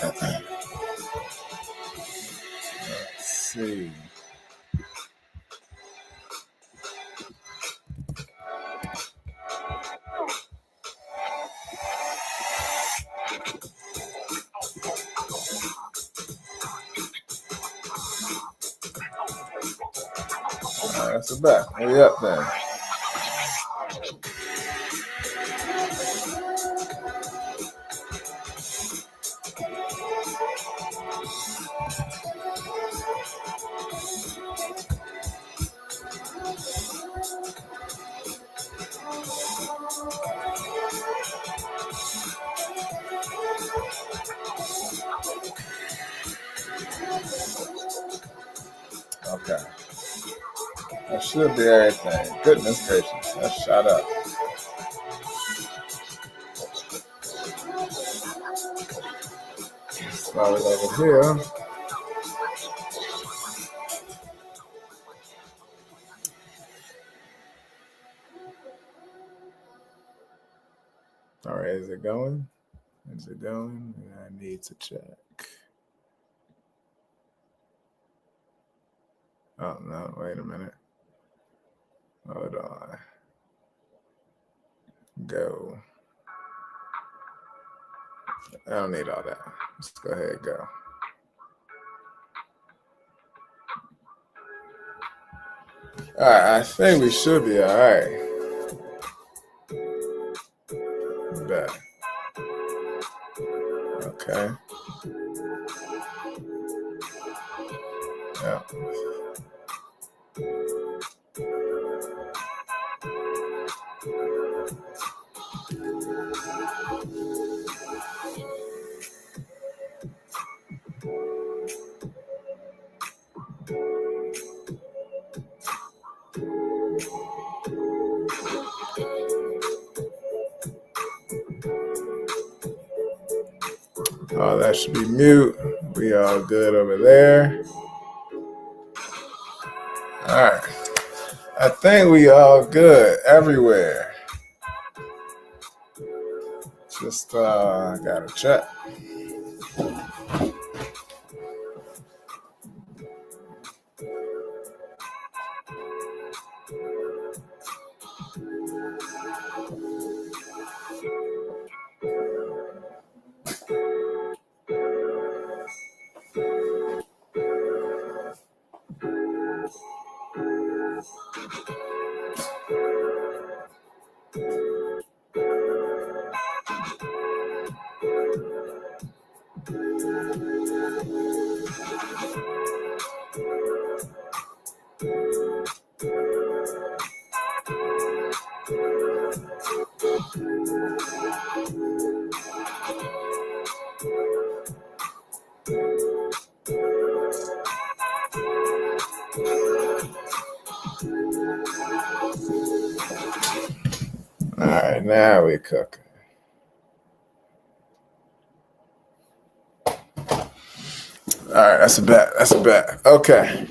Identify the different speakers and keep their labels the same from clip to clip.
Speaker 1: Let's see. All right, that's a bet. Hurry up then. Okay. That should be everything. Goodness gracious. Let's shut up. Start it over here. All right, is it going? Is it going? I need to check. Oh, no, wait a minute. Hold on. Go. I don't need all that. Let's go ahead and go. All right, I think we should be all right. Bet. Okay. Yeah. Oh, that should be mute. We all good over there. All right. I think we all good everywhere. Just gotta check. All right, now we cooking. All right, that's a bet. That's a bet. Okay.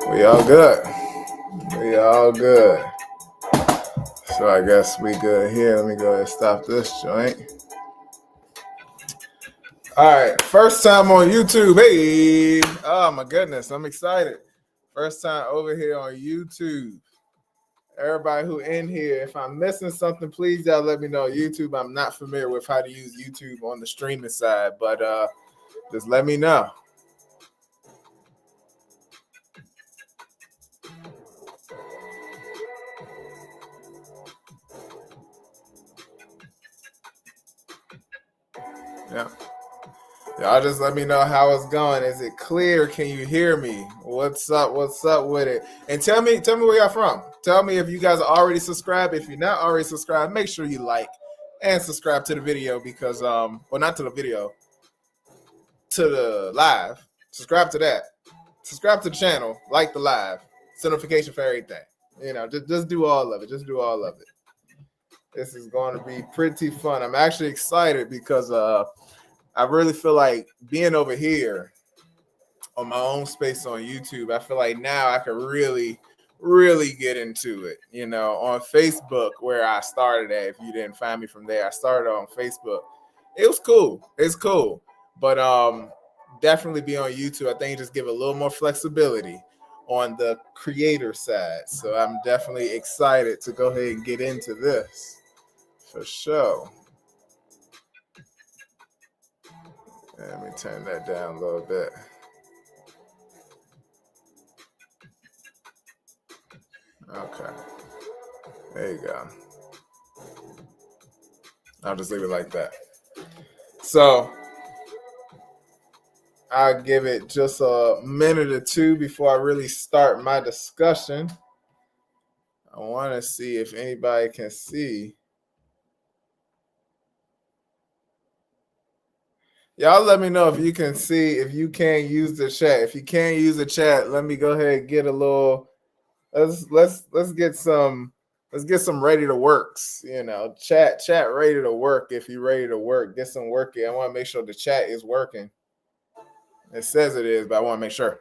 Speaker 1: We all good. We all good. So I guess we good here. Let me go ahead and stop this joint. All right, first time on YouTube. Hey, oh my goodness, I'm excited. First time over here on YouTube. Everybody who in here, if I'm missing something, please y'all let me know. YouTube, I'm not familiar with how to use YouTube on the streaming side, but just let me know. Yeah. Y'all just let me know how it's going. Is it clear? Can you hear me? What's up? What's up with it? And tell me where y'all from. Tell me if you guys are already subscribed. If you're not already subscribed, make sure you like and subscribe to the video because well, not to the video, to the live. Subscribe to that. Subscribe to the channel, like the live, notification for everything. You know, just do all of it. Just do all of it. This is going to be pretty fun. I'm actually excited because I really feel like being over here on my own space on YouTube, I feel like now I can really really get into it. You know, on Facebook where I started at. If you didn't find me from there, I started on Facebook. It was cool. It's cool, but definitely be on YouTube. I think just give a little more flexibility on the creator side. So I'm definitely excited to go ahead and get into this for sure. Let me turn that down a little bit. Okay. There you go. I'll just leave it like that. So I'll give it just a minute or two before I really start my discussion. I want to see if anybody can see. Y'all let me know if you can see, if you can use the chat. If you can't use the chat, let me go ahead and get a little let's get some ready to works, you know. Chat ready to work. If you're ready to work, get some work in. I want to make sure the chat is working. It says it is, but I want to make sure.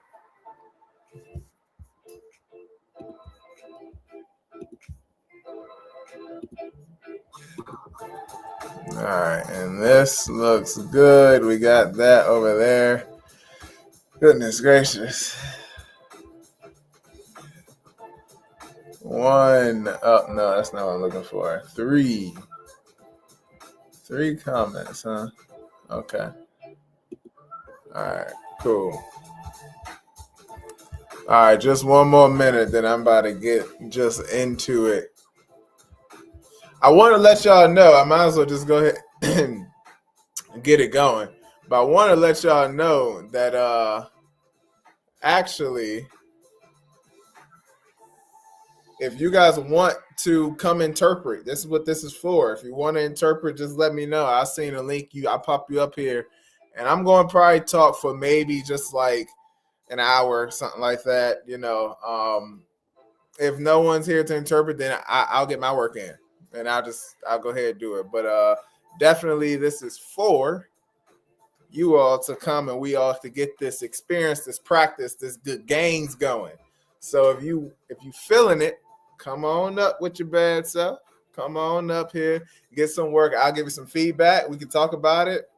Speaker 1: All right, and this looks good. We got that over there. Goodness gracious. One. Oh, no, that's not what I'm looking for. Three comments, huh? Okay. All right, cool. All right, just one more minute, then I'm about to get just into it. I want to let y'all know, I might as well just go ahead and get it going. But I want to let y'all know that actually, if you guys want to come interpret, this is what this is for. If you want to interpret, just let me know. I'll send a link. I'll pop you up here. And I'm going to probably talk for maybe just like an hour, something like that. You know, if no one's here to interpret, then I'll get my work in. And I'll go ahead and do it. But definitely this is for you all to come and we all to get this experience, this practice, this good gains going. So if you feeling it, come on up with your bad self. Come on up here, get some work. I'll give you some feedback. We can talk about it.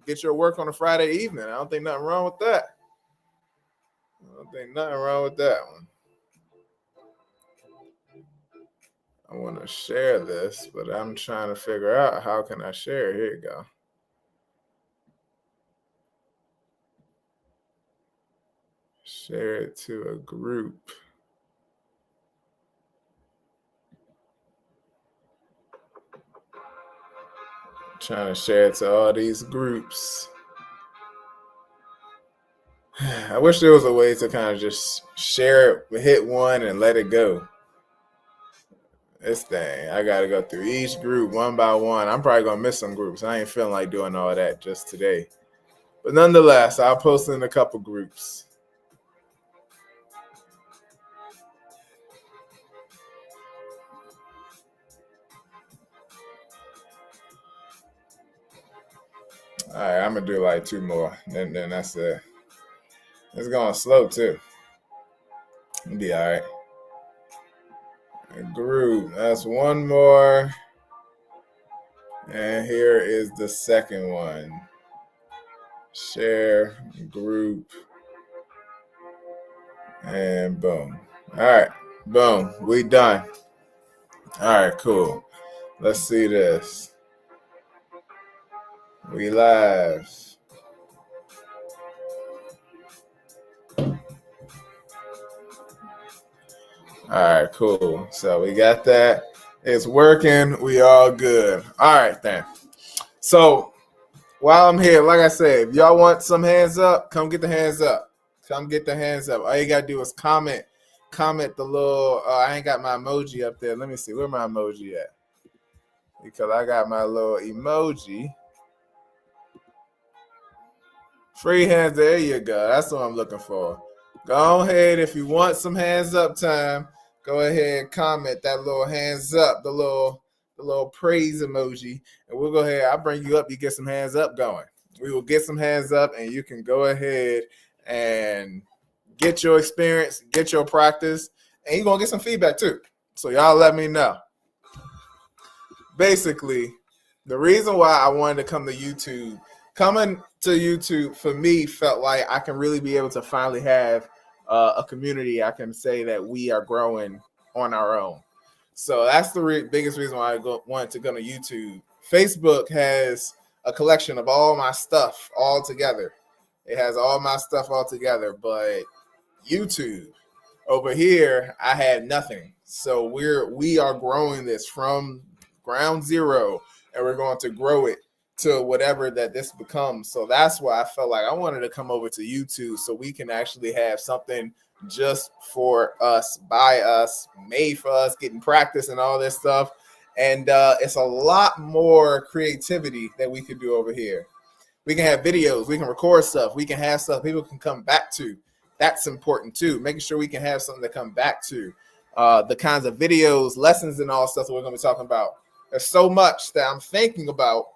Speaker 1: Get your work on a Friday evening. I don't think nothing wrong with that. I don't think nothing wrong with that one. I want to share this, but I'm trying to figure out how can I share it. Here you go. Share it to a group. I'm trying to share it to all these groups. I wish there was a way to kind of just share it, hit one and let it go. This thing, I got to go through each group one by one. I'm probably going to miss some groups. I ain't feeling like doing all that just today. But nonetheless, I'll post in a couple groups. All right, I'm going to do like two more. Then that's it. It's going slow too. It'll be all right. A group. That's one more. And here is the second one. Share group. And boom. All right. Boom. We done. All right, cool. Let's see this. We live. All right, cool. So we got that. It's working. We all good. All right, then. So while I'm here, like I said, if y'all want some hands up, come get the hands up. Come get the hands up. All you got to do is comment the little, I ain't got my emoji up there. Let me see. Where my emoji at? Because I got my little emoji. Free hands. There you go. That's what I'm looking for. Go ahead. If you want some hands up time, go ahead and comment that little hands up, the little praise emoji, and we'll go ahead. I'll bring you up. You get some hands up going. We will get some hands up, and you can go ahead and get your experience, get your practice, and you're gonna get some feedback too. So y'all let me know. Basically, the reason why I wanted to come to YouTube, coming to YouTube for me felt like I can really be able to finally have a community. I can say that we are growing on our own. So that's the biggest reason why I wanted to go to YouTube. Facebook has a collection of all my stuff all together. It has all my stuff all together, but YouTube over here, I had nothing. So we are growing this from ground zero, and we're going to grow it to whatever that this becomes. So that's why I felt like I wanted to come over to YouTube so we can actually have something just for us, by us, made for us, getting practice and all this stuff. And it's a lot more creativity that we could do over here. We can have videos, we can record stuff, we can have stuff people can come back to. That's important too. Making sure we can have something to come back to. The kinds of videos, lessons, and all stuff that we're going to be talking about. There's so much that I'm thinking about.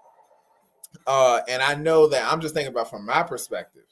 Speaker 1: And I know that I'm just thinking about from my perspective.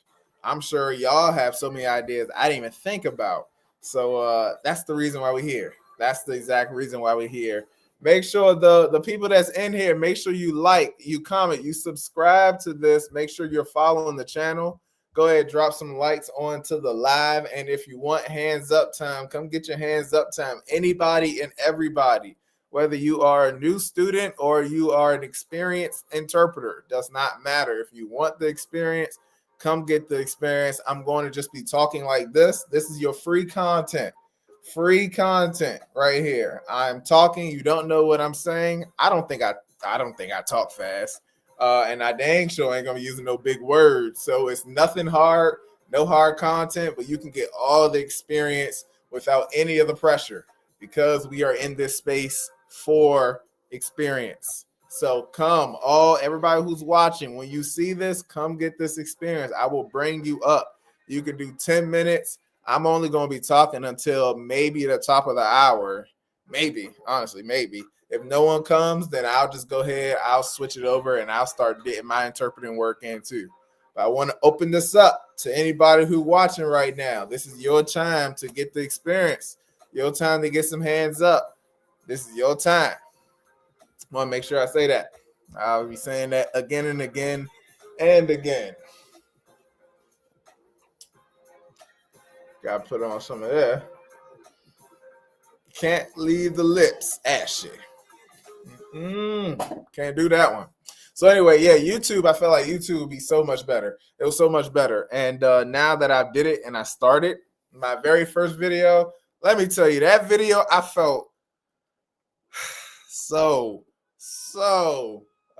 Speaker 1: I'm sure y'all have so many ideas I didn't even think about. So that's the reason why we're here. That's the exact reason why we're here. Make sure the people that's in here, make sure you like, you comment, you subscribe to this. Make sure you're following the channel. Go ahead, drop some likes onto the live. And if you want hands up time, come get your hands up time. Anybody and everybody, whether you are a new student or you are an experienced interpreter, does not matter. If you want the experience, come get the experience. I'm going to just be talking like this. This is your free content. Free content right here. I'm talking. You don't know what I'm saying. I don't think I talk fast. And I dang sure ain't gonna be using no big words. So it's nothing hard, no hard content, but you can get all the experience without any of the pressure because we are in this space for experience. So come, everybody who's watching, when you see this, come get this experience. I will bring you up. You can do 10 minutes. I'm only going to be talking until maybe the top of the hour. Maybe, honestly, maybe. If no one comes, then I'll just go ahead. I'll switch it over and I'll start getting my interpreting work in too. But I want to open this up to anybody who's watching right now. This is your time to get the experience. Your time to get some hands up. This is your time. I want to make sure I say that. I'll be saying that again and again and again. Got to put on some of that. Can't leave the lips ashy. Can't do that one. So anyway, yeah, YouTube, I felt like YouTube would be so much better. It was so much better. And now that I did it and I started my very first video, let me tell you, that video, I felt so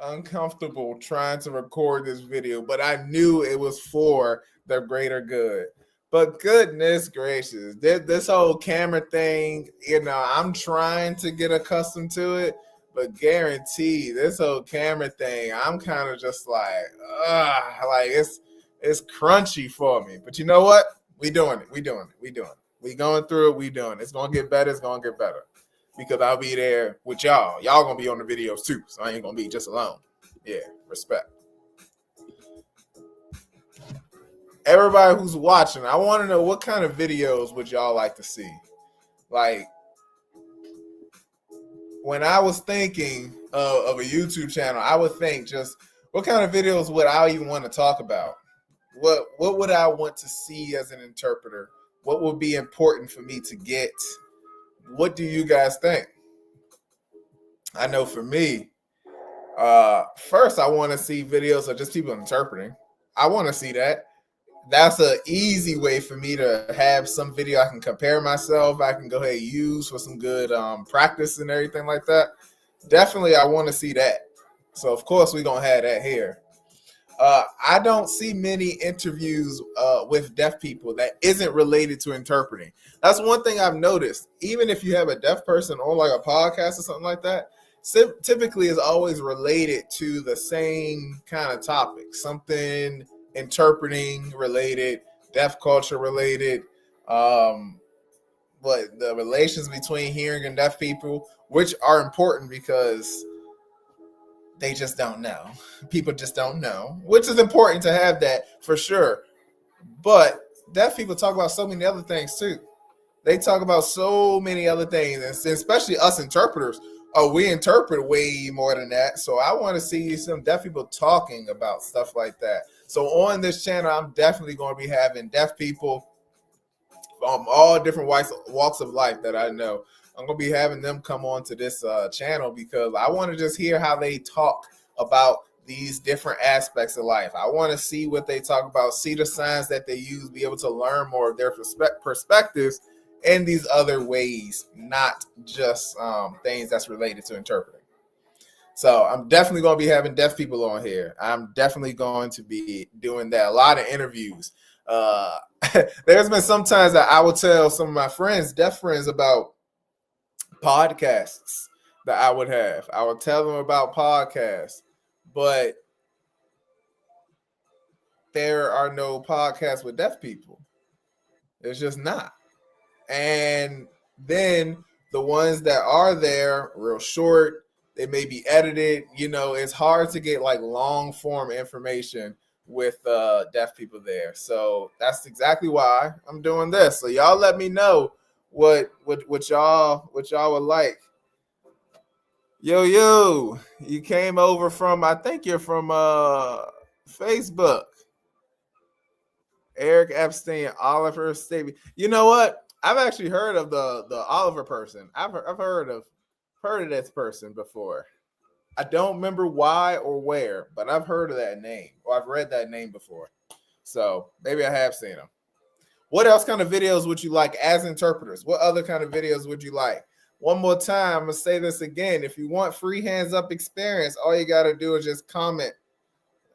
Speaker 1: uncomfortable trying to record this video, but I knew it was for the greater good. But goodness gracious, this whole camera thing, I'm trying to get accustomed to it, but guarantee this whole camera thing, I'm kind of just like it's crunchy for me. But you know what? We doing it. We going through it. We doing it. It's gonna get better. It's gonna get better because I'll be there with y'all. Y'all gonna be on the videos too, so I ain't gonna be just alone. Yeah, respect. Everybody who's watching, I want to know what kind of videos would y'all like to see? Like, when I was thinking of a YouTube channel, I would think just what kind of videos would I even want to talk about? What would I want to see as an interpreter? What would be important for me to get? What do you guys think? I know for me, first I want to see videos of just people interpreting. I want to see that. That's an easy way for me to have some video I can compare myself. I can go ahead and use for some good practice and everything like that. Definitely, I want to see that. So, of course, we're going to have that here. I don't see many interviews with deaf people that isn't related to interpreting. That's one thing I've noticed. Even if you have a deaf person on like a podcast or something like that, typically is always related to the same kind of topic. Something interpreting related, deaf culture related, but the relations between hearing and deaf people, which are important because they just don't know. People just don't know, which is important to have that for sure. But deaf people talk about so many other things too. They talk about so many other things, and especially us interpreters. Oh, we interpret way more than that. So I want to see some deaf people talking about stuff like that. So on this channel, I'm definitely going to be having deaf people from all different walks of life that I know. I'm going to be having them come on to this channel because I want to just hear how they talk about these different aspects of life. I want to see what they talk about, see the signs that they use, be able to learn more of their perspectives in these other ways, not just things that's related to interpreting. So I'm definitely going to be having deaf people on here. I'm definitely going to be doing that. A lot of interviews. There's been some times that I will tell some of my friends, deaf friends, about podcasts that I would have. I would tell them about podcasts, but there are no podcasts with deaf people. There's just not. And then the ones that are there, real short, they may be edited. You know, it's hard to get like long form information with deaf people there. So that's exactly why I'm doing this. So y'all let me know what y'all would like. Yo, you came over from, I think you're from Facebook. Eric Epstein, Oliver Stavey. You know what? I've actually heard of the Oliver person. I've heard of this person before. I don't remember why or where, but I've heard of that name, or I've read that name before. So maybe I have seen them. What else kind of videos would you like as interpreters? What other kind of videos would you like? One more time, I'm gonna say this again. If you want free hands up experience, all you gotta do is just comment.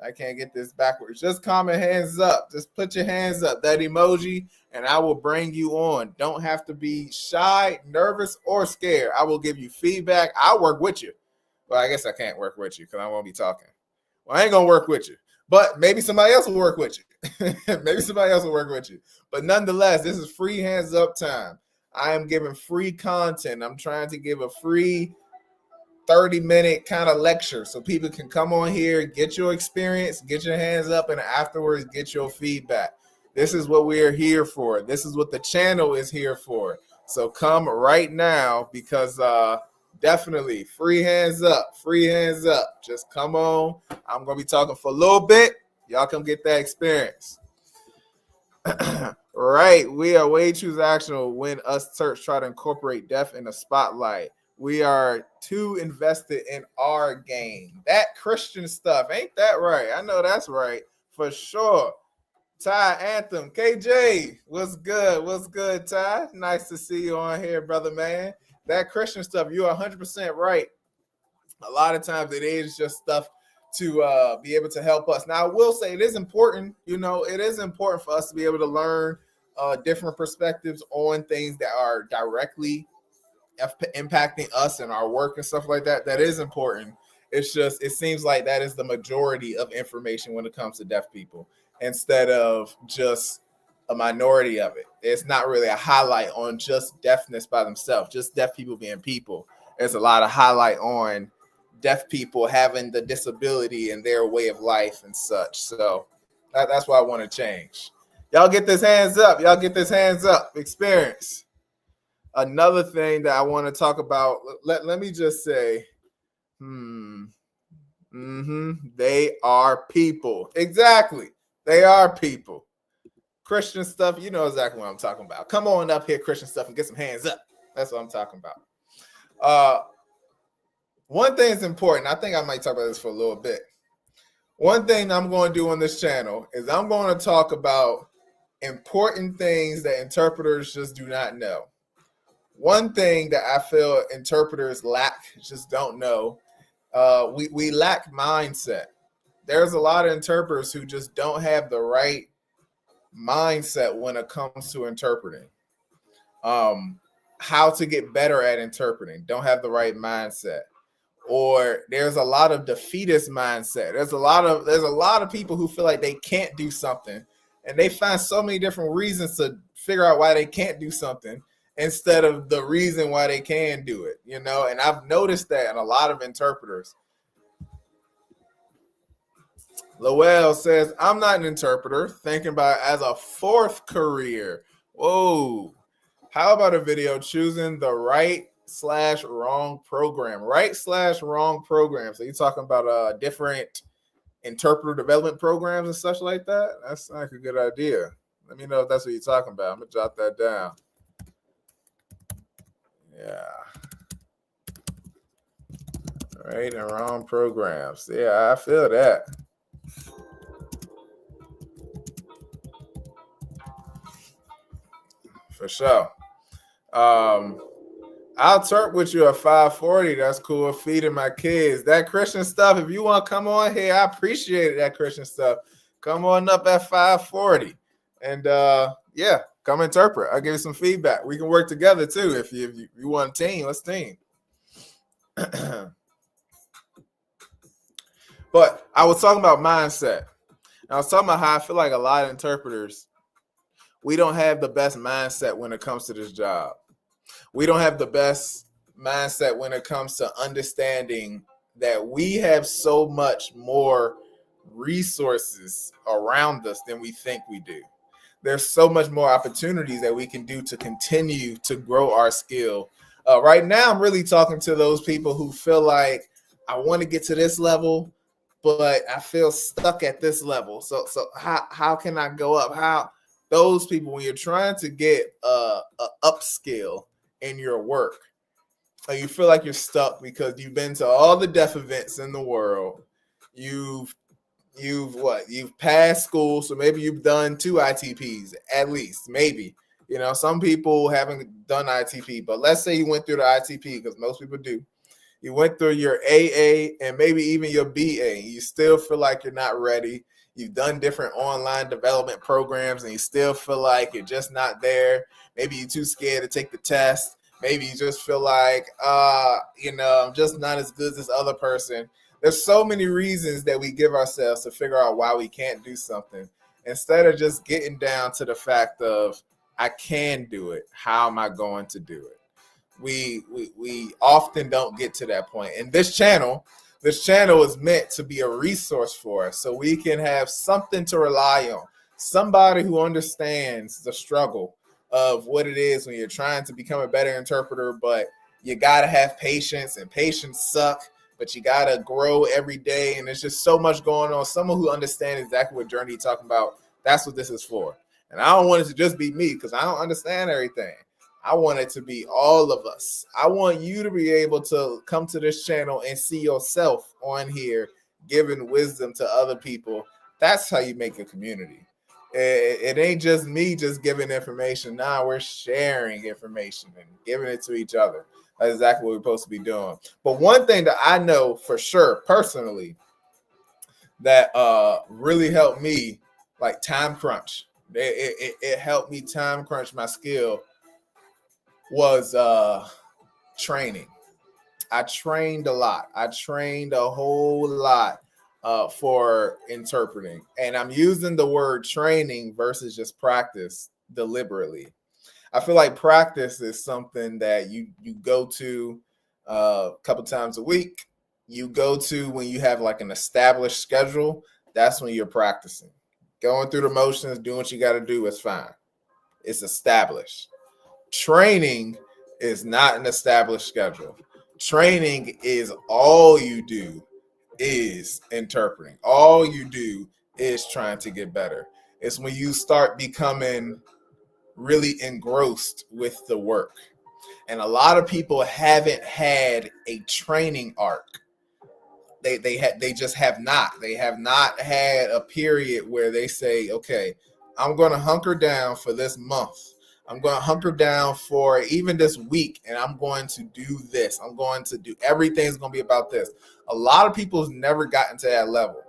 Speaker 1: I can't get this backwards. Just comment hands up. Just put your hands up, that emoji, and I will bring you on. Don't have to be shy, nervous, or scared. I will give you feedback. I'll work with you. Well, I guess I can't work with you because I won't be talking. Well, I ain't going to work with you. But maybe somebody else will work with you. Maybe somebody else will work with you. But nonetheless, this is free hands up time. I am giving free content. I'm trying to give a free 30-minute kind of lecture so people can come on here, get your experience, get your hands up, and afterwards get your feedback. This is what we are here for. This is what the channel is here for. So come right now because definitely free hands up. Just come on. I'm going to be talking for a little bit. Y'all come get that experience. Right. We are way too transactional when us Turks try to incorporate deaf in the spotlight. We are too invested in our game. That Christian stuff, ain't that right? I know that's right for sure. Ty Anthem, KJ, what's good? What's good, Ty? Nice to see you on here, brother, man. That Christian stuff, you're 100% right. A lot of times it is just stuff to be able to help us. Now, I will say it is important, it is important for us to be able to learn different perspectives on things that are directly impacting us and our work and stuff like that. That is important. It's just, it seems like that is the majority of information when it comes to deaf people instead of just a minority of it. It's not really a highlight on just deafness by themselves, just deaf people being people. There's a lot of highlight on deaf people having the disability in their way of life and such. So that's why I want to change. Y'all get this hands up. Experience. Another thing that I want to talk about, let me just say, they are people. Exactly. They are people. Christian stuff, you know exactly what I'm talking about. Come on up here, Christian stuff, and get some hands up. That's what I'm talking about. One thing is important. I think I might talk about this for a little bit. One thing I'm going to do on this channel is I'm going to talk about important things that interpreters just do not know. One thing that I feel interpreters lack, just don't know, we lack mindset. There's a lot of interpreters who just don't have the right mindset when it comes to interpreting. How to get better at interpreting, don't have the right mindset. Or there's a lot of defeatist mindset. There's a lot of people who feel like they can't do something, and they find so many different reasons to figure out why they can't do something instead of the reason why they can do it, and I've noticed that in a lot of interpreters. Lowell says, I'm not an interpreter, thinking about it as a fourth career. Whoa. How about a video choosing the right/wrong program? Right/wrong program. So you're talking about different interpreter development programs and such like that? That's like a good idea. Let me know if that's what you're talking about. I'm gonna jot that down. Yeah. Right and wrong programs. Yeah, I feel that. For sure. I'll turp with you at 540. That's cool. Feeding my kids. That Christian stuff, if you want to come on here, I appreciate that Christian stuff. Come on up at 540. And yeah, come interpret. I'll give you some feedback. We can work together too. If you want a team, let's team. But I was talking about mindset. I was talking about how I feel like a lot of interpreters, we don't have the best mindset when it comes to this job. We don't have the best mindset when it comes to understanding that we have so much more resources around us than we think we do. There's so much more opportunities that we can do to continue to grow our skill. Right now, I'm really talking to those people who feel like I want to get to this level, but I feel stuck at this level. So how can I go up? How those people, when you're trying to get a upskill in your work, and you feel like you're stuck because you've been to all the deaf events in the world, you've passed school, so maybe you've done 2 ITPs at least, maybe. You know, some people haven't done ITP, but let's say you went through the ITP, because most people do. You went through your AA and maybe even your BA. You still feel like you're not ready. You've done different online development programs and you still feel like you're just not there. Maybe you're too scared to take the test. Maybe you just feel like, I'm just not as good as this other person. There's so many reasons that we give ourselves to figure out why we can't do something, instead of just getting down to the fact of, I can do it. How am I going to do it? We often don't get to that point. And this channel is meant to be a resource for us, so we can have something to rely on. Somebody who understands the struggle of what it is when you're trying to become a better interpreter, but you got to have patience, and patience suck, but you got to grow every day. And there's just so much going on. Someone who understands exactly what Journey talking about, that's what this is for. And I don't want it to just be me, because I don't understand everything. I want it to be all of us. I want you to be able to come to this channel and see yourself on here giving wisdom to other people. That's how you make a community. It ain't just me just giving information. Nah, we're sharing information and giving it to each other. That's exactly what we're supposed to be doing. But one thing that I know for sure personally that really helped me, like time crunch. It helped me time crunch my skill, was training. I trained a lot. I trained a whole lot for interpreting. And I'm using the word training versus just practice deliberately. I feel like practice is something that you go to a couple times a week. You go to when you have like an established schedule. That's when you're practicing. Going through the motions, doing what you got to do is fine. It's established. Training is not an established schedule. Training is all you do is interpreting. All you do is trying to get better. It's when you start becoming really engrossed with the work. And a lot of people haven't had a training arc. They just have not. They have not had a period where they say, okay, I'm going to hunker down for this month. I'm going to hunker down for even this week, and I'm going to do this. I'm going to do everything's going to be about this. A lot of people have never gotten to that level.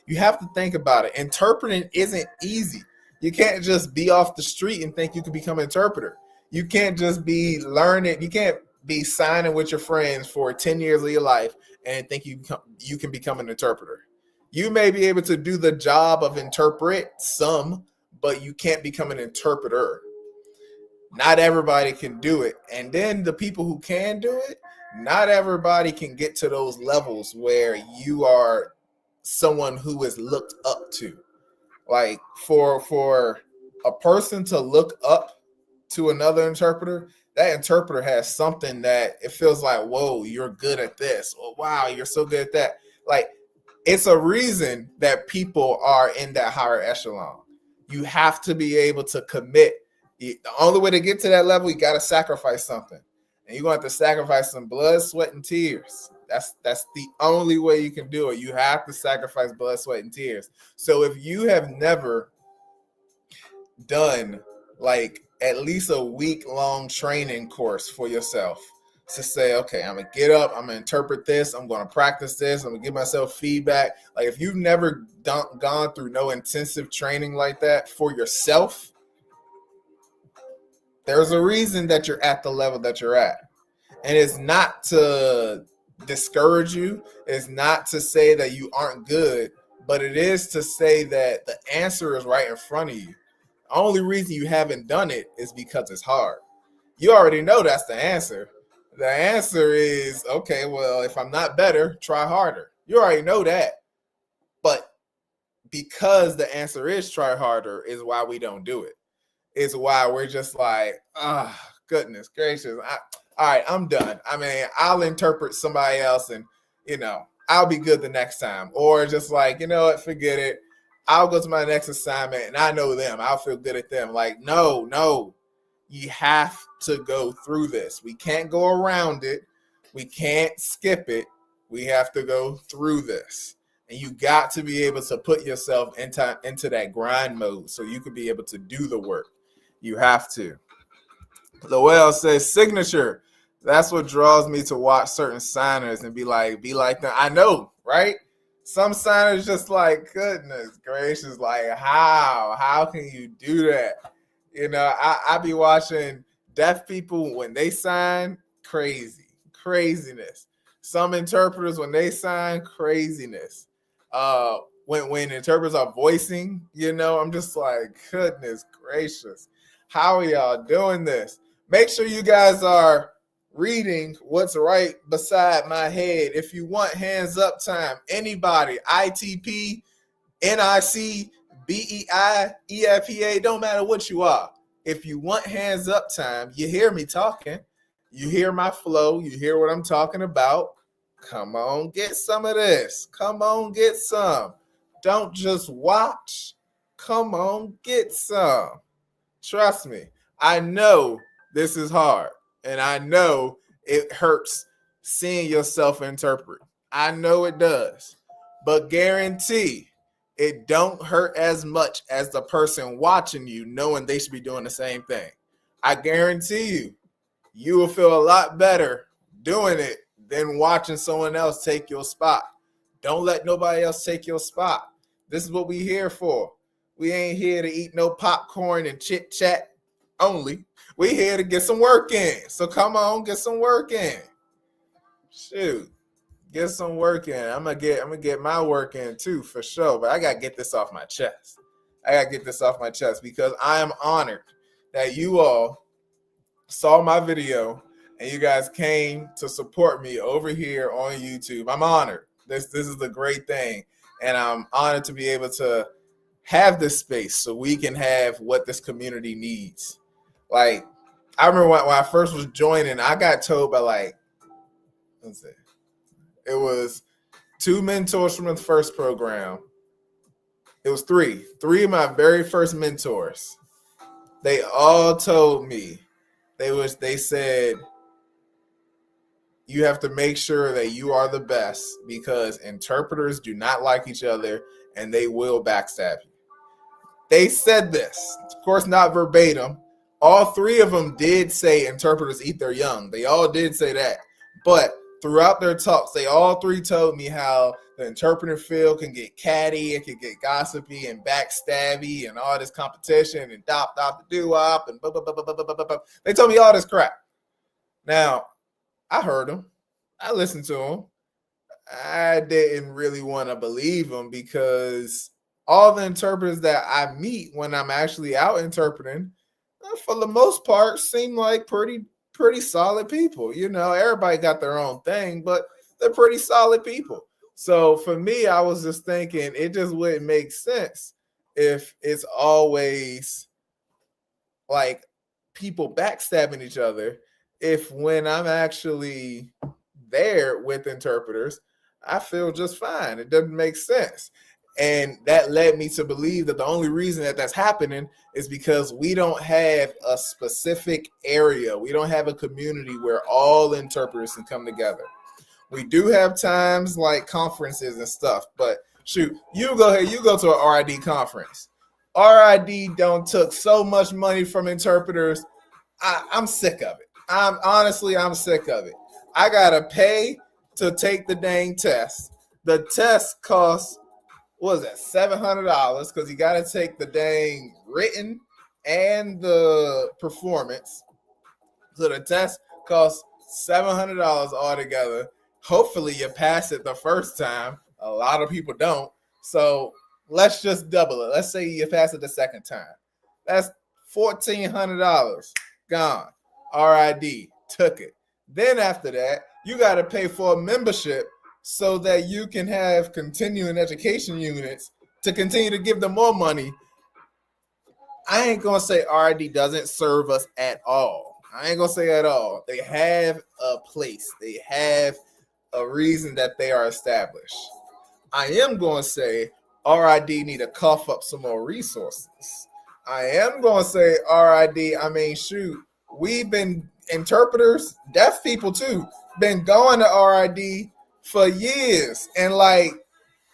Speaker 1: You have to think about it. Interpreting isn't easy. You can't just be off the street and think you can become an interpreter. You can't just be learning. You can't be signing with your friends for 10 years of your life and think you can become an interpreter. You may be able to do the job of interpret some, but you can't become an interpreter. Not everybody can do it. And then the people who can do it, not everybody can get to those levels where you are someone who is looked up to. Like for a person to look up to another interpreter, that interpreter has something that it feels like, whoa, you're good at this. Or wow, you're so good at that. Like, it's a reason that people are in that higher echelon. You have to be able to commit. The only way to get to that level, you got to sacrifice something. And you're going to have to sacrifice some blood, sweat, and tears. That's the only way you can do it. You have to sacrifice blood, sweat, and tears. So if you have never done like at least a week-long training course for yourself to say, okay, I'm gonna get up, I'm gonna interpret this, I'm gonna practice this, I'm gonna give myself feedback. Like if you've never gone through no intensive training like that for yourself, there's a reason that you're at the level that you're at. And it's not to discourage you, it's not to say that you aren't good, but it is to say that the answer is right in front of you. The only reason you haven't done it is because it's hard. You already know that's the answer. The answer is, okay, well, if I'm not better, try harder. You already know that. But because the answer is try harder is why we don't do it. It's why we're just like, goodness gracious. All right, I'm done. I mean, I'll interpret somebody else and, I'll be good the next time. Or just like, you know what, forget it. I'll go to my next assignment and I know them. I'll feel good at them. Like, no. You have to go through this. We can't go around it. We can't skip it. We have to go through this. And you got to be able to put yourself into that grind mode so you can be able to do the work. You have to. Lowell says signature. That's what draws me to watch certain signers and be like them. I know, right? Some signers just like, goodness gracious, like how can you do that? I be watching deaf people when they sign, craziness. Some interpreters when they sign, craziness. When interpreters are voicing, I'm just like, goodness gracious, how are y'all doing this? Make sure you guys are reading what's right beside my head. If you want hands up time, anybody, ITP, NIC, BEI, EFPA, don't matter what you are. If you want hands up time, you hear me talking, you hear my flow, you hear what I'm talking about. Come on, get some of this. Come on, get some. Don't just watch. Come on, get some. Trust me. I know this is hard, and I know it hurts seeing yourself interpret. I know it does, but guarantee it don't hurt as much as the person watching you knowing they should be doing the same thing. I guarantee you will feel a lot better doing it than watching someone else take your spot. Don't let nobody else take your spot. This is what we here for. We ain't here to eat no popcorn and chit chat only. We here to get some work in. So come on, get some work in. Shoot. Get some work in. I'm gonna get my work in too, for sure. But I gotta get this off my chest. Because I am honored that you all saw my video and you guys came to support me over here on YouTube. I'm honored. This is a great thing, and I'm honored to be able to have this space so we can have what this community needs. Like, I remember when I first was joining, I got told by it was 2 mentors from the first program. It was 3 of my very first mentors. They all told me, they said, you have to make sure that you are the best because interpreters do not like each other and they will backstab you. They said this, of course, not verbatim. All 3 of them did say interpreters eat their young. They all did say that. But throughout their talks, they all 3 told me how the interpreter field can get catty, it can get gossipy and backstabby and all this competition and dop-dop-the-doo-wop and blah. They told me all this crap. Now, I heard them. I listened to them. I didn't really want to believe them because all the interpreters that I meet when I'm actually out interpreting, for the most part, seem like pretty solid people. Everybody got their own thing, but they're pretty solid people. So for me, I was just thinking it just wouldn't make sense if it's always like people backstabbing each other if when I'm actually there with interpreters, I feel just fine. It doesn't make sense. And that led me to believe that the only reason that that's happening is because we don't have a specific area. We don't have a community where all interpreters can come together. We do have times like conferences and stuff, but shoot, you go ahead, you go to an RID conference. RID don't took so much money from interpreters. I'm sick of it. I'm sick of it. I gotta pay to take the dang test. The test costs, what is that, $700, because you got to take the dang written and the performance. So the test costs $700 altogether. Hopefully you pass it the first time. A lot of people don't. So let's just double it. Let's say you pass it the second time. That's $1,400 gone. RID took it. Then after that, you got to pay for a membership so that you can have continuing education units to continue to give them more money. I ain't going to say RID doesn't serve us at all. I ain't going to say at all. They have a place. They have a reason that they are established. I am going to say RID need to cough up some more resources. I am going to say RID, shoot, we've been interpreters, deaf people too, been going to RID for years, and like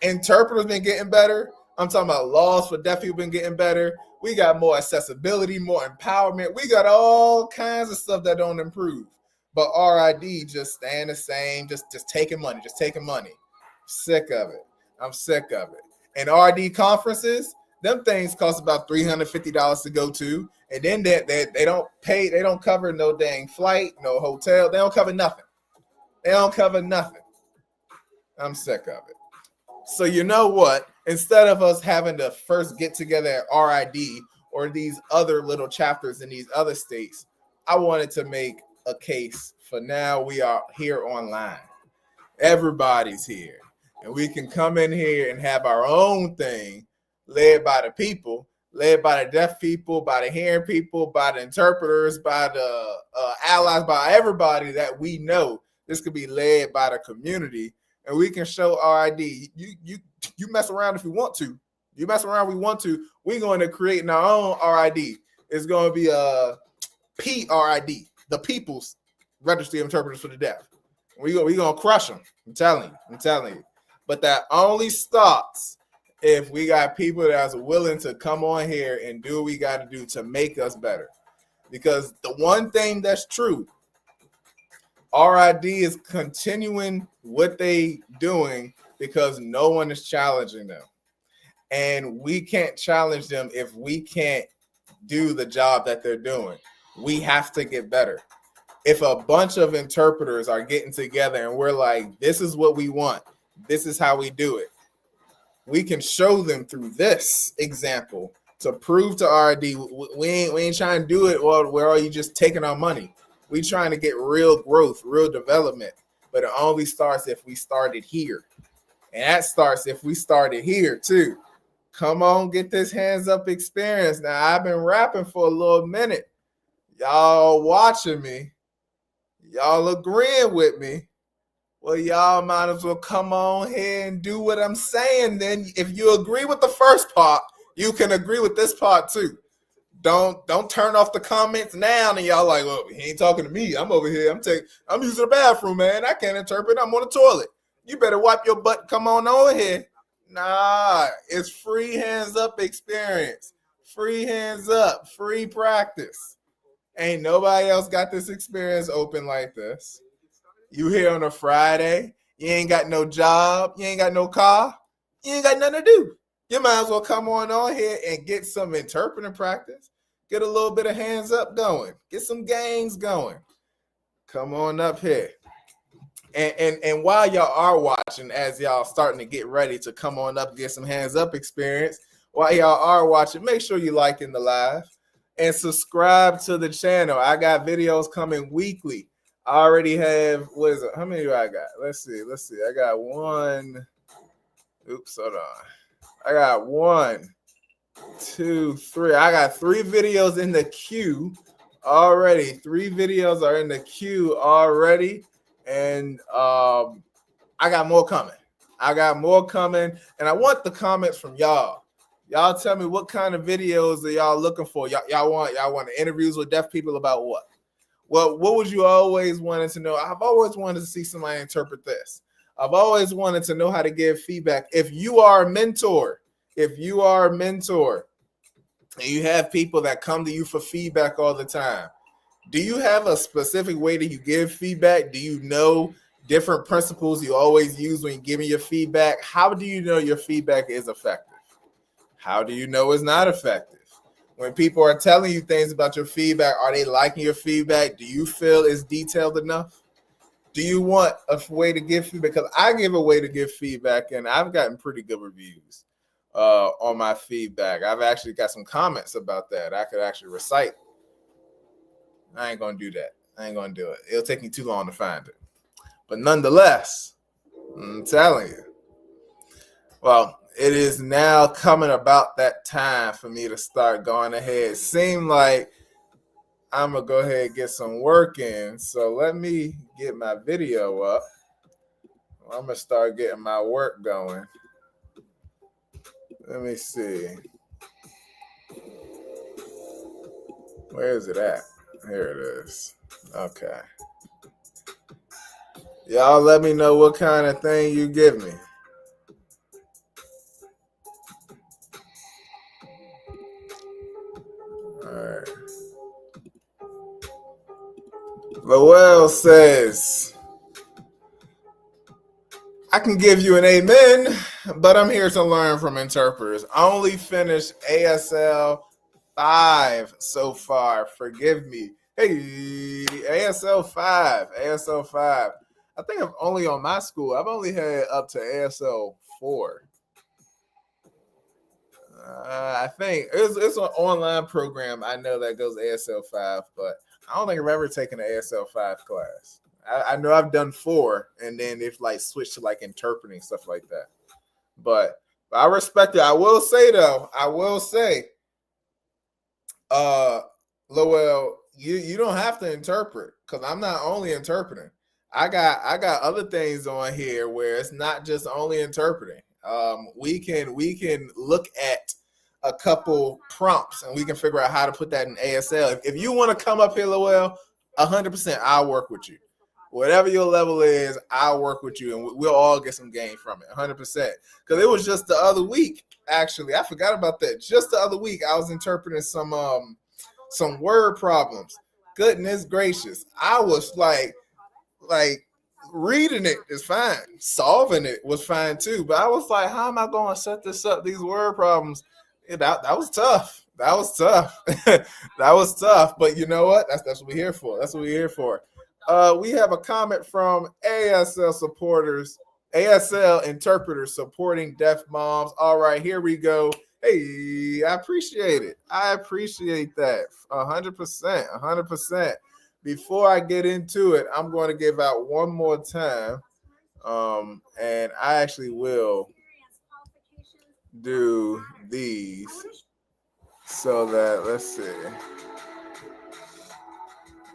Speaker 1: interpreters been getting better. I'm talking about laws for deaf people been getting better. We got more accessibility, more empowerment. We got all kinds of stuff that don't improve. But RID just staying the same, just taking money, Sick of it. I'm sick of it. And RID conferences, them things cost about $350 to go to. And then they don't pay, they don't cover no dang flight, no hotel. They don't cover nothing. I'm sick of it. So you know what? Instead of us having to first get together at RID or these other little chapters in these other states, I wanted to make a case for now we are here online. Everybody's here. And we can come in here and have our own thing led by the people, led by the deaf people, by the hearing people, by the interpreters, by the allies, by everybody that we know. This could be led by the community. And we can show RID. You mess around if you want to. You mess around if we want to. We're going to create our own RID. It's going to be a PRID, the People's Registry of Interpreters for the Deaf. We're going to crush them. I'm telling you. But that only starts if we got people that's willing to come on here and do what we got to do to make us better. Because the one thing that's true, RID is continuing what they doing because no one is challenging them. And we can't challenge them if we can't do the job that they're doing. We have to get better. If a bunch of interpreters are getting together and we're like, this is what we want, this is how we do it, we can show them through this example to prove to RID we ain't trying to do it where are you just taking our money. We trying to get real growth, real development, but it only starts if we started here. And that starts if we started here too. Come on, get this hands up experience. Now, I've been rapping for a little minute. Y'all watching me. Y'all agreeing with me. Well, y'all might as well come on here and do what I'm saying. Then if you agree with the first part, you can agree with this part too. Don't turn off the comments now and y'all like, well, he ain't talking to me. I'm over here. I'm using the bathroom, man. I can't interpret. I'm on the toilet. You better wipe your butt. Come on over here. Nah, it's free hands up experience. Free hands up. Free practice. Ain't nobody else got this experience open like this. You here on a Friday. You ain't got no job. You ain't got no car. You ain't got nothing to do. You might as well come on here and get some interpreting practice. Get a little bit of hands up going. Get some games going. Come on up here. And while y'all are watching, as y'all starting to get ready to come on up, get some hands up experience, while y'all are watching, make sure you liking the live and subscribe to the channel. I got videos coming weekly. I already have, what is it? How many do I got? Let's see. I got one. Oops, hold on. I got 1, 2, 3. I got 3 videos in the queue Already, 3 videos are in the queue already, and I got more coming. And I want the comments from y'all. Y'all tell me what kind of videos are y'all looking for. Y'all want interviews with deaf people about what? Well, what would you always wanted to know? I've always wanted to see somebody interpret this. I've always wanted to know how to give feedback. If you are a mentor, and you have people that come to you for feedback all the time, do you have a specific way that you give feedback? Do you know different principles you always use when you're giving your feedback? How do you know your feedback is effective? How do you know it's not effective? When people are telling you things about your feedback, are they liking your feedback? Do you feel it's detailed enough? Do you want a way to give feedback? Because I give a way to give feedback, and I've gotten pretty good reviews on my feedback. I've actually got some comments about that I could actually recite. I ain't going to do that. I ain't going to do it. It'll take me too long to find it. But nonetheless, I'm telling you. Well, it is now coming about that time for me to start going ahead. Seem like I'm going to go ahead and get some work in. So let me get my video up. I'm going to start getting my work going. Let me see. Where is it at? Here it is. Okay. Y'all let me know what kind of thing you give me. All right. Lowell says, I can give you an amen, but I'm here to learn from interpreters. I only finished ASL 5 so far. Forgive me. Hey, ASL 5. I think I'm only on my school. I've only had up to ASL 4. I think it's an online program. I know that goes ASL 5, but I don't think I've ever taken an ASL 5 class. I know I've done 4, and then they've like switched to like interpreting stuff like that. But I respect it. I will say though, Lowell, you don't have to interpret, because I'm not only interpreting. I got other things on here where it's not just only interpreting. We can look at a couple prompts and we can figure out how to put that in ASL. If you want to come up here, Lowell, 100%, I'll work with you. Whatever your level is, I'll work with you, and we'll all get some gain from it, 100%. Because it was just the other week, actually. I forgot about that. Just the other week, I was interpreting some word problems. Goodness gracious. I was like reading it is fine. Solving it was fine too. But I was like, how am I going to set this up, these word problems? That was tough. That was tough. But you know what? That's what we're here for. We have a comment from ASL interpreters supporting deaf moms. All right, here we go. Hey, I appreciate it. I appreciate that 100%. Before I get into it, I'm going to give out one more time. And I actually will do these so that, let's see.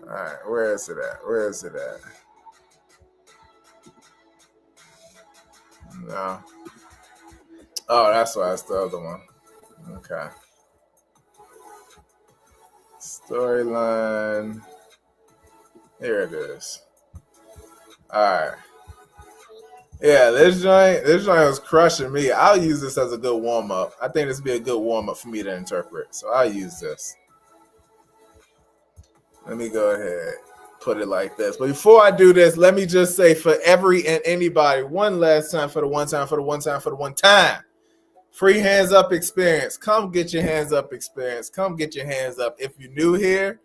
Speaker 1: All right, where is it at? No. Oh, that's why it's the other one. Okay. Storyline. Here it is. All right. Yeah, this joint was crushing me. I'll use this as a good warm-up. I think this would be a good warm-up for me to interpret. So I'll use this. Let me go ahead, put it like this. But before I do this, let me just say for every and anybody, one last time, for the one time. Free hands up experience. Come get your hands up experience. Come get your hands up. If you're new here,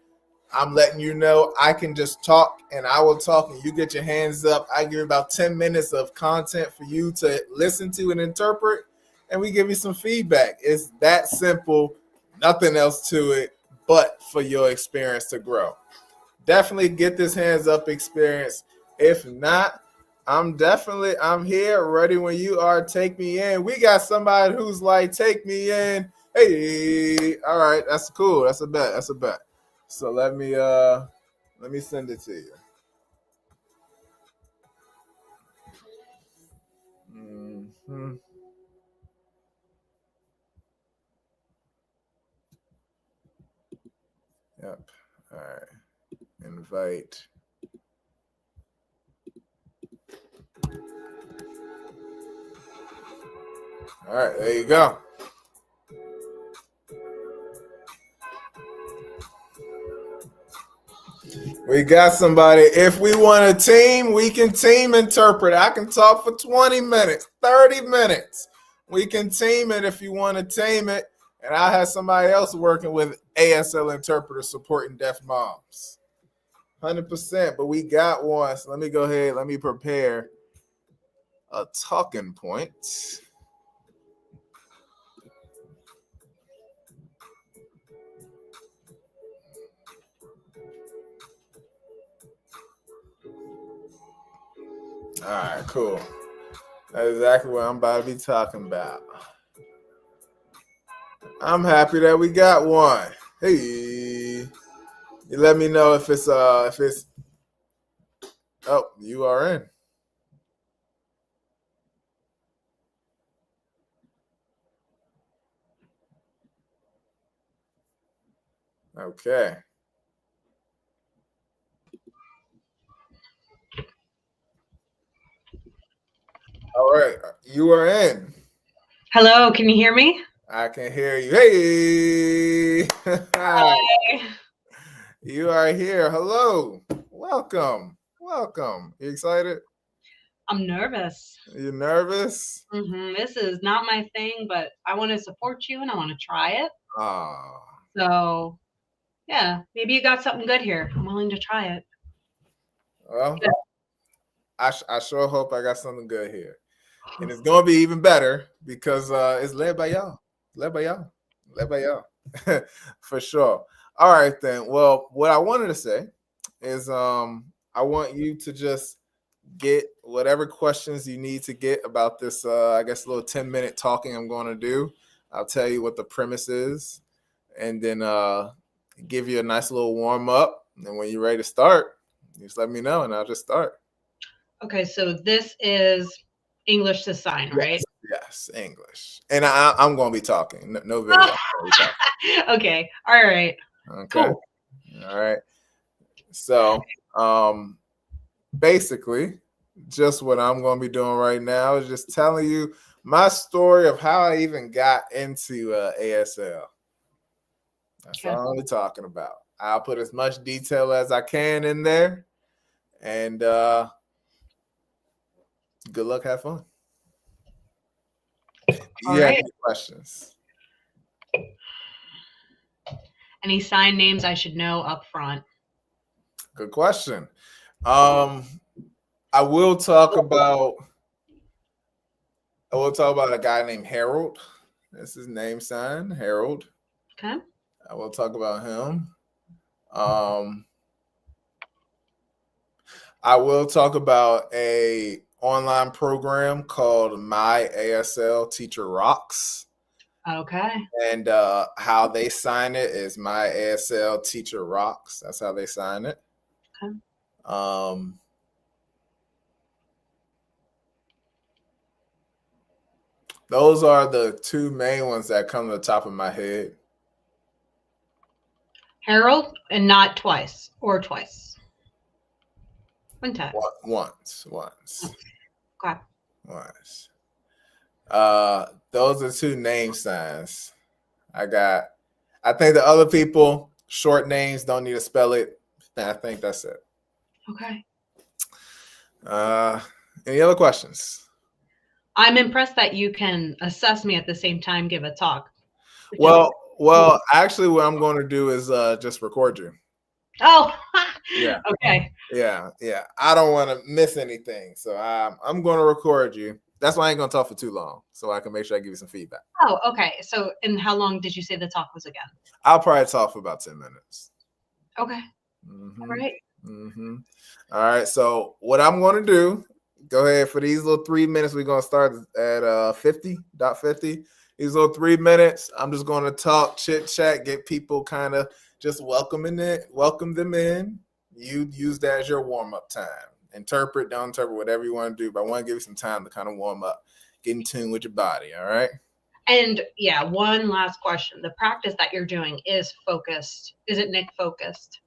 Speaker 1: I'm letting you know I can just talk, and I will talk, and you get your hands up. I give you about 10 minutes of content for you to listen to and interpret, and we give you some feedback. It's that simple. Nothing else to it but for your experience to grow. Definitely get this hands up experience. If not, I'm here ready when you are. Take me in. We got somebody who's like, take me in. Hey, all right, that's cool. That's a bet. So let me send it to you. Mm-hmm. Yep. All right. Invite. All right, there you go. We got somebody. If we want a team, we can team interpret. I can talk for 20 minutes, 30 minutes. We can team it if you want to team it. And I have somebody else working with ASL interpreters supporting deaf moms. 100%. But we got one. So let me go ahead. Let me prepare a talking point. All right, cool. That's exactly what I'm about to be talking about. I'm happy that we got one. Hey, you let me know if it's oh, you are in. Okay. All right, you are in.
Speaker 2: Hello, can you hear me?
Speaker 1: I can hear you. Hey,
Speaker 2: Hi.
Speaker 1: you are here. Hello, welcome, welcome. You excited?
Speaker 2: I'm nervous.
Speaker 1: You nervous?
Speaker 2: This is not my thing, but I want to support you and I want to try it.
Speaker 1: Oh,
Speaker 2: So, yeah, maybe you got something good here. I'm willing to try it.
Speaker 1: well, I sure hope I got something good here. And it's gonna be even better because it's led by y'all. Led by y'all. Led by y'all. For sure. All right then. Well, what I wanted to say is I want you to just get whatever questions you need to get about this I guess little 10-minute talking I'm going to do. I'll tell you what the premise is and then give you a nice little warm up, and when you're ready to start, just let me know and I'll just start.
Speaker 2: Okay, so this is English to sign, right?
Speaker 1: Yes, English. And I'm going to be talking. No video.
Speaker 2: Okay, all right.
Speaker 1: Okay.
Speaker 2: Cool.
Speaker 1: All right. So, basically, just what I'm going to be doing right now is just telling you my story of how I even got into ASL. That's all I'm talking about. I'll put as much detail as I can in there. And good luck, have fun.
Speaker 2: All
Speaker 1: You have
Speaker 2: right.
Speaker 1: any questions?
Speaker 2: Any sign names I should know up front?
Speaker 1: Good question. I will talk about a guy named Harold. That's his name sign, Harold.
Speaker 2: Okay.
Speaker 1: I will talk about him. I will talk about a online program called My ASL Teacher Rocks.
Speaker 2: Okay.
Speaker 1: And how they sign it is My ASL Teacher Rocks. That's how they sign it.
Speaker 2: Okay.
Speaker 1: Those are the two main ones that come to the top of my head.
Speaker 2: Harold, and not twice or twice. One time.
Speaker 1: Once.
Speaker 2: Okay.
Speaker 1: Once. Those are two name signs. I think the other people, short names, don't need to spell it. I think that's it.
Speaker 2: Okay.
Speaker 1: Any other questions?
Speaker 2: I'm impressed that you can assess me at the same time, give a talk.
Speaker 1: Well, actually, what I'm going to do is just record you.
Speaker 2: Oh,
Speaker 1: yeah.
Speaker 2: Okay.
Speaker 1: Yeah. I don't want to miss anything, so I'm going to record you. That's why I ain't going to talk for too long, so I can make sure I give you some feedback.
Speaker 2: Oh, okay. So, and how long did you say the talk was again?
Speaker 1: I'll probably talk for about 10 minutes.
Speaker 2: Okay.
Speaker 1: Mm-hmm.
Speaker 2: All right.
Speaker 1: Mm-hmm. All right. So what I'm going to do, go ahead for these little 3 minutes. We're going to start at 50.50. These little 3 minutes, I'm just going to talk, chit chat, get people kind of just welcome them in. You use that as your warm up time. Interpret, don't interpret, whatever you want to do. But I want to give you some time to kind of warm up, get in tune with your body. All right.
Speaker 2: And yeah, one last question. The practice that you're doing is focused. Is it Nick focused?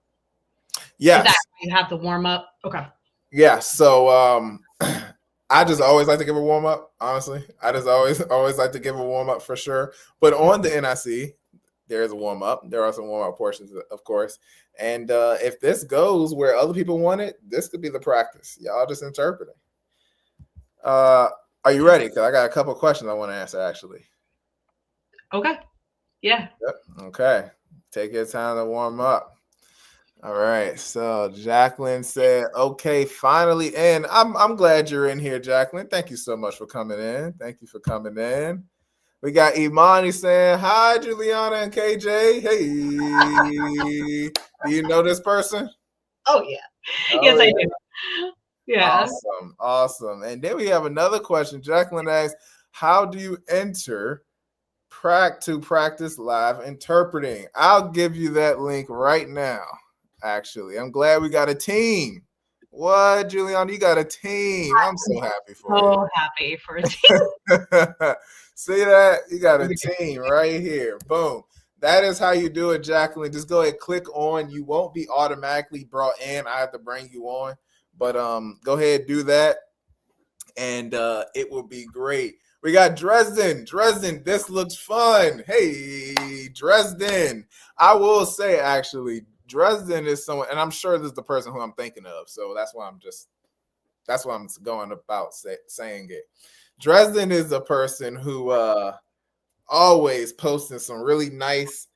Speaker 1: Yes.
Speaker 2: Is that you have the warm up? Okay.
Speaker 1: Yeah. So I just always like to give a warm up. Honestly, I just always like to give a warm up for sure. But on the NIC, there is a warm up. There are some warm up portions, of course. And if this goes where other people want it, this could be the practice. Y'all just interpret it. Are you ready? Because I got a couple questions I want to answer actually.
Speaker 2: Okay. Yeah.
Speaker 1: Yep. Okay. Take your time to warm up. All right. So Jacqueline said, "Okay, finally in." I'm glad you're in here, Jacqueline. Thank you so much for coming in. Thank you for coming in. We got Imani saying, "Hi, Juliana and KJ. Hey, do you know this person?"
Speaker 2: Oh yeah.
Speaker 1: Oh,
Speaker 2: yes,
Speaker 1: yeah.
Speaker 2: I do. Yeah.
Speaker 1: Awesome. And then we have another question. Jacqueline asks, "How do you enter to practice live interpreting?" I'll give you that link right now. Actually, I'm glad we got a team. What, Juliana? You got a team. I'm so happy for you.
Speaker 2: So happy for a team.
Speaker 1: See that? You got a team right here. Boom. That is how you do it, Jacqueline. Just go ahead, click on. You won't be automatically brought in. I have to bring you on. But go ahead, do that. And it will be great. We got Dresden. Dresden, this looks fun. Hey, Dresden. I will say, actually, Dresden is someone, and I'm sure this is the person who I'm thinking of. So that's why I'm going about saying it. Dresden is a person who always posting some really nice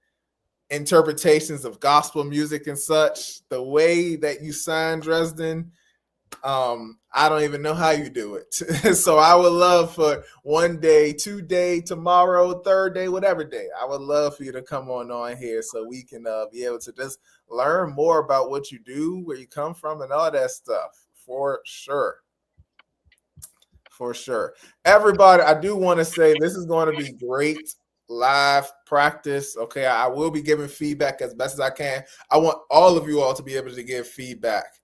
Speaker 1: interpretations of gospel music and such. The way that you sign Dresden, I don't even know how you do it. So I would love for one day, 2 day, tomorrow, 3rd day, whatever day, I would love for you to come on here so we can be able to just learn more about what you do, where you come from, and all that stuff. For sure. For sure. Everybody, I do want to say this is going to be great live practice. Okay, I will be giving feedback as best as I can. I want all of you all to be able to give feedback.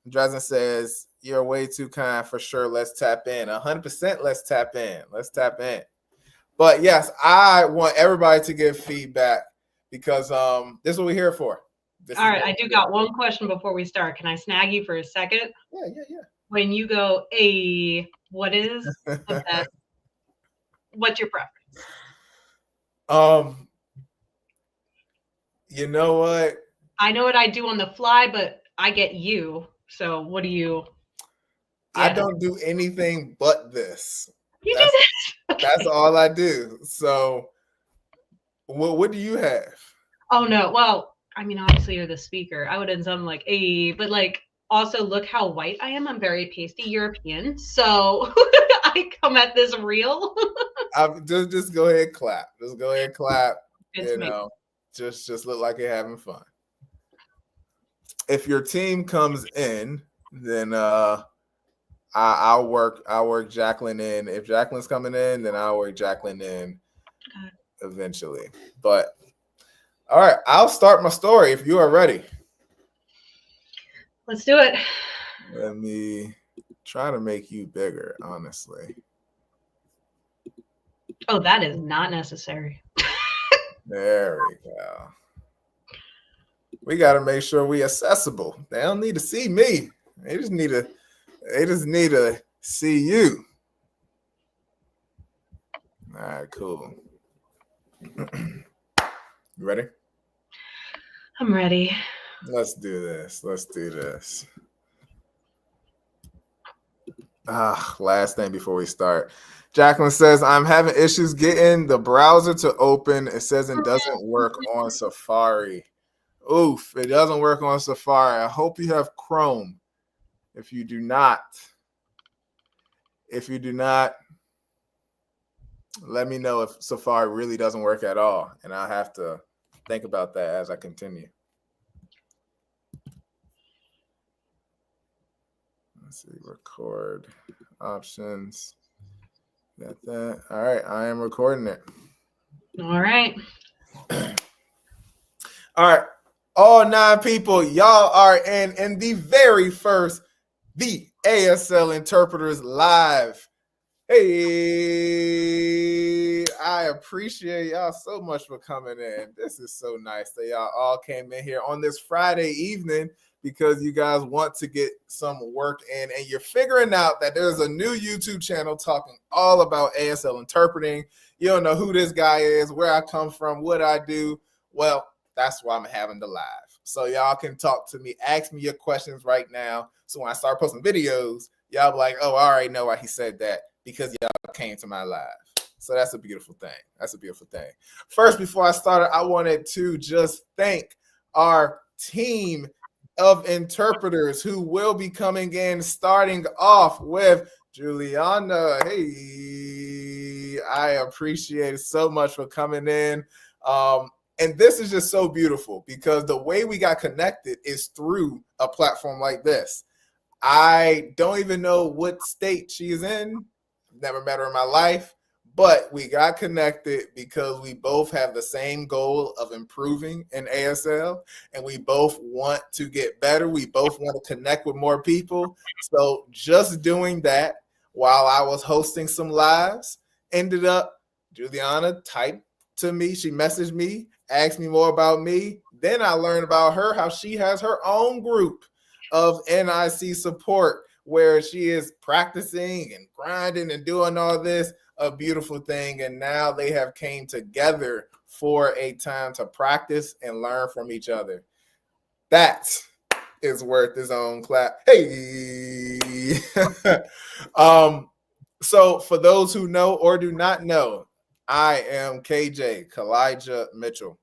Speaker 1: Dresden says, "You're way too kind for sure. Let's tap in." 100%. Let's tap in. Let's tap in. But yes, I want everybody to give feedback because this is what we're here for.
Speaker 2: All right, I do got one question before we start. Can I snag you for a second?
Speaker 1: Yeah.
Speaker 2: When you go, what is the best? What's your preference?
Speaker 1: You know what?
Speaker 2: I know what I do on the fly, but I get you. So what do you?
Speaker 1: Yeah. I don't do anything but this.
Speaker 2: You do this?
Speaker 1: Okay. That's all I do. So what do you have?
Speaker 2: Oh no. Well, I mean, obviously you're the speaker. I would end something like but like also look how white I am. I'm very pasty European. So I come at this real.
Speaker 1: Just go ahead and clap. Just go ahead and clap.
Speaker 2: It's
Speaker 1: just look like you're having fun. If your team comes in, then I'll work Jacqueline in. If Jacqueline's coming in, then I'll work Jacqueline in eventually. But all right, I'll start my story if you are ready.
Speaker 2: Let's do it.
Speaker 1: Let me try to make you bigger, honestly.
Speaker 2: Oh, that is not necessary.
Speaker 1: There we go. We got to make sure we accessible. They don't need to see me. They just need to see you. All right, cool. You ready?
Speaker 2: I'm ready.
Speaker 1: Let's do this. Last thing before we start. Jacqueline says, "I'm having issues getting the browser to open. It says it doesn't work on Safari." Oof, it doesn't work on Safari. I hope you have Chrome. If you do not, let me know if Safari really doesn't work at all, and I'll have to think about that as I continue. Let's see, record options. Got that. All right, I am recording it.
Speaker 2: All right.
Speaker 1: All right, all 9 people, y'all are in the very first The ASL Interpreters Live. Hey, I appreciate y'all so much for coming in. This is so nice that y'all all came in here on this Friday evening because you guys want to get some work in and you're figuring out that there's a new YouTube channel talking all about ASL interpreting. You don't know who this guy is, where I come from, what I do. Well, that's why I'm having the live. So y'all can talk to me, ask me your questions right now. So when I start posting videos, y'all be like, oh, I already know why he said that, because y'all came to my live. So that's a beautiful thing. That's a beautiful thing. First, before I started, I wanted to just thank our team of interpreters who will be coming in, starting off with Juliana. Hey, I appreciate it so much for coming in. And this is just so beautiful because the way we got connected is through a platform like this. I don't even know what state she's in. Never met her in my life, but we got connected because we both have the same goal of improving in ASL, and we both want to get better. We both want to connect with more people. So just doing that while I was hosting some lives, ended up, Juliana typed to me, she messaged me, asked me more about me. Then I learned about her, how she has her own group of NIC support where she is practicing and grinding and doing all this, a beautiful thing. And now they have came together for a time to practice and learn from each other. That is worth its own clap. Hey. So for those who know or do not know, I am KJ, Kalijah Mitchell.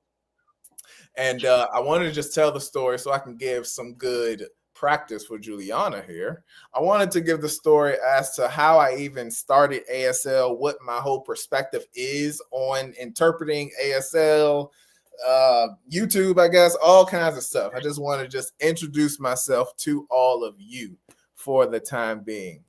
Speaker 1: And I wanted to just tell the story so I can give some good practice for Juliana here. I wanted to give the story as to how I even started ASL, what my whole perspective is on interpreting ASL, YouTube, I guess, all kinds of stuff. I just want to just introduce myself to all of you for the time being.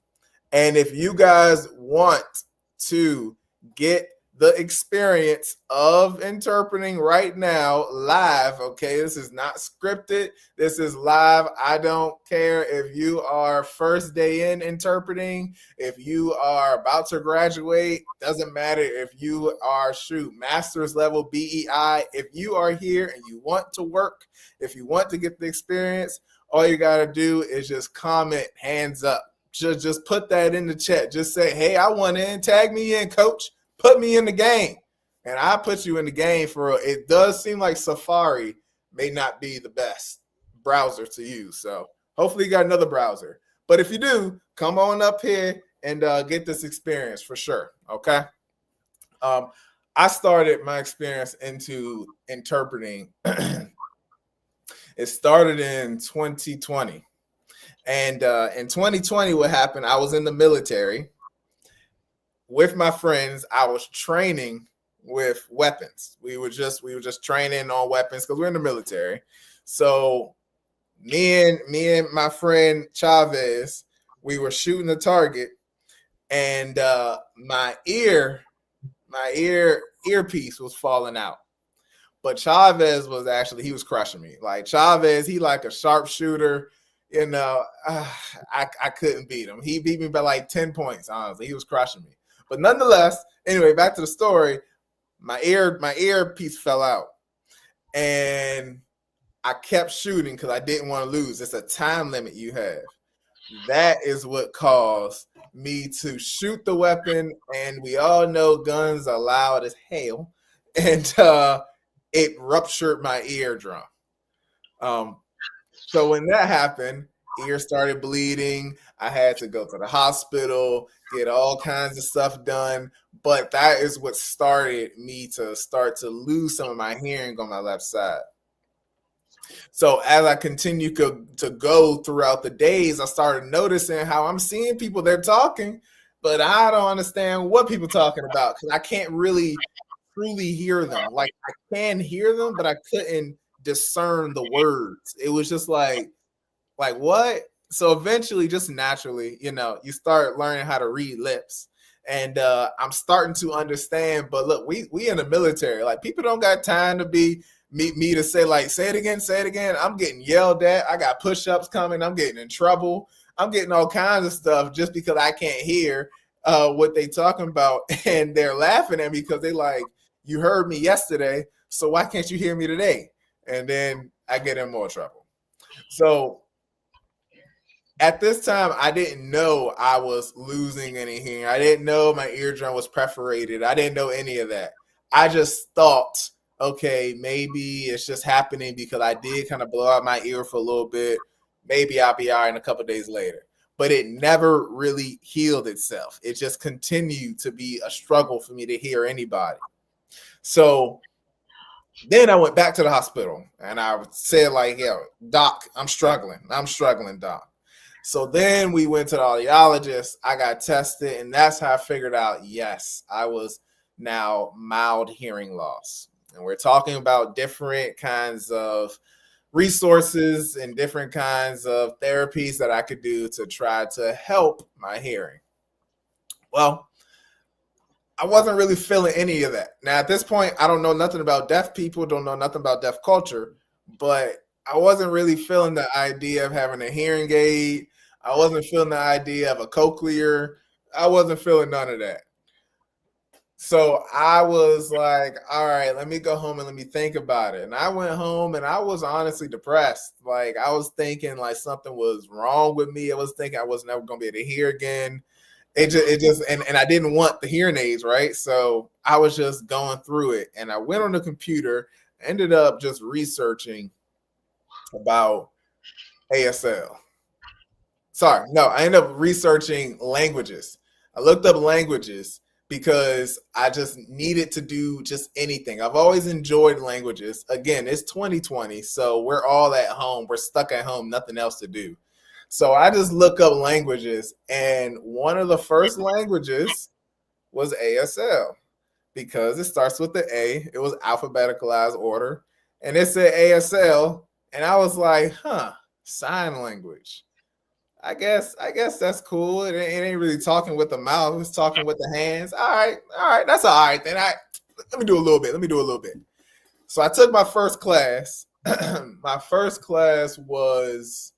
Speaker 1: And if you guys want to get the experience of interpreting right now live, okay, this is not scripted, this is live. I don't care if you are first day in interpreting, if you are about to graduate, doesn't matter if you are master's level BEI. If you are here and you want to work, if you want to get the experience, all you got to do is just comment hands up. Just put that in the chat. Just say, hey, I want in, tag me in, coach. Put me in the game, and I put you in the game for real. It does seem like Safari may not be the best browser to use, so hopefully you got another browser. But if you do, come on up here and get this experience for sure, okay? I started my experience into interpreting. It started in 2020. And in 2020, what happened, I was in the military. With my friends, I was training with weapons. We were just training on weapons because we're in the military. So me and my friend Chavez, we were shooting the target, and my earpiece was falling out. But Chavez he was crushing me. Like Chavez, he like a sharpshooter. You know, I couldn't beat him. He beat me by like 10 points, honestly. He was crushing me. But nonetheless, anyway, back to the story. My earpiece fell out, and I kept shooting because I didn't want to lose. It's a time limit you have. That is what caused me to shoot the weapon, and we all know guns are loud as hell, and it ruptured my eardrum. So when that happened, ear started bleeding. I had to go to the hospital, get all kinds of stuff done. But that is what started me to start to lose some of my hearing on my left side. So as I continued to go throughout the days, I started noticing how I'm seeing people, they're talking, but I don't understand what people are talking about because I can't really truly hear them. Like I can hear them, but I couldn't discern the words. It was just like what? So eventually, just naturally, you start learning how to read lips. And I'm starting to understand. But look, we in the military. Like, people don't got time to be me to say, like, say it again, say it again. I'm getting yelled at. I got push-ups coming. I'm getting in trouble. I'm getting all kinds of stuff just because I can't hear what they talking about. And they're laughing at me because they like, you heard me yesterday, so why can't you hear me today? And then I get in more trouble. So at this time, I didn't know I was losing any hearing. I didn't know my eardrum was perforated. I didn't know any of that. I just thought, okay, maybe it's just happening because I did kind of blow out my ear for a little bit. Maybe I'll be all right in a couple of days later. But it never really healed itself. It just continued to be a struggle for me to hear anybody. So then I went back to the hospital and I said, like, yo, doc, I'm struggling, doc. So then we went to the audiologist. I got tested, and that's how I figured out, yes, I was now mild hearing loss. And we're talking about different kinds of resources and different kinds of therapies that I could do to try to help my hearing. Well, I wasn't really feeling any of that. Now, at this point, I don't know nothing about deaf people, don't know nothing about deaf culture, but I wasn't really feeling the idea of having a hearing aid. I wasn't feeling the idea of a cochlear. I wasn't feeling none of that. So I was like, all right, let me go home and let me think about it. And I went home and I was honestly depressed. Like, I was thinking like something was wrong with me. I was thinking I was never going to be able to hear again. And I didn't want the hearing aids, right? So I was just going through it. And I went on the computer, ended up just researching about ASL. Sorry, no, I ended up researching languages. I looked up languages because I just needed to do just anything. I've always enjoyed languages. Again, it's 2020, so we're all at home. We're stuck at home, nothing else to do. So I just look up languages, and one of the first languages was ASL because it starts with the A. It was alphabeticalized order, and it said ASL, and I was like, sign language. I guess that's cool. It ain't really talking with the mouth. It's talking with the hands. All right. That's all right. Then let me do a little bit. So I took my first class. My first class was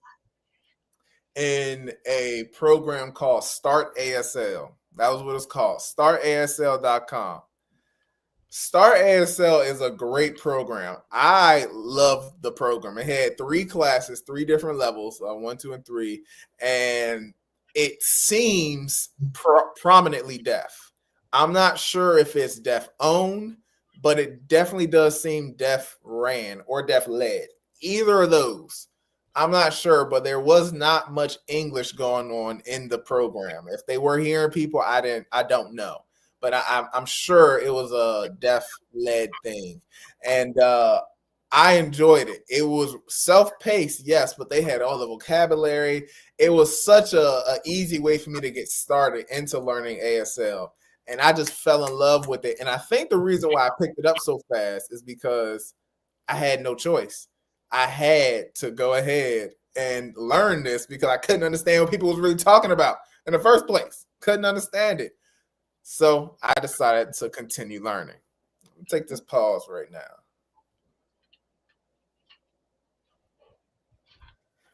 Speaker 1: in a program called Start ASL. That was what it's called. StartASL.com. Start ASL is a great program. I love the program. It had 3 classes, 3 different levels, 1, 2, and 3, and it seems prominently deaf. I'm not sure if it's deaf owned, but it definitely does seem deaf ran or deaf led. Either of those. I'm not sure, but there was not much English going on in the program. If they were hearing people, I don't know. But I'm sure it was a deaf-led thing. And I enjoyed it. It was self-paced, yes, but they had all the vocabulary. It was such a easy way for me to get started into learning ASL. And I just fell in love with it. And I think the reason why I picked it up so fast is because I had no choice. I had to go ahead and learn this because I couldn't understand what people was really talking about in the first place. Couldn't understand it. So I decided to continue learning. Let me take this pause right now.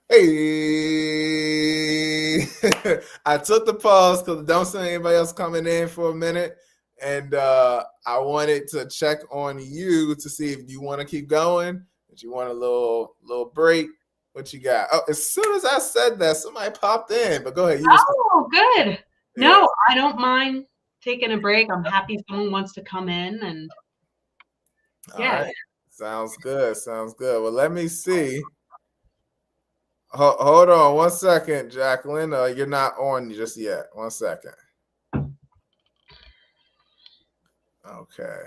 Speaker 1: Hey, I took the pause because I don't see anybody else coming in for a minute. And I wanted to check on you to see if you want to keep going, if you want a little break. What you got? Oh, as soon as I said that, somebody popped in. But go ahead.
Speaker 2: Good. No, I don't mind taking a break. I'm happy someone wants to come in, and yeah.
Speaker 1: All right. Sounds good. Well, let me see. Hold on 1 second, Jacqueline. You're not on just yet. 1 second. Okay.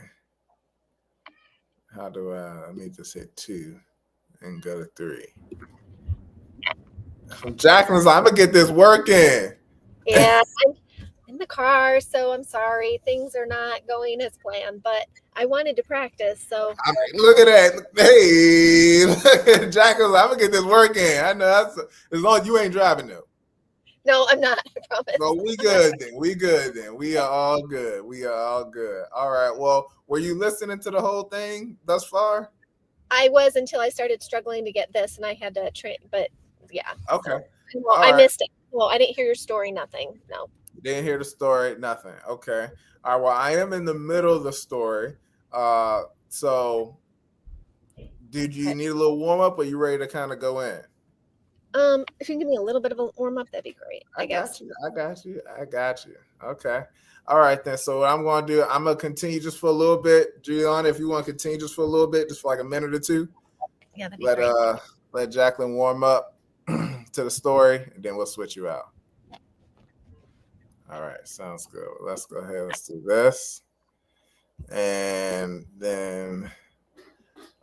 Speaker 1: How do let me just hit 2 and go to 3. Jacqueline's like, I'm gonna get this working.
Speaker 3: Yeah, I'm in the car, so I'm sorry. Things are not going as planned, but I wanted to practice. So
Speaker 1: I mean, look at that. Hey, Jacqueline's like, I'm gonna get this working. I know that's as long as you ain't driving though.
Speaker 3: No, I'm not. I promise.
Speaker 1: No, we good then. We good then. We are all good. We are all good. All right. Well, were you listening to the whole thing thus far?
Speaker 3: I was until I started struggling to get this, and I had to train. But yeah.
Speaker 1: Okay.
Speaker 3: So, well,
Speaker 1: All
Speaker 3: I
Speaker 1: right.
Speaker 3: missed it. Well, I didn't hear your story. Nothing. No.
Speaker 1: Didn't hear the story. Nothing. Okay. All right. Well, I am in the middle of the story. So did you need a little warm up, or you ready to kind of go in?
Speaker 3: If you can give me a little bit of a warm up, that'd be great. I guess.
Speaker 1: I got you. Okay. All right then. So what I'm going to do, I'm going to continue just for a little bit. Juliana, if you want to continue just for a little bit, just for like a minute or two.
Speaker 3: Yeah, that'd be great.
Speaker 1: Let Jacqueline warm up to the story, and then we'll switch you out. All right. Sounds good. Let's go ahead. Let's do this. And then,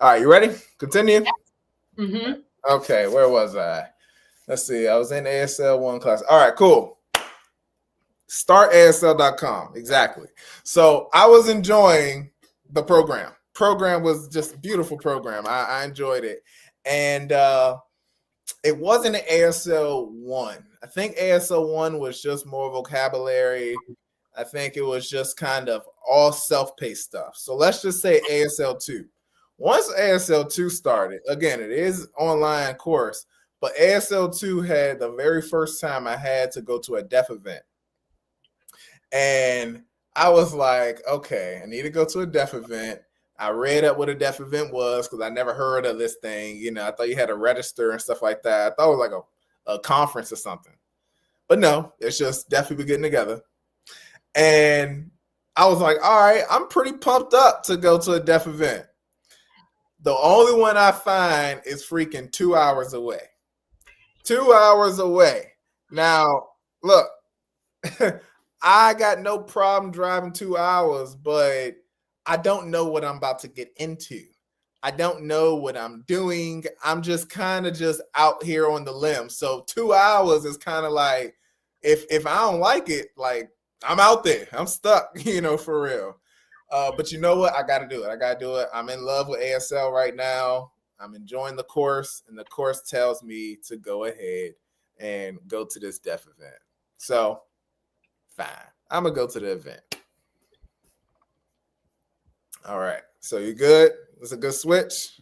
Speaker 1: all right, you ready? Continue.
Speaker 2: Mm-hmm.
Speaker 1: Okay, where was I? Let's see. I was in ASL 1 class. All right, cool. StartASL.com. Exactly. So I was enjoying the program. Program was just a beautiful program. I enjoyed it. And it wasn't an ASL 1. I think ASL 1 was just more vocabulary. I think it was just kind of all self-paced stuff. So let's just say ASL 2. Once ASL 2 started, again, it is online course, but ASL 2 had the very first time I had to go to a deaf event. And I was like, okay, I need to go to a deaf event. I read up what a deaf event was because I never heard of this thing. You know, I thought you had to register and stuff like that. I thought it was like a conference or something. But no, it's just deaf people getting together. And I was like, all right, I'm pretty pumped up to go to a deaf event. The only one I find is freaking 2 hours away. 2 hours away. Now, look, I got no problem driving 2 hours, but I don't know what I'm about to get into. I don't know what I'm doing. I'm just kind of just out here on the limb. So 2 hours is kind of like, if I don't like it, like I'm out there. I'm stuck, you know, for real. But you know what? I got to do it. I'm in love with ASL right now. I'm enjoying the course, and the course tells me to go ahead and go to this deaf event. So, fine. I'm going to go to the event. All right. So, you good? It's a good switch?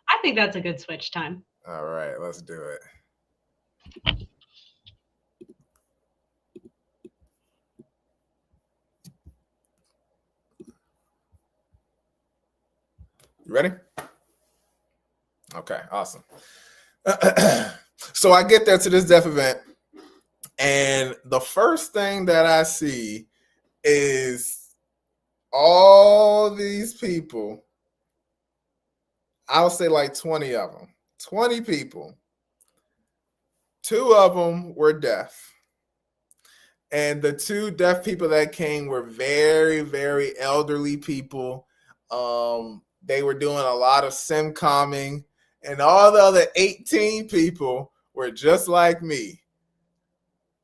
Speaker 2: I think that's a good switch time.
Speaker 1: All right. Let's do it. You ready? Okay, awesome. So I get there to this deaf event, and the first thing that I see is all these people. I'll say like 20 of them. 20 people. 2 of them were deaf. And the 2 deaf people that came were very, very elderly people. They were doing a lot of sim-comming, and all the other 18 people were just like me,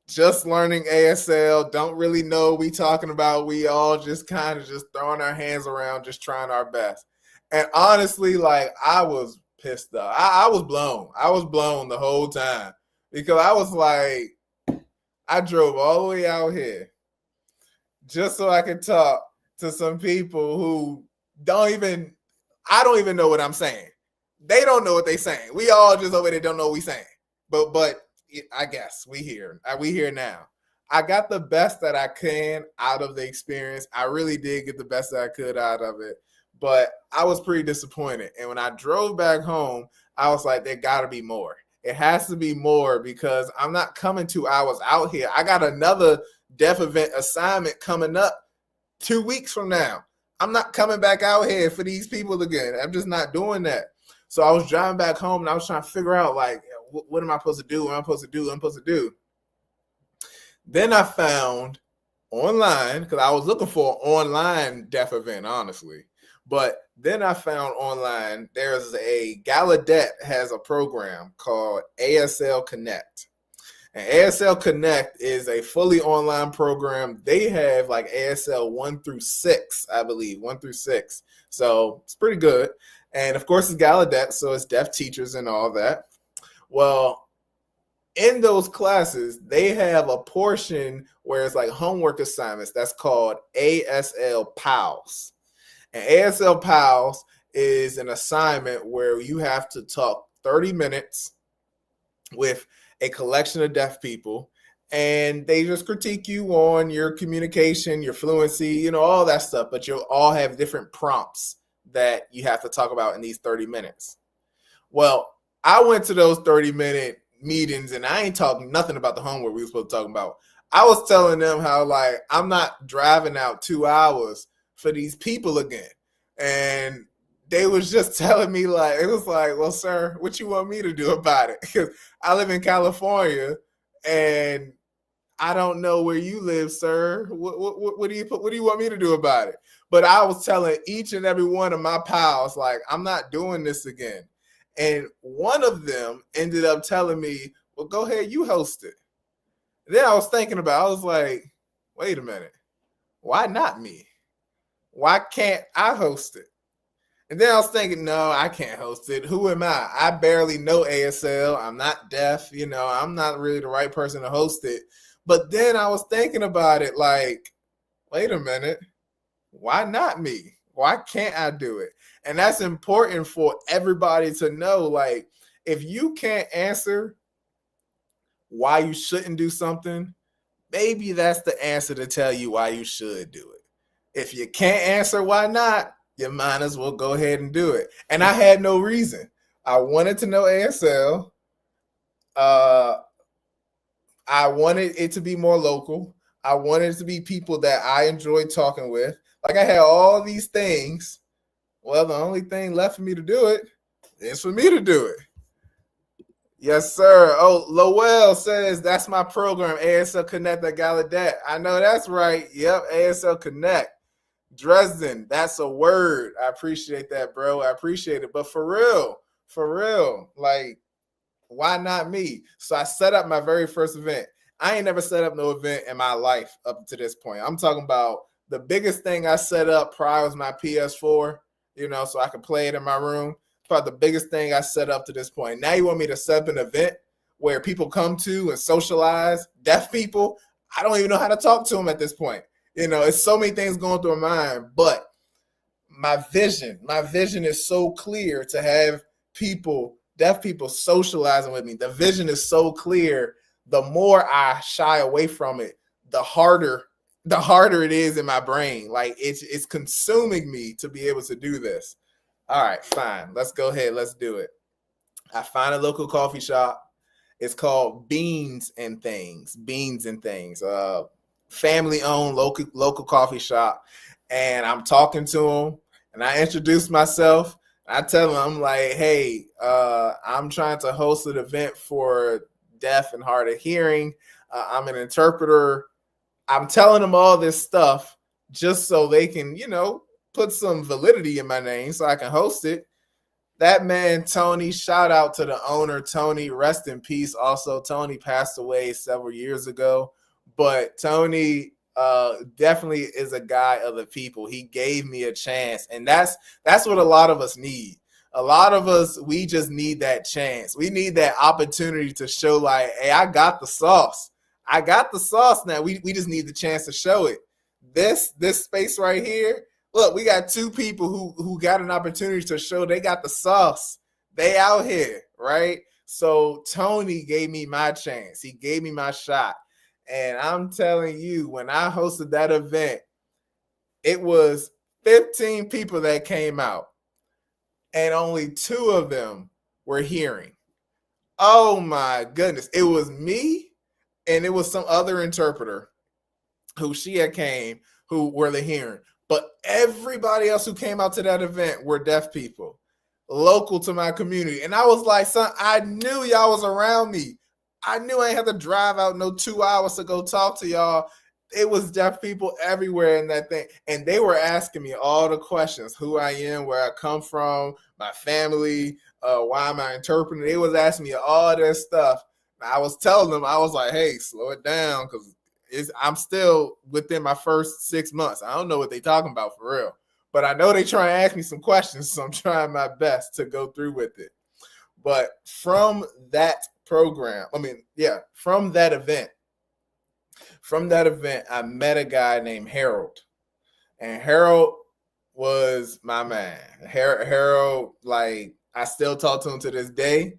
Speaker 1: just learning ASL, don't really know what we talking about. We all just kind of just throwing our hands around, just trying our best. And honestly, like, I was pissed off. I was blown. I was blown the whole time because I was like, I drove all the way out here just so I could talk to some people who I don't even know what I'm saying. They don't know what they're saying. We all just over there don't know what we're saying. But I guess we here now. I got the best that I can out of the experience. I really did get the best that I could out of it. But I was pretty disappointed. And when I drove back home, I was like, there got to be more. It has to be more because I'm not coming 2 hours out here. I got another deaf event assignment coming up 2 weeks from now. I'm not coming back out here for these people again. I'm just not doing that. So I was driving back home and I was trying to figure out, like, what am I supposed to do? What am I supposed to do? Then I found online, because I was looking for an online deaf event, honestly. But then I found online, there's a Gallaudet has a program called ASL Connect. And ASL Connect is a fully online program. They have like ASL 1 through 6, I believe, 1 through 6. So it's pretty good. And of course, it's Gallaudet, so it's deaf teachers and all that. Well, in those classes, they have a portion where it's like homework assignments that's called ASL PALS. And ASL PALS is an assignment where you have to talk 30 minutes with a collection of deaf people, and they just critique you on your communication, your fluency, all that stuff, but you'll all have different prompts that you have to talk about in these 30 minutes. Well, I went to those 30-minute meetings and I ain't talking nothing about the homework we were supposed to talk about. I was telling them how, like, I'm not driving out 2 hours for these people again. And they was just telling me, like, it was like, well, sir, what you want me to do about it? Because I live in California and I don't know where you live, sir. What do you want me to do about it? But I was telling each and every one of my pals, like, I'm not doing this again. And one of them ended up telling me, well, go ahead, you host it. And then I was thinking about it. I was like, wait a minute. Why not me? Why can't I host it? And then I was thinking, no, I can't host it. Who am I? I barely know ASL. I'm not deaf. I'm not really the right person to host it. But then I was thinking about it like, wait a minute. Why not me? Why can't I do it? And that's important for everybody to know. Like, if you can't answer why you shouldn't do something, maybe that's the answer to tell you why you should do it. If you can't answer why not, you might as well go ahead and do it. And I had no reason. I wanted to know ASL. I wanted it to be more local. I wanted it to be people that I enjoyed talking with. Like, I had all these things. Well, the only thing left for me to do it is for me to do it. Yes, sir. Oh, Lowell says that's my program, ASL Connect at Gallaudet. I know that's right. Yep, ASL Connect. Dresden, that's a word. I appreciate that, bro. I appreciate it. But for real, like, why not me? So I set up my very first event. I ain't never set up no event in my life up to this point. I'm talking about the biggest thing I set up prior was my PS4, so I could play it in my room. Probably the biggest thing I set up to this point. Now you want me to set up an event where people come to and socialize, deaf people? I don't even know how to talk to them at this point. It's so many things going through my mind, but my vision is so clear to have people, deaf people, socializing with me. The vision is so clear. The more I shy away from it, the harder it is in my brain. Like, it's consuming me to be able to do this. All right, fine. Let's go ahead. Let's do it. I find a local coffee shop. It's called Beans and Things. Family-owned local coffee shop. And I'm talking to them, and I introduce myself. I tell them, I'm like, hey, I'm trying to host an event for deaf and hard of hearing. I'm an interpreter. I'm telling them all this stuff just so they can, put some validity in my name so I can host it. That man, Tony, shout out to the owner, Tony, rest in peace. Also, Tony passed away several years ago, but Tony definitely is a guy of the people. He gave me a chance, and that's what a lot of us need. A lot of us, we just need that chance. We need that opportunity to show, like, hey, I got the sauce. I got the sauce now. We just need the chance to show it. This space right here, look, we got two people who got an opportunity to show they got the sauce. They out here, right? So Tony gave me my chance. He gave me my shot. And I'm telling you, when I hosted that event, it was 15 people that came out, and only 2 of them were hearing. Oh my goodness. It was me, and it was some other interpreter who she had came, who were the hearing. But everybody else who came out to that event were deaf people, local to my community. And I was like, son, I knew y'all was around me. I knew I ain't had to drive out no 2 hours to go talk to y'all. It was deaf people everywhere in that thing. And they were asking me all the questions, who I am, where I come from, my family, why am I interpreting? They was asking me all this stuff. I was telling them, I was like, hey, slow it down, because I'm still within my first 6 months. I don't know what they talking about for real. But I know they try to ask me some questions, so I'm trying my best to go through with it. But from that program, from that event, I met a guy named Harold, and Harold was my man. Harold, like, I still talk to him to this day.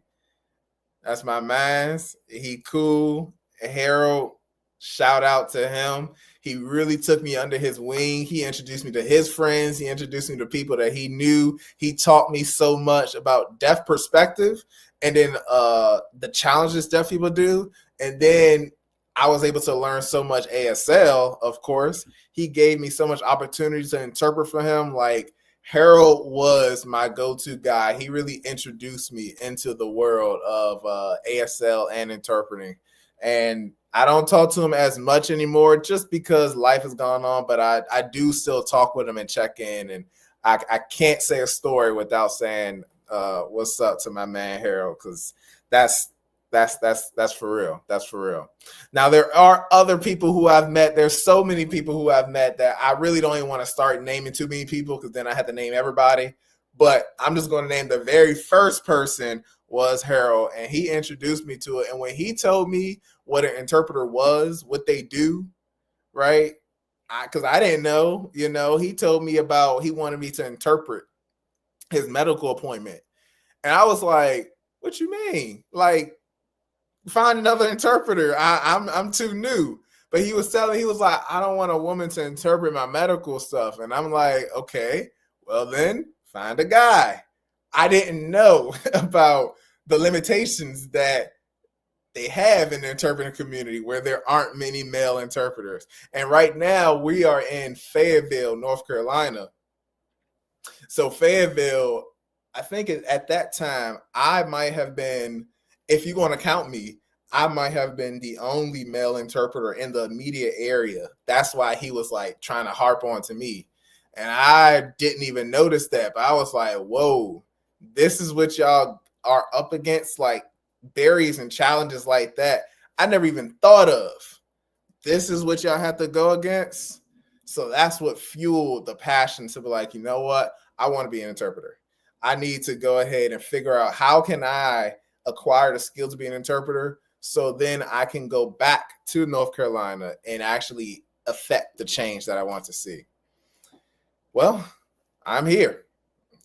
Speaker 1: That's my man's. He cool. Harold, shout out to him. He really took me under his wing. He introduced me to his friends. He introduced me to people that he knew. He taught me so much about deaf perspective, and then the challenges deaf people do. And then I was able to learn so much ASL, of course. He gave me so much opportunity to interpret for him. Like, Harold was my go-to guy. He really introduced me into the world of ASL and interpreting. And I don't talk to him as much anymore just because life has gone on, but I do still talk with him and check in. And I can't say a story without saying what's up to my man Harold, because that's for real. That's for real. Now, there are other people who I've met. There's so many people who I've met that I really don't even want to start naming too many people, because then I have to name everybody. But I'm just going to name the very first person was Harold, and he introduced me to it. And when he told me what an interpreter was, what they do, right? Because I didn't know, he told me he wanted me to interpret his medical appointment. And I was like, what you mean? Like, find another interpreter. I'm too new. But he was like, I don't want a woman to interpret my medical stuff. And I'm like, okay, well then find a guy. I didn't know about the limitations that they have in the interpreting community, where there aren't many male interpreters. And right now we are in Fayetteville, North Carolina. So Fayetteville, I think at that time, I might have been, if you're going to count me, I might have been the only male interpreter in the immediate area. That's why he was like trying to harp on to me. And I didn't even notice that, but I was like, whoa, this is what y'all are up against, like barriers and challenges like that I never even thought of. This is what y'all have to go against. So that's what fueled the passion to be like, you know what? I want to be an interpreter. I need to go ahead and figure out how can I acquire the skill to be an interpreter, so then I can go back to North Carolina and actually affect the change that I want to see. Well, I'm here.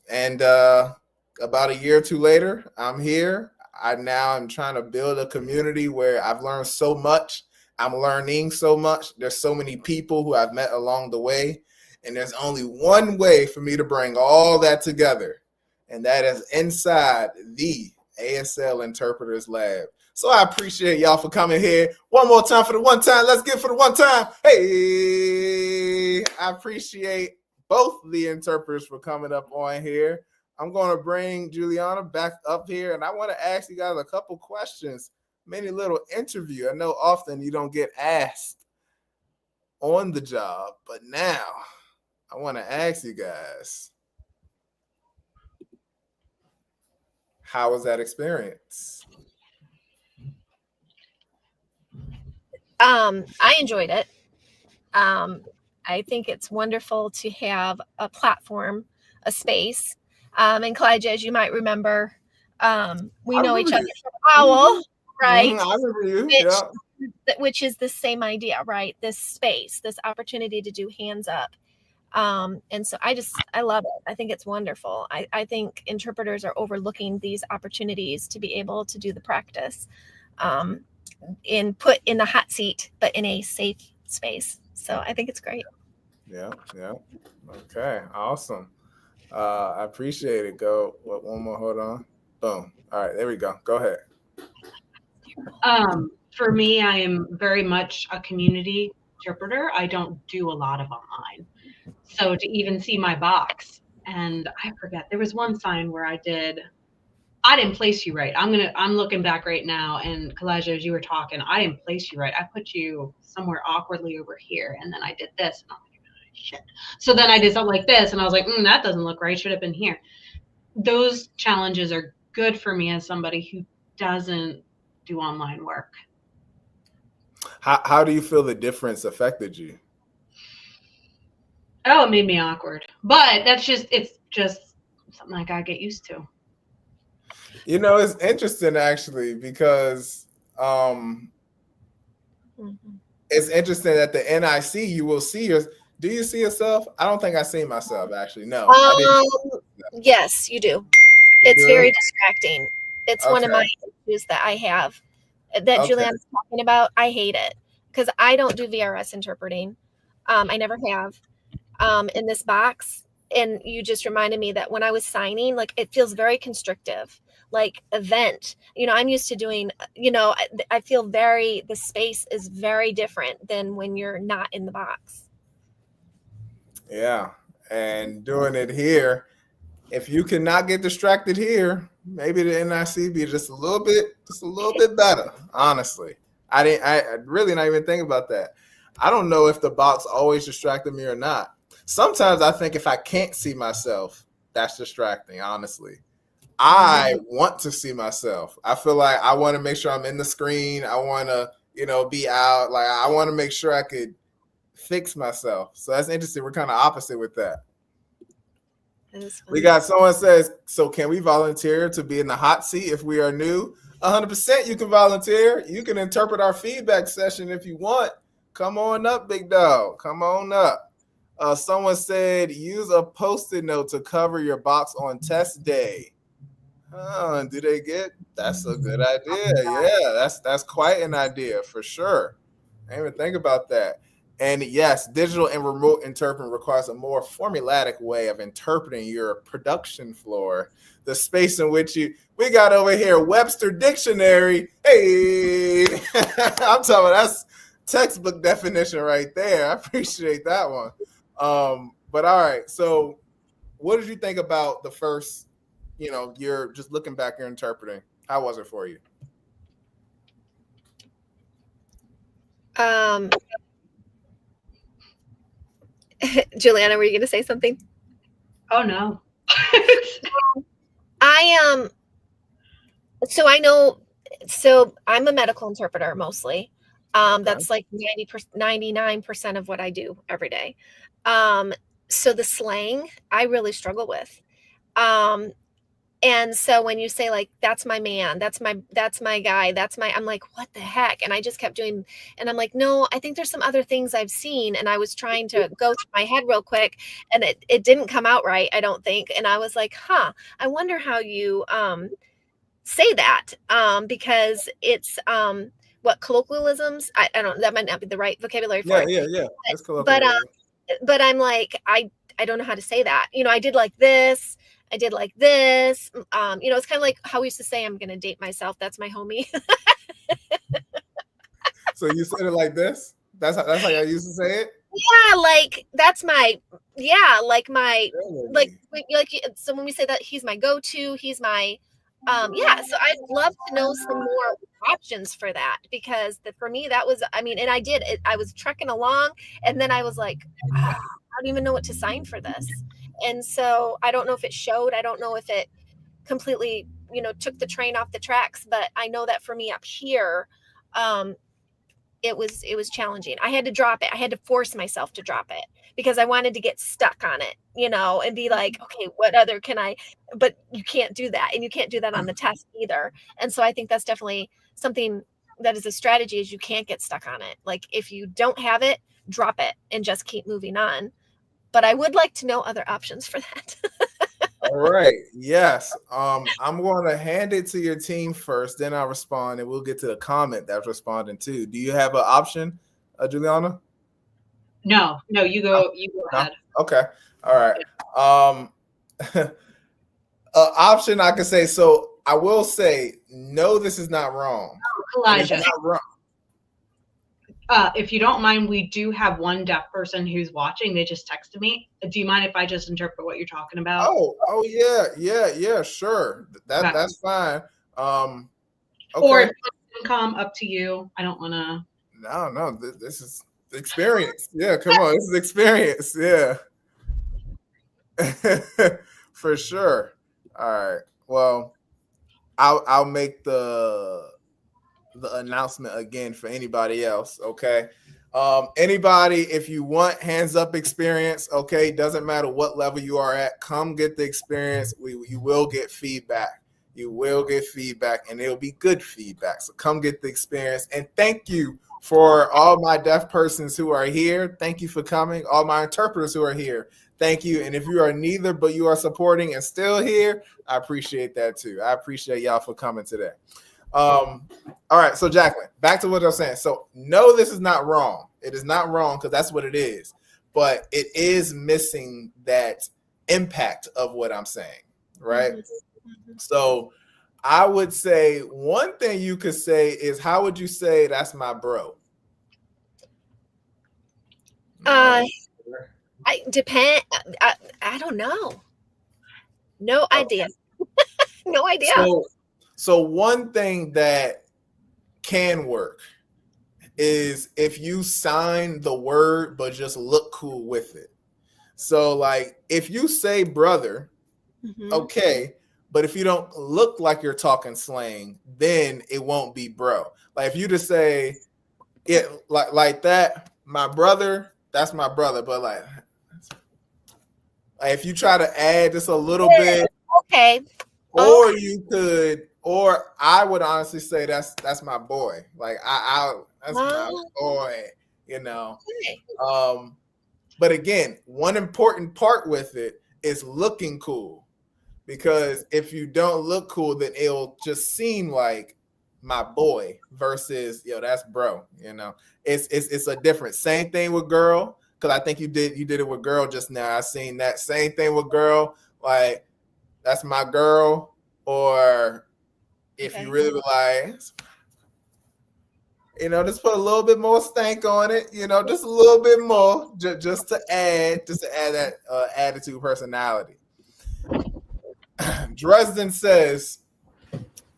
Speaker 1: And about a year or two later, I'm here. I'm trying to build a community where I've learned so much. I'm learning so much. There's so many people who I've met along the way. And there's only one way for me to bring all that together. And that is inside the ASL Interpreters Lab. So I appreciate y'all for coming here. One more time for the one time. Let's get it for the one time. Hey, I appreciate both the interpreters for coming up on here. I'm going to bring Juliana back up here, and I want to ask you guys a couple questions. Mini little interview. I know often you don't get asked on the job, but now I want to ask you guys, how was that experience?
Speaker 3: I enjoyed it. I think it's wonderful to have a platform, a space. And Kalijah, as you might remember, we know each other from OWL, right?
Speaker 1: I remember you.
Speaker 3: Which is the same idea, right? This space, this opportunity to do hands up. And so I love it. I think it's wonderful. I think interpreters are overlooking these opportunities to be able to do the practice, put in the hot seat, but in a safe space. So I think it's great.
Speaker 1: Yeah. Okay, awesome. I appreciate it. Go. One more. Hold on. Boom. All right, there we go. Go ahead.
Speaker 2: For me, I am very much a community interpreter. I don't do a lot of online. So to even see my box, and I forget, there was one sign where I didn't place you right. I'm looking back right now, and Kalijah, as you were talking, I didn't place you right. I put you somewhere awkwardly over here, and then I did this, and I'm like, oh, shit. So then I did something like this, and I was like, that doesn't look right. Should have been here. Those challenges are good for me as somebody who doesn't do online work.
Speaker 1: How do you feel the difference affected you?
Speaker 2: Oh, it made me awkward, but it's just something I gotta get used to.
Speaker 1: You know, it's interesting actually because it's interesting that the NIC you will see your. Do you see yourself? I don't think I see myself actually. No, I didn't.
Speaker 3: Yes, you do.
Speaker 1: You
Speaker 3: It's
Speaker 1: do?
Speaker 3: very distracting. It's one of
Speaker 1: Okay.
Speaker 3: my issues that I have that
Speaker 1: Okay.
Speaker 3: Juliana's talking about. I hate it because I don't do VRS interpreting. I never have. In this box, and you just reminded me that when I was signing, like it feels very constrictive, like event. I'm used to doing. I feel the space is very different than when you're not in the box.
Speaker 1: Yeah, and doing it here. If you cannot get distracted here, maybe the NIC be just a little bit better. Honestly, I really not even think about that. I don't know if the box always distracted me or not. Sometimes I think if I can't see myself, that's distracting. Honestly, I want to see myself. I feel like I want to make sure I'm in the screen. I want to, be out. Like I want to make sure I could fix myself. So that's interesting. We're kind of opposite with that. We got someone says, so can we volunteer to be in the hot seat if we are new? 100% you can volunteer. You can interpret our feedback session if you want. Come on up, big dog. Come on up. Someone said, use a Post-it note to cover your box on test day. Do they get? That's a good idea. Yeah, that's quite an idea for sure. I didn't even think about that. And yes, digital and remote interpreting requires a more formulatic way of interpreting your production floor, the space in which we got over here, Webster Dictionary. Hey, I'm talking about that's textbook definition right there. I appreciate that one. But all right, so what did you think about the first, you're just looking back, you're interpreting. How was it for you?
Speaker 3: Juliana, were you going to say something?
Speaker 2: Oh no.
Speaker 3: So I know, so I'm a medical interpreter mostly. That's like 99% of what I do every day. So the slang I really struggle with. And so when you say like, that's my man, that's my guy, I'm like, what the heck? And I just kept doing, and I'm like, no, I think there's some other things I've seen. And I was trying to go through my head real quick and it didn't come out right, I don't think. And I was like, I wonder how you, say that, because it's, what colloquialisms, I don't, that might not be the right vocabulary for it.
Speaker 1: Yeah.
Speaker 3: But I'm like, I don't know how to say that. I did like this. It's kind of like how we used to say, I'm going to date myself. That's my homie.
Speaker 1: So you said it like this? That's how I used to say it?
Speaker 3: Yeah. Like that's my, like my, really? like, so when we say that he's my go-to, he's my, so I'd love to know some more options for that, because for me, that was, and I did it. I was trekking along and then I was like, I don't even know what to sign for this. And so I don't know if it showed, I don't know if it completely, took the train off the tracks, but I know that for me up here, it was challenging. I had to drop it. I had to force myself to drop it because I wanted to get stuck on it, and be like, okay, what other can I, but you can't do that. And you can't do that on the test either. And so I think that's definitely something that is a strategy, is you can't get stuck on it. Like if you don't have it, drop it and just keep moving on. But I would like to know other options for that.
Speaker 1: All right. Yes. I'm going to hand it to your team first, then I'll respond, and we'll get to the comment that's responding too. Do you have an option, Juliana?
Speaker 2: No, you go ahead.
Speaker 1: Okay. All right. Option I can say. So I will say, no, this is not wrong.
Speaker 2: Elijah.
Speaker 1: It's not wrong.
Speaker 2: If you don't mind, we do have one deaf person who's watching. They just texted me. Do you mind if I just interpret what you're talking about?
Speaker 1: Oh yeah, sure. That's fine. Okay.
Speaker 2: Or if it doesn't come, up to you. I don't want to.
Speaker 1: No, this is experience. Yeah, come on, this is experience. Yeah, for sure. All right. Well, I'll make the announcement again for anybody else. Okay. Anybody, if you want hands up experience, okay, doesn't matter what level you are at, come get the experience. You will get feedback. You will get feedback, and it'll be good feedback. So come get the experience. And thank you for all my deaf persons who are here. Thank you for coming. All my interpreters who are here. Thank you. And if you are neither, but you are supporting and still here, I appreciate that too. I appreciate y'all for coming today. All right. So Jacqueline, back to what I was saying. So no, this is not wrong. It is not wrong because that's what it is. But it is missing that impact of what I'm saying, right? So I would say one thing you could say is, how would you say that's my bro?
Speaker 3: I depend. I don't know. No idea. No idea.
Speaker 1: So one thing that can work is if you sign the word but just look cool with it. So like if you say brother, okay, but if you don't look like you're talking slang, then it won't be bro. Like if you just say it like that, my brother, that's my brother. But like if you try to add just a little bit,
Speaker 3: okay,
Speaker 1: or you could, or I would honestly say that's my boy. Like that's my boy, you know.
Speaker 3: Okay.
Speaker 1: But again, one important part with it is looking cool. Because if you don't look cool, then it'll just seem like my boy versus that's bro. You know, it's a different. Same thing with girl, because I think you did it with girl just now. I seen that same thing with girl. Like that's my girl, or if you really like, just put a little bit more stank on it. Just a little bit more, just to add that attitude, personality. Dresden says,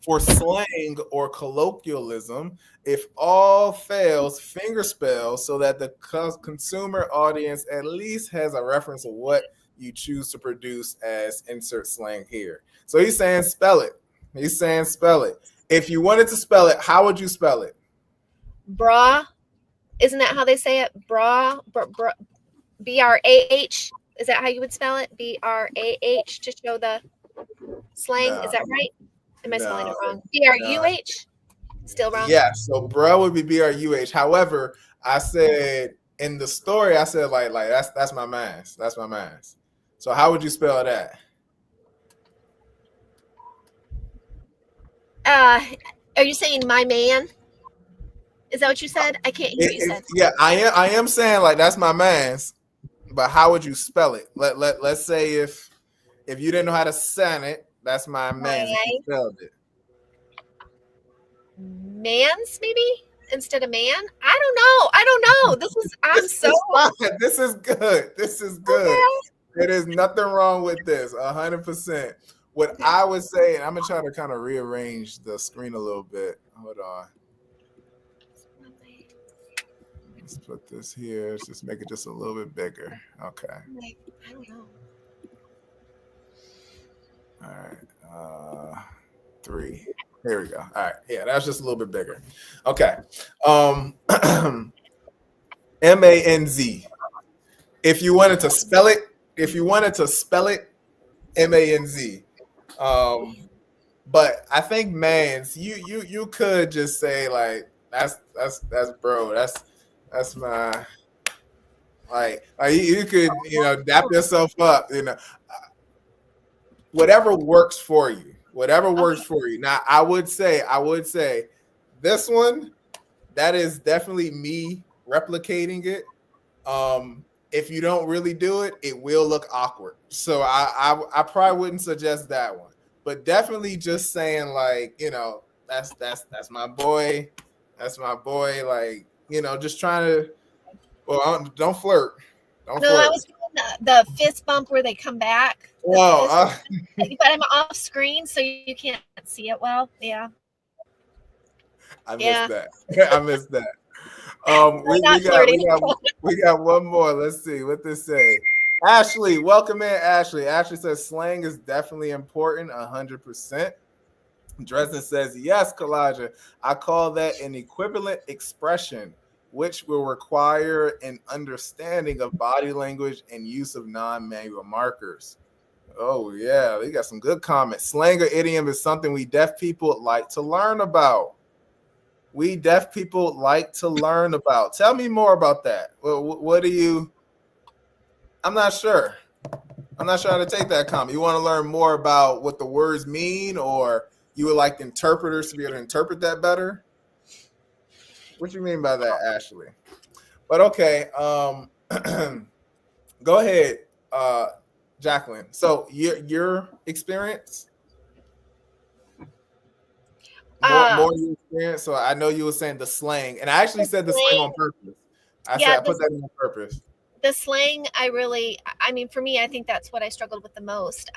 Speaker 1: for slang or colloquialism, if all fails, finger spell so that the consumer audience at least has a reference of what you choose to produce as insert slang here. So he's saying spell it. If you wanted to spell it, how would you spell it?
Speaker 3: Bra. Isn't that how they say it? Bra. B-R-A-H. Is that how you would spell it? B-R-A-H to show the slang.
Speaker 1: No.
Speaker 3: Is that right? Am I spelling it wrong? B-R-U-H? Still wrong?
Speaker 1: Yeah, so bro would be B-R-U-H. However, I said in the story, I said like that's my man's. That's my man's. So how would you spell that?
Speaker 3: Are you saying my man? Is that what you said? I can't hear you said.
Speaker 1: Yeah, I am saying like that's my man's, but how would you spell it? Let's say if you didn't know how to sign it, that's my man's. You spelled it.
Speaker 3: Man's maybe instead of man? I don't know.
Speaker 1: This is good. Okay. There is nothing wrong with this. 100%. What I would say, and I'm gonna try to kind of rearrange the screen a little bit. Hold on. Let's put this here. Let's just make it just a little bit bigger. Okay.
Speaker 3: I don't know.
Speaker 1: All right. 3. Here we go. All right. Yeah, that's just a little bit bigger. Okay. M-A-N-Z. If you wanted to spell it, M-A-N-Z. But I think man's, you could just say like that's bro. That's my like you could dap yourself up, whatever works for you. Now I would say this one, that is definitely me replicating it. If you don't really do it, it will look awkward. So I probably wouldn't suggest that one. But definitely just saying like, that's my boy. That's my boy. Like, just trying to, don't flirt.
Speaker 3: I was doing the fist bump where they come back.
Speaker 1: But
Speaker 3: I'm off screen, so you can't see it well. Yeah.
Speaker 1: I missed that. We got one more. Let's see what this say. Ashley, welcome in, Ashley. Ashley says slang is definitely important, 100%. Dresden says, yes, Kaladja. I call that an equivalent expression, which will require an understanding of body language and use of non-manual markers. Oh yeah, they got some good comments. Slang or idiom is something we deaf people like to learn about. We deaf people like to learn about. Tell me more about that. What do you? I'm not sure. I'm not sure how to take that comment. You want to learn more about what the words mean, or you would like interpreters to be able to interpret that better? What do you mean by that, Ashley? But okay, go ahead, Jacqueline. So your experience, more your experience. So I know you were saying the slang, and I actually said the slang on purpose. I put that in on purpose.
Speaker 3: The slang, I mean, for me, I think that's what I struggled with the most.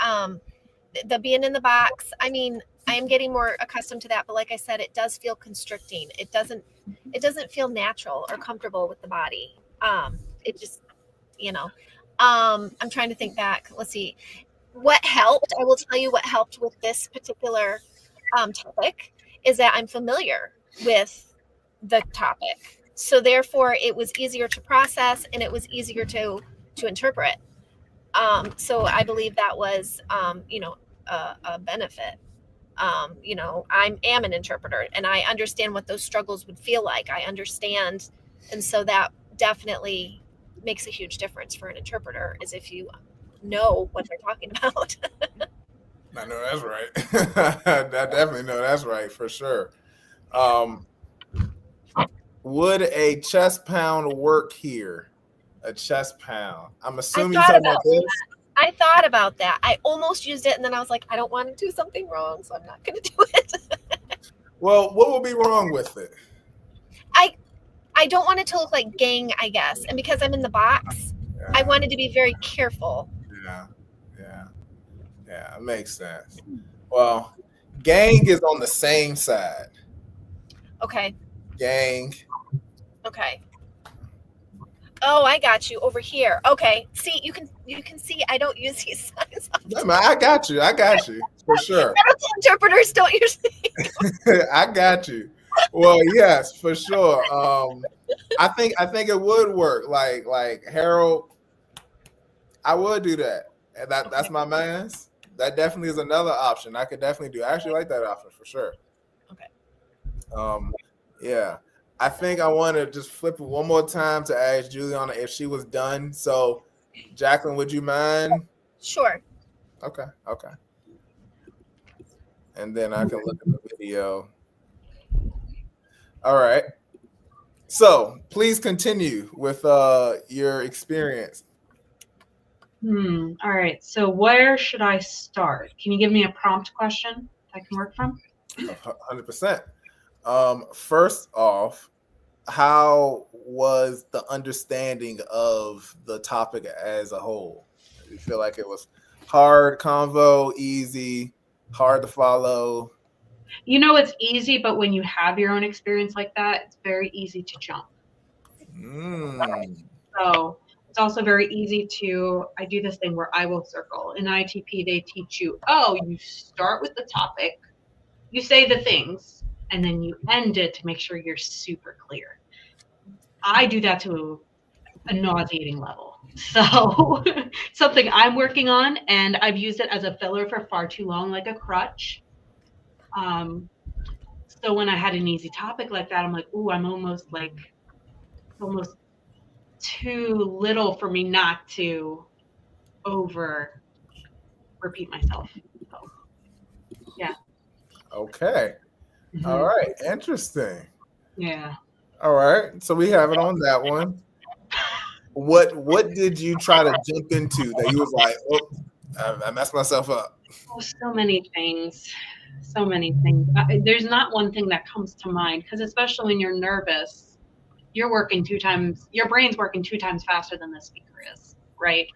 Speaker 3: The being in the box, I mean, I am getting more accustomed to that, but like I said, it does feel constricting. It doesn't feel natural or comfortable with the body. It just, I'm trying to think back. Let's see what helped. I will tell you what helped with this particular topic is that I'm familiar with the topic. So therefore it was easier to process and it was easier to interpret. So I believe that was, a benefit. I am an interpreter and I understand what those struggles would feel like. I understand. And so that definitely makes a huge difference for an interpreter is if you know what they're talking about.
Speaker 1: I know that's right. I definitely know that's right for sure. Would a chest pound work here? A chest pound. I'm assuming you're talking about this.
Speaker 3: I thought about that. I almost used it, and then I was like, I don't want to do something wrong, so I'm not going to do it.
Speaker 1: Well, what would be wrong with it?
Speaker 3: I don't want it to look like gang, I guess. And because I'm in the box, I wanted to be very careful.
Speaker 1: Yeah, it makes sense. Well, gang is on the same side.
Speaker 3: Okay.
Speaker 1: Gang.
Speaker 3: Okay. Oh, I got you over here. Okay. See, you can see I don't use these signs.
Speaker 1: I got you for sure.
Speaker 3: Medical interpreters don't usually.
Speaker 1: I got you. Well, yes, for sure. I think it would work. Like Harold, I would do that. And that's my man's. That definitely is another option. I could definitely do. I actually like that option for sure.
Speaker 3: Okay.
Speaker 1: Yeah. I think I want to just flip it one more time to ask Juliana if she was done. So, Jacqueline, would you mind?
Speaker 3: Sure.
Speaker 1: Okay. And then I can look at the video. All right. So, please continue with your experience.
Speaker 2: All right. So, where should I start? Can you give me a prompt question I can work from?
Speaker 1: 100%. First off, how was the understanding of the topic as a whole? Do you feel like it was hard convo, easy, hard to follow?
Speaker 2: It's easy, but when you have your own experience like that, it's very easy to jump. So it's also very easy I do this thing where I will circle. In ITP, they teach you, you start with the topic, you say the things, and then you end it to make sure you're super clear. I do that to a nauseating level. So something I'm working on, and I've used it as a filler for far too long, like a crutch. So when I had an easy topic like that, I'm like, I'm almost too little for me not to over repeat myself. So, yeah.
Speaker 1: Okay. Mm-hmm. All right. Interesting.
Speaker 2: Yeah.
Speaker 1: All right. So we have it on that one. What did you try to jump into that you was like, I messed myself up?
Speaker 3: Oh,
Speaker 2: so many things. There's not one thing that comes to mind because especially when you're nervous, your brain's working 2 times faster than the speaker is, right?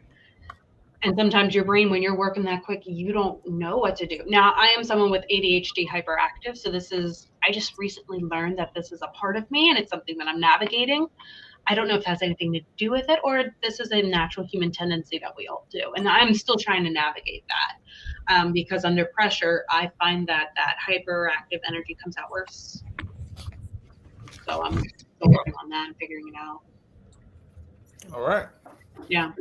Speaker 2: And sometimes your brain, when you're working that quick, you don't know what to do. Now, I am someone with ADHD hyperactive, so I just recently learned that this is a part of me and it's something that I'm navigating. I don't know if it has anything to do with it or this is a natural human tendency that we all do. And I'm still trying to navigate that because under pressure, I find that hyperactive energy comes out worse. So I'm still working on that and figuring it out.
Speaker 1: All right.
Speaker 2: Yeah.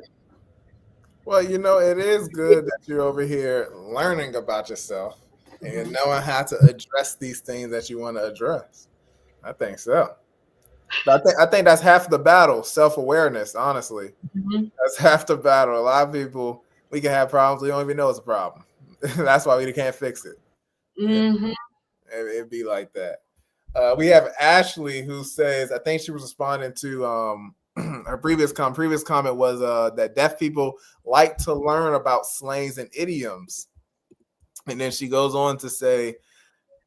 Speaker 1: Well, it is good that you're over here learning about yourself and knowing how to address these things that you want to address. I think so. I think that's half the battle, self-awareness, honestly.
Speaker 2: Mhm.
Speaker 1: That's half the battle. A lot of people, we can have problems, we don't even know it's a problem. That's why we can't fix it. Yeah,
Speaker 2: Mhm.
Speaker 1: it'd be like that. We have Ashley who says, I think she was responding to her previous comment was that deaf people like to learn about slangs and idioms. And then she goes on to say,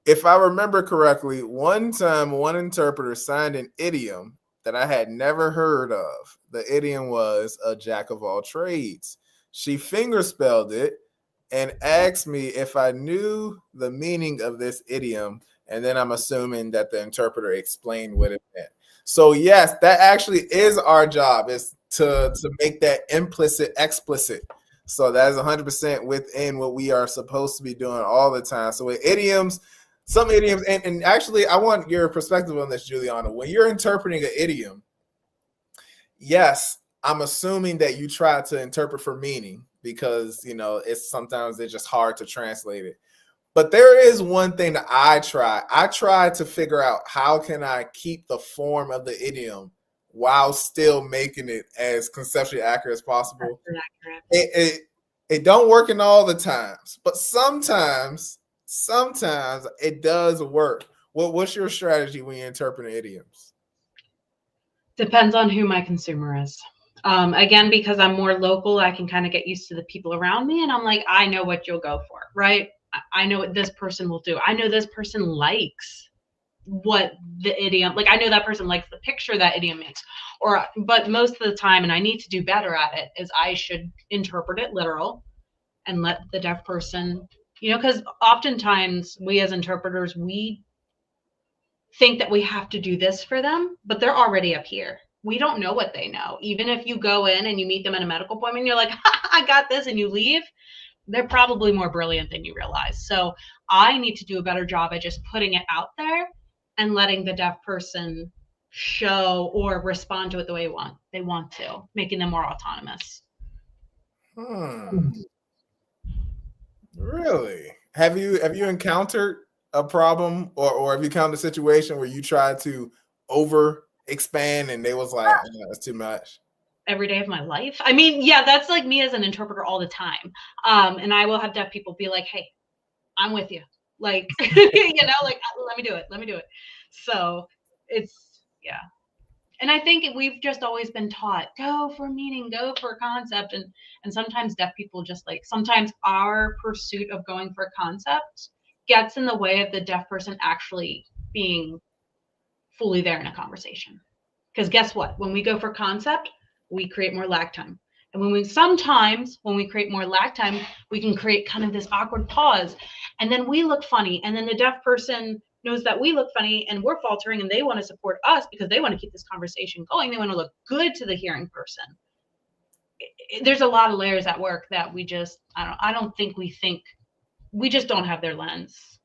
Speaker 1: if I remember correctly, one time one interpreter signed an idiom that I had never heard of. The idiom was a jack of all trades. She fingerspelled it and asked me if I knew the meaning of this idiom. And then I'm assuming that the interpreter explained what it meant. So yes, that actually is our job, is to make that implicit explicit. So that is 100% within what we are supposed to be doing all the time. So with idioms, some idioms, and actually, I want your perspective on this, Juliana. When you're interpreting an idiom, yes, I'm assuming that you try to interpret for meaning because it's just hard to translate it. But there is one thing that I try. I try to figure out how can I keep the form of the idiom while still making it as conceptually accurate as possible.
Speaker 2: That's accurate.
Speaker 1: It don't work in all the times, but sometimes it does work. What's your strategy when you're interpreting idioms?
Speaker 2: Depends on who my consumer is. Again, because I'm more local, I can kind of get used to the people around me, and I'm like, I know what you'll go for, right? I know what this person will do. I know this person likes what the idiom, like I know that person likes the picture that idiom makes. But most of the time, and I need to do better at it, is I should interpret it literal and let the deaf person, because oftentimes we as interpreters, we think that we have to do this for them, but they're already up here. We don't know what they know. Even if you go in and you meet them at a medical appointment, you're like, I got this, and you leave, they're probably more brilliant than you realize. So I need to do a better job at just putting it out there and letting the deaf person show or respond to it the way they want to, making them more autonomous.
Speaker 1: Really? Have you encountered a problem or have you encountered a situation where you tried to over expand and they was like, oh, that's too much?
Speaker 2: Every day of my life. I mean, yeah, that's like me as an interpreter all the time. And I will have deaf people be like, hey, I'm with you. Like, like, let me do it. So it's, yeah. And I think we've just always been taught, go for meaning, go for concept. And sometimes deaf people sometimes our pursuit of going for concept gets in the way of the deaf person actually being fully there in a conversation. Because guess what? When we go for concept, we create more lag time. And when we create more lag time, we can create kind of this awkward pause. And then we look funny. And then the deaf person knows that we look funny and we're faltering and they want to support us because they want to keep this conversation going. They want to look good to the hearing person. There's a lot of layers at work that we just, I don't think we just don't have their lens.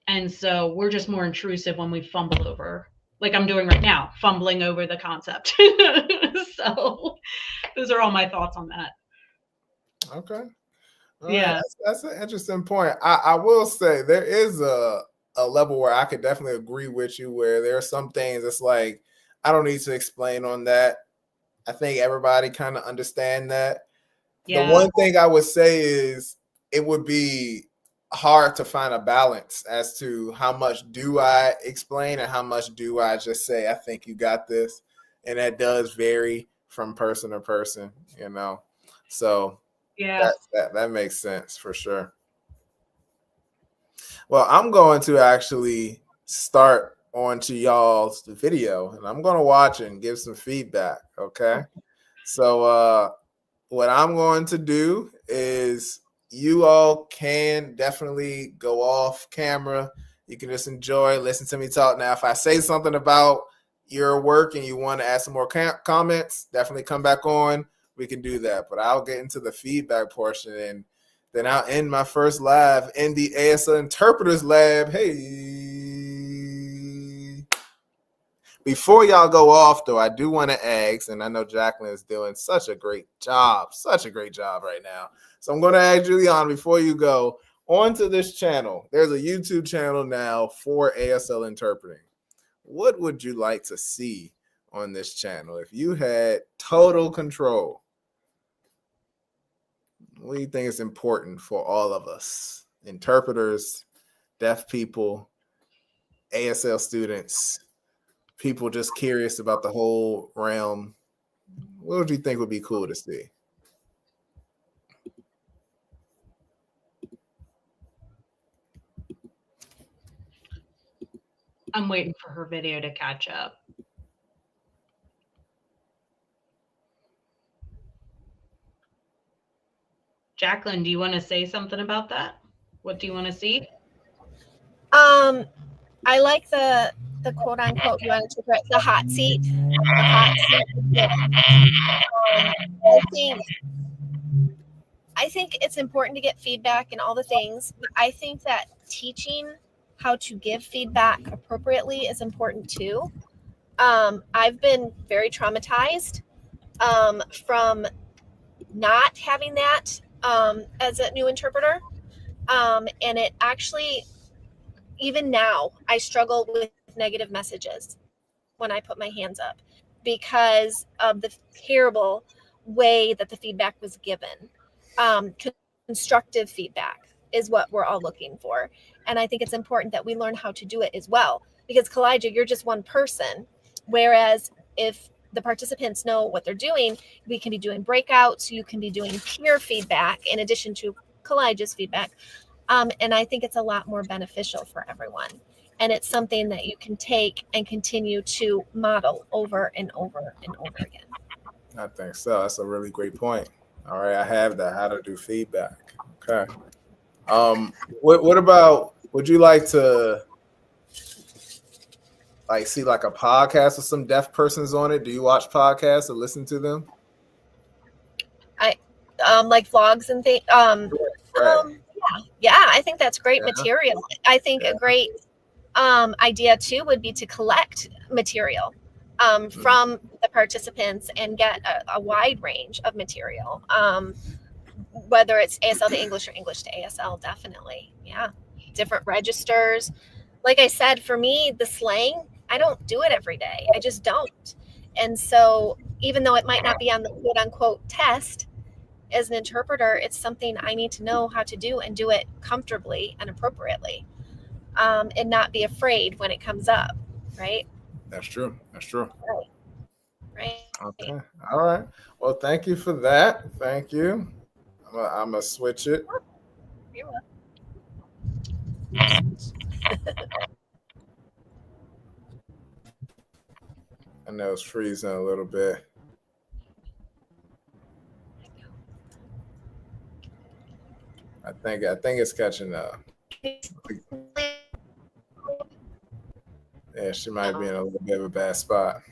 Speaker 2: And so we're just more intrusive when we fumble over, like I'm doing right now, fumbling over the concept. So those are all my thoughts on that.
Speaker 1: Okay.
Speaker 2: Yeah.
Speaker 1: Right. That's an interesting point. I will say there is a level where I could definitely agree with you where there are some things it's like, I don't need to explain on that. I think everybody kind of understand that.
Speaker 2: Yeah.
Speaker 1: The one thing I would say is it would be hard to find a balance as to how much do I explain and how much do I just say, I think you got this. And that does vary from person to person, So
Speaker 2: yeah,
Speaker 1: that makes sense for sure. Well, I'm going to actually start onto y'all's video and I'm going to watch it and give some feedback. Okay. So, what I'm going to do is you all can definitely go off camera. You can just listen to me talk. Now, if I say something about your work and you want to add some more comments, definitely come back on. We can do that. But I'll get into the feedback portion and then I'll end my first live in the ASL Interpreters Lab. Hey. Before y'all go off, though, I do want to ask, and I know Jacqueline is doing such a great job right now. So I'm going to ask Juliana, before you go, onto this channel. There's a YouTube channel now for ASL interpreting. What would you like to see on this channel if you had total control? What do you think is important for all of us? Interpreters, deaf people, ASL students, people just curious about the whole realm. What would you think would be cool to see?
Speaker 2: I'm waiting for her video to catch up. Jacqueline, do you want to say something about that? What do you want to see?
Speaker 3: I like the quote unquote, you want to interpret the hot seat. The hot seat. I think it's important to get feedback and all the things, but I think that teaching how to give feedback appropriately is important too. I've been very traumatized from not having that as a new interpreter. And it actually, even now, I struggle with negative messages when I put my hands up because of the terrible way that the feedback was given. Constructive feedback is what we're all looking for. And I think it's important that we learn how to do it as well, because Kalijah, you're just one person. Whereas if the participants know what they're doing, we can be doing breakouts, you can be doing peer feedback in addition to Kalijah's feedback. And I think it's a lot more beneficial for everyone. And it's something that you can take and continue to model over and over and over again.
Speaker 1: I think so. That's a really great point. All right, I have that. How to do feedback. Okay. What about? Would you like to see like a podcast with some deaf persons on it? Do you watch podcasts or listen to them?
Speaker 3: I like vlogs and things. Yeah, I think that's great material. I think a great idea too would be to collect material from the participants and get a wide range of material, whether it's ASL to English or English to ASL, definitely. Yeah, different registers. Like I said, for me, the slang, I don't do it every day. I just don't. And so even though it might not be on the quote unquote test, as an interpreter, it's something I need to know how to do and do it comfortably and appropriately, and not be afraid when it comes up. Right.
Speaker 1: That's true. That's true.
Speaker 3: Right.
Speaker 1: Okay. All right. Well, thank you for that. Thank you. I'm gonna switch it.
Speaker 3: You're welcome.
Speaker 1: I know it's freezing a little bit. I think it's catching up. Yeah, she might be in a little bit of a bad spot.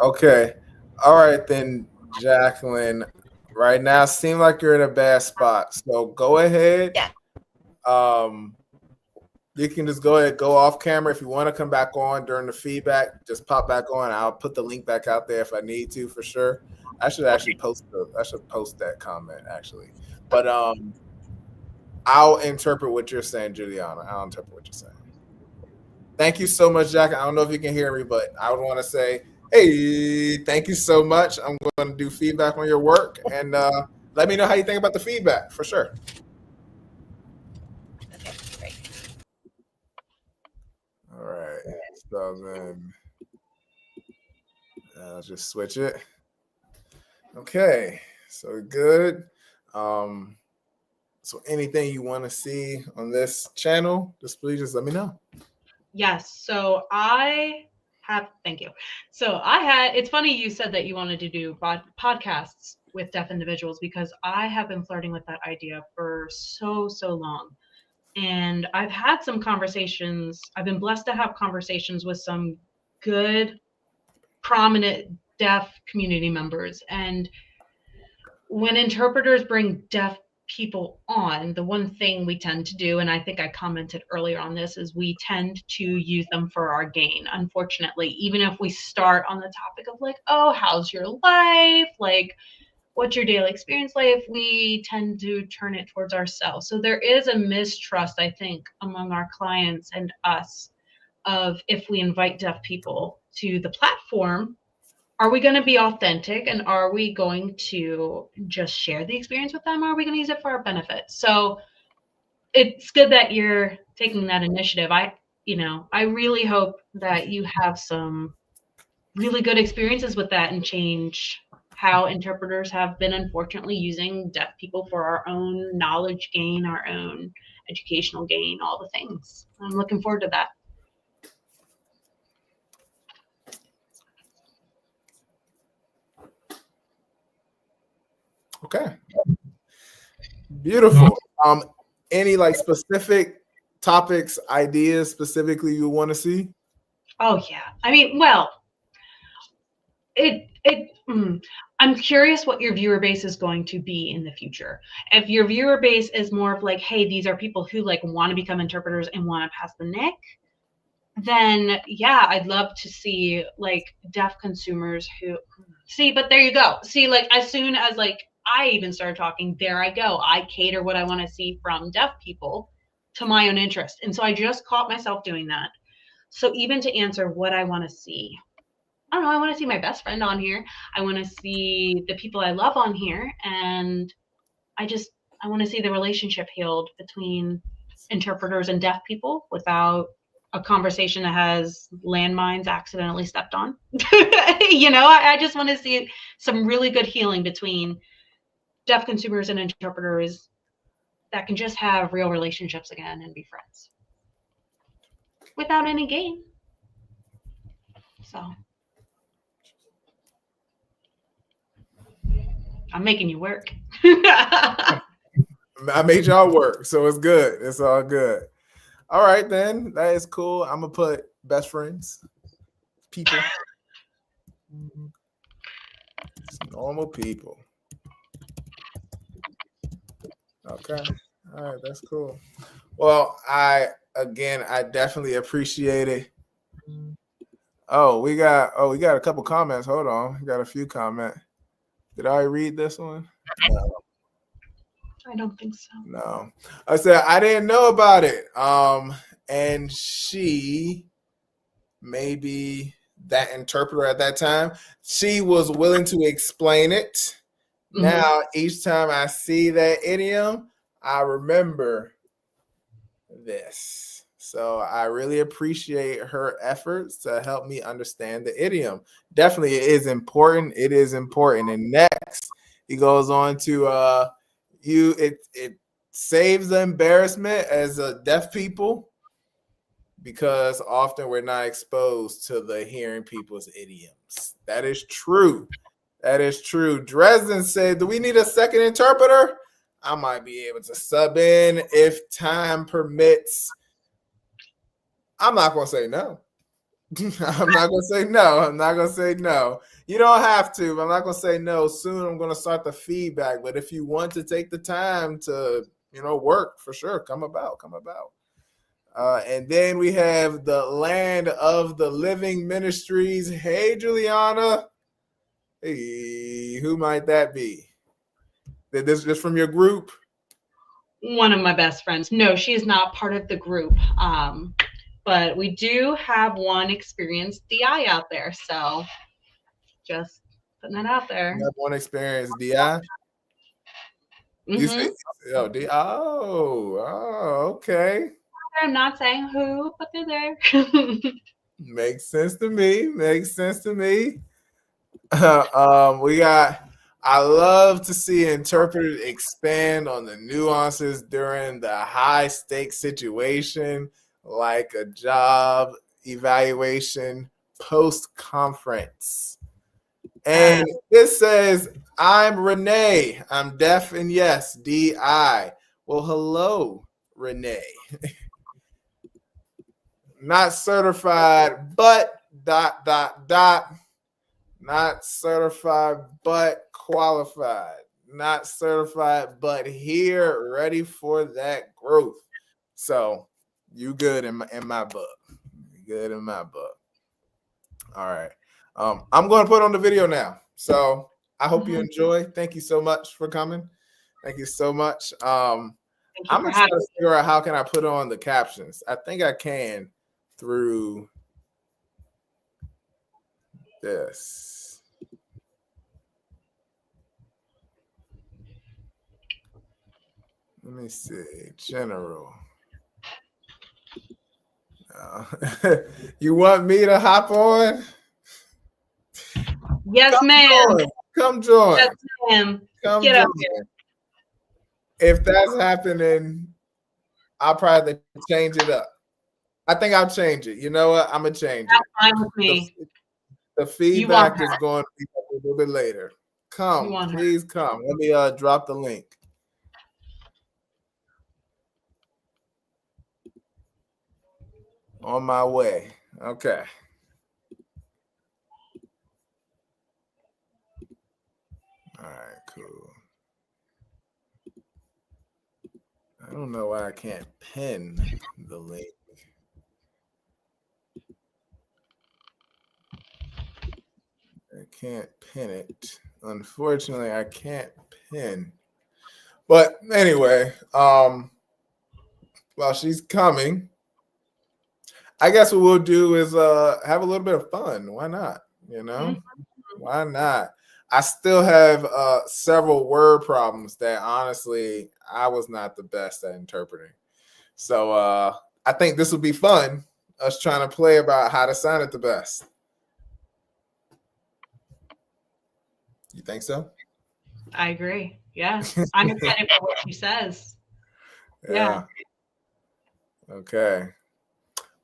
Speaker 1: Okay. All right then, Jacqueline. Right now, seems like you're in a bad spot. So go ahead.
Speaker 3: Yeah.
Speaker 1: You can just go ahead, go off camera. If you want to come back on during the feedback, just pop back on. I'll put the link back out there if I need to, for sure. I should actually post that comment actually. But I'll interpret what you're saying, Juliana. I'll interpret what you're saying. Thank you so much, Jack. I don't know if you can hear me, but I would want to say, hey, thank you so much. I'm going to do feedback on your work, and let me know how you think about the feedback, for sure.
Speaker 3: Okay, great.
Speaker 1: All right. So then I'll just switch it. Okay. So good. So anything you want to see on this channel, please just let me know.
Speaker 2: Yes. So thank you. So it's funny you said that you wanted to do podcasts with deaf individuals, because I have been flirting with that idea for so long. And I've had some conversations. I've been blessed to have conversations with some good, prominent deaf community members. And when interpreters bring deaf people on, the one thing we tend to do, and I think I commented earlier on this, is we tend to use them for our gain. Unfortunately, even if we start on the topic of like, oh, how's your life? Like, what's your daily experience like? We tend to turn it towards ourselves. So there is a mistrust, I think, among our clients and us of if we invite deaf people to the platform, are we going to be authentic and are we going to just share the experience with them? Or are we going to use it for our benefit? So it's good that you're taking that initiative. I really hope that you have some really good experiences with that and change how interpreters have been unfortunately using deaf people for our own knowledge gain, our own educational gain, all the things. I'm looking forward to that.
Speaker 1: Okay. Beautiful. Any like specific topics, ideas specifically you want to see?
Speaker 2: Oh yeah. I mean, well, I'm curious what your viewer base is going to be in the future. If your viewer base is more of like, hey, these are people who like want to become interpreters and want to pass the NIC, then yeah, I'd love to see like deaf consumers who see, but there you go. See, like as soon as like I even started talking, there I go. I cater what I want to see from deaf people to my own interest. And so I just caught myself doing that. So even to answer what I want to see, I don't know, I want to see my best friend on here. I want to see the people I love on here. And I want to see the relationship healed between interpreters and deaf people without a conversation that has landmines accidentally stepped on. I just want to see some really good healing between deaf consumers and interpreters that can just have real relationships again and be friends without any gain. So I'm making you work.
Speaker 1: I made y'all work, so it's good. It's all good. All right, then. That is cool. I'm going to put best friends, people. It's normal people. Okay. All right, that's cool. Well, I definitely appreciate it. Oh, we got a couple comments. Hold on. We got a few comments. Did I read this one? No.
Speaker 2: I don't think so.
Speaker 1: No. I said I didn't know about it. And she, maybe that interpreter at that time, she was willing to explain it. Mm-hmm. Now, each time I see that idiom, I remember this. So I really appreciate her efforts to help me understand the idiom. Definitely, it is important. It is important. And next, he goes on to it saves the embarrassment as a deaf people because often we're not exposed to the hearing people's idioms. That is true. That is true. Dresden said, do we need a second interpreter? I might be able to sub in if time permits. I'm not going to say no. I'm not going to say no. I'm not going to say no. You don't have to. I'm not going to say no. Soon I'm going to start the feedback. But if you want to take the time to, work, for sure, come about. And then we have the Land of the Living Ministries. Hey, Juliana. Hey, who might that be? This is from your group?
Speaker 2: One of my best friends. No, she is not part of the group. But we do have one experienced DI out there. So just putting that out there.
Speaker 1: You have one experienced DI? You say, okay.
Speaker 2: I'm not saying who, but they're there.
Speaker 1: Makes sense to me. I love to see interpreters expand on the nuances during the high stakes situation, like a job evaluation post-conference. And this says, I'm Renee. I'm deaf and yes, DI. Well, hello, Renee. Not certified, but ... Not certified, but qualified. not certified, but here, ready for that growth. So you good in my book. You good in my book. All right. I'm going to put on the video now. So I hope you enjoy. Thank you so much for coming. Thank you so much. I'm gonna try to figure out how can I put on the captions. I think I can through this. Let me see. General. You want me to hop on?
Speaker 2: Yes, ma'am.
Speaker 1: Come join.
Speaker 2: Yes, ma'am.
Speaker 1: Come
Speaker 2: Get
Speaker 1: join.
Speaker 2: up here.
Speaker 1: If that's happening, I'll probably change it up. I think I'll change it. You know what? I'm gonna change
Speaker 2: That's
Speaker 1: it.
Speaker 2: fine with me.
Speaker 1: The feedback is going to be a little bit later. Come, please come. Let me drop the link. On my way. Okay. All right, cool. I don't know why I can't pin the link. I can't pin it. Unfortunately, I can't pin. But anyway, while she's coming, I guess what we'll do is have a little bit of fun. Why not? You know? Why not? I still have several word problems that honestly I was not the best at interpreting. So I think this will be fun, us trying to play about how to sound it the best. You think so?
Speaker 2: I agree. Yes. I'm excited for what she says. Yeah.
Speaker 1: Okay.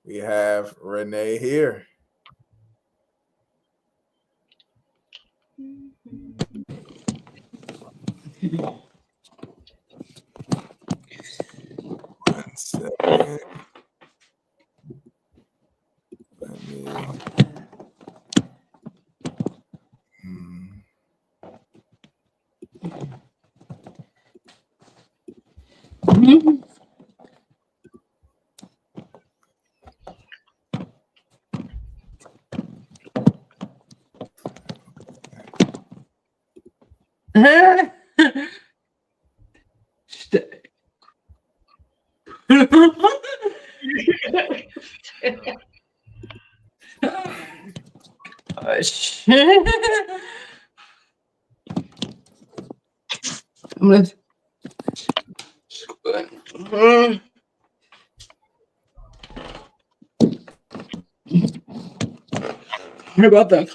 Speaker 1: We have Renee here. One second. Let me.
Speaker 4: Oh, shit. I'm gonna... What about that?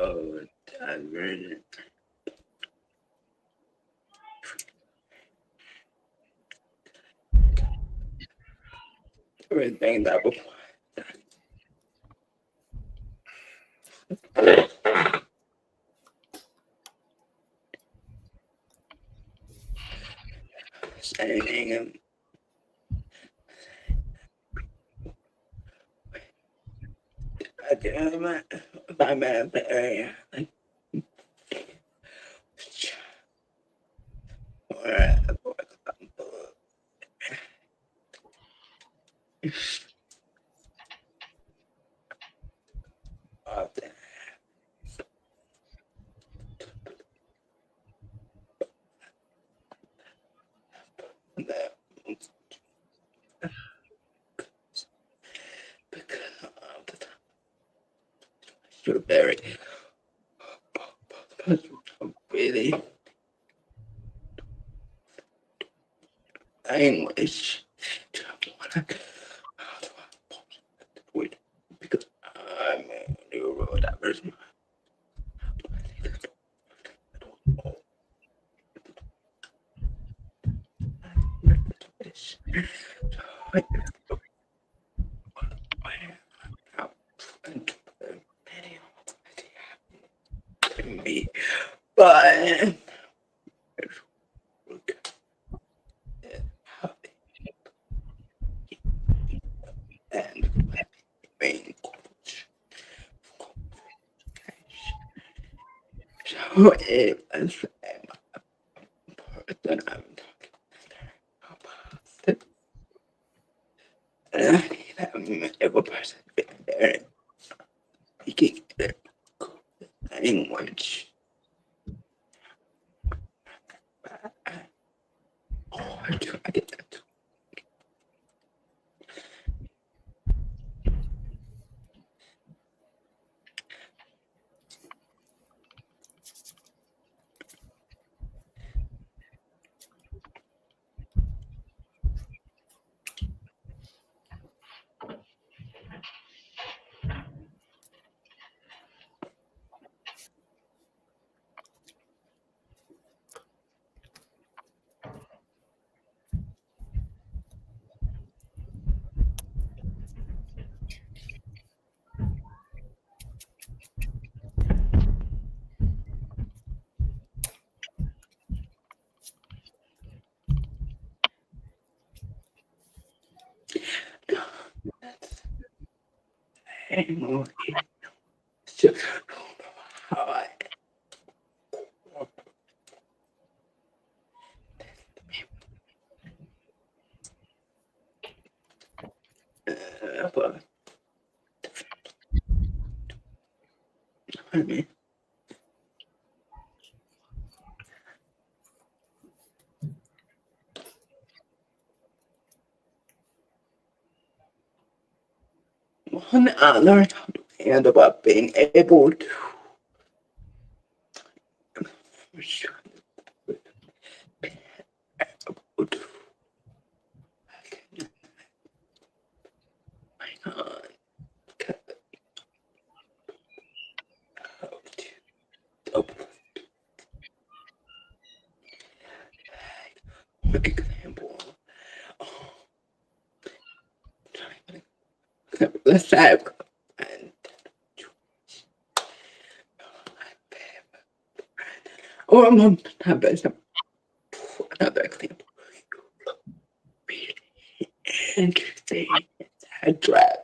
Speaker 4: Oh, I'm ready. Everything that before. Saying I do my man area. Strawberry. Really? English. Wait, because I'm a neurodiverse. me, but look at how they and main coach. So it was a person I'm talking about. And I need that every person there speaking their language. Oh, I try to get that too. That's anymore. It's just how I but I mean, when I learned how to handle about being able to be able to I can my God how to double for example let's say and or I'm not another example. Interesting address.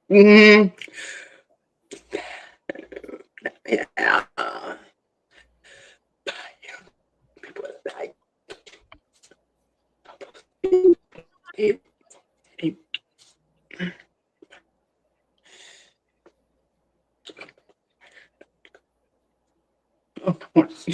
Speaker 4: Mm, yeah. People like it. Of course.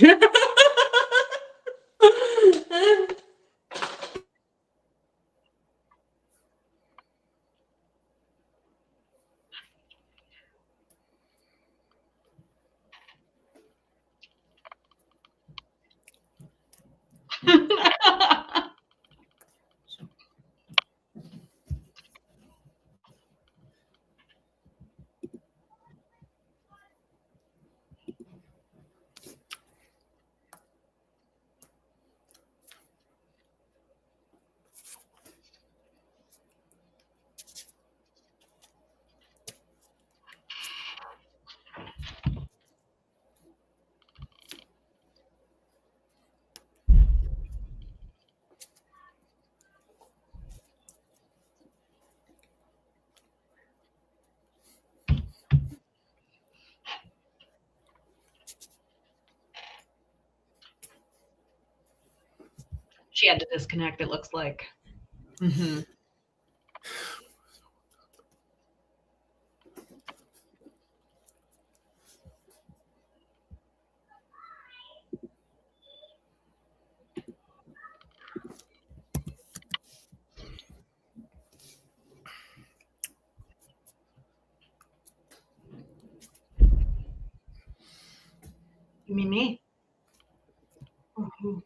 Speaker 2: She had to disconnect, it looks like. Mm-hmm. You mean me? Mm-hmm.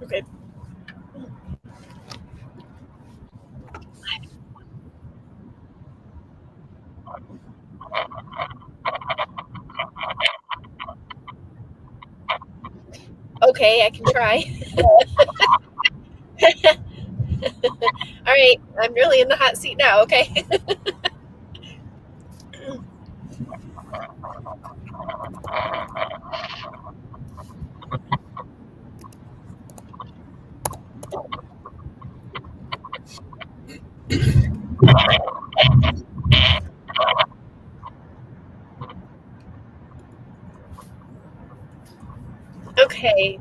Speaker 3: Okay. Okay, I can try. All right, I'm really in the hot seat now. Okay. Okay.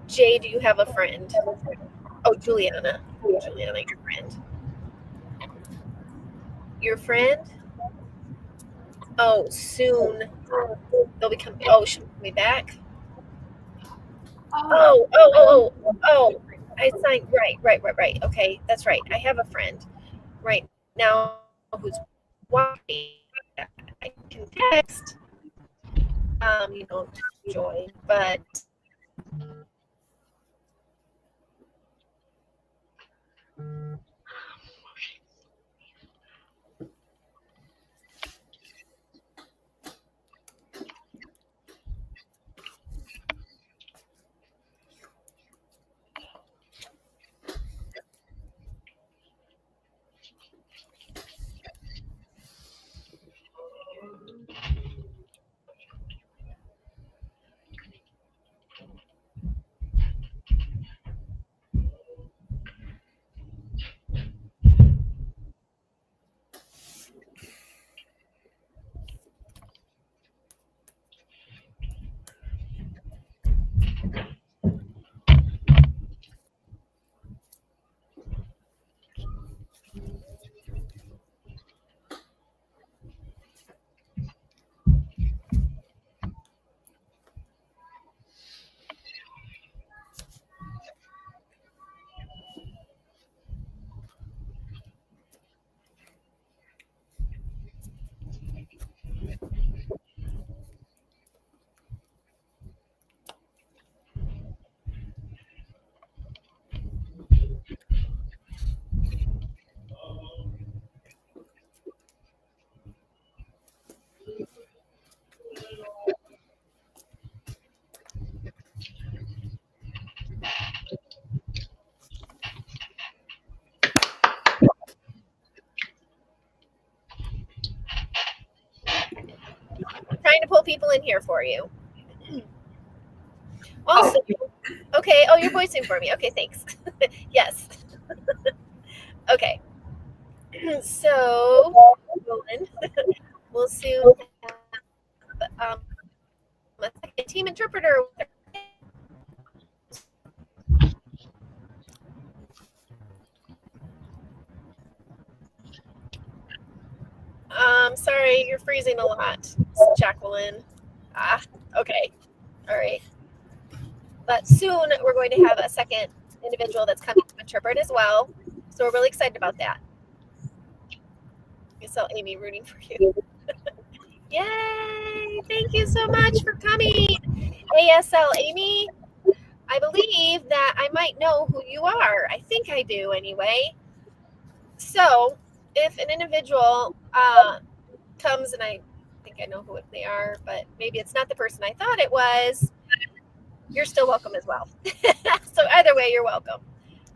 Speaker 3: Jay, do you have a friend? Oh, Juliana. Juliana, your friend. Your friend? Oh, soon. They'll be coming. Oh, she'll be back. Oh. I signed. Right. Okay, that's right. I have a friend right now who's watching. I can text, Joy, but I'm trying to pull people in here for you. Also, okay. Oh, you're voicing for me. Okay, thanks. Yes. Okay. So, we'll soon have a second team interpreter. Sorry, you're freezing a lot, Jacqueline. Okay. All right. But soon we're going to have a second individual that's coming to interpret as well. So we're really excited about that. You saw Amy rooting for you. Yay! Thank you so much for coming. ASL Amy, I believe that I might know who you are. I think I do anyway. So if an individual comes, and I think I know who they are, but maybe it's not the person I thought it was, you're still welcome as well. So either way, you're welcome.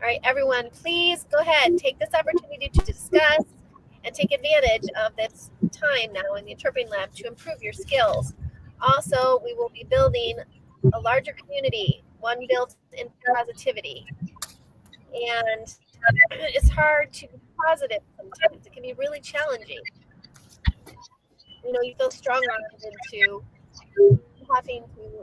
Speaker 3: All right, everyone, please go ahead, take this opportunity to discuss and take advantage of this time now in the interpreting lab to improve your skills. Also, we will be building a larger community, one built in positivity. And it's hard to be positive sometimes. It can be really challenging. You know, you feel strong-armed into having to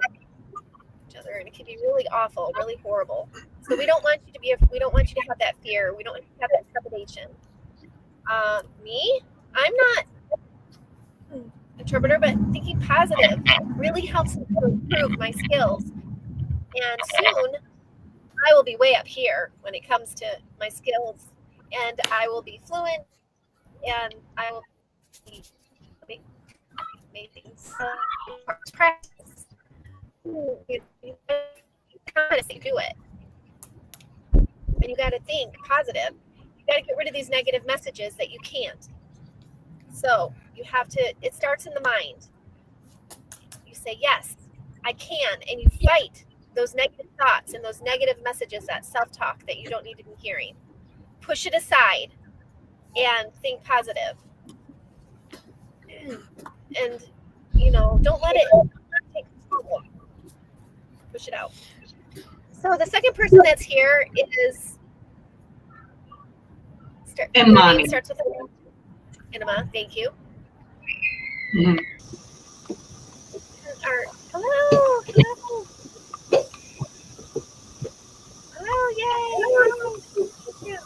Speaker 3: each other, and it can be really awful, really horrible. So we don't want you to have that fear. We don't want you to have that trepidation. Me, I'm not an interpreter, but thinking positive really helps me to improve my skills. And soon I will be way up here when it comes to my skills, and I will be fluent, and I will be making some practice. You gotta do it, and you got to think positive. You got to get rid of these negative messages that you can't. So you have to. It starts in the mind. You say yes, I can, and you fight those negative thoughts and those negative messages, that self-talk that you don't need to be hearing. Push it aside and think positive. And, you know, don't let it take control. Push it out. So the second person that's here is
Speaker 2: Imani.
Speaker 3: Starts with Inama. Thank you.
Speaker 2: Mhm.
Speaker 3: Hello. Hello, yay! Thank you.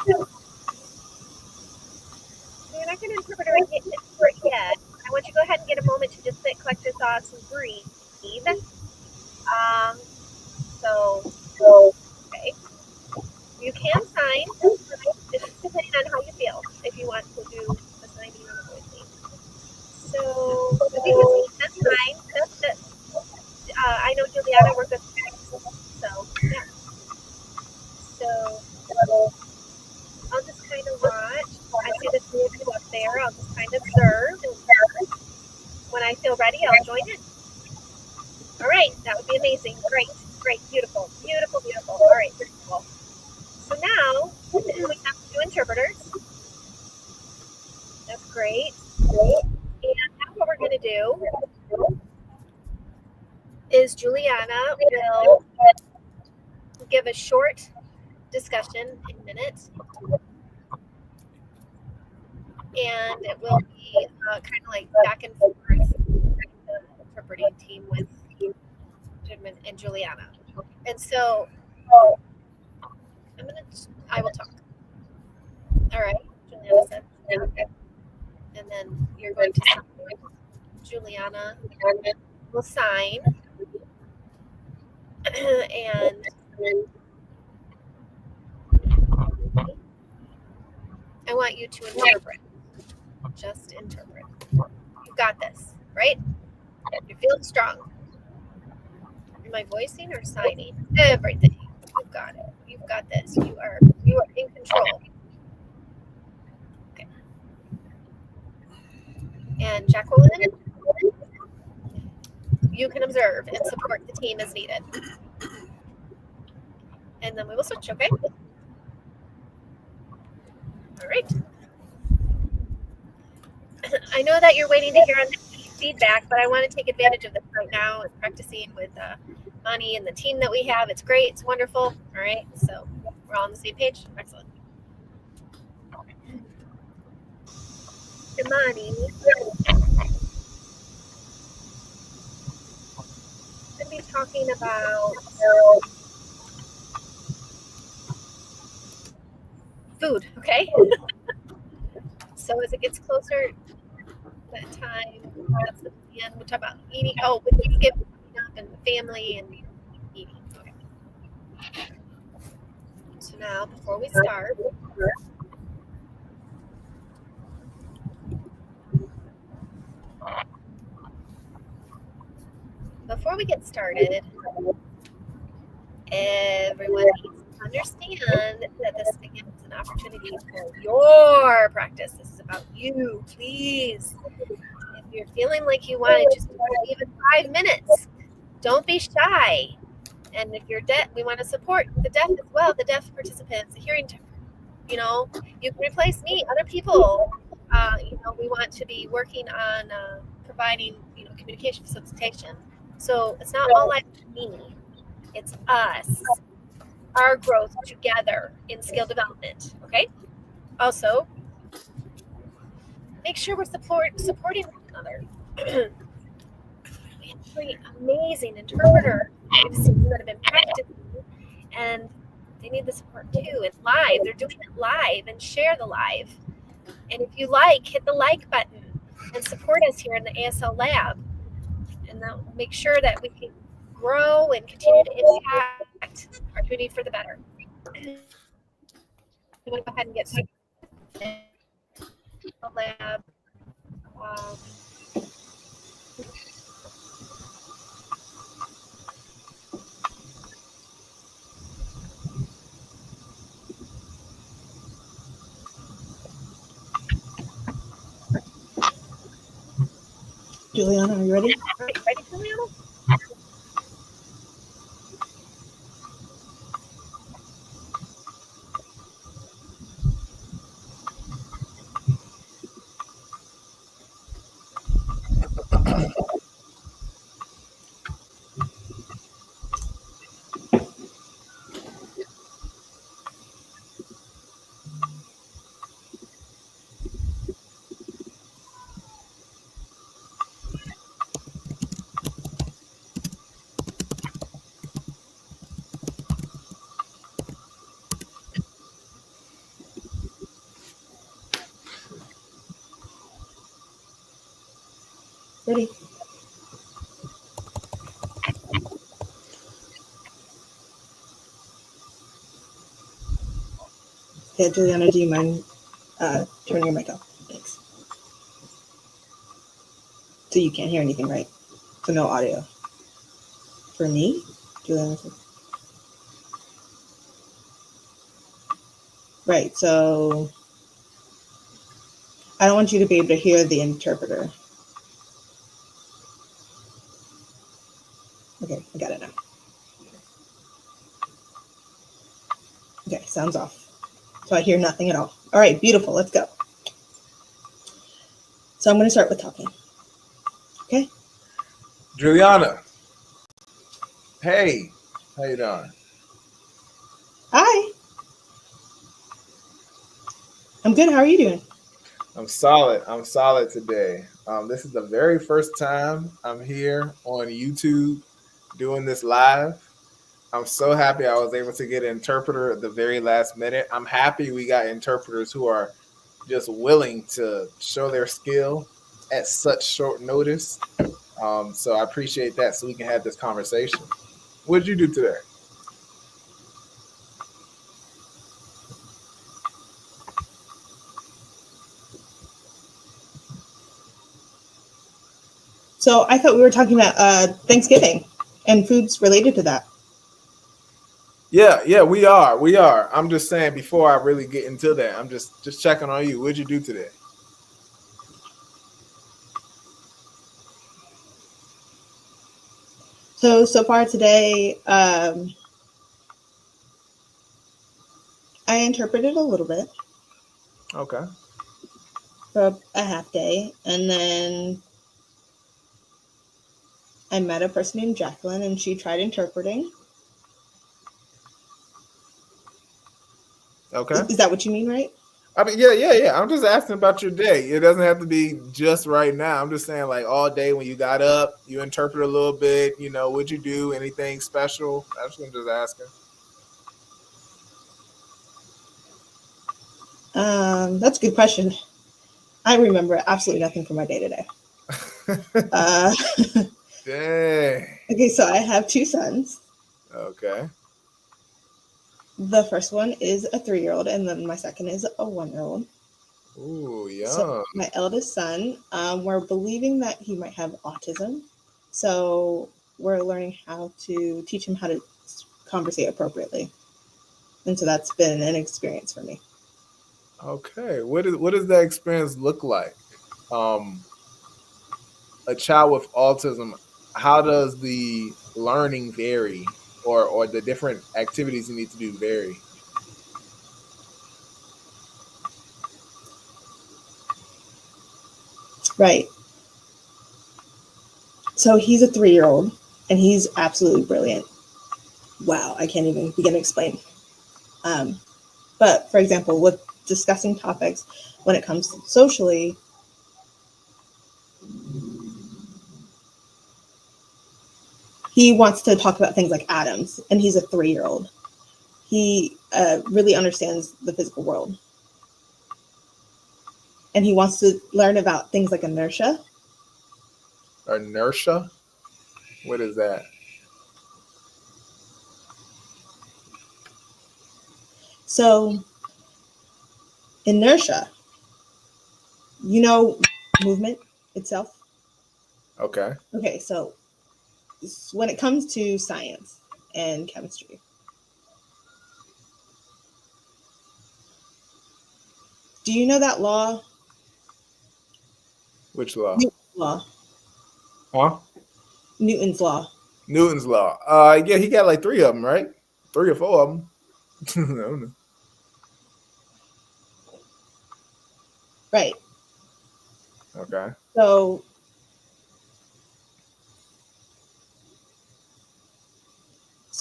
Speaker 3: So you're not going to interpret it yet. I want you to go ahead and get a moment to just sit, collect your thoughts, and breathe. Okay. You can sign. It's depending on how you feel. If you want to do a signing or a voicing. So if you can see, that's fine. I know Juliana worked with so yeah. So I'll just kind of watch. I see the three of you up there. I'll just kind of observe. And when I feel ready, I'll join in. All right. That would be amazing. Great. Beautiful. All right. Beautiful. So now we have to do interpreters. That's great. And now what we're going to do is Juliana will give a short discussion in minutes, and it will be kind of like back and forth the interpreting team with Jim and Juliana. And so I will talk. All right, Juliana said. And then you're going to sign. Juliana will sign. And I want you to interpret. Just interpret. You've got this, right? You're feeling strong. Am I voicing or signing? Everything. You've got it. You've got this. You are in control. Okay. And Jacqueline, you can observe and support the team as needed. And then we will switch, okay? All right. I know that you're waiting to hear on the feedback, but I want to take advantage of this right now and practicing with Mani and the team that we have. It's great. It's wonderful. All right. So we're all on the same page. Excellent. Imani, I'll be talking about food, okay? So as it gets closer that time, that's the end. We'll talk about eating. Oh, with Thanksgiving and the family and eating. Okay. So now, before we start, get started, everyone needs to understand that this again is an opportunity for your practice. This is about you, please. If you're feeling like you want to just even 5 minutes, don't be shy. And if you're deaf, we want to support the deaf as well, the deaf participants, the hearing You know, you can replace me, other people. We want to be working on providing, communication facilitation. So it's not all like me, it's us, our growth together in skill development. Okay. Also, make sure we're supporting one another. We have really amazing interpreters we've seen that have been practicing, and they need the support too. It's live. They're doing it live, and share the live. And if you like, hit the like button and support us here in the ASL lab. And that'll make sure that we can grow and continue to impact our community for the better. I'm going to go ahead and get started. Lab. Um,
Speaker 4: Juliana, are you ready?
Speaker 3: all right, ready, Juliana?
Speaker 4: Ready. Okay, Juliana, do you mind turning your mic off? Thanks. So you can't hear anything, right? So no audio. For me, Juliana. Right, so I don't want you to be able to hear the interpreter. Okay, I got it now. Okay, sounds off. So I hear nothing at all. All right, beautiful, let's go. So I'm gonna start with talking. Okay?
Speaker 1: Juliana. Hey, how you doing?
Speaker 4: Hi. I'm good, how are you doing?
Speaker 1: I'm solid. I'm solid today. This is the very first time I'm here on YouTube doing this live. I'm so happy I was able to get an interpreter at the very last minute. I'm happy we got interpreters who are just willing to show their skill at such short notice. So I appreciate that, so we can have this conversation. What did you do today?
Speaker 4: So I thought we were talking about Thanksgiving and foods related to that.
Speaker 1: Yeah, we are. I'm just saying, before I really get into that, I'm just checking on you. What'd you do today?
Speaker 4: So far today, I interpreted a little bit
Speaker 1: Okay.
Speaker 4: for a half day, and then I met a person named Jacqueline, and she tried interpreting.
Speaker 1: Okay.
Speaker 4: Is that what you mean, right?
Speaker 1: I mean, yeah. I'm just asking about your day. It doesn't have to be just right now. I'm just saying, like, all day when you got up, you interpret a little bit. What'd you do? Anything special? That's what I'm just asking.
Speaker 4: That's a good question. I remember absolutely nothing from my day today.
Speaker 1: Dang.
Speaker 4: Okay, so I have two sons.
Speaker 1: Okay.
Speaker 4: The first one is a 3-year-old, and then my second is a 1-year-old.
Speaker 1: Ooh, young.
Speaker 4: So my eldest son, we're believing that he might have autism. So we're learning how to teach him how to conversate appropriately. And so that's been an experience for me.
Speaker 1: Okay. What does that experience look like? A child with autism, how does the learning vary, or the different activities you need to do vary?
Speaker 4: Right. So he's a 3-year-old and he's absolutely brilliant. Wow, I can't even begin to explain. But for example, with discussing topics when it comes to socially, he wants to talk about things like atoms, and he's a 3-year-old. He really understands the physical world. And he wants to learn about things like inertia.
Speaker 1: Inertia? What is that?
Speaker 4: So, inertia, movement itself.
Speaker 1: Okay.
Speaker 4: Okay, so when it comes to science and chemistry, do you know that law?
Speaker 1: Which law?
Speaker 4: Newton's law.
Speaker 1: Huh?
Speaker 4: Newton's law.
Speaker 1: Newton's law. Yeah, he got like 3 of them, right? 3 or 4 of them. I don't know.
Speaker 4: Right.
Speaker 1: Okay.
Speaker 4: So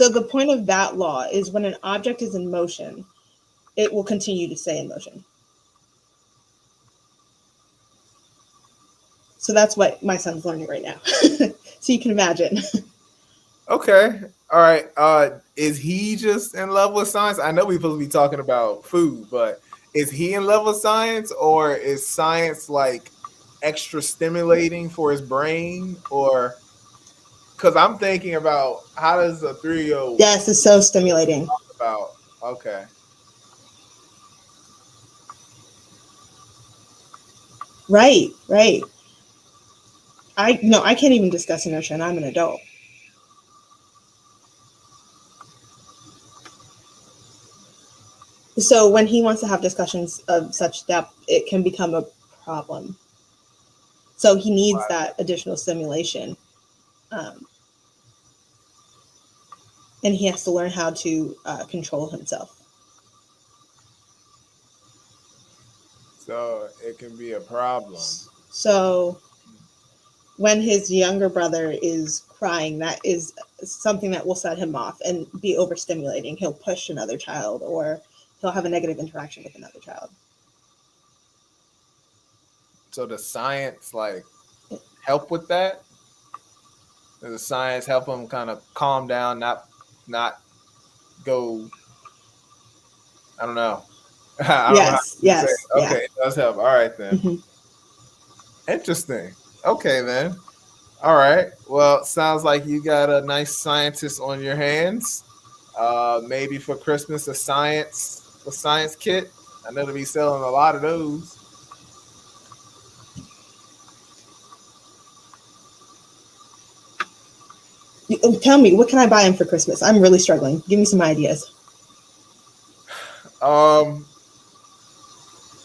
Speaker 4: the point of that law is when an object is in motion, it will continue to stay in motion. So that's what my son's learning right now. So you can imagine.
Speaker 1: Okay. All right. Is he just in love with science? I know we're supposed to be talking about food, but is he in love with science, or is science like extra stimulating for his brain? Or because I'm thinking about how does a 3-year-old
Speaker 4: Yes, it's so stimulating.
Speaker 1: talk about? Okay.
Speaker 4: Right. I can't even discuss inertia, and I'm an adult. So when he wants to have discussions of such depth, it can become a problem. So he needs that additional stimulation. And he has to learn how to control himself.
Speaker 1: So it can be a problem.
Speaker 4: So when his younger brother is crying, that is something that will set him off and be overstimulating. He'll push another child, or he'll have a negative interaction with another child.
Speaker 1: So does science like help with that? Does the science help him kind of calm down, not go? I don't know. I don't know how to say
Speaker 4: Yes.
Speaker 1: it. Okay, it does help. All right then.
Speaker 4: Mm-hmm.
Speaker 1: Interesting. Okay then. All right. Well, sounds like you got a nice scientist on your hands. Maybe for Christmas a science kit. I know they'll be selling a lot of those.
Speaker 4: Tell me, what can I buy him for Christmas? I'm really struggling. Give me some ideas.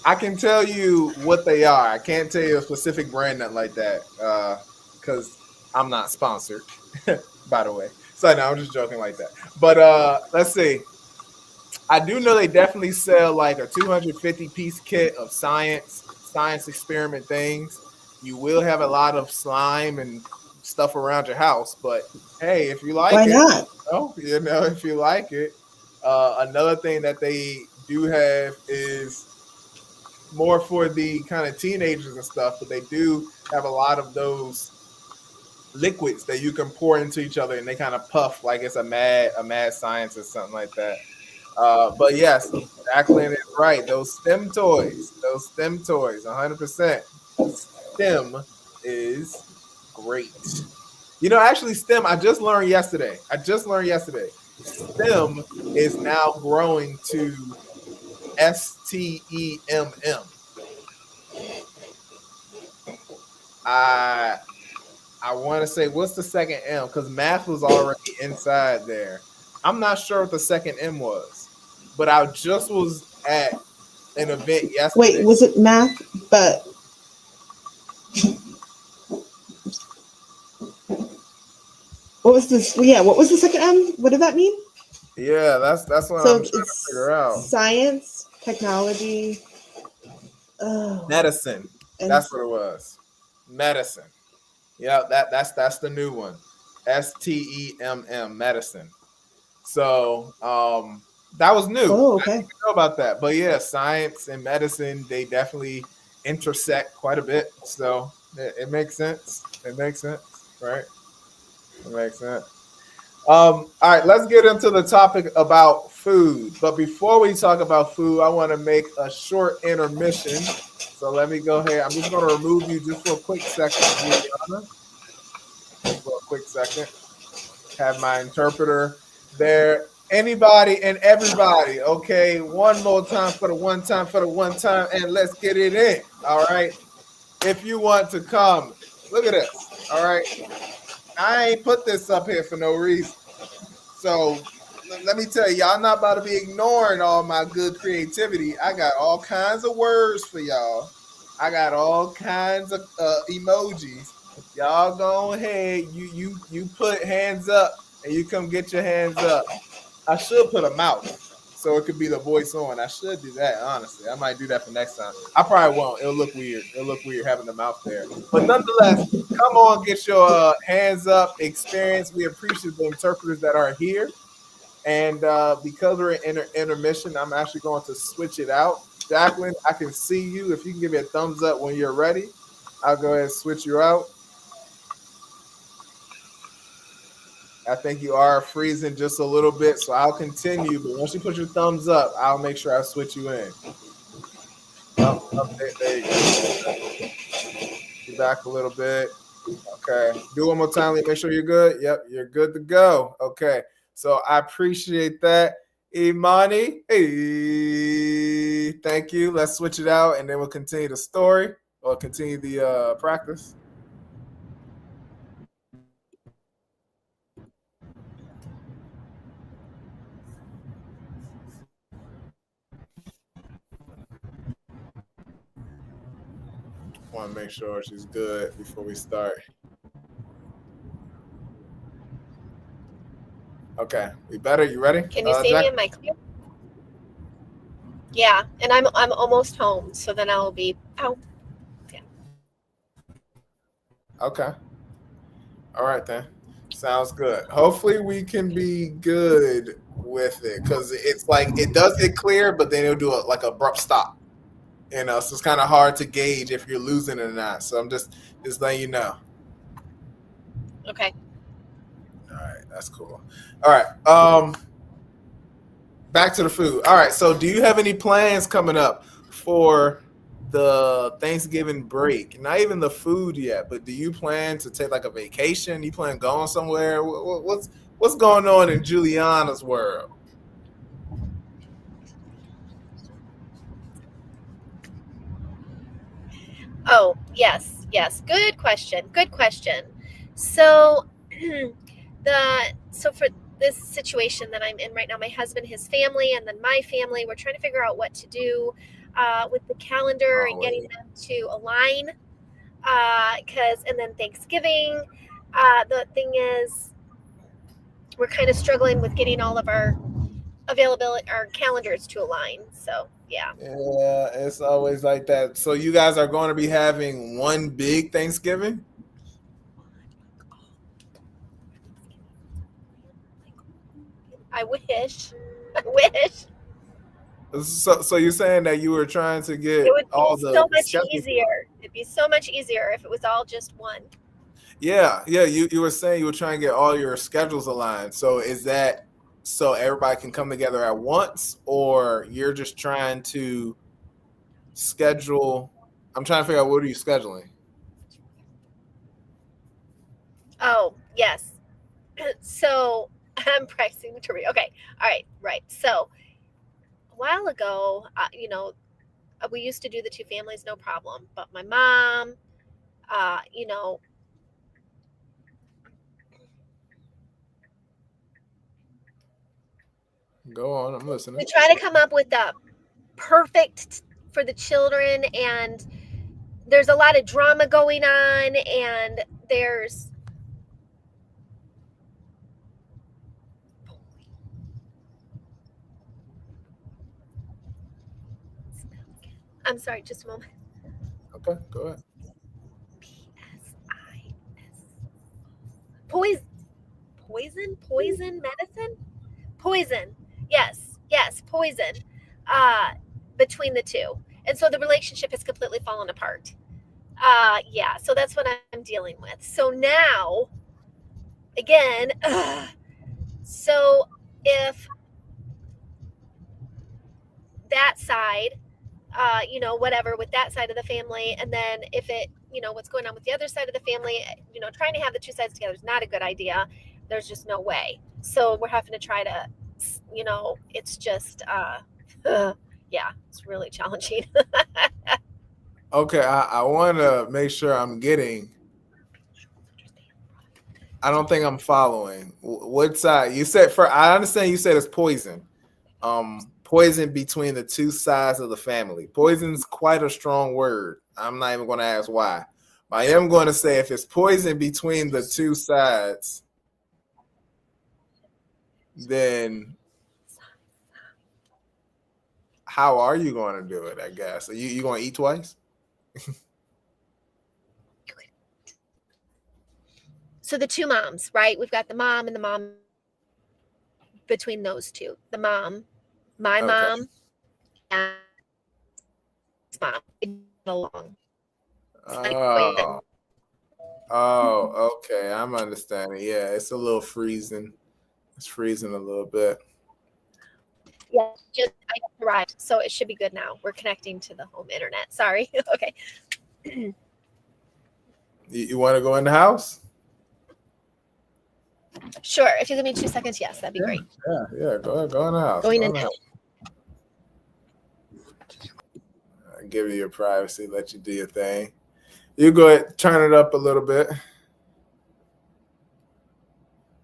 Speaker 1: I can tell you what they are. I can't tell you a specific brand, nothing like that, because I'm not sponsored, by the way. So no, I'm just joking like that. But let's see. I do know they definitely sell like a 250-piece kit of science experiment things. You will have a lot of slime and stuff around your house, but hey, if you like
Speaker 4: Why
Speaker 1: it,
Speaker 4: not?
Speaker 1: if you like it. Another thing that they do have is more for the kind of teenagers and stuff, but they do have a lot of those liquids that you can pour into each other and they kind of puff like it's a mad science or something like that. But yes, Jacqueline is right. Those STEM toys, 100%. STEM is great. Actually, STEM, I just learned yesterday. STEM is now growing to STEMM. I want to say, what's the second M? Because math was already inside there. I'm not sure what the second M was, but I just was at an event yesterday.
Speaker 4: Wait, was it math? But what was this? Yeah, what was the second M? What did that mean?
Speaker 1: Yeah, that's what I'm trying to figure out.
Speaker 4: Science, technology,
Speaker 1: medicine. That's what it was. medicine. Yeah, that's the new one. STEMM, medicine. So that was new.
Speaker 4: Oh,
Speaker 1: I
Speaker 4: okay.
Speaker 1: didn't know about that. But yeah, science and medicine, they definitely intersect quite a bit. So it makes sense. It makes sense, right? It makes sense. All right, let's get into the topic about food. But before we talk about food, I want to make a short intermission. So let me go ahead. I'm just going to remove you just for a quick second, Juliana. Just for a quick second. Have my interpreter there. Anybody and everybody, okay? One more time for the one time for the one time, and let's get it in. All right. If you want to come, look at this. All right. I ain't put this up here for no reason. So let me tell you, y'all not about to be ignoring all my good creativity. I got all kinds of words for y'all. I got all kinds of emojis. Y'all go ahead. You put hands up and you come get your hands up. I should put a mouth so it could be the voice on. I should do that, honestly. I might do that for next time. I probably won't. It'll look weird. It'll look weird having the mouth there. But nonetheless, come on, get your hands up experience. We appreciate the interpreters that are here. And because we're in intermission, I'm actually going to switch it out. Jacqueline, I can see you. If you can give me a thumbs up when you're ready, I'll go ahead and switch you out. I think you are freezing just a little bit, so I'll continue. But once you put your thumbs up, I'll make sure I switch you in. There you go. Be back a little bit. Okay. Do one more time. Make sure you're good. Yep, you're good to go. Okay. So I appreciate that. Imani, hey, thank you. Let's switch it out, and then we'll continue the story or continue the practice. Want to make sure she's good before we start. Okay, we better. You ready?
Speaker 3: Can you see me in my clear? Yeah, and I'm almost home, so then I'll be out. Yeah.
Speaker 1: Okay. All right then. Sounds good. Hopefully we can be good with it because it's like it does get clear, but then it'll do a like abrupt stop. You know, so it's kind of hard to gauge if you're losing it or not. So I'm just letting you know.
Speaker 3: Okay.
Speaker 1: All right, that's cool. All right. Back to the food. All right. So do you have any plans coming up for the Thanksgiving break? Not even the food yet, but do you plan to take like a vacation? You plan going somewhere? What's going on in Juliana's world?
Speaker 3: Oh, yes. Good question. So for this situation that I'm in right now, my husband, his family, and then my family, we're trying to figure out what to do with the calendar and getting them to align. And then Thanksgiving, the thing is, we're kind of struggling with getting all of our our calendars to align. So yeah,
Speaker 1: it's always like that. So you guys are going to be having one big Thanksgiving?
Speaker 3: I wish.
Speaker 1: So you're saying that you were trying to get
Speaker 3: it would be
Speaker 1: all
Speaker 3: so much
Speaker 1: schedules.
Speaker 3: easier. It'd be so much easier if it was all just one.
Speaker 1: Yeah. You were saying you were trying to get all your schedules aligned. So is that so everybody can come together at once, or you're just trying to schedule? I'm trying to figure out, what are you scheduling?
Speaker 3: Oh, yes. So I'm practicing to read. Okay. All right. Right. So a while ago, we used to do the two families, no problem. But my mom,
Speaker 1: Go on, I'm listening.
Speaker 3: we try to come up with the perfect for the children, and there's a lot of drama going on, and there's I'm sorry, just a moment.
Speaker 1: Okay, go ahead.
Speaker 3: poison medicine? Poison. Yes, poison between the two. And so the relationship has completely fallen apart. Yeah, so that's what I'm dealing with. So now, again, so if that side, whatever with that side of the family, and then if it, what's going on with the other side of the family, trying to have the two sides together is not a good idea. There's just no way. So we're having to try to, it's just, yeah, it's really challenging.
Speaker 1: Okay, I want to make sure I'm getting. I don't think I'm following. What side? You said I understand you said it's poison. Poison between the two sides of the family. Poison's quite a strong word. I'm not even going to ask why. I am going to say if it's poison between the two sides, then how are you going to do it, I guess? Are you going to eat twice?
Speaker 3: So the two moms, right? We've got the mom and the mom between those two. The mom, my mom, and mom along.
Speaker 1: Oh, okay. I'm understanding. Yeah, it's a little freezing. It's freezing a little bit.
Speaker 3: Yeah, I arrived, so it should be good now. We're connecting to the home internet. Sorry. Okay.
Speaker 1: You want to go in the house?
Speaker 3: Sure. If you give me 2 seconds, yes, that'd be great.
Speaker 1: Yeah. Go in the house.
Speaker 3: Going in now.
Speaker 1: I'll give you your privacy. Let you do your thing. You go ahead, turn it up a little bit.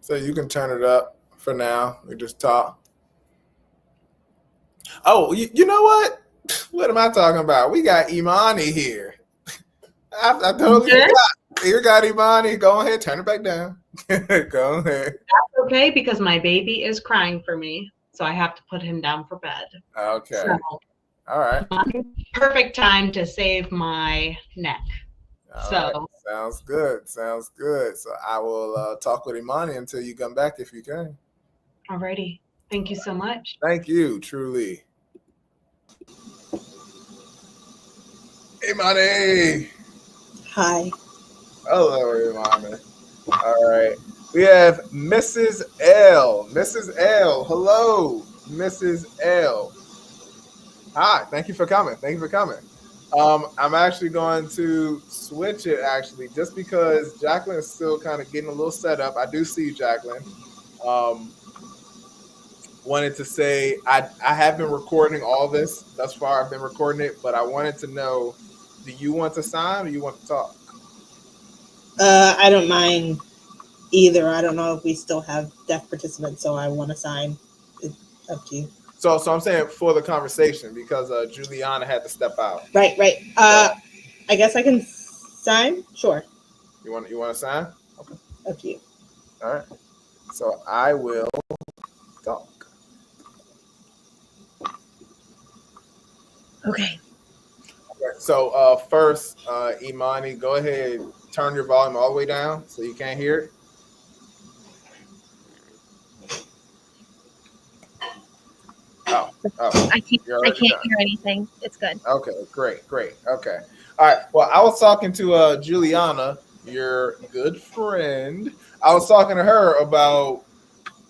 Speaker 1: So you can turn it up for now. We just talk. Oh, you know what? What am I talking about? We got Imani here. I totally forgot. You got Imani. Go ahead, turn it back down. Go ahead.
Speaker 2: That's okay because my baby is crying for me, so I have to put him down for bed.
Speaker 1: Okay.
Speaker 2: So,
Speaker 1: all right.
Speaker 2: Perfect time to save my neck.
Speaker 1: All right. Sounds good. So I will talk with Imani until you come back if you can.
Speaker 2: Alrighty. Thank you so much.
Speaker 1: Thank you, truly. Imani.
Speaker 4: Hi.
Speaker 1: Hello, Imani. All right. We have Mrs. L. Mrs. L. Hello, Mrs. L. Hi. Thank you for coming. I'm actually going to switch it just because Jacqueline is still kind of getting a little set up. I do see you, Jacqueline. Wanted to say I have been recording all this thus far. I've been recording it, but I wanted to know, do you want to sign or you want to talk?
Speaker 4: I don't mind either. I don't know if we still have deaf participants, so I want to sign. It's up to you.
Speaker 1: So I'm saying for the conversation because Juliana had to step out.
Speaker 4: Right. I guess I can sign. Sure.
Speaker 1: You want to sign? Okay.
Speaker 4: Up to you.
Speaker 1: All right. So I will talk.
Speaker 3: Okay.
Speaker 1: So first, Imani, go ahead, turn your volume all the way down so you can't hear it. Oh.
Speaker 3: I can't hear anything. It's good.
Speaker 1: Okay, great. Okay. All right. Well, I was talking to Juliana, your good friend. I was talking to her about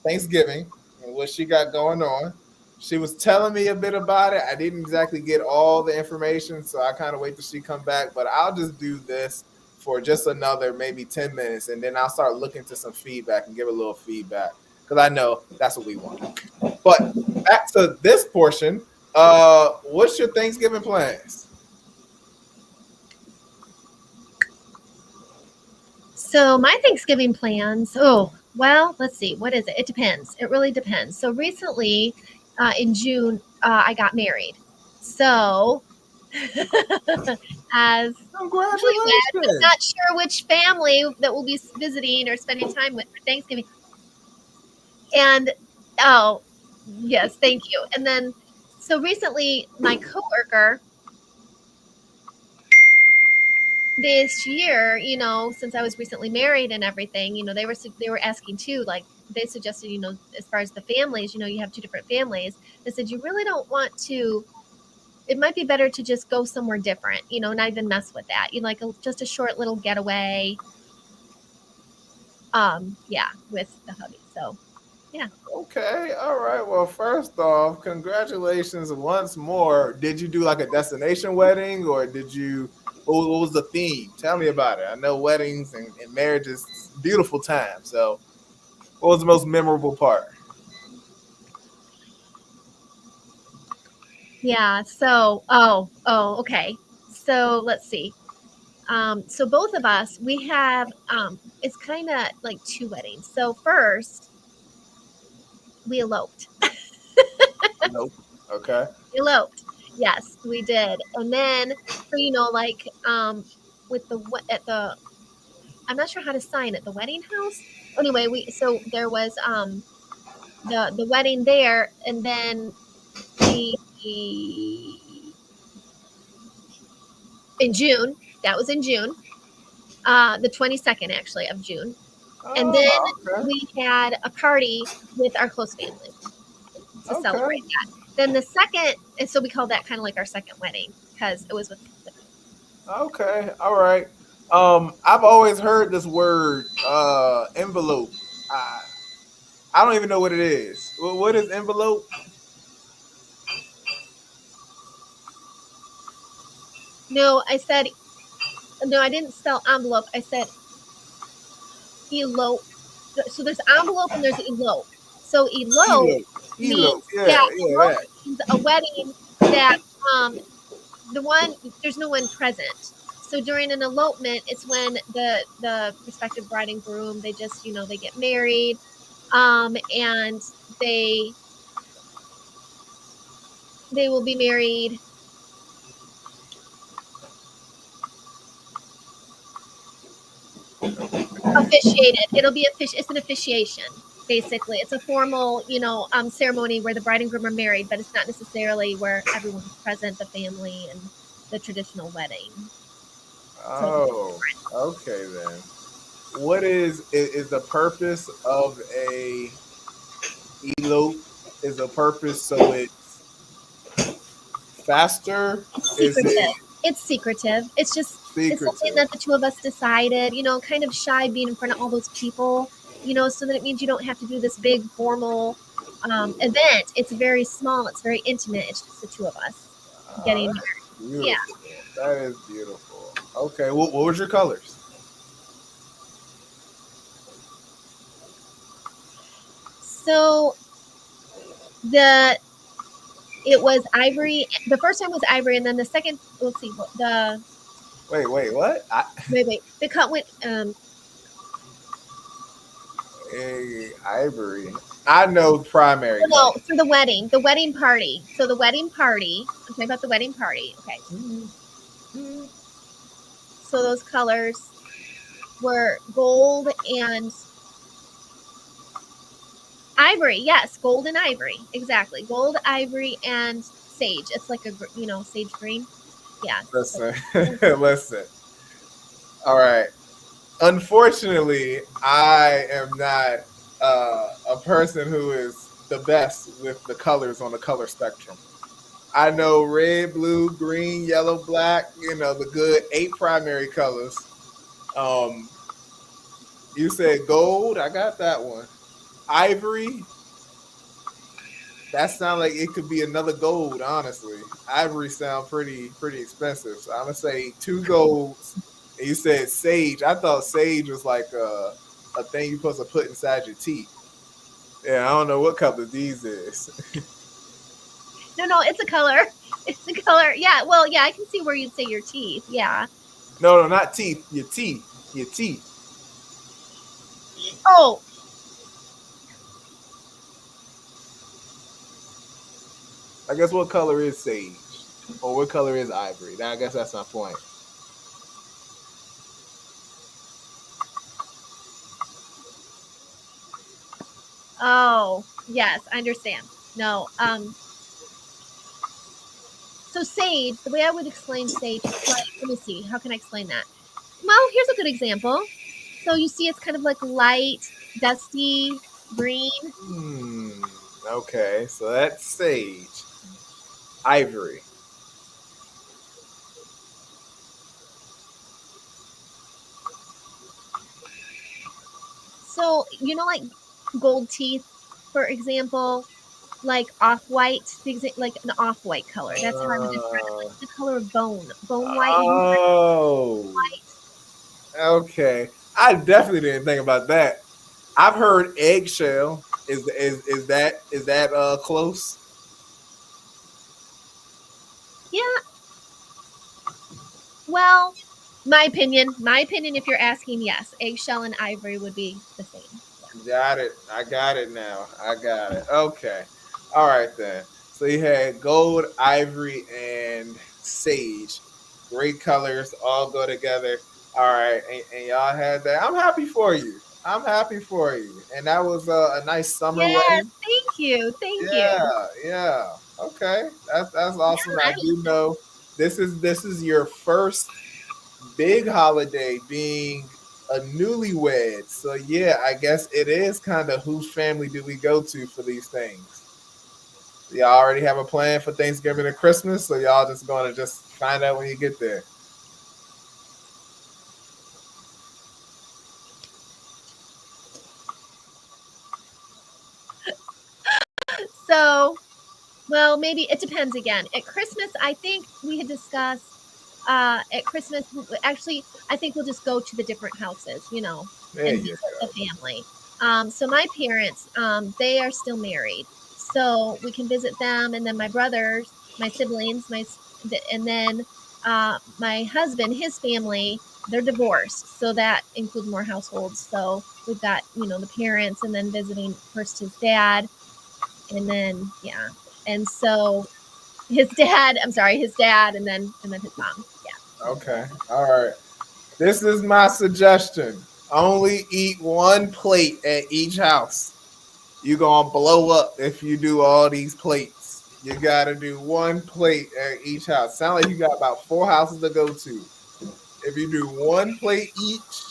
Speaker 1: Thanksgiving and what she got going on. She was telling me a bit about it. I didn't exactly get all the information, so I kind of wait till she come back. But I'll just do this for just another maybe 10 minutes, and then I'll start looking to some feedback and give a little feedback because I know that's what we want. But back to this portion, what's your Thanksgiving plans?
Speaker 3: So my Thanksgiving plans, let's see. What is it? It depends. It really depends. So recently, in June, I got married. So as
Speaker 1: Congratulations.
Speaker 3: I'm not sure which family that we'll be visiting or spending time with for Thanksgiving. And yes, thank you. And then so recently my coworker this year, since I was recently married and everything, they were asking too, like they suggested, as far as the families, you have two different families. They said you really don't want to. It might be better to just go somewhere different, not even mess with that. Just a short little getaway. Yeah, with the hubby. So, yeah.
Speaker 1: Okay, all right. Well, first off, congratulations once more. Did you do like a destination wedding, or did you? What was the theme? Tell me about it. I know weddings and marriages, beautiful time. So, what was the most memorable part?
Speaker 3: Yeah. So, okay. So let's see. So both of us, we have, it's kind of like two weddings. So first, we eloped.
Speaker 1: Nope. Okay.
Speaker 3: Eloped. Yes, we did. And then, so, with I'm not sure how to sign it, the wedding house. Anyway, so there was, the wedding there, and then in June, that was in June, the 22nd actually of June. And then we had a party with our close family to celebrate that. Then the second, and so we called that kind of like our second wedding because it was with.
Speaker 1: Okay, all right. I've always heard this word, envelope. I don't even know what it is. What is envelope?
Speaker 3: No, I didn't spell envelope. I said elope. So there's envelope and there's elope. So elope means elope means a wedding that there's no one present. So during an elopement, it's when the prospective bride and groom, they just they get married, and they will be married. Officiated. It's an officiation. Basically, it's a formal, ceremony where the bride and groom are married, but it's not necessarily where everyone's present, the family and the traditional wedding.
Speaker 1: Oh, okay then. What is the purpose of a elope? Is the purpose so it's faster?
Speaker 3: It's secretive. It's just it's something that the two of us decided, kind of shy being in front of all those people, so that it means you don't have to do this big formal event. It's very small. It's very intimate. It's just the two of us getting married.
Speaker 1: Yeah. That is beautiful. Okay. What was your colors?
Speaker 3: So it was ivory. The first time was ivory, and then the second, let's see,
Speaker 1: Wait, what?
Speaker 3: Wait. The cut went.
Speaker 1: Ivory. I know primary.
Speaker 3: No, for the wedding party. So the wedding party. I'm talking about the wedding party. Okay. Mm-hmm. So those colors were gold and ivory. Yes, gold and ivory. Exactly. Gold, ivory, and sage. It's like a sage green. Yeah.
Speaker 1: Listen. All right. Unfortunately, I am not a person who is the best with the colors on the color spectrum. I know red, blue, green, yellow, black, the good 8 primary colors. You said gold. I got that one. Ivory. That sounds like it could be another gold, honestly. Ivory sound pretty expensive. So I'm going to say 2 golds. And you said sage. I thought sage was like a thing you're supposed to put inside your teeth. Yeah, I don't know what color these is.
Speaker 3: No, it's a color. It's a color. Yeah, well, yeah, I can see where you'd say your teeth. Yeah.
Speaker 1: No, not teeth. Your teeth. Your teeth.
Speaker 3: Oh.
Speaker 1: I guess what color is sage? Or what color is ivory? I guess that's my point.
Speaker 3: Oh, yes, I understand. No, so sage, the way I would explain sage, let me see, how can I explain that? Well, here's a good example. So you see it's kind of like light, dusty, green.
Speaker 1: Okay, so that's sage. Ivory.
Speaker 3: So, like gold teeth, for example, like off-white, like an off-white color. That's how I would describe it. Like the color of bone white.
Speaker 1: Oh, okay. I definitely didn't think about that. I've heard eggshell. Is that close?
Speaker 3: Yeah. Well, my opinion, if you're asking, yes, eggshell and ivory would be the same.
Speaker 1: Got it. I got it now. I got it. Okay. All right then. So you had gold, ivory, and sage. Great colors, all go together. All right, and y'all had that. I'm happy for you. I'm happy for you. And that was a nice summer
Speaker 3: Yes,
Speaker 1: wedding.
Speaker 3: thank you.
Speaker 1: Yeah, yeah. Okay, that's awesome. I do know this is your first big holiday being a newlywed. So yeah, I guess it is kind of whose family do we go to for these things. Y'all already have a plan for Thanksgiving and Christmas, so y'all just gonna just find out when you get there.
Speaker 3: So, well, maybe it depends again. At Christmas, I think we had discussed at Christmas, actually, I think we'll just go to the different houses,
Speaker 1: There
Speaker 3: and
Speaker 1: you
Speaker 3: visit
Speaker 1: go.
Speaker 3: the family. So my parents, they are still married, so we can visit them, and then my brothers, my siblings, and then my husband, his family, they're divorced, so that includes more households. So we've got the parents, and then visiting first his dad, and then and so his dad, and then his mom. Yeah.
Speaker 1: Okay. All right. This is my suggestion. Only eat one plate at each house. You're gonna blow up if you do all these plates. You gotta do one plate at each house. Sound like you got about 4 houses to go to. If you do one plate each,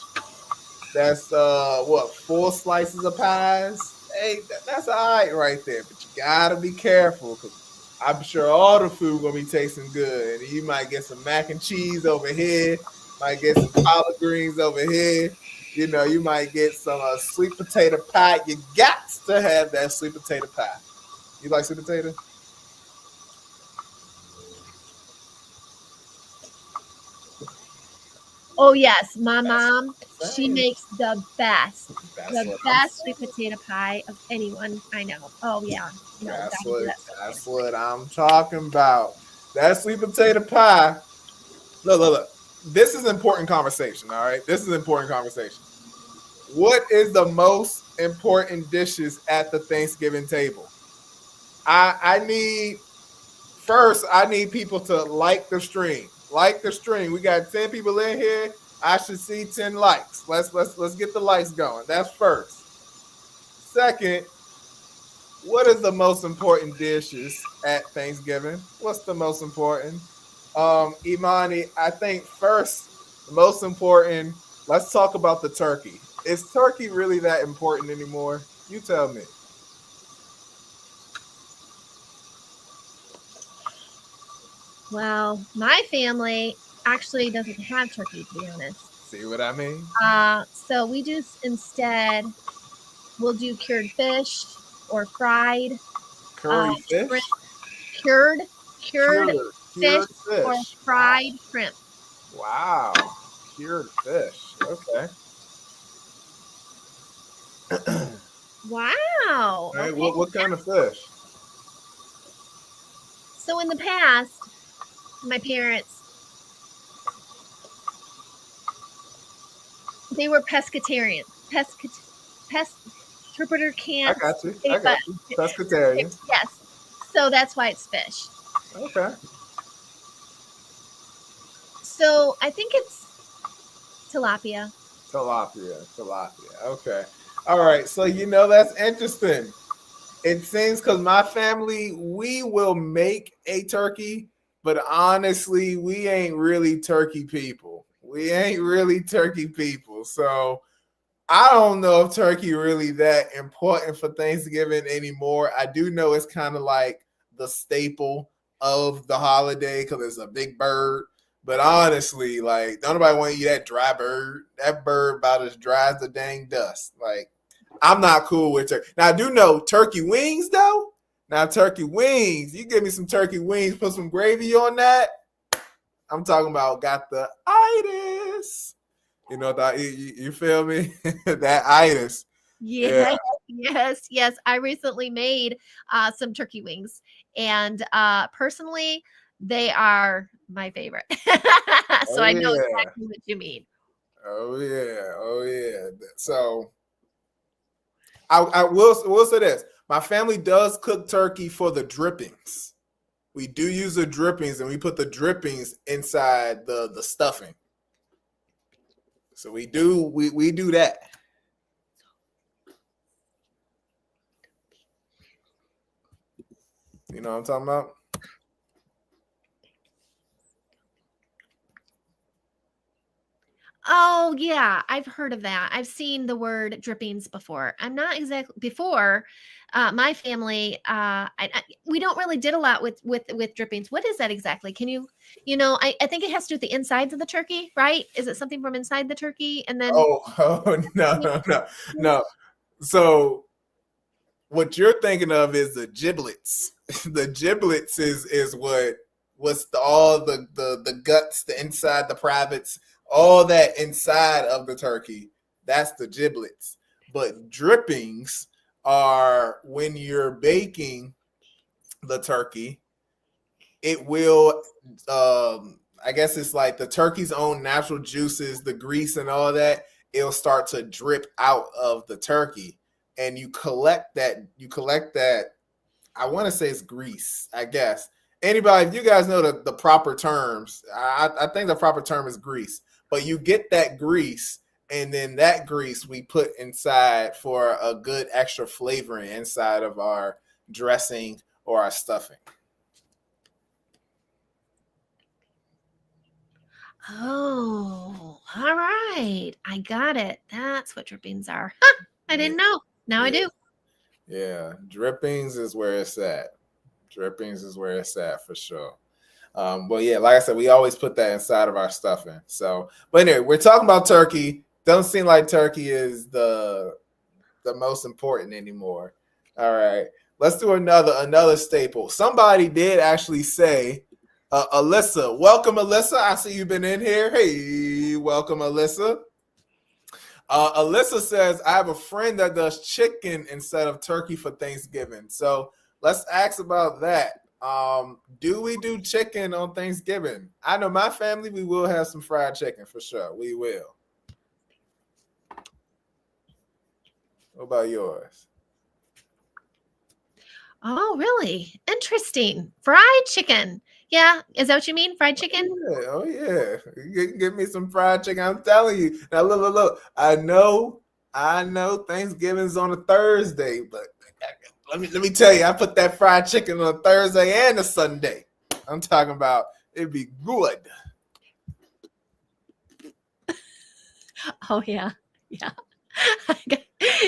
Speaker 1: that's 4 slices of pies. Hey, that's all right there. But you gotta be careful because I'm sure all the food gonna be tasting good. And you might get some mac and cheese over here, might get some collard greens over here. You might get some sweet potato pie. You got to have that sweet potato pie. You like sweet potato?
Speaker 3: Oh yes, my mom, she makes the best sweet potato pie of anyone I know. Oh yeah,
Speaker 1: That's what I'm talking about. That sweet potato pie. Look. This is important conversation. All right, this is important conversation. What is the most important dishes at the Thanksgiving table? I need people to like the stream. Like the stream. We got 10 people in here. I should see 10 likes. Let's get the likes going. That's first. Second, what is the most important dishes at Thanksgiving? What's the most important? Imani, I think first, the most important, let's talk about the turkey. Is turkey really that important anymore? You tell me.
Speaker 3: Well, my family actually doesn't have turkey, to be honest.
Speaker 1: See what I mean?
Speaker 3: So we do instead, we'll do cured fish or fried.
Speaker 1: Curry fish?
Speaker 3: Cured fish or fried shrimp.
Speaker 1: Wow. Cured fish. Okay.
Speaker 3: Wow.
Speaker 1: Right, okay. What kind of fish?
Speaker 3: So in the past, my parents, they were pescatarian. Interpreter can't.
Speaker 1: I got you. Pescatarian.
Speaker 3: Yes. So that's why it's fish.
Speaker 1: Okay.
Speaker 3: So I think it's tilapia.
Speaker 1: Okay. All right. So that's interesting. It seems because my family, we will make a turkey, but honestly, we ain't really turkey people. So I don't know if turkey really that important for Thanksgiving anymore. I do know it's kind of like the staple of the holiday because it's a big bird. But honestly, like, don't nobody want to eat that dry bird. That bird about as dry as the dang dust. Like, I'm not cool with turkey. Now, I do know turkey wings, though. Now, turkey wings, you give me some turkey wings, put some gravy on that. I'm talking about got the itis. You know, that you feel me? That itis.
Speaker 3: Yes, yes. I recently made some turkey wings, and personally, they are my favorite. So
Speaker 1: Oh,
Speaker 3: I know
Speaker 1: yeah.
Speaker 3: exactly what you mean.
Speaker 1: Oh, yeah. Oh, yeah. So I will say this. My family does cook turkey for the drippings. We do use the drippings, and we put the drippings inside the stuffing. So we do that. You know what I'm talking about?
Speaker 3: Oh yeah, I've heard of that. I've seen the word drippings before. I'm not exactly before. My family, we don't really did a lot with drippings. What is that exactly? Can you, I think it has to do with the insides of the turkey, right? Is it something from inside the turkey and then?
Speaker 1: Oh no. So what you're thinking of is the giblets. The giblets is what's all the guts, the inside, the privates, all that inside of the turkey. That's the giblets. But drippings are when you're baking the turkey. It will, I guess it's like the turkey's own natural juices, the grease and all that. It'll start to drip out of the turkey, and you collect that. I want to say it's grease. I guess anybody, if you guys know the proper terms, I think the proper term is grease. But you get that grease, and then that grease we put inside for a good extra flavoring inside of our dressing or our stuffing.
Speaker 3: Oh, all right. I got it. That's what drippings are. I didn't know. Now I do.
Speaker 1: Yeah, drippings is where it's at. Drippings is where it's at for sure. But yeah, like I said, we always put that inside of our stuffing. So, but anyway, we're talking about turkey. Doesn't seem like turkey is the most important anymore. All right, let's do another staple. Somebody did actually say, Alyssa, welcome, Alyssa. I see you've been in here. Hey, welcome, Alyssa. Alyssa says, I have a friend that does chicken instead of turkey for Thanksgiving. So let's ask about that. Do we do chicken on Thanksgiving? I know my family, we will have some fried chicken for sure. We will. What about yours?
Speaker 3: Oh, really? Interesting. Fried chicken. Yeah. Is that what you mean? Fried chicken?
Speaker 1: Oh yeah. Give me some fried chicken. I'm telling you. Now look. I know Thanksgiving's on a Thursday, but let me tell you, I put that fried chicken on a Thursday and a Sunday. I'm talking about it'd be good.
Speaker 3: Oh yeah. Yeah.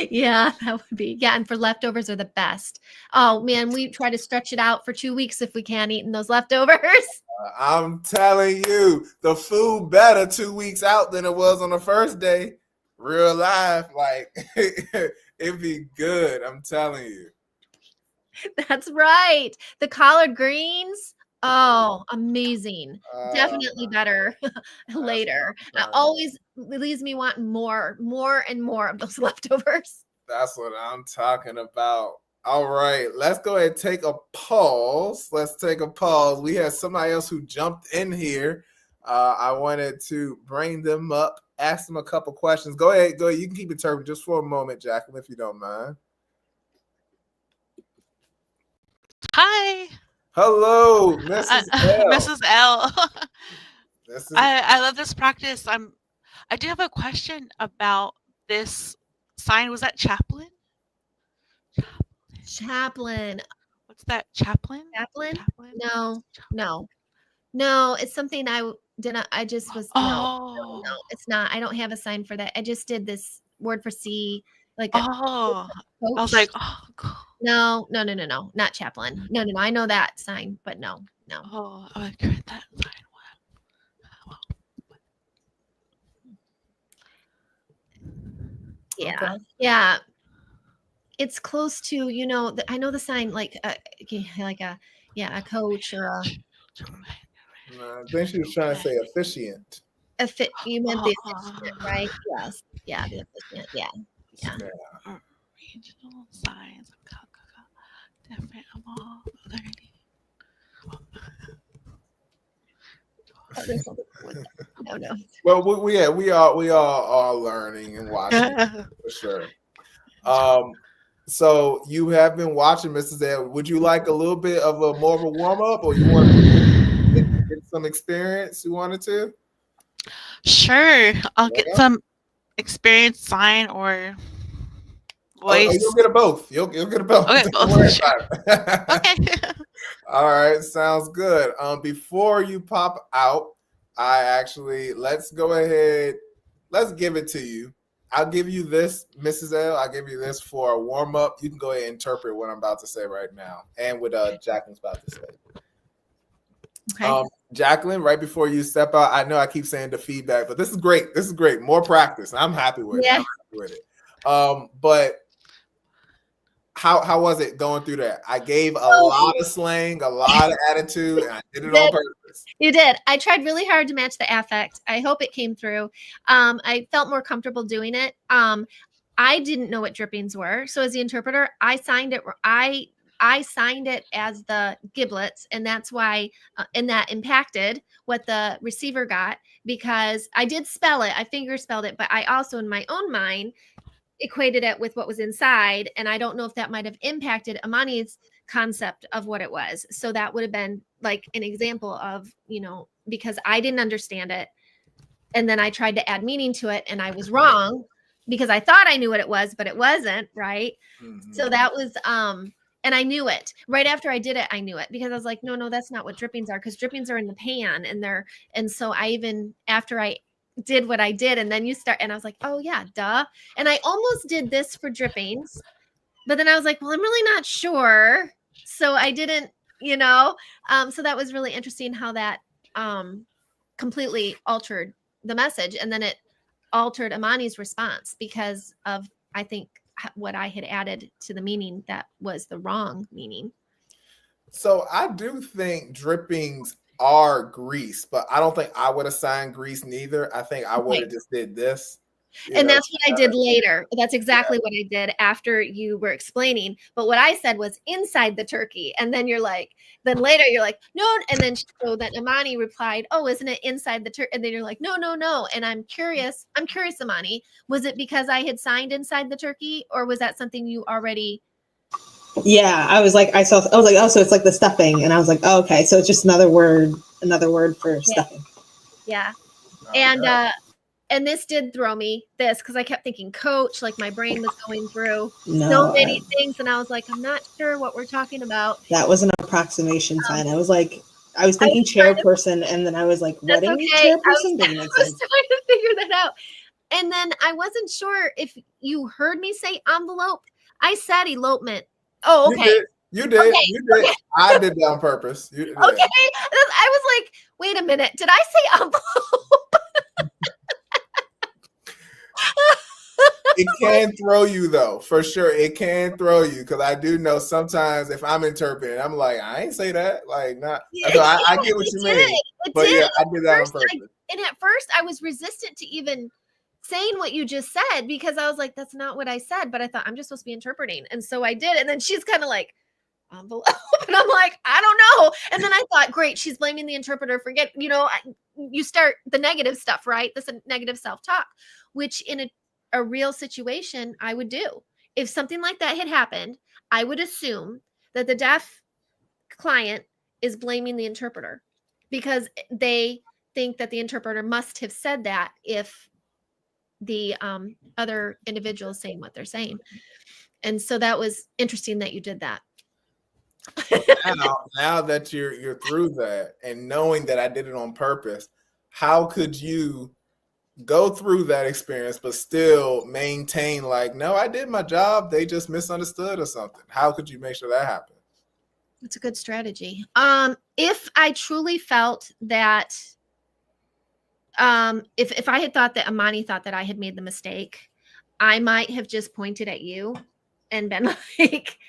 Speaker 3: Yeah, that would be. Yeah, and for leftovers are the best. Oh man, we try to stretch it out for 2 weeks if we can, eating those leftovers.
Speaker 1: I'm telling you, the food better 2 weeks out than it was on the first day. Real life, like it'd be good. I'm telling you.
Speaker 3: That's right. The collard greens. Oh, amazing. Definitely better later. Always leaves me wanting more and more of those leftovers.
Speaker 1: That's what I'm talking about. All right, let's go ahead and take a pause. We have somebody else who jumped in here. I wanted to bring them up, ask them a couple questions. Go ahead. You can keep it turban just for a moment, Jacqueline, if you don't mind.
Speaker 5: Hi.
Speaker 1: Hello, Mrs. L.
Speaker 5: Mrs. L.
Speaker 1: This is
Speaker 5: I love this practice. I do have a question about this sign. Was that chaplain?
Speaker 3: Chaplain.
Speaker 5: What's that? Chaplain?
Speaker 3: Chaplain?
Speaker 5: Chaplain?
Speaker 3: No. It's something I didn't. I just was.
Speaker 5: Oh.
Speaker 3: No, it's not. I don't have a sign for that. I just did this word for C, like a
Speaker 5: Oh, I was
Speaker 3: coach.
Speaker 5: like, oh, cool.
Speaker 3: No, not chaplain. No, I know that sign, but no.
Speaker 5: Oh, I would create that sign.
Speaker 3: Yeah,
Speaker 1: Okay.
Speaker 3: yeah. It's close to, I know the sign like a coach or a
Speaker 1: I think she was trying to say officiant.
Speaker 3: you meant the
Speaker 5: Oh,
Speaker 3: officiant, right? Yes. Yeah, the officiant. Yeah.
Speaker 5: Regional signs. Different among learning.
Speaker 3: No.
Speaker 1: Well, we are learning and watching for sure. So you have been watching, Mrs. L. Would you like a little bit of more of a warm up, or you want to get some experience? You wanted to?
Speaker 5: Sure, I'll get some experience sign or voice.
Speaker 1: You'll get a both. You'll get a both.
Speaker 5: Okay,
Speaker 1: Don't worry about it.
Speaker 5: Okay.
Speaker 1: All right, sounds good. Before you pop out, let's go ahead. Let's give it to you. I'll give you this, Mrs. L. I'll give you this for a warm up. You can go ahead and interpret what I'm about to say right now, and what Jacqueline's about to say.
Speaker 3: Okay.
Speaker 1: Jacqueline, right before you step out, I know I keep saying the feedback, but this is great. This is great. More practice. I'm happy with it. I'm happy with it. But how was it going through that? I gave a lot of slang, a lot of attitude, and I did it on purpose.
Speaker 3: You did. I tried really hard to match the affect. I hope it came through. I felt more comfortable doing it. I didn't know what drippings were. So as the interpreter, I signed it. I signed it as the giblets, and that's why, and that impacted what the receiver got, because I did spell it. I finger spelled it, but I also, in my own mind, equated it with what was inside. And I don't know if that might have impacted Amani's concept of what it was. So that would have been like an example of, because I didn't understand it. And then I tried to add meaning to it, and I was wrong because I thought I knew what it was, but it wasn't, right? Mm-hmm. So that was, and I knew it right after I did it. I knew it because I was like, no, that's not what drippings are, because drippings are in the pan, and so I even, after I did what I did, and then you start, and I was like, oh yeah, duh. And I almost did this for drippings, but then I was like, well, I'm really not sure. So I didn't, so that was really interesting how that completely altered the message. And then it altered Amani's response because of, I think, what I had added to the meaning that was the wrong meaning.
Speaker 1: So I do think drippings are grease, but I don't think I would assign grease neither. I think I would have just did this.
Speaker 3: And that's what I did later. That's exactly what I did after you were explaining. But what I said was inside the turkey. And then then later you're like, no. And then so that Amani replied, oh, isn't it inside the turkey? And then you're like, no. And I'm curious, Amani, was it because I had signed inside the turkey, or was that something you already?
Speaker 4: Yeah, I was like, oh, so it's like the stuffing. And I was like, oh, okay. So it's just another word for stuffing.
Speaker 3: Yeah. And this did throw me because I kept thinking coach, like my brain was going through so many things. And I was like, I'm not sure what we're talking about.
Speaker 4: That was an approximation sign. I was thinking chairperson, and then I was like, wedding chairperson?
Speaker 3: I was trying to figure that out. And then I wasn't sure if you heard me say envelope. I said elopement. Oh, okay.
Speaker 1: You did. Okay. I did that on purpose.
Speaker 3: Okay. I was like, wait a minute. Did I say envelope?
Speaker 1: It can throw you, though, for sure. It can throw you, because I do know sometimes if I'm interpreting, I'm like, I ain't say that. Like, not. Yeah, so I get what you mean. But yeah, I did that on purpose.
Speaker 3: And at first, I was resistant to even saying what you just said, because I was like, that's not what I said. But I thought, I'm just supposed to be interpreting. And so I did. And then she's kind of like, envelope. And I'm like, I don't know. And then I thought, great, she's blaming the interpreter. Forget, you start the negative stuff, right? This negative self-talk, which in a real situation I would do. If something like that had happened, I would assume that the deaf client is blaming the interpreter, because they think that the interpreter must have said that if the other individual is saying what they're saying. And so that was interesting that you did that.
Speaker 1: Now that you're through that, and knowing that I did it on purpose, how could you go through that experience, but still maintain like, no, I did my job. They just misunderstood or something. How could you make sure that happens?
Speaker 3: It's a good strategy. If I truly felt that, if I had thought that Amani thought that I had made the mistake, I might have just pointed at you and been like,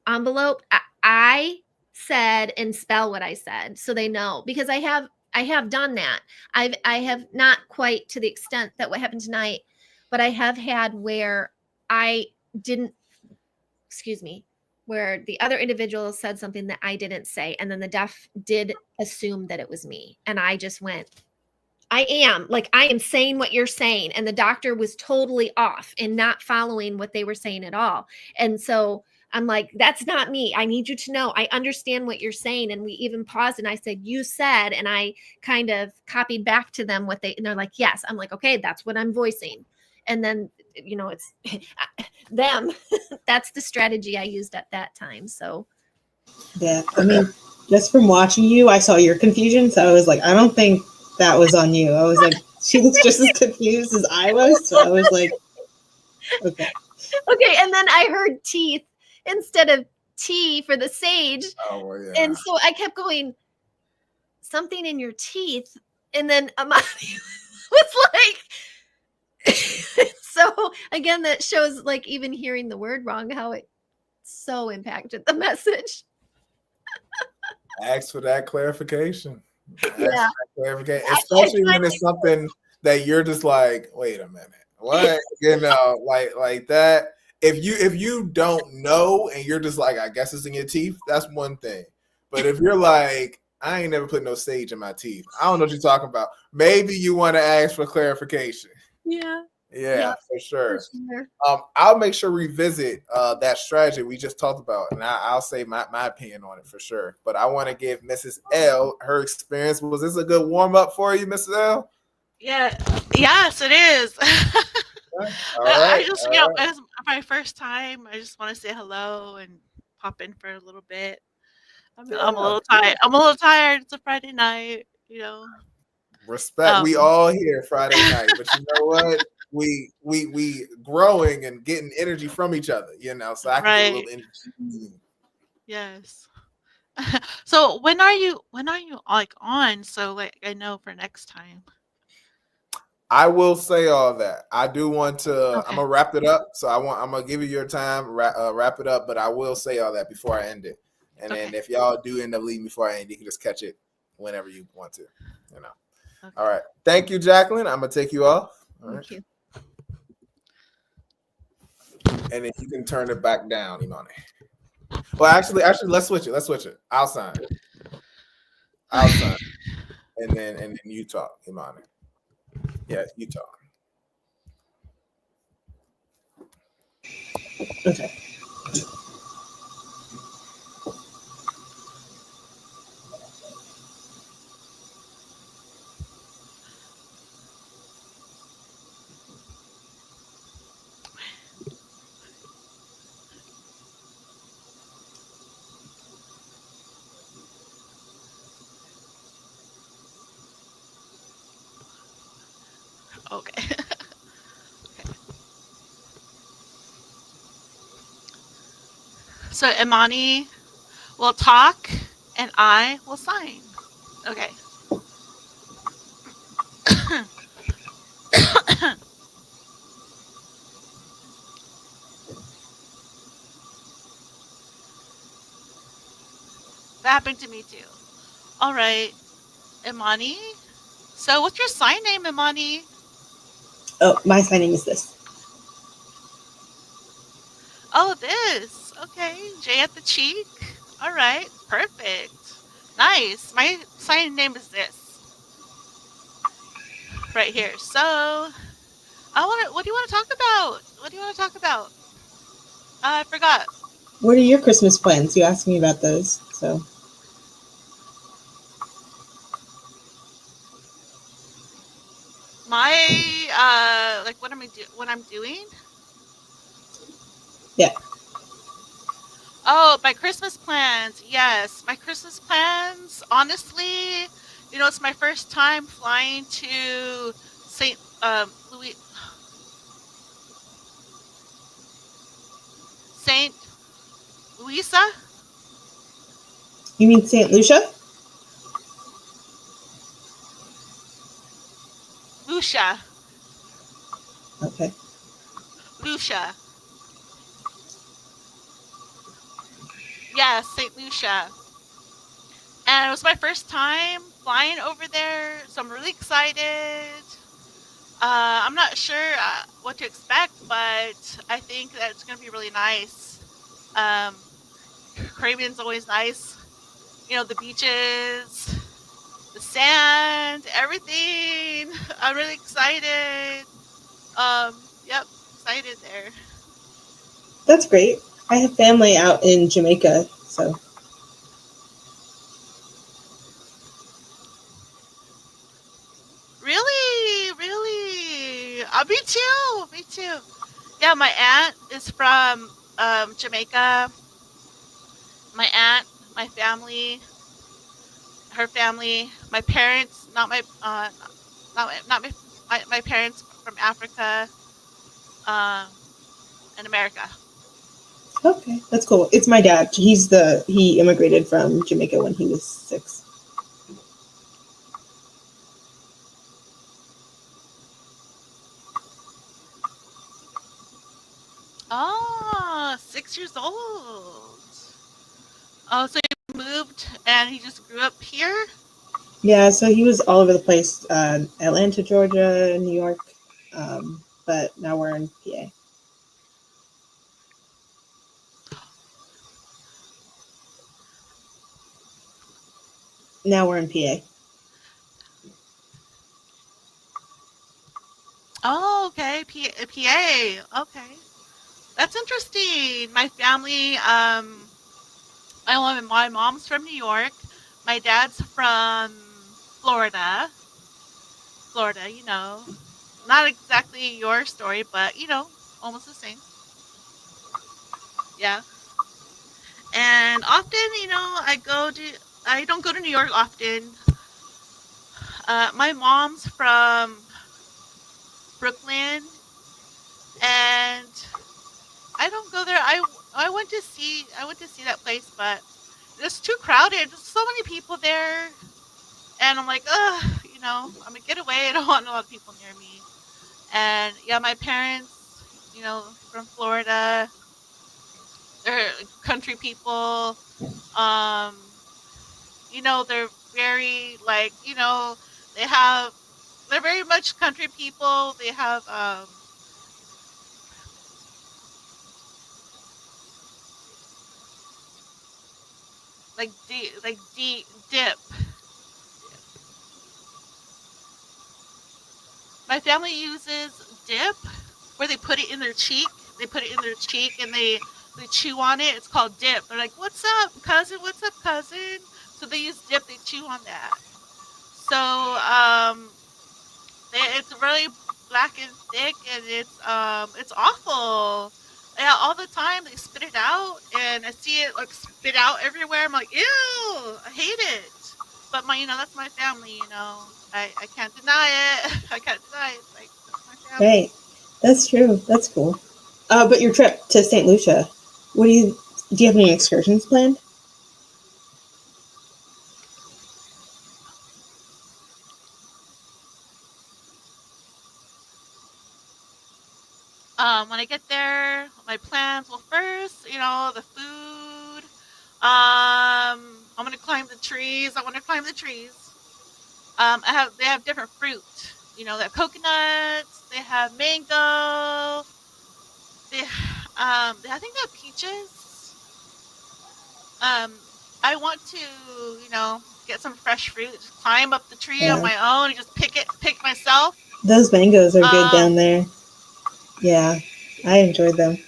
Speaker 3: envelope. I said, and spell what I said so they know, because I have done that. I have not quite to the extent that what happened tonight, but I have had where I didn't, where the other individual said something that I didn't say, and then the deaf did assume that it was me, and I just went, I am saying what you're saying, and the doctor was totally off and not following what they were saying at all. And so I'm like, that's not me. I need you to know I understand what you're saying. And we even paused, and I said, you said, and I kind of copied back to them and they're like, yes. I'm like, okay, that's what I'm voicing. And then, it's them. That's the strategy I used at that time. So
Speaker 4: Yeah, I mean, just from watching you, I saw your confusion, so I was like, I don't think that was on you. I was like, she was just as confused as I was, so I was like, okay.
Speaker 3: Okay, and then I heard teeth instead of tea for the sage.
Speaker 1: Oh, well, yeah.
Speaker 3: And so I kept going, something in your teeth. And then Amani was like, so again, that shows like even hearing the word wrong, how it so impacted the message.
Speaker 1: Ask for that clarification.
Speaker 3: Yeah.
Speaker 1: Especially when it's something that you're just like, wait a minute, what? Like that. If you don't know and you're just like, I guess it's in your teeth, that's one thing. But if you're like, I ain't never put no sage in my teeth, I don't know what you're talking about. Maybe you want to ask for clarification. Yeah, for sure. I'll make sure revisit that strategy we just talked about, and I'll say my opinion on it for sure. But I want to give Mrs. L her experience. Was this a good warm up for you, Mrs. L?
Speaker 5: Yeah. Yes, it is.
Speaker 1: All right.
Speaker 5: I just, as my first time, I just want to say hello and pop in for a little bit. I'm a little tired. I'm a little tired. It's a Friday night,
Speaker 1: Respect. We all here Friday night, but you know what? We growing and getting energy from each other, so I can get a little energy.
Speaker 5: Yes. So when are you like on? So like I know for next time.
Speaker 1: I will say all that. I do want to.
Speaker 5: Okay.
Speaker 1: I'm gonna wrap it up. So I'm gonna give you your time, wrap it up. But I will say all that before I end it. And then if y'all do end up leaving before I end, you can just catch it whenever you want to. Okay. All right. Thank you, Jacqueline. I'm gonna take you off. All right.
Speaker 3: Thank you.
Speaker 1: And then you can turn it back down, Imani. Well, actually, let's switch it. I'll sign. And then you talk, Imani. Yeah, you talk.
Speaker 4: Okay.
Speaker 5: Okay. So Imani will talk and I will sign. Okay. That happened to me too. All right, Imani. So what's your sign name, Imani?
Speaker 4: Oh, my sign name is this.
Speaker 5: Oh, this. Okay, J at the cheek. All right, perfect. Nice. My sign name is this. Right here. So, what do you want to talk about? What do you want to talk about? I forgot.
Speaker 4: What are your Christmas plans? You asked me about those, so.
Speaker 5: My like what I'm doing?
Speaker 4: Yeah.
Speaker 5: Oh, my Christmas plans. Yes, my Christmas plans. Honestly, It's my first time flying to St. Louis, St. Louisa,
Speaker 4: You mean St. Lucia?
Speaker 5: Lucia,
Speaker 4: Okay.
Speaker 5: Lucia. Yeah, St. Lucia. And it was my first time flying over there, so I'm really excited. I'm not sure what to expect, but I think that it's going to be really nice. Um, Caribbean's always nice. The beaches, the sand, everything. I'm really excited. Yep, excited there.
Speaker 4: That's great. I have family out in Jamaica, so
Speaker 5: Really, really. Me too. Me too. Yeah, my aunt is from Jamaica. My aunt, my family, her family, my parents, not my parents from Africa, um, and America.
Speaker 4: okay, that's cool. It's my dad. He immigrated from Jamaica when he was 6.
Speaker 5: Oh, 6 years old. Oh, so he moved and he just grew up here?
Speaker 4: Yeah, so he was all over the place, Atlanta, Georgia, New York, but now we're in PA. Now we're in PA.
Speaker 5: Oh, okay. PA. Okay. That's interesting. My family, my mom's from New York. My dad's from Florida. Florida, not exactly your story, but almost the same. Yeah. And often, I don't go to New York often. My mom's from Brooklyn, and I don't go there. I went to see that place, but it's too crowded. There's so many people there, and I'm like, ugh, I'm gonna get away. I don't want a lot of people near me. And yeah, my parents, from Florida, they're country people. Um, they're very like, they have, they're very much country people. They have dip. My family uses dip where they put it in their cheek. They put it in their cheek and they chew on it. It's called dip. They're like, "What's up, cousin? What's up, cousin?" So they use dip. They chew on that. So it's really black and thick, and it's awful. Yeah, all the time they spit it out, and I see it like spit out everywhere. I'm like, ew, I hate it. But that's my family. I can't deny it. I can't deny it. It's like that's my family.
Speaker 4: Right. That's true. That's cool. But your trip to St. Lucia, do you have any excursions planned?
Speaker 5: When I get there, my plans. Well, first, the food. I'm gonna climb the trees. I want to climb the trees. They have different fruit. They have coconuts. They have mango. I think they have peaches. Um, I want to, get some fresh fruit. Just climb up the tree on
Speaker 4: Yeah.
Speaker 5: my own and just pick myself.
Speaker 4: Those mangoes are good down there. Yeah, I enjoyed them.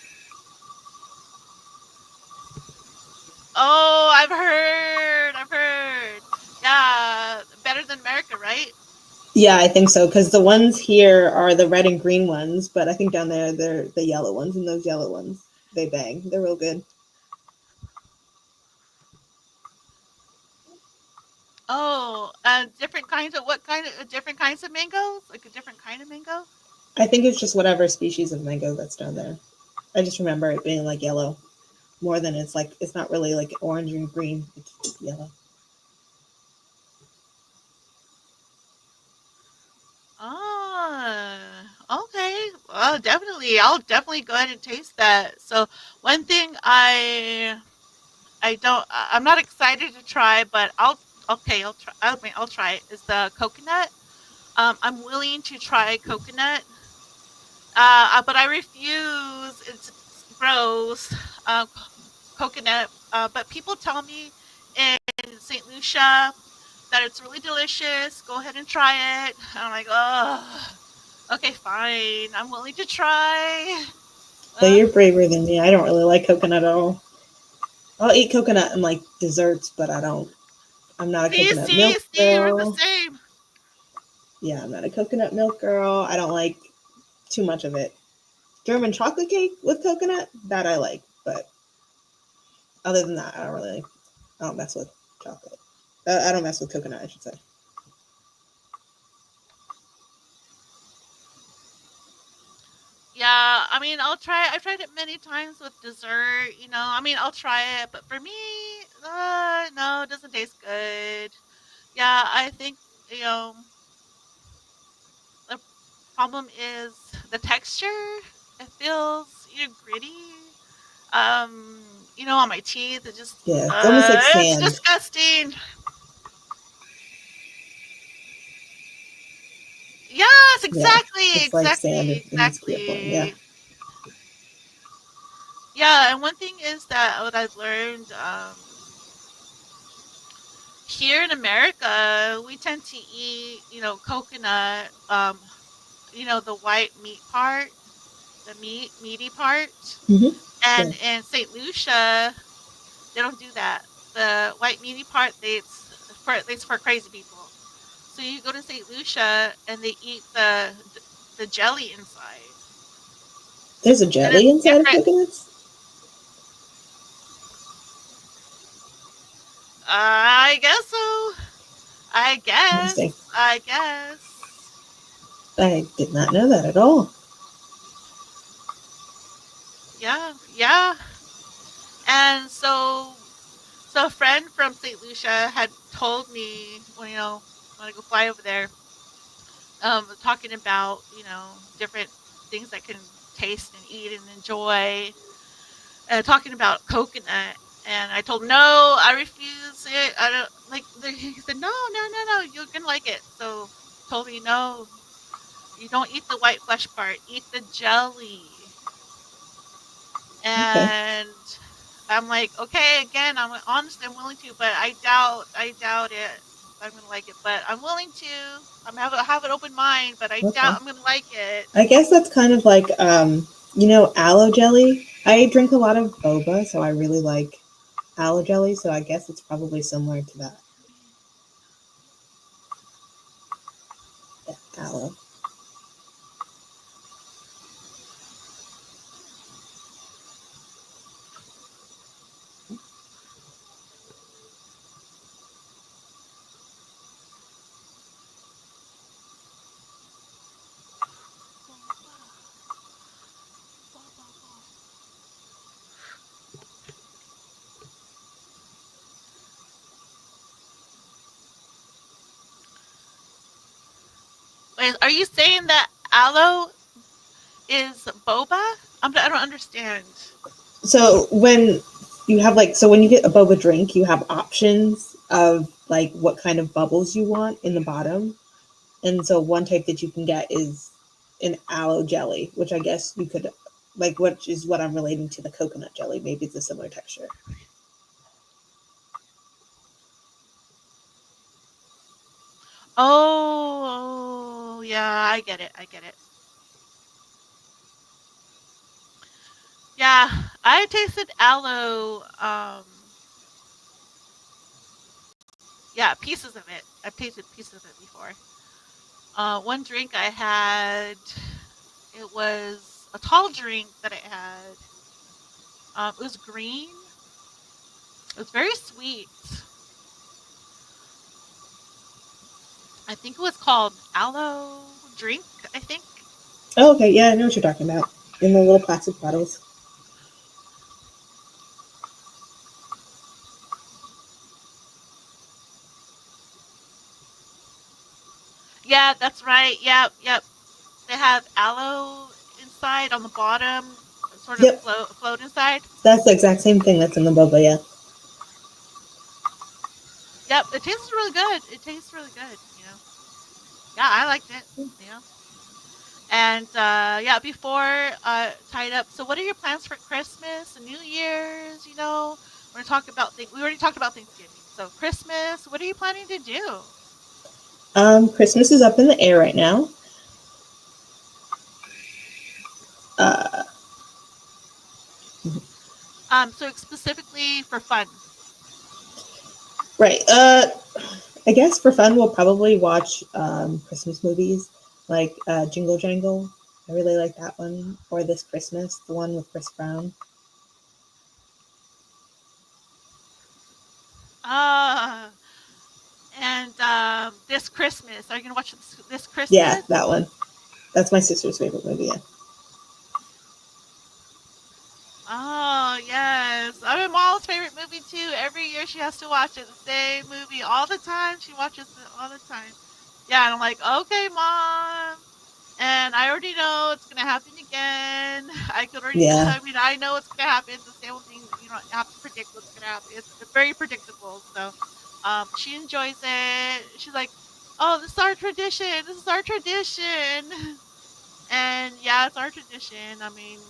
Speaker 5: Oh, I've heard. Yeah, better than America, right?
Speaker 4: Yeah, I think so, because the ones here are the red and green ones, but I think down there they're the yellow ones, and those yellow ones, they bang. They're real good.
Speaker 5: Oh, different kinds of what kind of different kinds of mangoes? Like a different kind of mango?
Speaker 4: I think it's just whatever species of mango that's down there. I just remember it being like yellow more than it's like it's not really like orange and green. It's yellow.
Speaker 5: Ah, okay. Well, definitely. I'll definitely go ahead and taste that. So, one thing I don't I'm not excited to try, but I'll try. I mean, I'll try it. Is the coconut. I'm willing to try coconut. But I refuse. It's gross. Coconut. But people tell me in St. Lucia that it's really delicious. Go ahead and try it. And I'm like, oh, okay, fine. I'm willing to try.
Speaker 4: So
Speaker 5: Uh,
Speaker 4: you're braver than me. I don't really like coconut at all. I'll eat coconut in like desserts, but I don't. I'm not a coconut milk
Speaker 5: see, we're the
Speaker 4: girl.
Speaker 5: same.
Speaker 4: Yeah, I'm not a coconut milk girl. I don't like too much of it. German chocolate cake with coconut, that I like, but other than that, I don't mess with chocolate. I don't mess with coconut, I should say.
Speaker 5: Yeah, I mean, I'll try. I've tried it many times with dessert. I mean, I'll try it, but for me, no, it doesn't taste good. Yeah, I think you know the problem is the texture. It feels gritty. On my teeth. It just
Speaker 4: Yeah, it's almost like
Speaker 5: it's
Speaker 4: sand.
Speaker 5: disgusting. Yes,
Speaker 4: Yeah,
Speaker 5: exactly,
Speaker 4: it's like sand.
Speaker 5: exactly,
Speaker 4: It needs to be a form. Yeah.
Speaker 5: exactly. Yeah, and one thing is that what I've learned here in America, we tend to eat, coconut, the white meat part, the meaty part.
Speaker 4: Mm-hmm.
Speaker 5: And
Speaker 4: Yeah.
Speaker 5: in St. Lucia, they don't do that. The white meaty part, it's for crazy people. So you go to St. Lucia and they eat the jelly inside,
Speaker 4: There's a
Speaker 5: and it's
Speaker 4: jelly inside of
Speaker 5: different.
Speaker 4: coconuts?
Speaker 5: I guess so. I
Speaker 4: Interesting.
Speaker 5: guess. I guess.
Speaker 4: I did not know that at all.
Speaker 5: Yeah, yeah. And so a friend from St. Lucia had told me when I go fly over there, talking about different things I can taste and eat and enjoy, talking about coconut. And I told him, no, I refuse it. I don't like. He said, no, no, no, no, you're gonna like it. So told me, no, you don't eat the white flesh part. Eat the jelly.
Speaker 4: Okay.
Speaker 5: And I'm like, okay, again, I'm honestly, I'm willing to, but I doubt it. I'm gonna like it, but I'm willing to. Have an open mind, but I
Speaker 4: Okay.
Speaker 5: doubt I'm gonna like it.
Speaker 4: I guess that's kind of like aloe jelly. I drink a lot of boba, so I really like aloe jelly, so I guess it's probably similar to that. Yeah, aloe.
Speaker 5: Wait, are you saying that aloe is boba? I don't understand.
Speaker 4: So when you get a boba drink, you have options of like what kind of bubbles you want in the bottom. And so one type that you can get is an aloe jelly, which I guess you could like, which is what I'm relating to the coconut jelly. Maybe it's a similar texture.
Speaker 5: Oh, yeah, I get it. I get it. Yeah, I tasted aloe. Yeah, pieces of it. I've tasted pieces of it before. One drink I had, it was a tall drink that I had. It was green. It was very sweet. I think it was called Aloe Drink, I think.
Speaker 4: Oh, okay. Yeah, I know what you're talking about. In the little plastic bottles.
Speaker 5: Yeah, that's right. Yep, yep. They have aloe inside on the bottom, sort of
Speaker 4: Yep.
Speaker 5: float inside.
Speaker 4: That's the exact same thing that's in the boba, yeah.
Speaker 5: Yep, it tastes really good. It tastes really good, you know. Yeah, I liked it, you know. And yeah, before tied up. So, what are your plans for Christmas and New Year's? You know, we're gonna talk about we already talked about Thanksgiving. So, Christmas. What are you planning to do?
Speaker 4: Christmas is up in the air right now. Uh,
Speaker 5: So specifically for fun.
Speaker 4: right. I guess for fun, we'll probably watch Christmas movies like Jingle Jangle. I really like that one. Or This Christmas, the one with Chris Brown.
Speaker 5: Uh, and this Christmas, are you gonna watch this
Speaker 4: Yeah,
Speaker 5: Christmas?
Speaker 4: that one. That's my sister's favorite movie. Yeah.
Speaker 5: Oh yes, I'm my mom's favorite movie too. Every year she has to watch it, the same movie all the time. She watches it all the time. Yeah, and I'm like, okay, mom. And I already know it's gonna happen again. I could already know.
Speaker 4: Yeah.
Speaker 5: I mean, I know it's gonna happen. It's the same thing. You don't have to predict what's gonna happen. It's very predictable. So, she enjoys it. She's like, "Oh, this is our tradition. This is our tradition." And yeah, it's our tradition. I mean,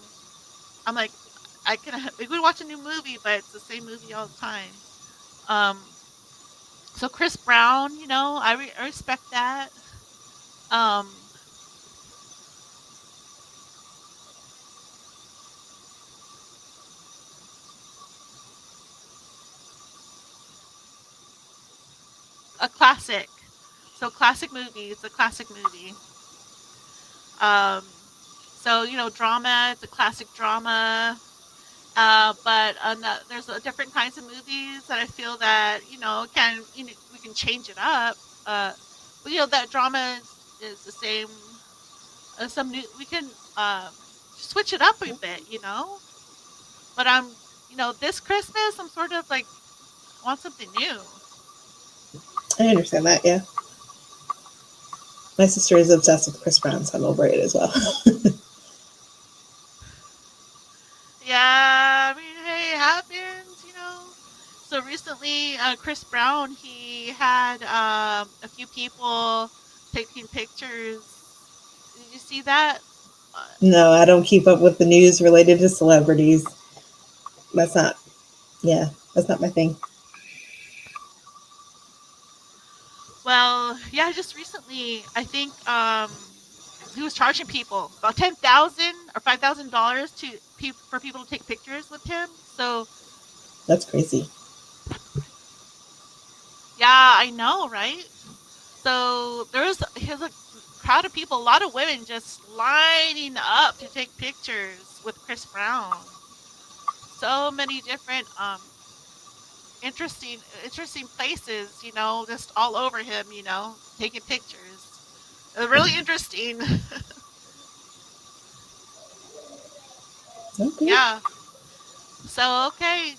Speaker 5: I'm like, I can we could watch a new movie, but it's the same movie all the time. Um, so Chris Brown, you know, I respect that. Um, a classic. So classic movie. It's a classic movie. Um, so you know, drama. It's a classic drama. But there's different kinds of movies that I feel that we can change it up. But you know that drama is the same. Some new we can switch it up a bit. You know, but this Christmas I'm sort of like I want something new.
Speaker 4: I understand that, yeah. My sister is obsessed with Chris Brown, so I'm over it as well.
Speaker 5: Yeah, I mean, hey, it happens, you know. So recently, Chris Brown, he had a few people taking pictures. Did you see that? Uh,
Speaker 4: No, I don't keep up with the news related to celebrities. That's not, yeah, that's not my thing.
Speaker 5: well, yeah, just recently, I think he was charging people about 10,000 or $5,000 for people to take pictures with him. So
Speaker 4: That's crazy.
Speaker 5: yeah, I know, right? So here's a crowd of people, a lot of women just lining up to take pictures with Chris Brown. So many different interesting places, you know, just all over him, you know, taking pictures. Really interesting.
Speaker 4: Okay.
Speaker 5: Yeah. So okay.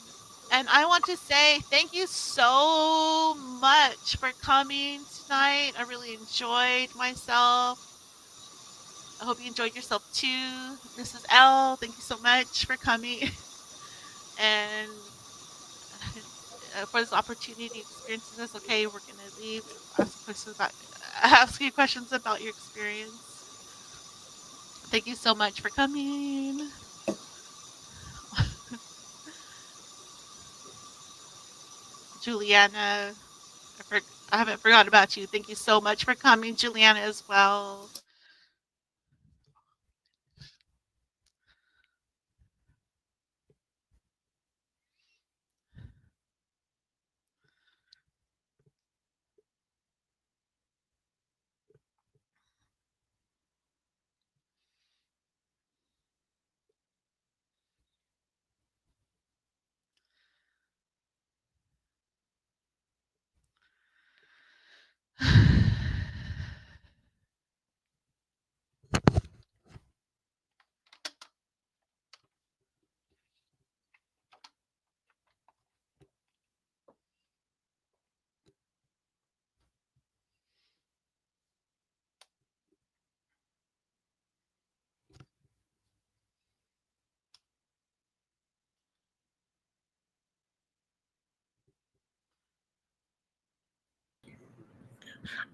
Speaker 5: And I want to say thank you so much for coming tonight. I really enjoyed myself. I hope you enjoyed yourself too. Mrs. L, thank you so much for coming and for this opportunity experiencing this. Okay, we're gonna leave. Ask you questions about your experience. Thank you so much for coming. Juliana, I haven't forgotten about you. Thank you so much for coming, Juliana, as well.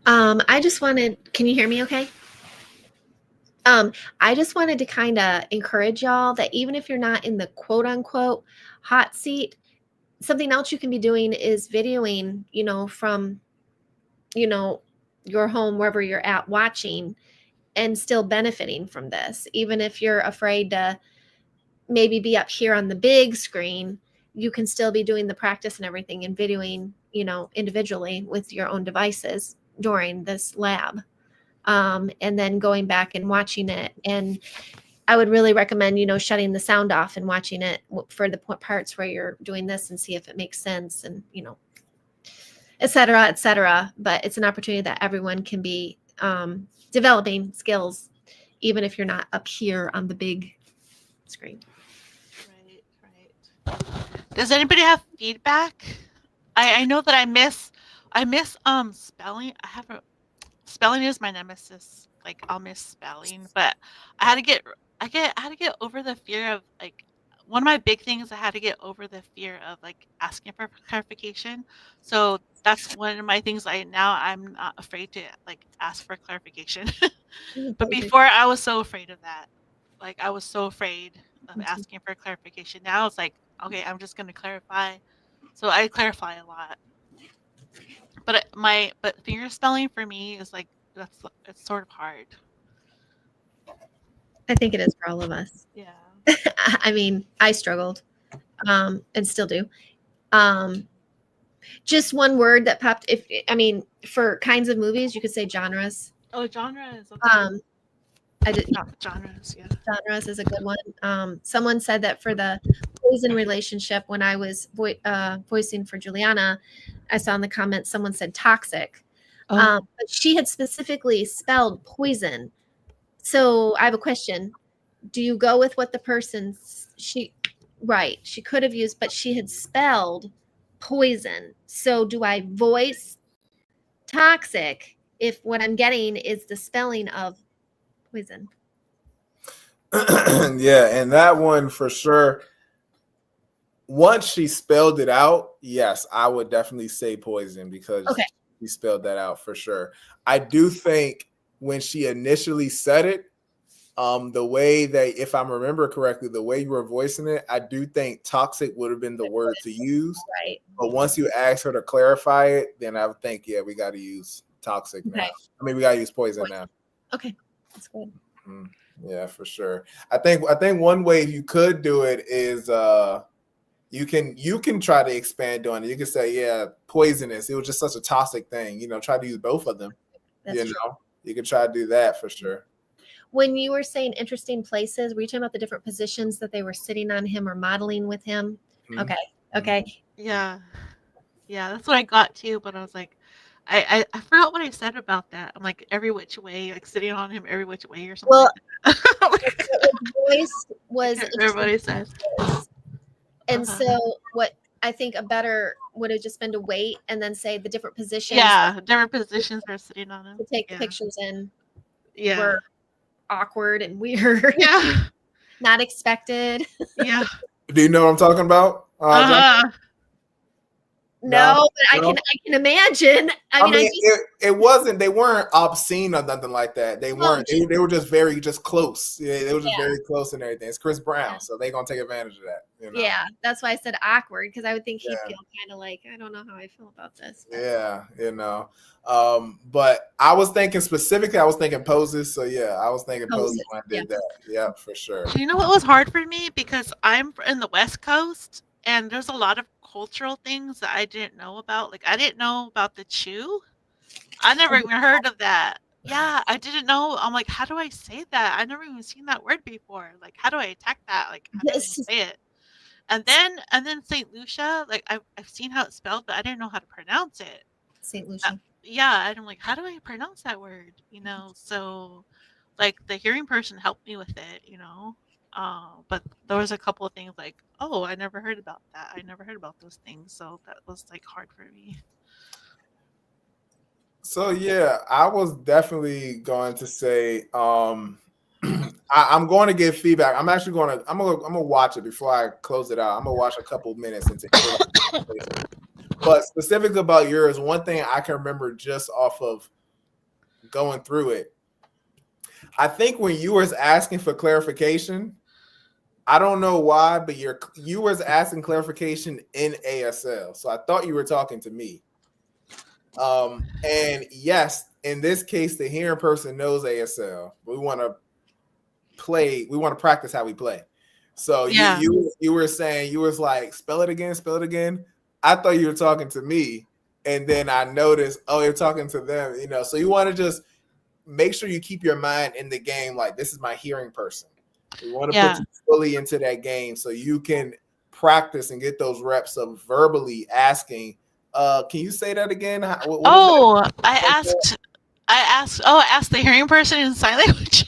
Speaker 3: I just wanted, can you hear me okay? I just wanted to kind of encourage y'all that even if you're not in the quote unquote hot seat, something else you can be doing is videoing, from, your home, wherever you're at watching and still benefiting from this. Even if you're afraid to maybe be up here on the big screen, you can still be doing the practice and everything and videoing, individually with your own devices during this lab. And then going back and watching it. And I would really recommend, shutting the sound off and watching it for the parts where you're doing this and see if it makes sense and, et cetera, et cetera. But it's an opportunity that everyone can be developing skills, even if you're not up here on the big screen.
Speaker 5: Right. Does anybody have feedback? I know that I miss spelling. Spelling is my nemesis. Like I'll miss spelling, but I had to get over the fear of like one of my big things. I had to get over the fear of like asking for clarification. So that's one of my things. I'm not afraid to like ask for clarification. But before I was so afraid of that. Like I was so afraid of asking for clarification. Now it's like, okay, I'm just gonna clarify. So I clarify a lot. But finger spelling for me is like it's sort of hard.
Speaker 3: I think it is for all of us.
Speaker 5: Yeah.
Speaker 3: I mean, I struggled, and still do. Just one word that popped. For kinds of movies, you could say genres.
Speaker 5: Oh, genres. Okay.
Speaker 3: I did.
Speaker 5: Genres. Yeah.
Speaker 3: Genres is a good one. Someone said that for the poison relationship, when I was voicing for Juliana, I saw in the comments someone said toxic. But she had specifically spelled poison. So I have a question. Do you go with what the person she could have used, but she had spelled poison. So do I voice toxic if what I'm getting is the spelling of poison?
Speaker 1: Yeah, and that one for sure. Once she spelled it out, yes, I would definitely say poison because she spelled that out for sure. I do think when she initially said it, the way that, if I remember correctly, the way you were voicing it, I do think toxic would have been the word to use.
Speaker 3: Right.
Speaker 1: But once you ask her to clarify it, then I would think, yeah, we got to use toxic now. I mean, we got to use poison now.
Speaker 3: Okay, that's good.
Speaker 1: Yeah, for sure. I think one way you could do it is you can try to expand on it. You can say, yeah, poisonous. It was just such a toxic thing. Try to use both of them.
Speaker 3: That's true.
Speaker 1: You can try to do that for sure.
Speaker 3: When you were saying interesting places, were you talking about the different positions that they were sitting on him or modeling with him? Mm-hmm. Okay.
Speaker 5: Yeah, that's what I got too. But I was like, I forgot what I said about that. I'm like every which way, like sitting on him every which way or something.
Speaker 3: Well,
Speaker 5: like
Speaker 3: voice was
Speaker 5: everybody said.
Speaker 3: And so what I think a better would have just been to wait and then say the different positions.
Speaker 5: Yeah, different positions are sitting on him.
Speaker 3: To take pictures in.
Speaker 5: Yeah.
Speaker 3: Were awkward and weird.
Speaker 5: Yeah.
Speaker 3: Not expected.
Speaker 5: Yeah.
Speaker 1: Do you know what I'm talking about?
Speaker 3: No, but I can imagine. I mean,
Speaker 1: it wasn't. They weren't obscene or nothing like that. They weren't. They were just very close. Yeah, they were just very close and everything. It's Chris Brown, so they're gonna take advantage of that.
Speaker 3: Yeah, that's why I said awkward because I would think he'd feel kind of like I don't know how I feel about this.
Speaker 1: Yeah, but I was thinking specifically. I was thinking poses. So yeah, I was thinking poses when I did that. Yeah, for sure.
Speaker 5: You know what was hard for me because I'm in the West Coast and there's a lot of cultural things that I didn't know about. Like I didn't know about the chew. I never even heard of that. Yeah, I didn't know. I'm like, how do I say that? I've never even seen that word before. Like, how do I attack that? Like, how do I say it? And then St. Lucia, like I've seen how it's spelled, but I didn't know how to pronounce it.
Speaker 3: St. Lucia.
Speaker 5: Yeah, and I'm like, how do I pronounce that word? So like the hearing person helped me with it, but there was a couple of things like, oh, I never heard about that. I never heard about those things. So that was like hard for me.
Speaker 1: So yeah, I was definitely going to say I'm going to give feedback. I'm gonna watch it before I close it out. I'm gonna watch a couple minutes into it. But specifically about yours, one thing I can remember just off of going through it, I think when you was asking for clarification, I don't know why, but you was asking clarification in ASL. So I thought you were talking to me. And yes, in this case, the hearing person knows ASL. We want to practice how we play. So
Speaker 5: Yeah.
Speaker 1: you were saying, you was like, spell it again. I thought you were talking to me, and then I noticed, oh, you're talking to them, so you want to just make sure you keep your mind in the game. Like, this is my hearing person. We want to
Speaker 5: Yeah.
Speaker 1: put you fully into that game so you can practice and get those reps of verbally asking. Can you say that again? What is that?
Speaker 5: I asked the hearing person in sign language.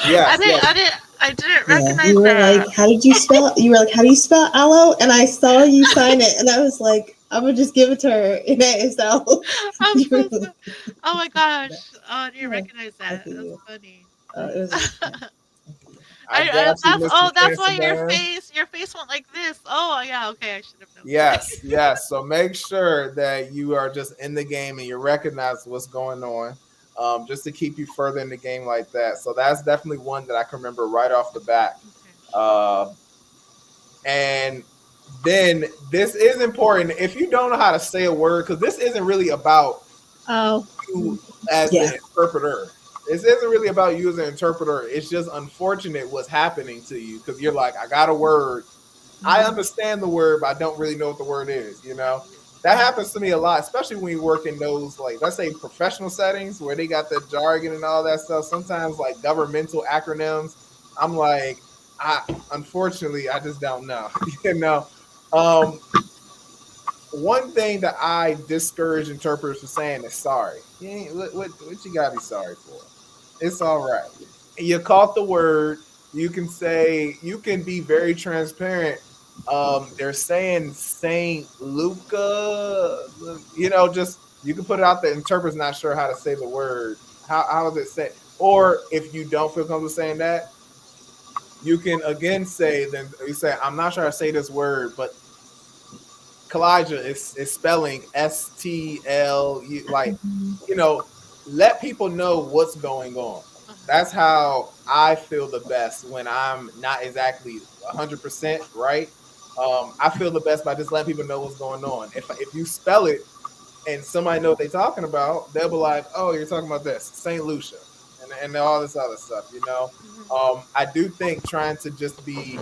Speaker 1: Yes,
Speaker 5: I didn't
Speaker 4: Yeah,
Speaker 5: recognize
Speaker 4: you were
Speaker 5: that.
Speaker 4: like, how did you spell? You were like, how do you spell aloe? And I saw you sign it, and I was like, I'm gonna just give it to her in ASL.
Speaker 5: I'm
Speaker 4: You were
Speaker 5: so
Speaker 4: like,
Speaker 5: oh my gosh. Oh, I didn't
Speaker 4: Yeah,
Speaker 5: recognize
Speaker 4: I
Speaker 5: that.
Speaker 4: see
Speaker 5: That's
Speaker 4: you.
Speaker 5: funny.
Speaker 4: It was.
Speaker 1: I got you, Mr.
Speaker 5: That's why
Speaker 1: Hanson.
Speaker 5: your face went like this. Oh yeah, okay, I should have known.
Speaker 1: Yes. So make sure that you are just in the game and you recognize what's going on, just to keep you further in the game like that. So that's definitely one that I can remember right off the bat.
Speaker 5: Okay.
Speaker 1: And then this is important. If you don't know how to say a word, because this isn't really about you as the interpreter. This isn't really about you as an interpreter. It's just unfortunate what's happening to you because you're like, I got a word. I understand the word, but I don't really know what the word is. That happens to me a lot, especially when you work in those, like, let's say professional settings where they got the jargon and all that stuff. Sometimes like governmental acronyms, I'm like, unfortunately, I just don't know. One thing that I discourage interpreters from saying is sorry. What you gotta be sorry for? It's all right. You caught the word. You can be very transparent. They're saying Saint Luca. Just you can put it out there. The interpreter's not sure how to say the word. How is it said? Or if you don't feel comfortable saying that, you can again say, then you say, I'm not sure how to say this word, but Kalijah is spelling STL. Let people know what's going on. That's how I feel the best when I'm not exactly 100% right. I feel the best by just letting people know what's going on. If you spell it and somebody know what they're talking about, they'll be like, oh, you're talking about this, St. Lucia, and all this other stuff, I do think trying to just be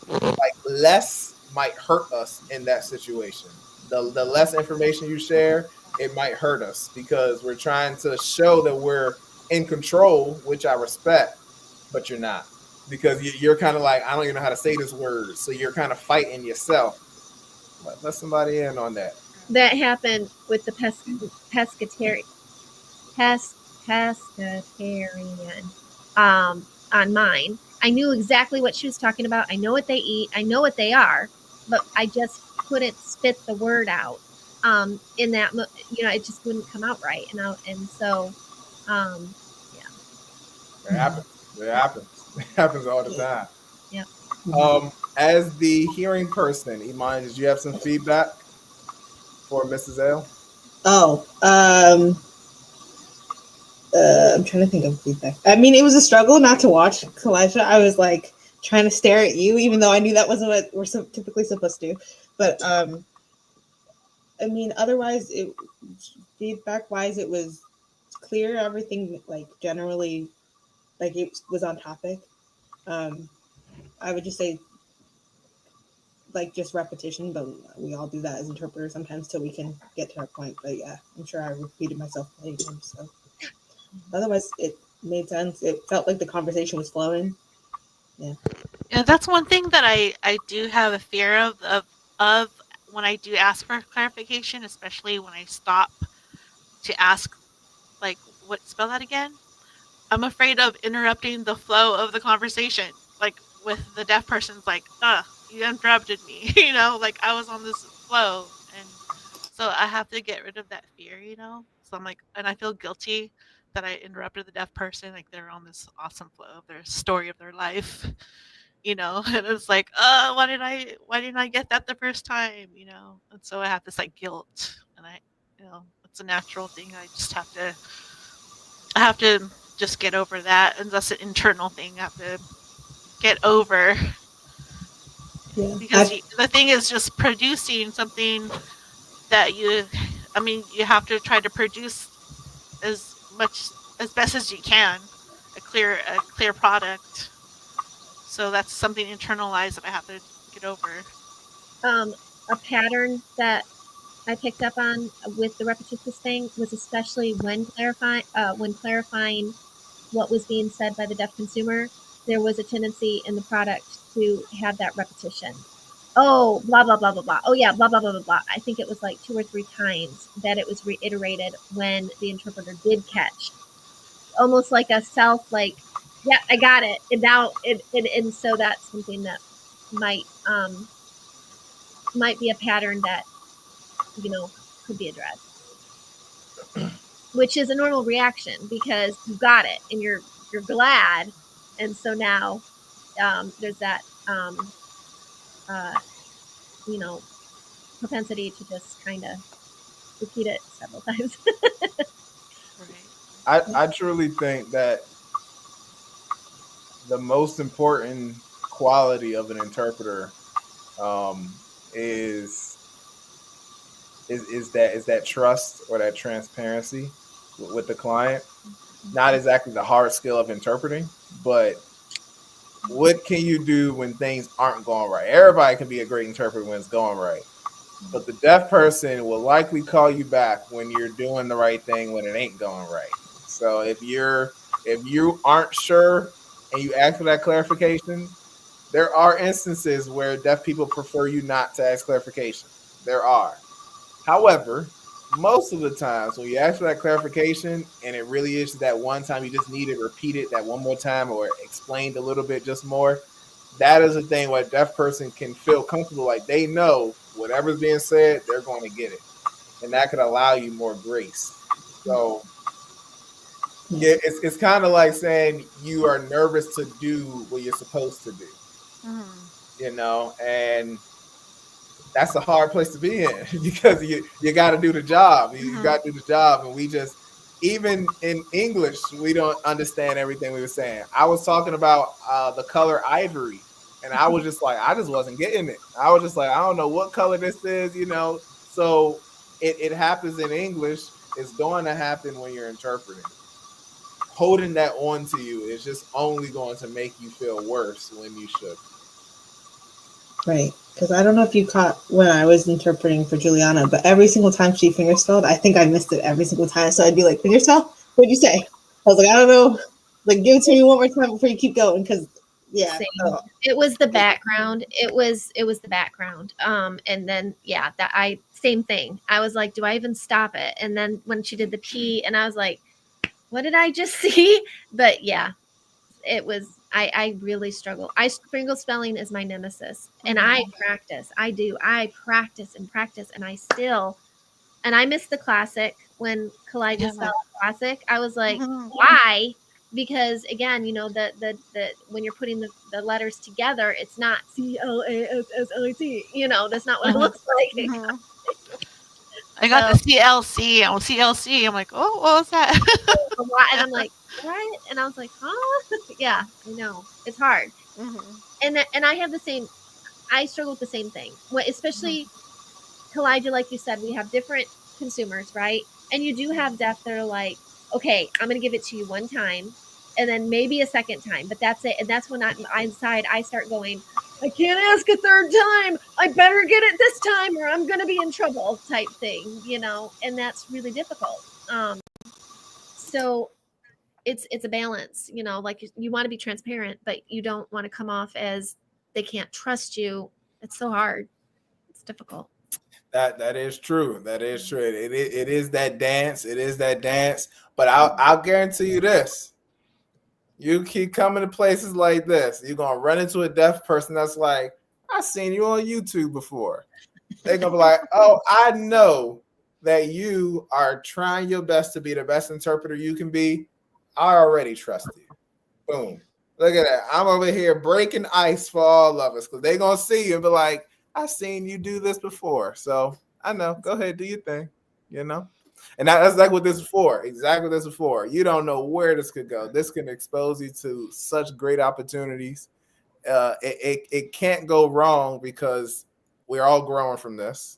Speaker 1: like less might hurt us in that situation. The less information you share, it might hurt us because we're trying to show that we're in control, which I respect, but you're not, because you're kind of like, I don't even know how to say this word, so you're kind of fighting yourself. Let somebody in on that.
Speaker 3: That happened with the pescatarian on mine. I knew exactly what she was talking about. I know what they eat. I know what they are, but I just couldn't spit the word out. In that, it just wouldn't come out right. So, yeah.
Speaker 1: It happens. It happens all the time.
Speaker 3: Yeah.
Speaker 1: As the hearing person, Iman, did you have some feedback for Mrs. L?
Speaker 4: I'm trying to think of feedback. I mean, it was a struggle not to watch Kalijah. I was like trying to stare at you, even though I knew that wasn't what we're typically supposed to do. But I mean, otherwise, feedback wise, it was clear. Everything like generally, like it was on topic. I would just say, like, just repetition, but we all do that as interpreters sometimes till we can get to our point. But yeah, I'm sure I repeated myself many times. So otherwise, it made sense. It felt like the conversation was flowing. Yeah.
Speaker 5: Yeah, that's one thing that I do have a fear of when I do ask for clarification, especially when I stop to ask, like, what, spell that again? I'm afraid of interrupting the flow of the conversation, like with the deaf person's like, you interrupted me, like I was on this flow, and so I have to get rid of that fear, So I'm like, and I feel guilty that I interrupted the deaf person, like they're on this awesome flow of their story of their life, you know, and it's like, why didn't I get that the first time, you know? And so I have this like guilt, and you know, it's a natural thing. I have to just get over that, and that's an internal thing I have to get over.
Speaker 4: Yeah.
Speaker 5: Because the thing is just producing something that you have to try to produce as best as you can, a clear product. So that's something internalized that I have to get over.
Speaker 3: A pattern that I picked up on with the repetitious thing was especially when clarifying what was being said by the deaf consumer, there was a tendency in the product to have that repetition. Oh, blah, blah, blah, blah, blah. Oh, yeah, blah, blah, blah, blah, blah. I think it was like 2 or 3 times that it was reiterated when the interpreter did catch. Almost like a self, like, yeah, I got it. And now, and so that's something that might be a pattern that, you know, could be addressed. Which is a normal reaction because you got it and you're glad. And so now there's that, you know, propensity to just kind of repeat it several times.
Speaker 5: Right.
Speaker 1: I truly think that the most important quality of an interpreter is that trust or that transparency with the client. Not exactly the hard skill of interpreting, but what can you do when things aren't going right? Everybody can be a great interpreter when it's going right, but the deaf person will likely call you back when you're doing the right thing when it ain't going right. So if you aren't sure and you ask for that clarification, there are instances where deaf people prefer you not to ask clarification. There are. However, most of the times when you ask for that clarification and it really is that one time you just need it repeated that one more time or explained a little bit just more, that is a thing where a deaf person can feel comfortable, like they know whatever's being said, they're going to get it. And that could allow you more grace. So yeah, it's kind of like saying you are nervous to do what you're supposed to do. You know, and that's a hard place to be in because you got to do the job. You got to do the job. And we just, even in English, we don't understand everything we were saying. I was talking about the color ivory, and I was just like, I just wasn't getting it. I was just like, I don't know what color this is, you know. So it happens in English. It's going to happen when you're interpreting. Holding that on to you is just only going to make you feel worse when you should.
Speaker 4: Right. Because I don't know if you caught when I was interpreting for Juliana, but every single time she fingerspelled, I think I missed it every single time. So I'd be like, fingerspell? What'd you say? I was like, I don't know. Like, give it to me one more time before you keep going. Because, yeah.
Speaker 3: It was the background. It was the background. And then, yeah, same thing. I was like, do I even stop it? And then when she did the P, and I was like, what did I just see? But yeah, it was, I really struggle. Fingerspelling spelling is my nemesis, and I practice. I practice, and I missed the classic when Kalijah spelled classic. I was like, why? Because again, you know, the when you're putting the letters together, it's not CLASSIT. You know, that's not what it looks like.
Speaker 5: I got the CLC. CLC. I'm like, oh, what was that?
Speaker 3: And I'm like, what? And I was like, huh? Yeah, I know. It's hard. And I have the same, I struggle with the same thing. Especially Kalijah, like you said, we have different consumers, right? And you do have deaf that are like, okay, I'm going to give it to you one time and then maybe a second time, but that's it. And that's when I start going, I can't ask a third time. I better get it this time or I'm going to be in trouble type thing, you know, and that's really difficult. So it's a balance, you know, like you want to be transparent, but you don't want to come off as they can't trust you. It's so hard. It's difficult.
Speaker 1: That is true. That is true. It is that dance. It is that dance. But I'll guarantee you this. You keep coming to places like this, you're going to run into a deaf person that's like, I've seen you on YouTube before. They're going to be like, oh, I know that you are trying your best to be the best interpreter you can be. I already trust you. Boom. Look at that. I'm over here breaking ice for all of us because they're going to see you and be like, I've seen you do this before. So I know. Go ahead, do your thing, you know? And that's like what this is for. Exactly what this is for. You don't know where this could go. This can expose you to such great opportunities. It can't go wrong because we're all growing from this.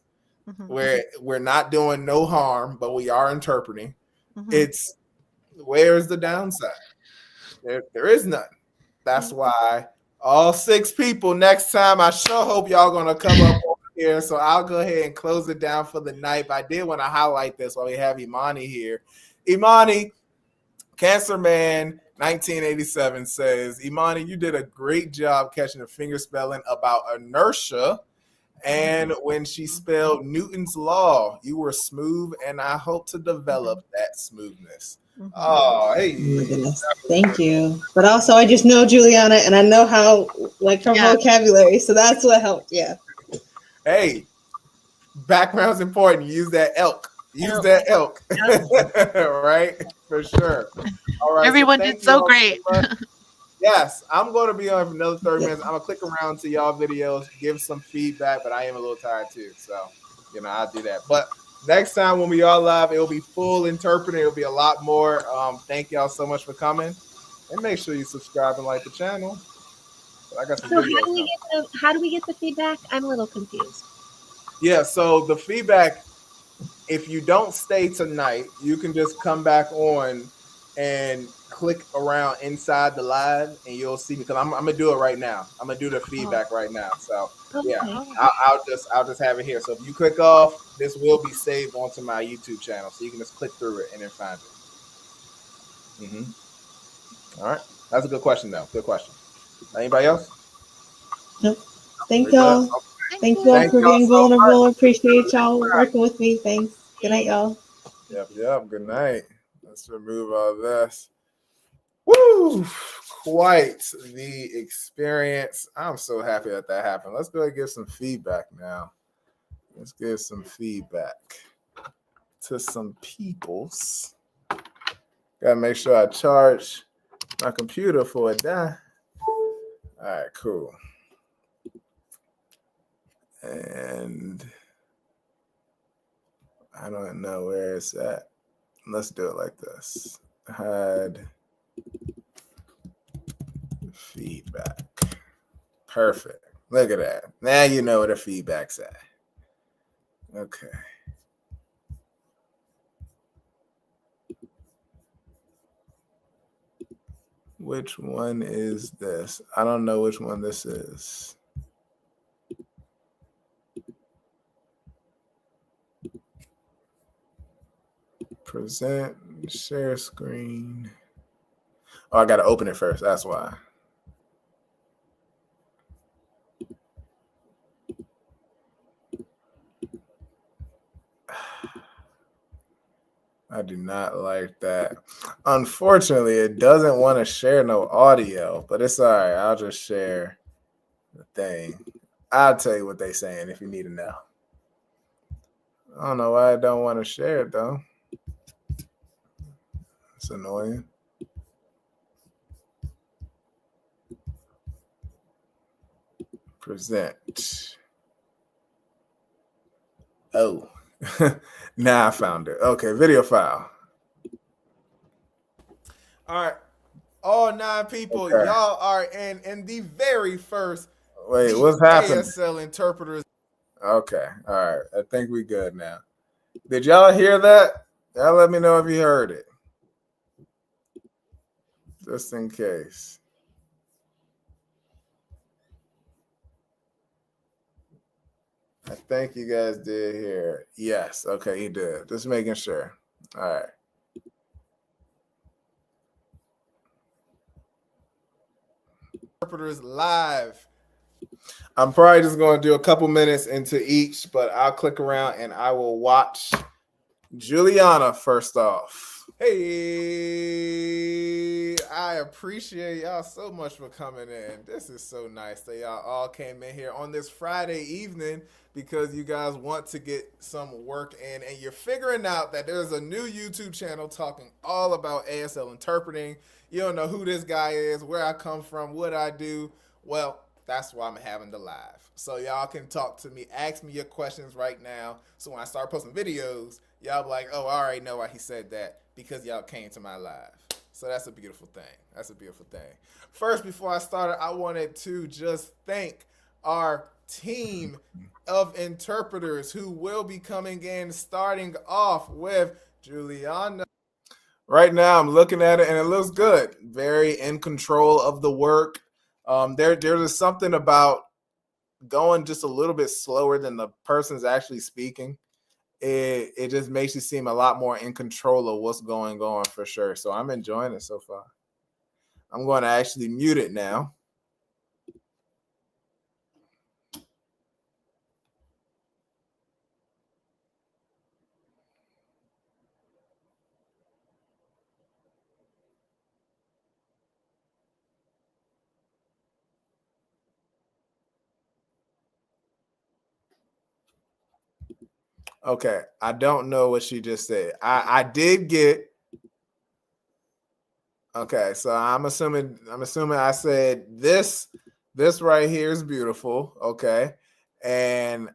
Speaker 1: We're not doing no harm, but we are interpreting. It's where's the downside? There is none. That's why all 6 people next time, I sure hope y'all gonna come up over here. So I'll go ahead and close it down for the night. But I did want to highlight this while we have Imani here. Imani, Cancer Man 1987 says, Imani, you did a great job catching the finger spelling about inertia. And when she spelled Newton's law, you were smooth, and I hope to develop that smoothness. Oh, hey.
Speaker 4: Oh my goodness. Thank you. But also, I just know Juliana, and I know how, like, her vocabulary. So that's what helped. Yeah.
Speaker 1: Hey, background's important. Use that elk. Use that elk. Right? For sure. All right.
Speaker 5: Everyone did so great.
Speaker 1: Yes, I'm going to be on for another 30 minutes. I'm going to click around to y'all videos, give some feedback, but I am a little tired too. So, I'll do that. But next time when we are live, it'll be full interpreting. It'll be a lot more. Thank y'all so much for coming. And make sure you subscribe and like the channel. I got some
Speaker 3: So
Speaker 1: videos
Speaker 3: how do we get the feedback? I'm a little confused.
Speaker 1: Yeah, so the feedback, if you don't stay tonight, you can just come back on and click around inside the live and you'll see me because I'm gonna do it right now. I'm gonna do the feedback right now. So yeah, I'll just have it here. So if you click off, this will be saved onto my YouTube channel, so you can just click through it and then find it. All right, that's a good question though. Good question. Anybody else?
Speaker 4: Nope. Thank y'all. Thank you all for being vulnerable. Appreciate y'all working with me. Thanks. Good night, y'all.
Speaker 1: Yep. Good night. Let's remove all this. Woo! Quite the experience. I'm so happy that happened. Let's go and give some feedback now. Let's give some feedback to some peoples. Gotta make sure I charge my computer for it. All right, cool. And I don't know where it's at. Let's do it like this. Hide feedback. Perfect. Look at that. Now you know where the feedback's at. Okay. Which one is this? I don't know which one this is. Present, share screen. Oh, I got to open it first. That's why. I do not like that. Unfortunately, it doesn't want to share no audio, but it's all right. I'll just share the thing. I'll tell you what they're saying if you need to know. I don't know why I don't want to share it, though. It's annoying. Present. Oh, now I found it. Okay, video file. All right. All 9 people, okay. Y'all are in the very first. Wait, what's happening? ASL interpreters. Okay. All right. I think we good now. Did y'all hear that? Y'all let me know if you heard it. Just in case. I think you guys did hear it. Yes. Okay, you did. Just making sure. All right. Interpreters live. I'm probably just going to do a couple minutes into each, but I'll click around and I will watch Juliana first off. Hey, I appreciate y'all so much for coming in. This is so nice that y'all all came in here on this Friday evening because you guys want to get some work in and you're figuring out that there's a new YouTube channel talking all about ASL interpreting. You don't know who this guy is, where I come from, what I do. Well, that's why I'm having the live. So y'all can talk to me, ask me your questions right now. So when I start posting videos, y'all be like, oh, I already know why he said that because y'all came to my live. So that's a beautiful thing. That's a beautiful thing. First, before I started, I wanted to just thank our team of interpreters who will be coming in, starting off with Juliana. Right now, I'm looking at it and it looks good. Very in control of the work. There's something about going just a little bit slower than the person's actually speaking. It just makes you seem a lot more in control of what's going on for sure. So I'm enjoying it so far. I'm going to actually mute it now. Okay, I don't know what she just said. I did get. Okay, so I'm assuming I said this right here is beautiful. Okay, and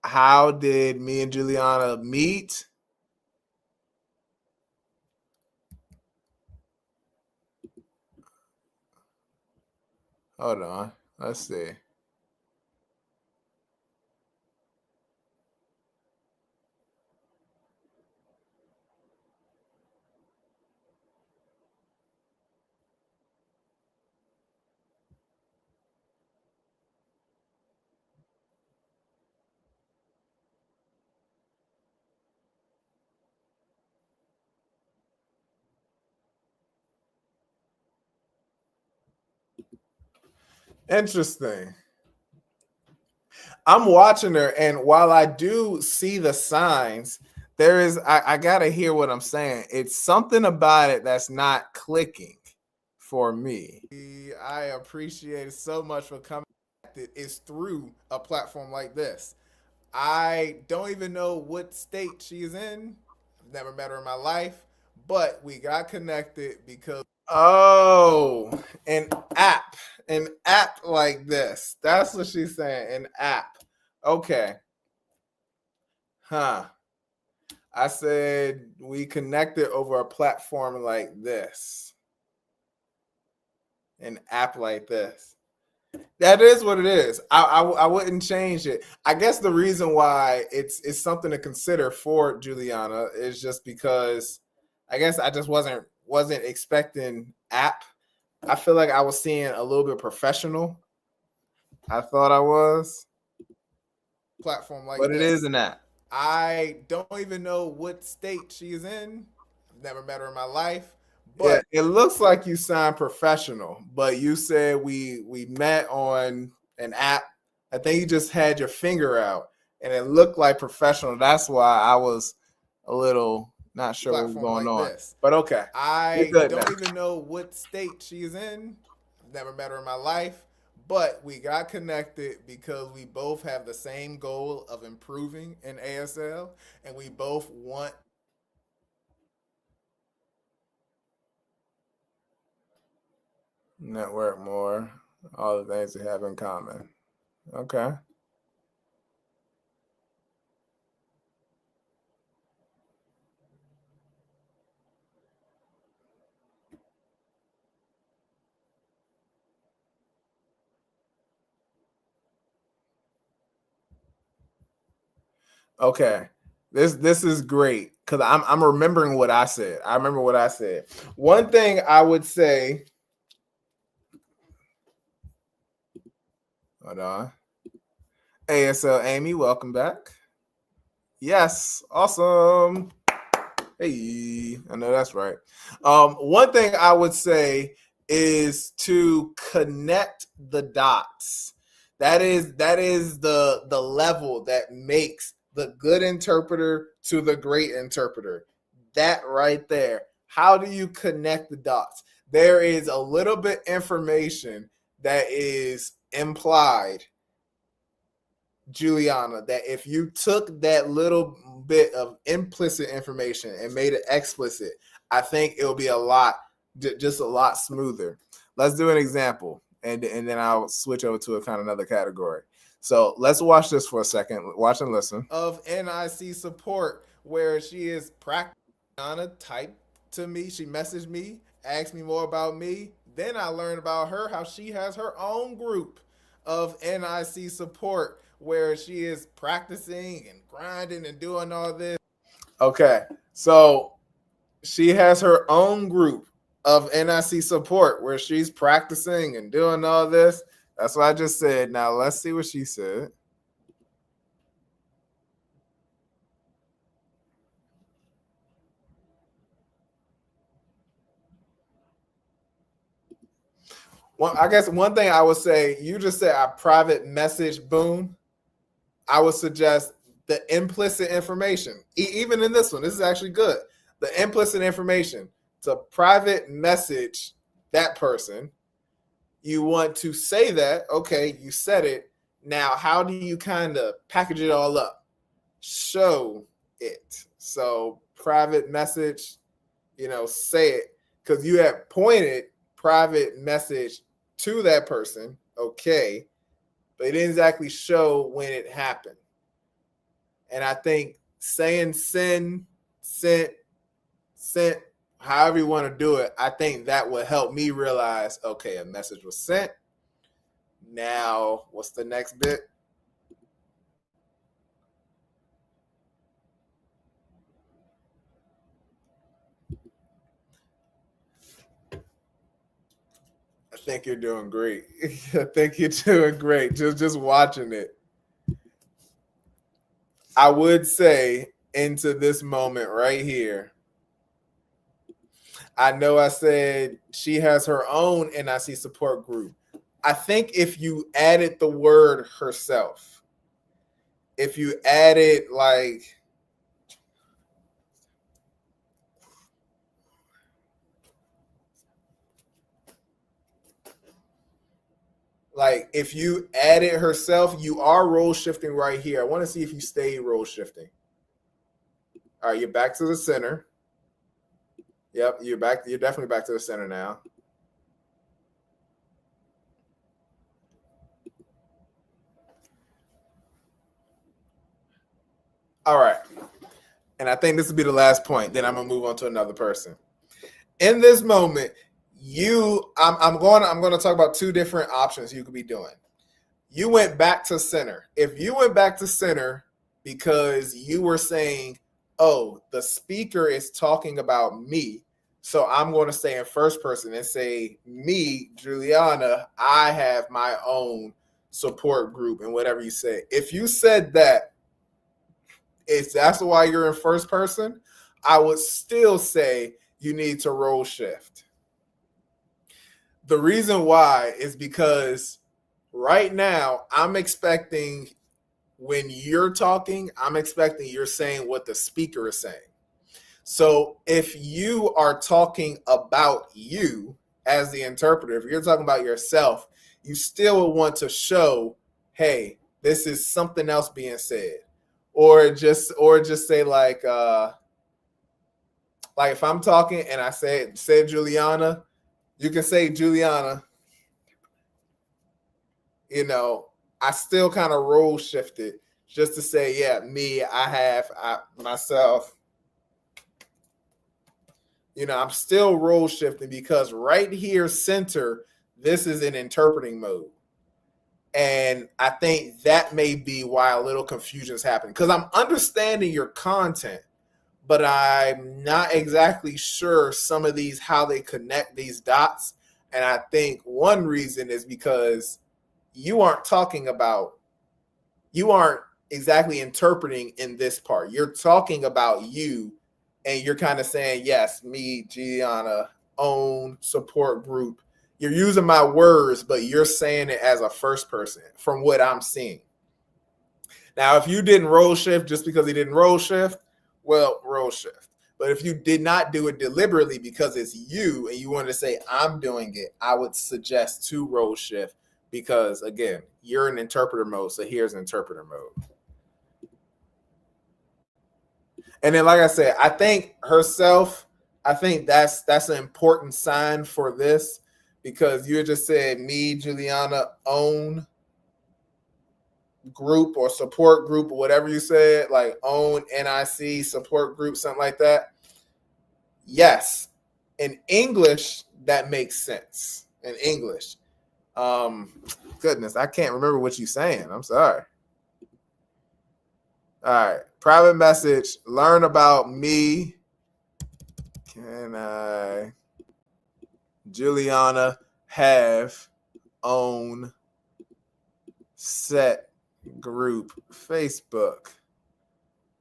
Speaker 1: how did me and Juliana meet? Hold on, let's see. Interesting. I'm watching her, and while I do see the signs, there is I gotta hear what I'm saying. It's something about it that's not clicking for me. I appreciate it so much for coming. It's through a platform like this. I don't even know what state she's in. I've never met her in my life, but we got connected because an app like this. That's what she's saying. An app. Okay. Huh. I said we connected over a platform like this. An app like this. That is what it is. I wouldn't change it. I guess the reason why it's something to consider for Juliana is just because I guess I just wasn't expecting app. I feel like I was seeing a little bit professional. I thought I was. Platform like but this. It is an app. I don't even know what state she's in. I've never met her in my life. But yeah, it looks like you signed professional, but you said we met on an app. I think you just had your finger out and it looked like professional. That's why I was a little not sure what was going on. This. But okay. I don't even know what state she's in. I've never met her in my life. But we got connected because we both have the same goal of improving in ASL, and we both want network more, all the things we have in common. Okay. Okay. This is great because I'm remembering what I said. I remember what I said. One thing I would say. Hold on. ASL Amy, welcome back. Yes, awesome. Hey, I know that's right. One thing I would say is to connect the dots. That is the level that makes the good interpreter to the great interpreter. that right there. How do you connect the dots? There is a little bit information that is implied, Juliana, that if you took that little bit of implicit information and made it explicit, I think it'll be just a lot smoother. Let's do an example, and then I'll switch over to a kind of another category. So let's watch this for a second. Watch and listen. Of NIC support, where she is practicing. Juliana typed to me. She messaged me, asked me more about me. Then I learned about her, how she has her own group of NIC support, where she is practicing and grinding and doing all this. Okay, so she has her own group of NIC support where she's practicing and doing all this. That's what I just said. Now let's see what she said. Well, I guess one thing I would say, you just said a private message, boom. I would suggest the implicit information. Even in this one, this is actually good. The implicit information to private message that person. You want to say that, okay, you said it. Now, how do you kind of package it all up? Show it. So private message, say it, because you have pointed private message to that person, okay, but it didn't exactly show when it happened. And I think saying sent, however you want to do it, I think that would help me realize, okay, a message was sent. Now, what's the next bit? I think you're doing great. I think you're doing great. Just watching it. I would say into this moment right here, I know I said she has her own NIC support group. I think if you added the word herself, if you added like if you added herself, you are role shifting right here. I want to see if you stay role shifting. All right, you're back to the center. Yep, you're back. You're definitely back to the center now. All right. And I think this will be the last point. Then I'm gonna move on to another person. In this moment, I'm going to talk about two different options you could be doing. You went back to center. If you went back to center because you were saying, oh, the speaker is talking about me, so I'm going to say in first person and say, me, Juliana, I have my own support group and whatever you say. If you said that, that's why you're in first person, I would still say you need to role shift. The reason why is because right now I'm expecting when you're talking, I'm expecting you're saying what the speaker is saying. So if you are talking about you as the interpreter, if you're talking about yourself, you still want to show, hey, this is something else being said. Or just say like if I'm talking and I say Juliana, you can say Juliana. I still kind of role shifted just to say, yeah, me, myself. I'm still role shifting because right here, center, this is in interpreting mode. And I think that may be why a little confusion is happening because I'm understanding your content, but I'm not exactly sure some of these, how they connect these dots. And I think one reason is because you aren't exactly interpreting in this part. You're talking about you and you're kind of saying, yes, me, Gianna, own support group. You're using my words, but you're saying it as a first person from what I'm seeing. Now, if you didn't role shift just because he didn't role shift, well, role shift. But if you did not do it deliberately because it's you and you want to say, I'm doing it, I would suggest to role shift because, again, you're in interpreter mode. So here's interpreter mode. And then, like I said, I think that's an important sign for this because you just said me, Juliana, own group or support group or whatever you said, like own NIC support group, something like that. Yes. In English, that makes sense. In English. Goodness, I can't remember what you're saying. I'm sorry. All right. Private message. Learn about me. Can I, Juliana, have own set group Facebook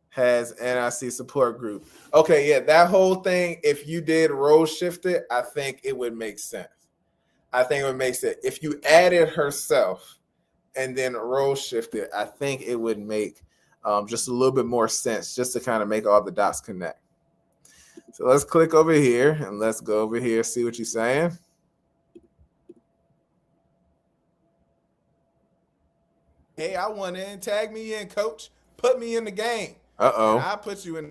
Speaker 1: has NIC support group. Okay, yeah, that whole thing, if you did role shift it, I think it would make sense. I think it would make sense. If you added herself and then role shift it, I think it would make just a little bit more sense just to kind of make all the dots connect. So let's click over here and let's go over here, see what you're saying. Hey, I want in. Tag me in, coach. Put me in the game. Uh-oh. I put you in.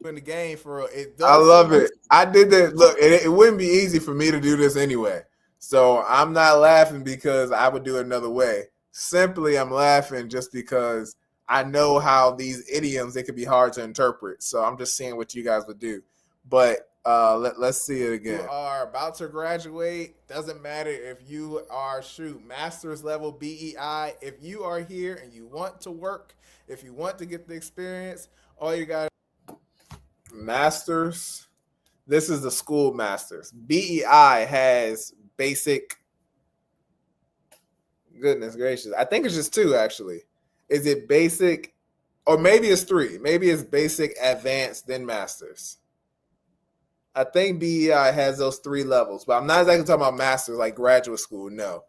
Speaker 1: In the game for real. I love it. I did that. Look, it wouldn't be easy for me to do this anyway. So I'm not laughing because I would do it another way. Simply, I'm laughing just because I know how these idioms, it could be hard to interpret. So I'm just seeing what you guys would do. But let's see it again. You are about to graduate. Doesn't matter if you are, master's level BEI. If you are here and you want to work, if you want to get the experience, all you got master's. This is the school master's. BEI has basic. Goodness gracious. I think it's just 2, actually. Is it basic? Or maybe it's 3. Maybe it's basic, advanced, then master's. I think BEI has those 3 levels, but I'm not exactly talking about master's like graduate school. No.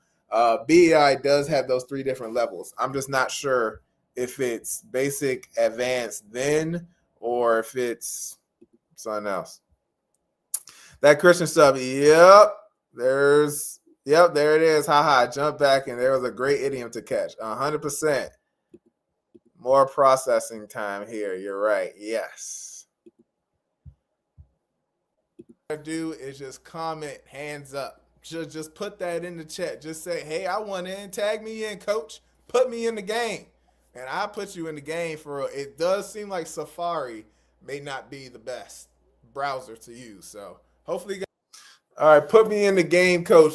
Speaker 1: BEI does have those 3 different levels. I'm just not sure if it's basic, advanced, then, or if it's something else. That Christian sub, yep, there it is. Haha, jump back, and there was a great idiom to catch. 100%. More processing time here. You're right. Yes. What I do is just comment hands up. Just put that in the chat. Just say, hey, I want in. Tag me in, coach. Put me in the game. And I put you in the game for real. It does seem like Safari may not be the best browser to use. So hopefully. All right, put me in the game, coach.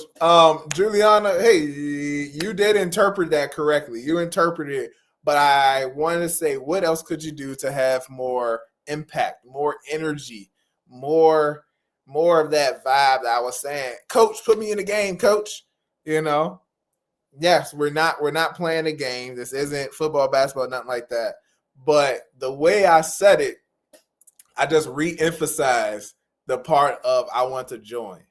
Speaker 1: Juliana, hey, you did interpret that correctly. You interpreted it. But I wanted to say, what else could you do to have more impact, more energy, more of that vibe that I was saying? Coach, put me in the game, coach. You know, yes, we're not playing a game. This isn't football, basketball, nothing like that. But the way I said it, I just re-emphasized the part of I want to join.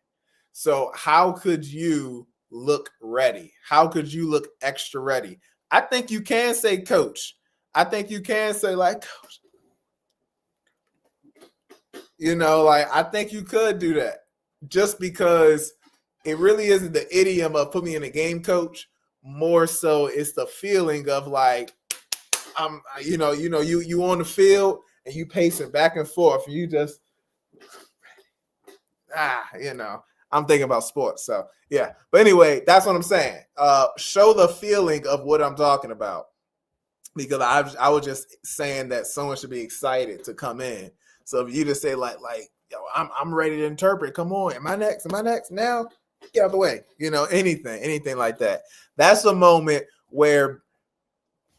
Speaker 1: So how could you look ready? How could you look extra ready? I think you can say coach. I think you can say like coach. You know, like I think you could do that just because it really isn't the idiom of put me in a game, coach. More so it's the feeling of like I'm, you on the field and you pacing back and forth. And you just I'm thinking about sports. So yeah. But anyway, that's what I'm saying. Show the feeling of what I'm talking about. Because I was just saying that someone should be excited to come in. So if you just say like, yo, I'm ready to interpret. Come on. Am I next? Now? Get out of the way. Anything like that. That's a moment where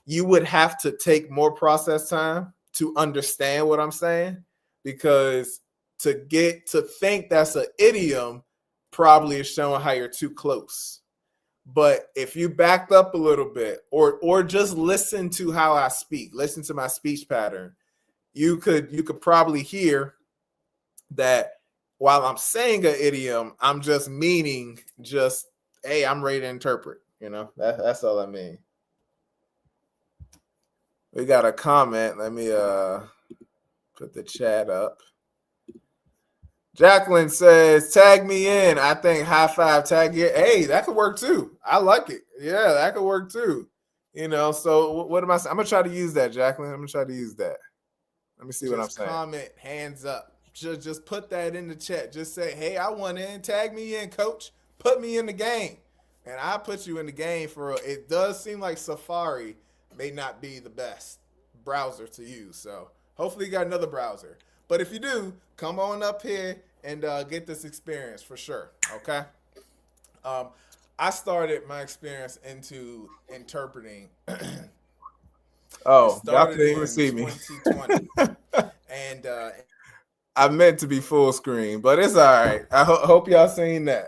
Speaker 1: you would have to take more process time to understand what I'm saying. Because to think that's an idiom probably is showing how you're too close. But if you backed up a little bit or just listen to how I speak, listen to my speech pattern, you could probably hear that while I'm saying an idiom, I'm just meaning just, hey, I'm ready to interpret. That's all I mean. We got a comment. Let me put the chat up. Jacqueline says, tag me in. I think high five, tag you. Hey, that could work too. I like it. Yeah, that could work too. So what am I saying? I'm going to try to use that, Jacqueline. I'm going to try to use that. Let me see what I'm saying. Comment, hands up. Just put that in the chat. Just say, hey, I want in. Tag me in, coach. Put me in the game. And I put you in the game for it does seem like Safari may not be the best browser to use. So hopefully you got another browser. But if you do, come on up here and get this experience for sure. Okay. I started my experience into interpreting. Oh, y'all couldn't even see me. 2020. And I meant to be full screen, but it's all right. I hope y'all seen that.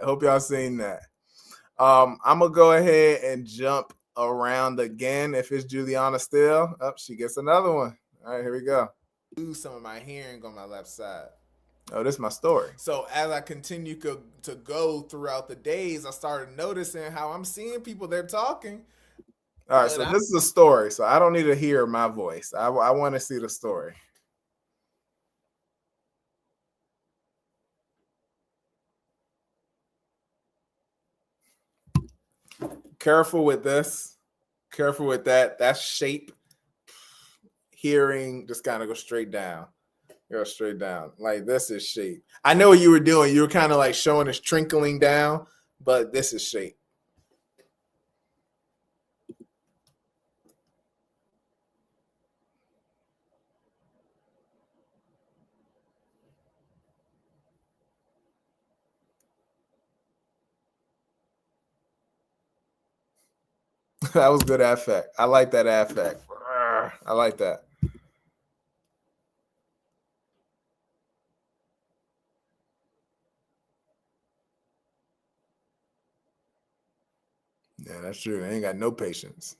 Speaker 1: I'm gonna go ahead and jump around again. If it's Juliana still up, she gets another one. All right, here we go. Lose some of my hearing on my left side. Oh, this is my story. So as I continue to go throughout the days, I started noticing how I'm seeing people, they're talking. All right, so this is a story. So I don't need to hear my voice. I want to see the story. Careful with this. Careful with that. That's shape. Hearing just kind of go straight down. Go straight down. Like this is shape. I know what you were doing. You were kind of like showing us trickling down, but this is shape. That was good affect. I like that affect. I like that. Yeah, that's true. They ain't got no patience.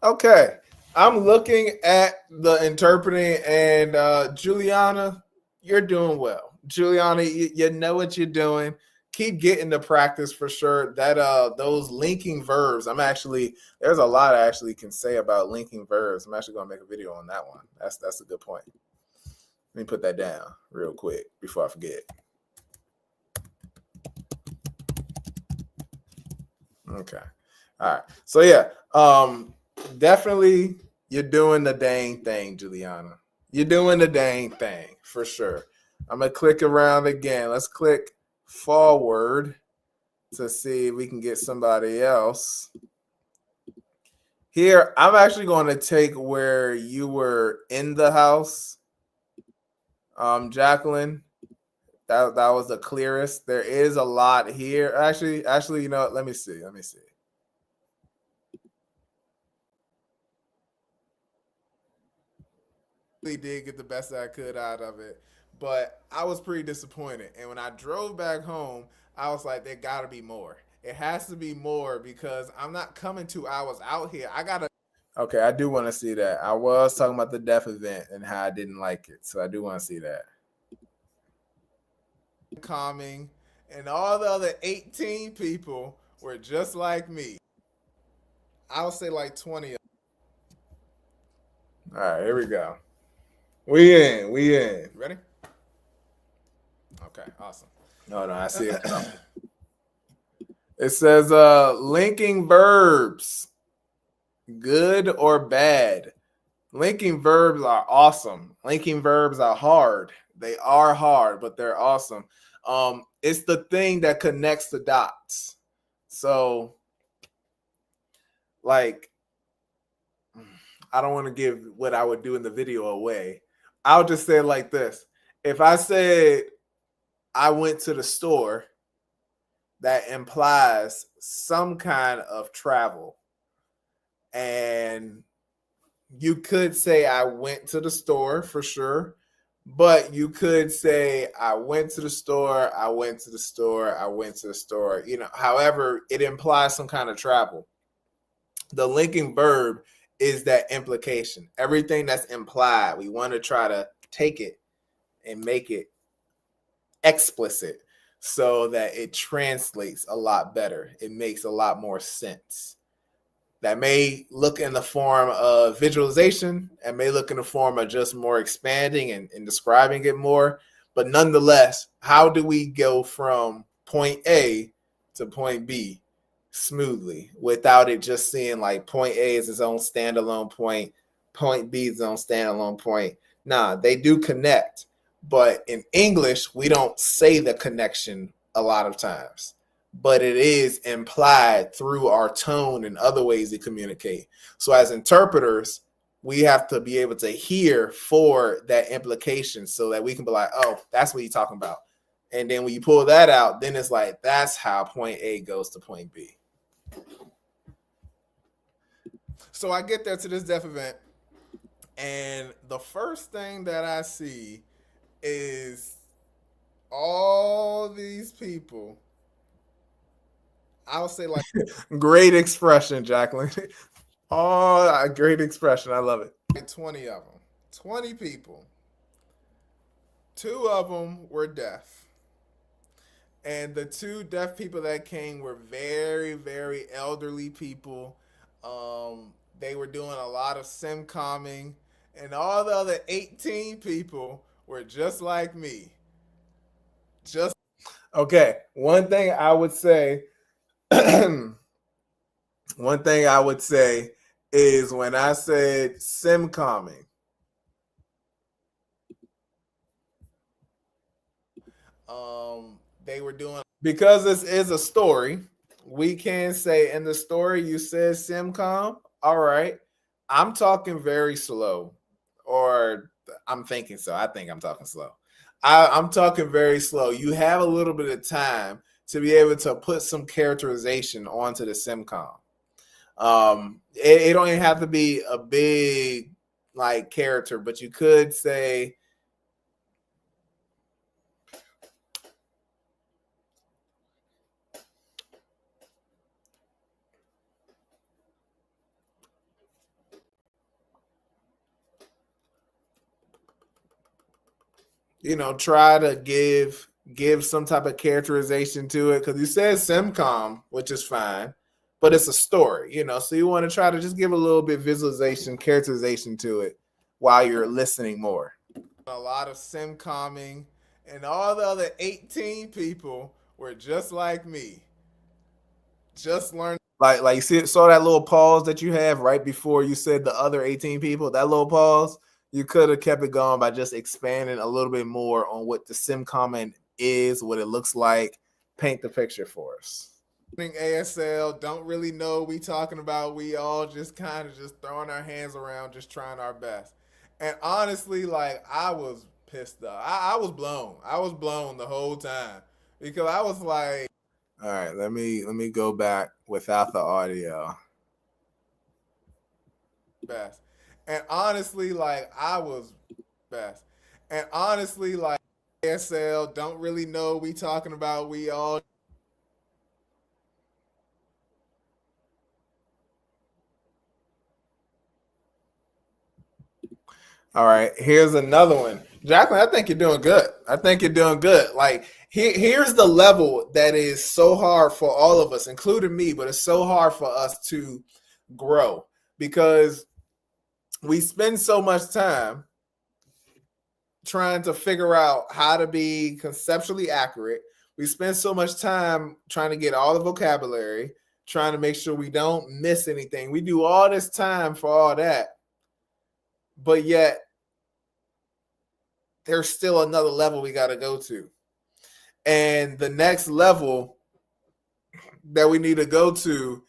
Speaker 1: Okay, I'm looking at the interpreting, and Juliana, you're doing well. Juliana, you know what you're doing. Keep getting the practice for sure. That those linking verbs. There's a lot I actually can say about linking verbs. I'm actually gonna make a video on that one. That's a good point. Let me put that down real quick before I forget. Okay. All right. So yeah, definitely you're doing the dang thing, Juliana. You're doing the dang thing for sure. I'm gonna click around again. Let's click forward to see if we can get somebody else. Here, I'm actually going to take where you were in the house. Jacqueline, that was the clearest. There is a lot here. Actually, you know what? Let me see. Really did get the best I could out of it, but I was pretty disappointed. And when I drove back home, I was like, there gotta be more. It has to be more because I'm not coming 2 hours out here. Okay, I do want to see that. I was talking about the deaf event and how I didn't like it, so I do want to see that. Calming, and all the other 18 people were just like me. I'll say like 20. All right, here we go. We in. Ready? Okay, awesome. No, I see it. It says linking verbs, good or bad. Linking verbs are awesome. Linking verbs are hard. They are hard, but they're awesome. It's the thing that connects the dots. So, like, I don't want to give what I would do in the video away. I'll just say it like this. If I said I went to the store, that implies some kind of travel. And you could say I went to the store for sure, but you could say I went to the store, I went to the store, I went to the store. However, it implies some kind of travel. The linking verb is that implication. Everything that's implied, we want to try to take it and make it explicit so that it translates a lot better. It makes a lot more sense. That may look in the form of visualization and may look in the form of just more expanding and describing it more. But nonetheless, how do we go from point A to point B smoothly without it just seeing like point A is its own standalone point B is its own standalone point? Nah, they do connect. But in English, we don't say the connection a lot of times, but it is implied through our tone and other ways to communicate. So as interpreters, we have to be able to hear for that implication so that we can be like, oh, that's what you're talking about. And then when you pull that out, then it's like, that's how point A goes to point B. So I get there to this deaf event, and the first thing that I see is all these people. I'll say like great expression, Jacqueline. Oh, great expression. I love it. Like 20 of them. 20 people. 2 of them were deaf. And the 2 deaf people that came were very, very elderly people. They were doing a lot of sim-comming. And all the other 18 people were just like me. Okay, one thing I would say is when I said sim-comming, they were doing, because this is a story, we can say in the story you said sim-com. All right, I'm talking very slow, or I'm thinking so. I think I'm talking slow. I'm talking very slow. You have a little bit of time to be able to put some characterization onto the sim-com. It don't even have to be a big like character, but you could say, try to give some type of characterization to it, because you said sim-com, which is fine, but it's a story, so you want to try to just give a little bit visualization, characterization to it while you're listening more. A lot of sim-comming, and all the other 18 people were just like me. Just learn. Like you saw that little pause that you have right before you said the other 18 people, that little pause, you could have kept it going by just expanding a little bit more on what the sim-comming is, what it looks like. Paint the picture for us. ASL, don't really know what we talking about. We all just kind of just throwing our hands around, just trying our best. And honestly, like, I was pissed off. I was blown. I was blown the whole time, because I was like, all right, let me go back without the audio. Best. And honestly, like, I was best. And honestly, like, ASL, don't really know what we talking about. We all. All right, here's another one. Jacqueline, I think you're doing good. Like, here's the level that is so hard for all of us, including me, but it's so hard for us to grow, because we spend so much time trying to figure out how to be conceptually accurate. We spend so much time trying to get all the vocabulary, trying to make sure we don't miss anything. We do all this time for all that, but yet there's still another level we got to go to. And the next level that we need to go to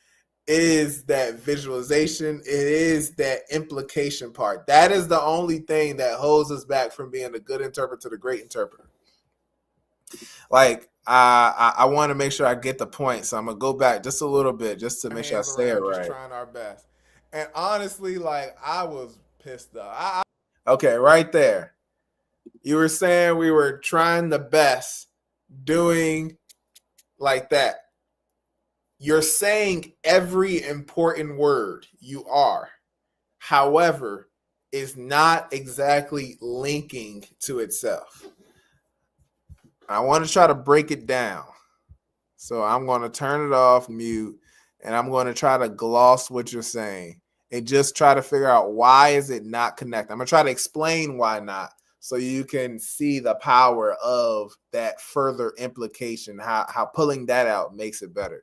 Speaker 1: is that visualization. It is that implication part. That is the only thing that holds us back from being a good interpreter to the great interpreter. Like I want to make sure I get the point, so I'm gonna go back just a little bit just to make sure I say it right. Just trying our best, and honestly, like I was pissed off. Okay, right there. You were saying we were trying the best, doing like that. You're saying every important word. You are. However, is not exactly linking to itself. I want to try to break it down. So I'm going to turn it off, mute, and I'm going to try to gloss what you're saying and just try to figure out why is it not connected. I'm going to try to explain why not so you can see the power of that further implication, how pulling that out makes it better.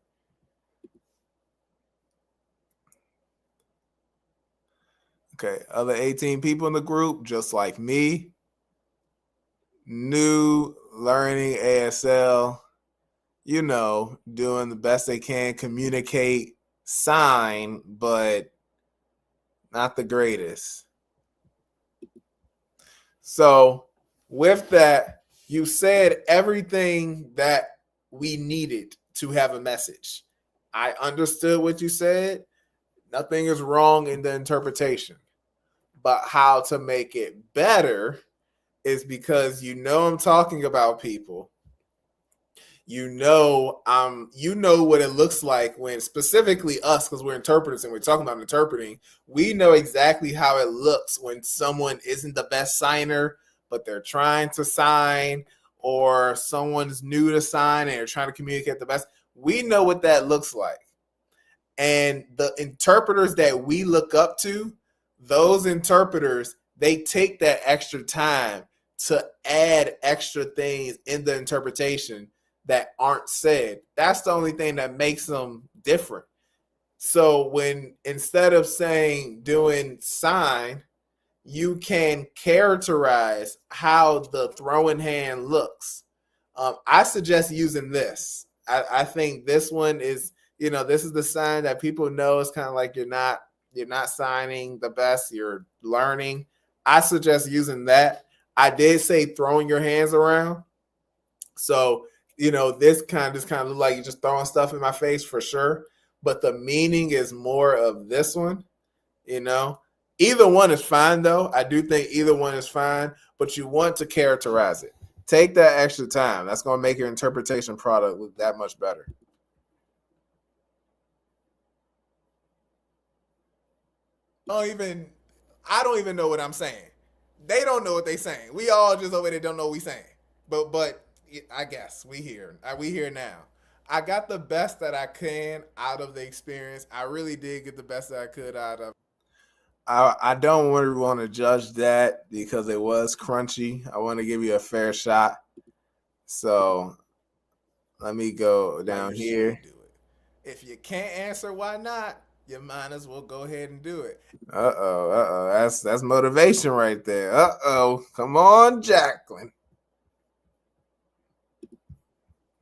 Speaker 1: Okay, other 18 people in the group, just like me, new, learning ASL, you know, doing the best they can, communicate, sign, but not the greatest. So with that, you said everything that we needed to have a message. I understood what you said. Nothing is wrong in the interpretation. But how to make it better is because I'm talking about people. You know what it looks like when specifically us, because we're interpreters and we're talking about interpreting. We know exactly how it looks when someone isn't the best signer, but they're trying to sign, or someone's new to sign and they're trying to communicate the best. We know what that looks like. And the interpreters that we look up to, those interpreters, they take that extra time to add extra things in the interpretation that aren't said. That's the only thing that makes them different. So when instead of doing sign, you can characterize how the throwing hand looks. I suggest using this. I think this one is, this is the sign that people know. It's kind of like you're not signing the best, you're learning. I suggest using that. I did say throwing your hands around. So, this kind of look like you're just throwing stuff in my face for sure. But the meaning is more of this one, Either one is fine, though. I do think either one is fine, but you want to characterize it. Take that extra time. That's going to make your interpretation product look that much better. I don't even know what I'm saying. They don't know what they're saying. We all just over there don't know what we're saying. But I guess we here now. I got the best that I can out of the experience. I really did get the best that I could out of it. I don't really want to judge that because it was crunchy. I want to give you a fair shot. So let me go down here. If you can't answer why not, you might as well go ahead and do it. That's motivation right there. Come on, Jacqueline.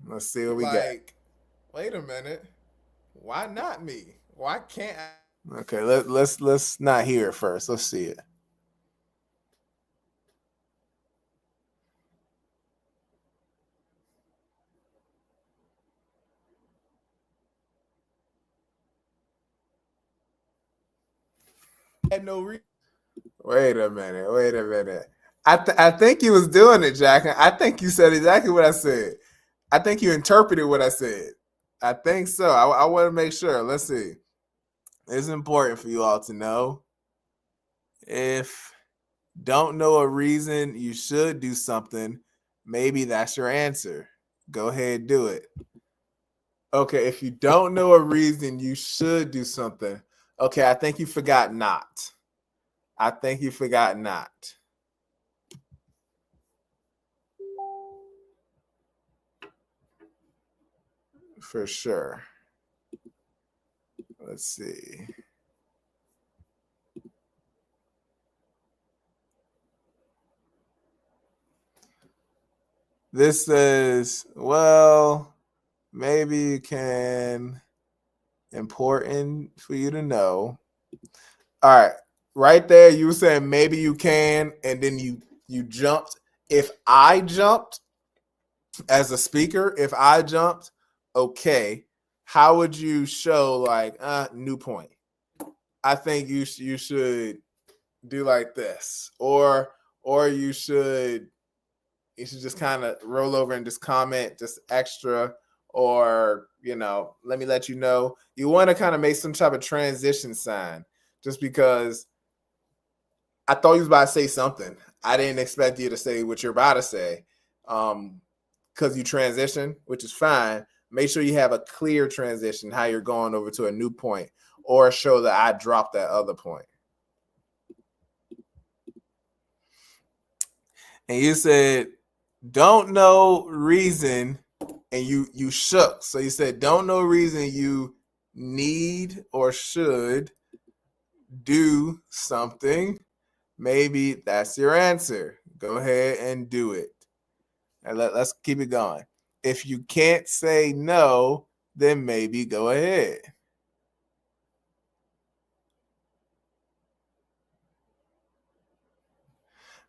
Speaker 1: Let's see what we got. Wait a minute. Why not me? Why can't I? Okay, let's not hear it first. Let's see it. Had no reason. Wait a minute. I think you was doing it, Jack. I think you said exactly what I said. I think you interpreted what I said. I think so. I want to make sure. Let's see. It's important for you all to know. If don't know a reason you should do something, maybe that's your answer. Go ahead, do it. Okay, if you don't know a reason you should do something, okay, I think you forgot not. For sure. Let's see. This says, well, maybe you can, important for you to know. All right, right there, you were saying maybe you can, and then you jumped. If I jumped, as a speaker, if I jumped, okay, how would you show like new point? I think you should do like this, or you should just kind of roll over and just comment just extra, or let me let you know. You want to kind of make some type of transition sign, just because I thought you was about to say something. I didn't expect you to say what you're about to say, because you transition, which is fine. Make sure you have a clear transition, how you're going over to a new point, or show that I dropped that other point. And you said, don't know reason, and you shook. So you said, don't know reason you need or should do something. Maybe that's your answer. Go ahead and do it. And let's keep it going. If you can't say no, then maybe go ahead.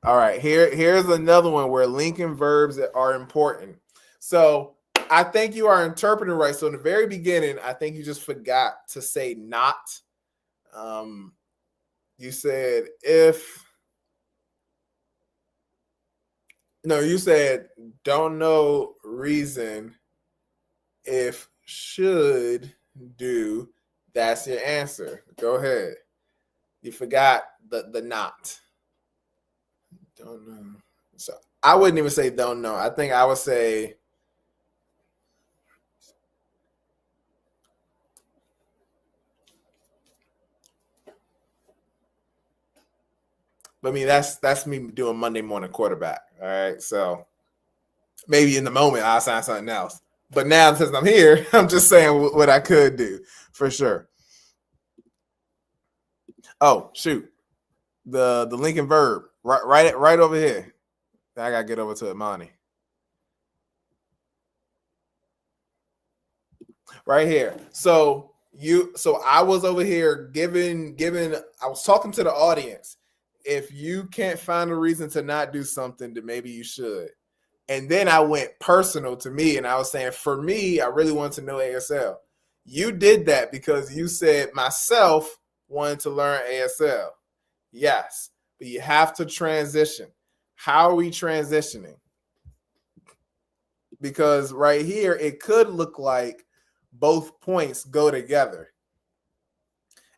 Speaker 1: All right, here's another one where linking verbs are important. So I think you are interpreting right. So in the very beginning, I think you just forgot to say not. You said if. No, you said don't know reason if should do. That's your answer. Go ahead. You forgot the not. Don't know. So I wouldn't even say don't know. I think I would say I mean that's me doing Monday morning quarterback. All right. So maybe in the moment I'll sign something else. But now since I'm here, I'm just saying what I could do for sure. Oh, shoot. The linking verb. Right over here. I gotta get over to it, Monty. Right here. So I was over here giving I was talking to the audience. If you can't find a reason to not do something, then maybe you should. And then I went personal to me, and I was saying, for me, I really want to know ASL. You did that because you said myself wanted to learn ASL. Yes, but you have to transition. How are we transitioning? Because right here, it could look like both points go together.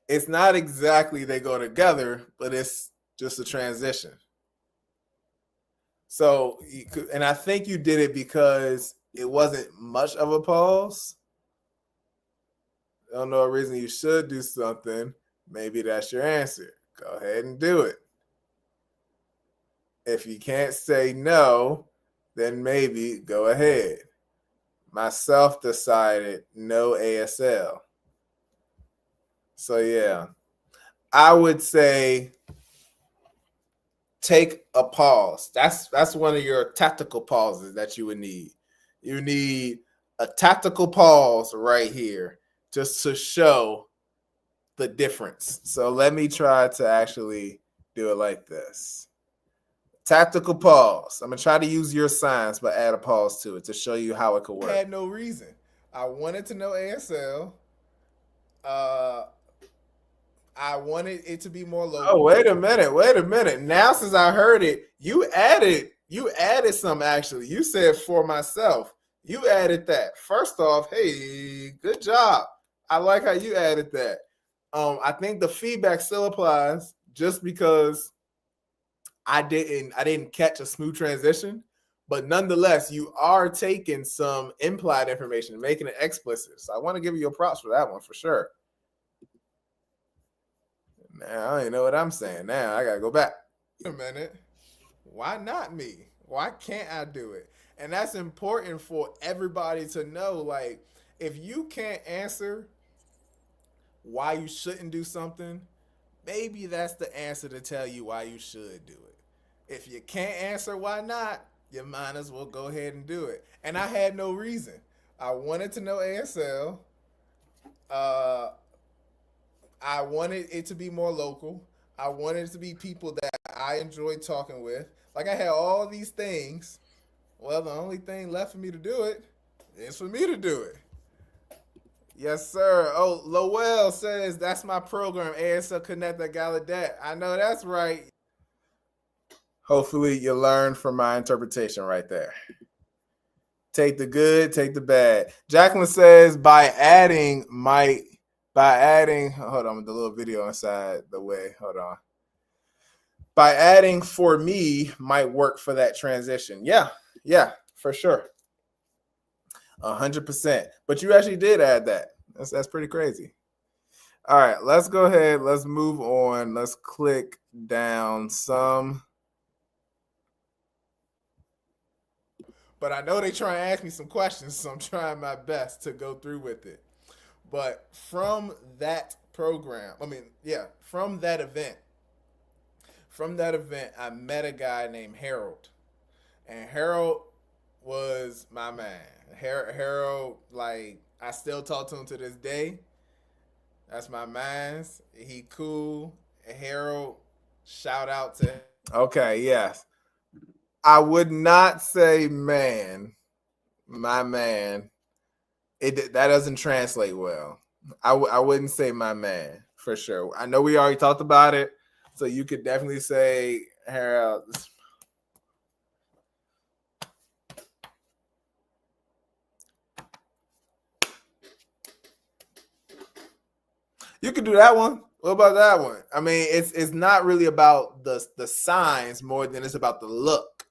Speaker 1: It's not exactly they go together, but it's just a transition. So, and I think you did it because it wasn't much of a pause. I don't know a reason you should do something. Maybe that's your answer. Go ahead and do it. If you can't say no, then maybe go ahead. Myself decided no ASL. So yeah, I would say take a pause. That's one of your tactical pauses that you would need. You need a tactical pause right here just to show the difference. So let me try to actually do it like this. Tactical pause. I'm going to try to use your signs, but add a pause to it to show you how it could work. I had no reason. I wanted to know ASL. I wanted it to be more local. Oh, wait a minute. Now, since I heard it, you added some actually. You said for myself. You added that. First off, hey, good job. I like how you added that. I think the feedback still applies just because I didn't catch a smooth transition, but nonetheless, you are taking some implied information and making it explicit. So I want to give you your props for that one for sure. Now I don't even know what I'm saying. Now I gotta go back. Wait a minute. Why not me? Why can't I do it? And that's important for everybody to know. Like, if you can't answer why you shouldn't do something, maybe that's the answer to tell you why you should do it. If you can't answer why not, you might as well go ahead and do it. And I had no reason. I wanted to know ASL. I wanted it to be more local. I wanted it to be people that I enjoyed talking with. Like, I had all these things. Well, the only thing left for me to do it is for me to do it. Yes, sir. Oh, Lowell says that's my program, ASL Connect at Gallaudet. I know that's right. Hopefully you learned from my interpretation right there. Take the good, take the bad. Jacqueline says by adding, hold on, the little video inside the way. Hold on. By adding for me might work for that transition. Yeah, for sure. 100%. But you actually did add that. That's pretty crazy. All right, let's go ahead. Let's move on. Let's click down some. But I know they try and ask me some questions, so I'm trying my best to go through with it. But from that program, from that event, I met a guy named Harold. And Harold was my man. Harold, like, I still talk to him to this day. That's my man's. He cool. Harold, shout out to him. Okay, yes. I would not say man, my man. That doesn't translate well. I wouldn't say my man for sure. I know we already talked about it, so you could definitely say Harold. You could do that one. What about that one? I mean, it's not really about the signs more than it's about the look.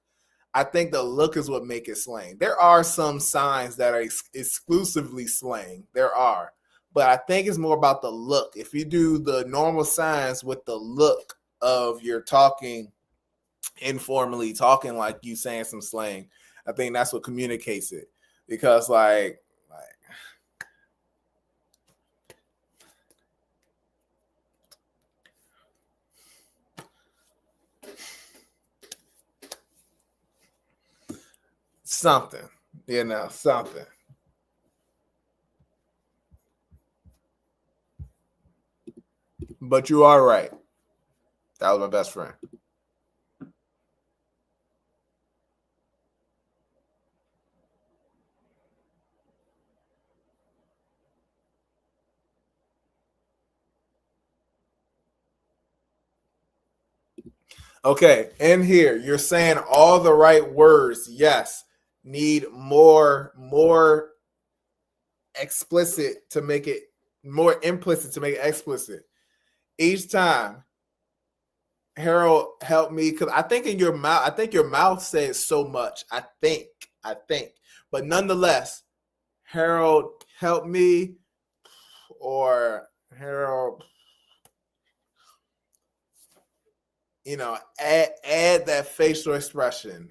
Speaker 1: I think the look is what make it slang. There are some signs that are exclusively slang. There are. But I think it's more about the look. If you do the normal signs with the look of you're talking informally, talking like you saying some slang, I think that's what communicates it. Because like something, something. But you are right. That was my best friend. Okay, in here, you're saying all the right words. Yes. Need more explicit to make it more implicit to make it explicit. Each time, Harold helped me because I think your mouth says so much. I think. But nonetheless, Harold helped me, or Harold, add that facial expression.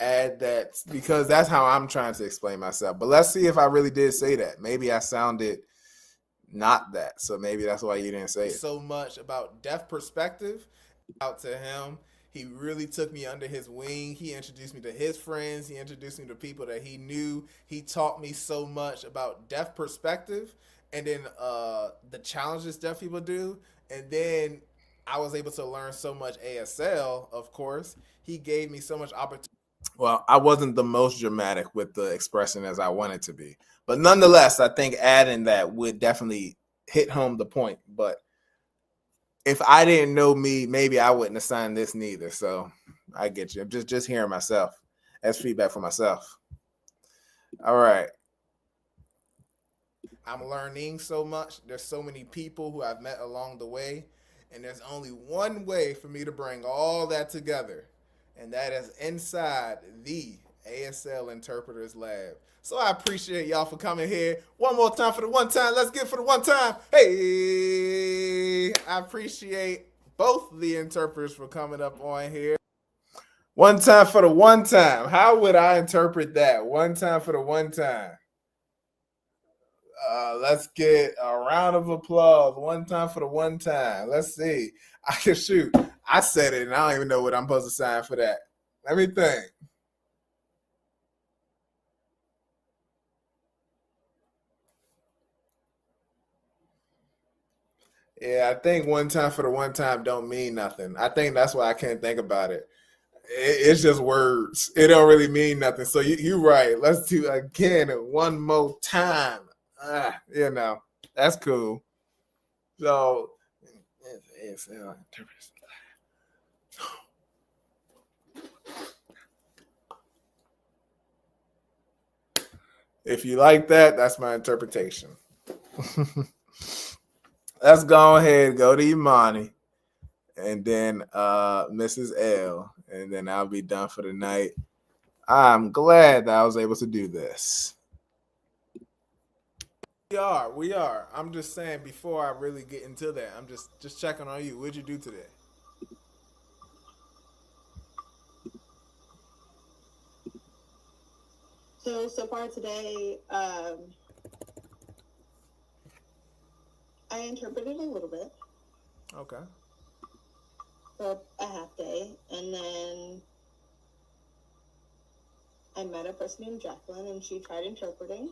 Speaker 1: Add that because that's how I'm trying to explain myself. But let's see if I really did say that. Maybe I sounded not that. So maybe that's why you didn't say it. So much about deaf perspective. Out to him. He really took me under his wing. He introduced me to his friends. He introduced me to people that he knew. He taught me so much about deaf perspective and then the challenges deaf people do. And then I was able to learn so much ASL, of course. He gave me so much opportunity. Well, I wasn't the most dramatic with the expression as I wanted to be. But nonetheless, I think adding that would definitely hit home the point. But if I didn't know me, maybe I wouldn't have signed this neither. So I get you. I'm just hearing myself as feedback for myself. All right. I'm learning so much. There's so many people who I've met along the way. And there's only one way for me to bring all that together. And that is inside the ASL Interpreters Lab. So I appreciate y'all for coming here. One more time for the one time. Let's get it for the one time. Hey, I appreciate both the interpreters for coming up on here. One time for the one time. How would I interpret that? One time for the one time. Let's get a round of applause. One time for the one time. Let's see. I can shoot. I said it, and I don't even know what I'm supposed to sign for that. Let me think. Yeah, I think one time for the one time don't mean nothing. I think that's why I can't think about it. It's just words. It don't really mean nothing. So you're right. Let's do it again one more time. That's cool. So if you like that, that's my interpretation. Let's go ahead, go to Imani, and then Mrs. L, and then I'll be done for the night. I'm glad that I was able to do this. We are. I'm just saying before I really get into that, I'm just checking on you. What'd you do today?
Speaker 4: So far today, I interpreted a little bit
Speaker 1: Okay.
Speaker 4: for a half day, and then I met a person named Jacqueline, and she tried interpreting.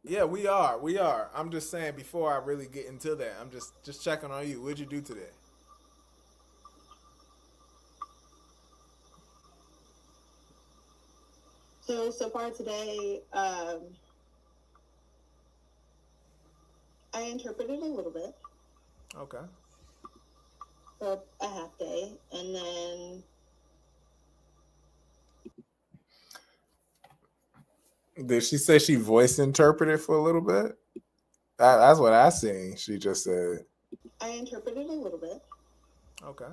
Speaker 1: Yeah, we are. I'm just saying before I really get into that, I'm just checking on you. What'd you do today?
Speaker 4: So far today, I interpreted a little bit
Speaker 1: Okay.
Speaker 4: for a half day, and then
Speaker 1: Did she say she voice interpreted for a little bit? That's what I seen. She just said.
Speaker 4: I interpreted a little bit.
Speaker 1: Okay.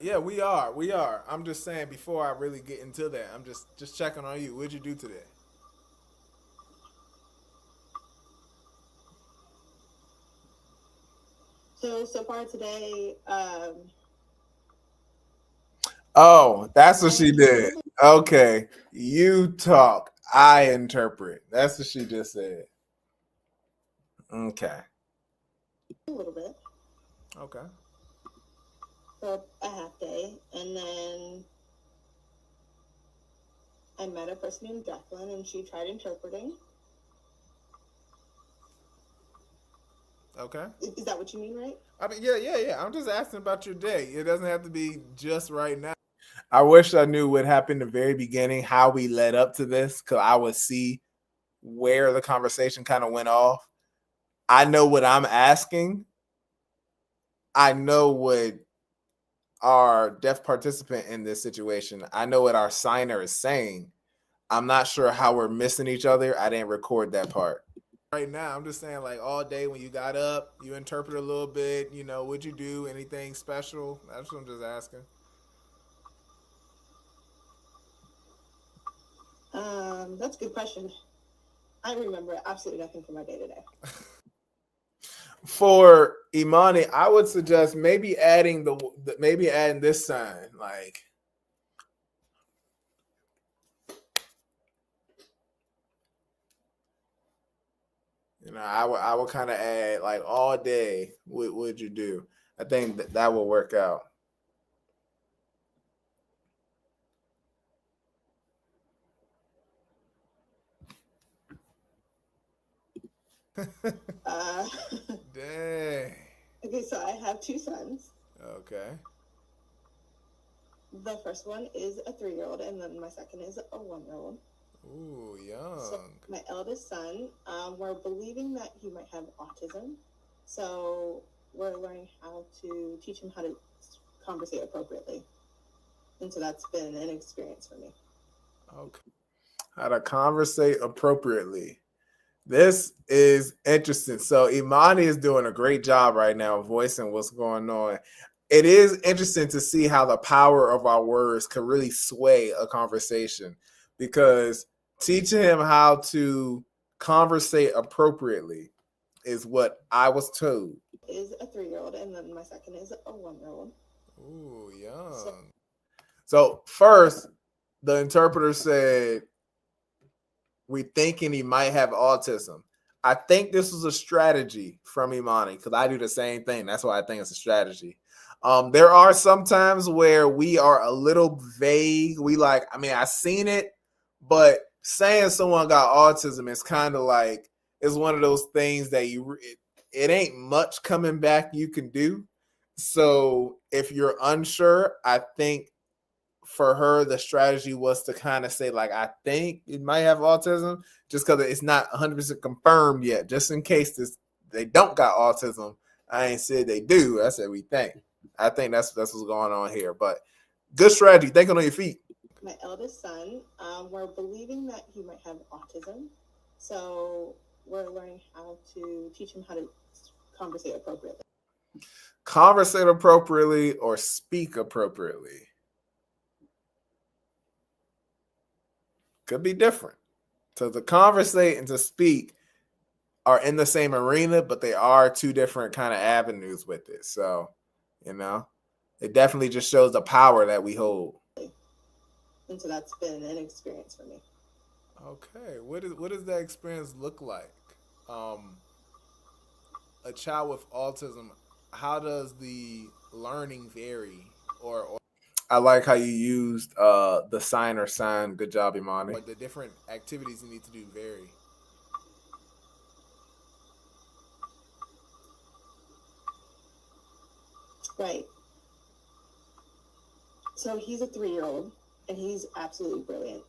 Speaker 1: Yeah, we are. I'm just saying before I really get into that, I'm just checking on you. What'd you do today?
Speaker 4: So far today,
Speaker 1: Oh, that's what she did. Okay. You talk. I interpret. That's what she just said. Okay.
Speaker 4: a little bit
Speaker 1: Okay.
Speaker 4: for a half day, and then I met a person named Jacqueline, and she tried interpreting.
Speaker 1: Okay.
Speaker 4: Is that what you mean, right?
Speaker 1: I mean, yeah. I'm just asking about your day. It doesn't have to be just right now. I wish I knew what happened in the very beginning, how we led up to this, because I would see where the conversation kind of went off. I know what I'm asking. I know what our deaf participant in this situation, I know what our signer is saying. I'm not sure how we're missing each other. I didn't record that part. Right now, I'm just saying, like, all day when you got up, you interpret a little bit, what'd you do? Anything special? That's what I'm just asking.
Speaker 4: That's a good question. I remember absolutely nothing from my day today.
Speaker 1: For Imani, I would suggest maybe adding this sign, like I would kind of add like all day. What would you do? I think that will work out. Dang.
Speaker 4: Okay, so I have two sons.
Speaker 1: Okay.
Speaker 4: The first one is a 3-year-old, and then my second is a 1-year-old.
Speaker 1: Ooh, young.
Speaker 4: So my eldest son, we're believing that he might have autism. So we're learning how to teach him how to conversate appropriately. And so that's been an experience for me.
Speaker 1: Okay. How to conversate appropriately. This is interesting. So Imani is doing a great job right now voicing what's going on. It is interesting to see how the power of our words can really sway a conversation, because teaching him how to conversate appropriately is what I was told.
Speaker 4: Is a 3-year-old, and then my second is a 1-year-old.
Speaker 1: Ooh, young. So first, the interpreter said, we thinking he might have autism. I think this was a strategy from Imani, because I do the same thing. That's why I think it's a strategy. There are some times where we are a little vague. I seen it, but saying someone got autism is kind of like is one of those things that it ain't much coming back you can do. So if you're unsure, I think for her, the strategy was to kind of say, like, I think it might have autism, just because it's not 100% confirmed yet, just in case they don't got autism. I ain't said they do. I said we think. I think that's what's going on here. But good strategy. Thinking on your feet.
Speaker 4: My eldest son, we're believing that he might have autism. So we're learning how to teach him how to conversate appropriately.
Speaker 1: Conversate appropriately or speak appropriately. Could be different. So to conversate and to speak are in the same arena, but they are two different kind of avenues with it. So, it definitely just shows the power that we hold.
Speaker 4: And so that's been an experience for me.
Speaker 1: Okay. What does that experience look like? A child with autism, how does the learning vary? Or I like how you used the sign or sign. Good job, Imani. But the different activities you need to do vary.
Speaker 4: Right. So he's a 3-year-old, and he's absolutely brilliant.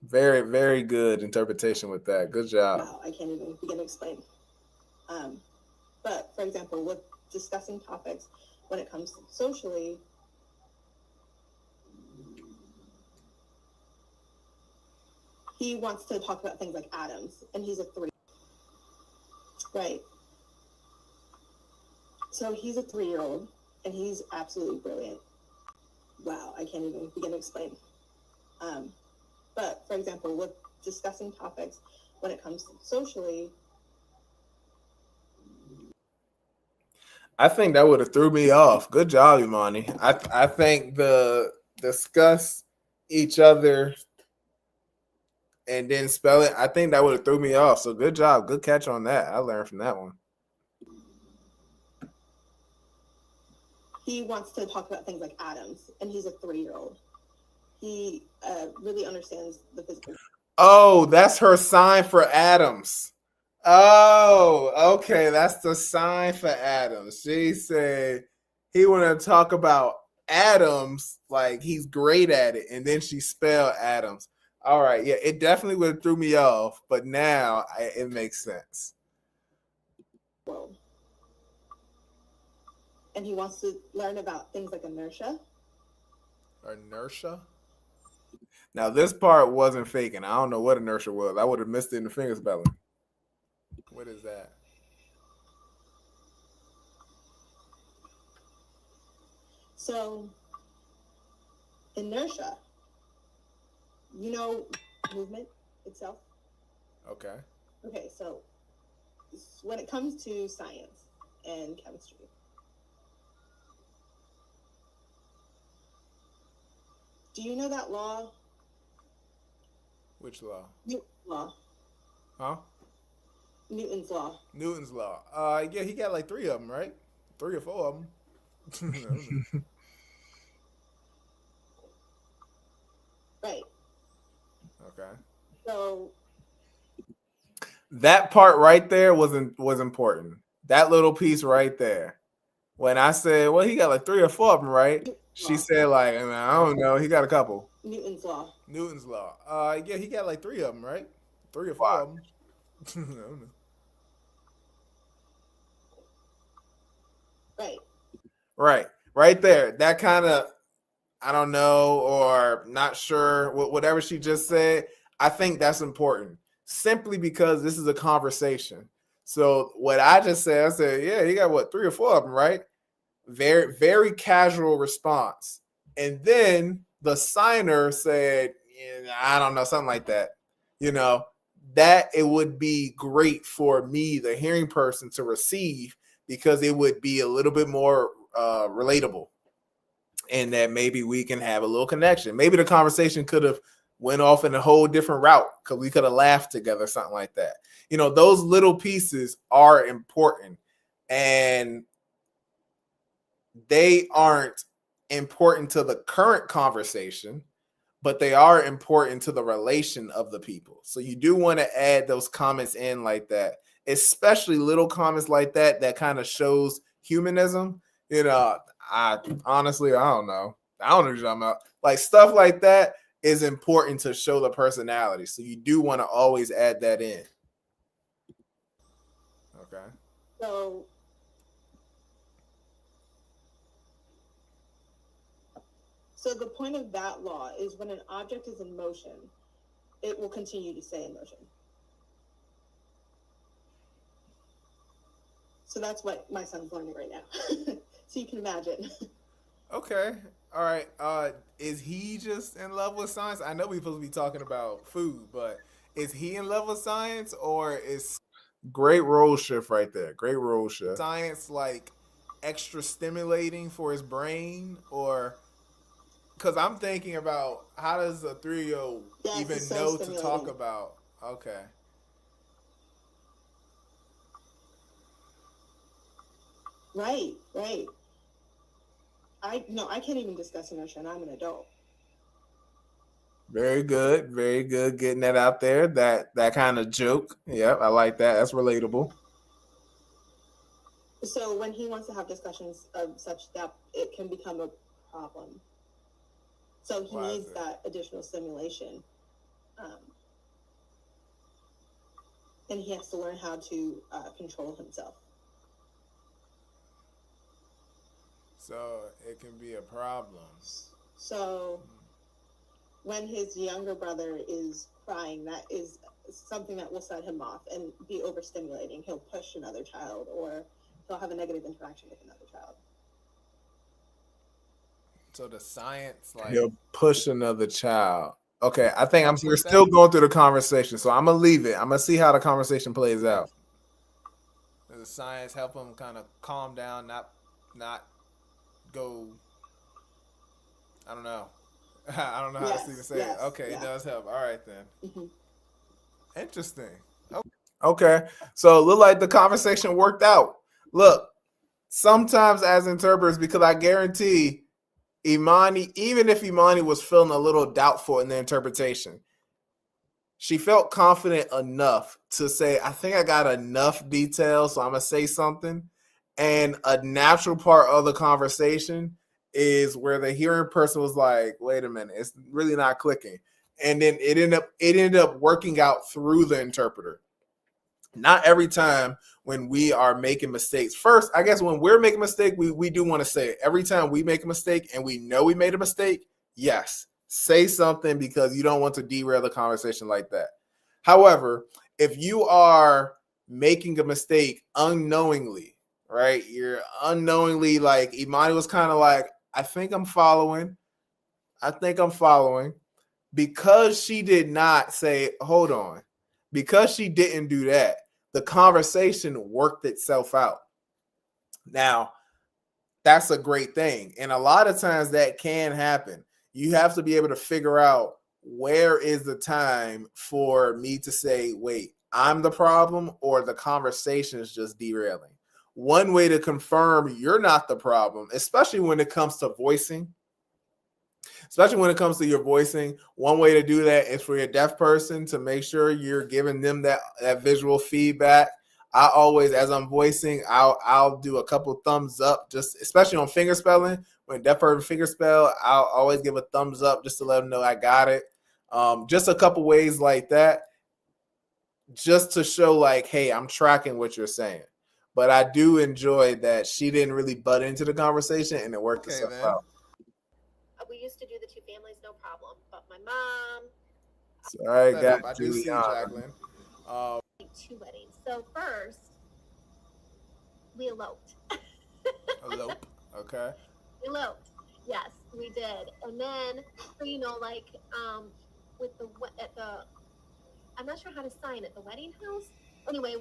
Speaker 1: Very, very good interpretation with that. Good job.
Speaker 4: Wow, I can't even begin to explain. But for example, with discussing topics, when it comes to socially, he wants to talk about things like atoms, and he's a 3. Right. So he's a 3-year-old, and he's absolutely brilliant. Wow, I can't even begin to explain. But for example, with discussing topics, when it comes to socially,
Speaker 1: I think that would have threw me off. Good job, Imani. I think the discuss each other and then spell it, I think that would have threw me off. So good job. Good catch on that. I learned from that one.
Speaker 4: he wants to talk about things like atoms, and he's a 3-year-old. He really understands the physical.
Speaker 1: Oh, that's her sign for atoms. Oh, okay. That's the sign for atoms. She said he wanted to talk about atoms, like he's great at it, and then she spelled atoms. All right, yeah, it definitely would have threw me off, but now it makes sense.
Speaker 4: World. And he wants to learn about things like inertia.
Speaker 1: Inertia? Now, this part wasn't faking. I don't know what inertia was. I would have missed it in the finger spelling. What is that?
Speaker 4: So, inertia, movement itself.
Speaker 1: Okay.
Speaker 4: Okay, so when it comes to science and chemistry, do you know that law?
Speaker 1: Which law?
Speaker 4: Newton's law.
Speaker 1: Huh?
Speaker 4: Newton's law.
Speaker 1: Newton's law. Yeah, he got like 3 of them, right? 3 or 4 of them.
Speaker 4: Right.
Speaker 1: Okay.
Speaker 4: So
Speaker 1: that part right there was important. That little piece right there. When I said, well, he got like 3 or 4 of them, right? She said, like, I don't know. He got a couple.
Speaker 4: Newton's law.
Speaker 1: Newton's law. Yeah, he got like 3 of them, right? 3 or 4 of them. I don't know.
Speaker 4: Right.
Speaker 1: Right there. That kind of, I don't know, or not sure, whatever she just said. I think that's important, simply because this is a conversation. So what I just said, I said, yeah, he got what, 3 or 4 of them, right? Very, very casual response. And then the signer said, yeah, I don't know, something like that. That it would be great for me, the hearing person, to receive, because it would be a little bit more relatable, and that maybe we can have a little connection. Maybe the conversation could have went off in a whole different route because we could have laughed together, something like that. Those little pieces are important, and they aren't important to the current conversation, but they are important to the relation of the people. So you do want to add those comments in like that, especially little comments like that that kind of shows humanism. You know, I honestly, I don't know. I don't know what you're talking about. Like stuff like that is important to show the personality. So you do want to always add that in. Okay.
Speaker 4: So the point of that law is when an object is in motion, it will continue to stay in motion. So that's what my son's learning right now. So you can imagine.
Speaker 1: Okay. All right. Is he just in love with science? I know we're supposed to be talking about food, but is he in love with science, or is great role shift right there? Great role shift. Science like extra stimulating for his brain, or because I'm thinking about how does a 3-year-old even know to talk about? Okay.
Speaker 4: Right. I can't even discuss inertia, and I'm an adult.
Speaker 1: Very good. Getting that out there. That kind of joke. Yep, I like that. That's relatable.
Speaker 4: So when he wants to have discussions of such depth, it can become a problem. So he needs that additional stimulation. And he has to learn how to control himself.
Speaker 1: So it can be a problem.
Speaker 4: So when his younger brother is crying, that is something that will set him off and be overstimulating. He'll push another child, or he'll have a negative interaction with another child.
Speaker 1: So the science, like he'll push another child. Okay, I think we're still going through the conversation, so I'm gonna leave it. I'm gonna see how the conversation plays out. Does the science help him kind of calm down, not go? I don't know. I don't know how to even say it. Okay, it does help. All right then. Mm-hmm. Interesting. Okay, so it looked like the conversation worked out. Look, sometimes as interpreters, because I guarantee Imani, even if Imani was feeling a little doubtful in the interpretation, she felt confident enough to say, I think I got enough details, so I'm going to say something. And a natural part of the conversation is where the hearing person was like, wait a minute, it's really not clicking. And then it ended up working out through the interpreter. Not every time when we are making mistakes. First, I guess when we're making a mistake, we do want to say it. Every time we make a mistake and we know we made a mistake, yes, say something because you don't want to derail the conversation like that. However, if you are making a mistake unknowingly, right? You're unknowingly, like Imani was kind of like, I think I'm following. Because she did not say, hold on. Because she didn't do that, the conversation worked itself out. Now, that's a great thing. And a lot of times that can happen. You have to be able to figure out where is the time for me to say, wait, I'm the problem, or the conversation is just derailing. One way to confirm you're not the problem, especially when it comes to voicing, one way to do that is for your deaf person to make sure you're giving them that visual feedback. I always, as I'm voicing, I'll do a couple thumbs up, just especially on finger spelling. When deaf person finger spell, I'll always give a thumbs up just to let them know I got it. Just a couple ways like that, just to show like, hey, I'm tracking what you're saying. But I do enjoy that she didn't really butt into the conversation and it worked itself out.
Speaker 3: We used to do the two families, no problem. But my mom.
Speaker 1: Sorry, I do see Jacqueline.
Speaker 3: Two weddings. So first, we eloped.
Speaker 1: Elope, okay.
Speaker 3: Eloped. Yes, we did. And then, like, with the I'm not sure how to sign it. The wedding house. Anyway,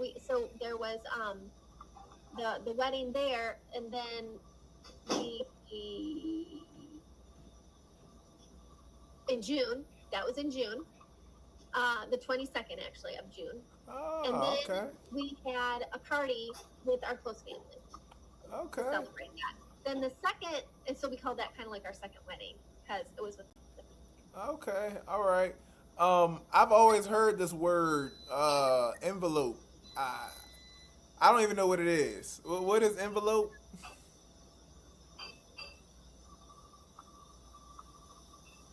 Speaker 3: there was the wedding there, and then in June. That was in June, the 22nd actually of June.
Speaker 1: Oh,
Speaker 3: and then we had a party with our close family.
Speaker 1: Okay.
Speaker 3: To celebrate that. Then the second, and so we called that kind of like our second wedding because it was with.
Speaker 1: Okay, all right. I've always heard this word, envelope. I I don't even know what it is. What is envelope?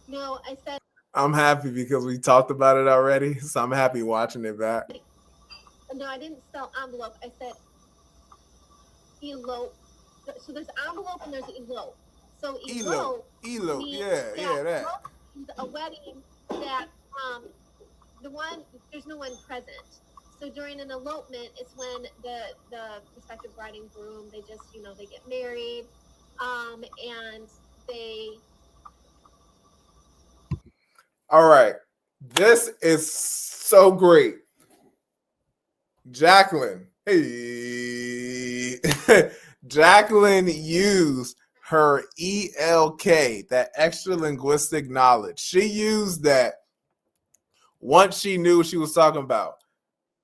Speaker 3: No, I said
Speaker 1: I'm happy because we talked about it already, so I'm happy watching it back.
Speaker 3: no, I didn't spell envelope. I said elope. So there's envelope and there's elope. So
Speaker 1: Elope,
Speaker 3: elope
Speaker 1: elope.
Speaker 3: means
Speaker 1: Yeah, yeah, that.
Speaker 3: elope means a wedding that the one there's no one present. So during an elopement, it's when the prospective bride and groom they just they get married, and they
Speaker 1: All right, this is so great, Jacqueline. Hey, Jacqueline used her ELK, that extra linguistic knowledge. She used that once she knew what she was talking about.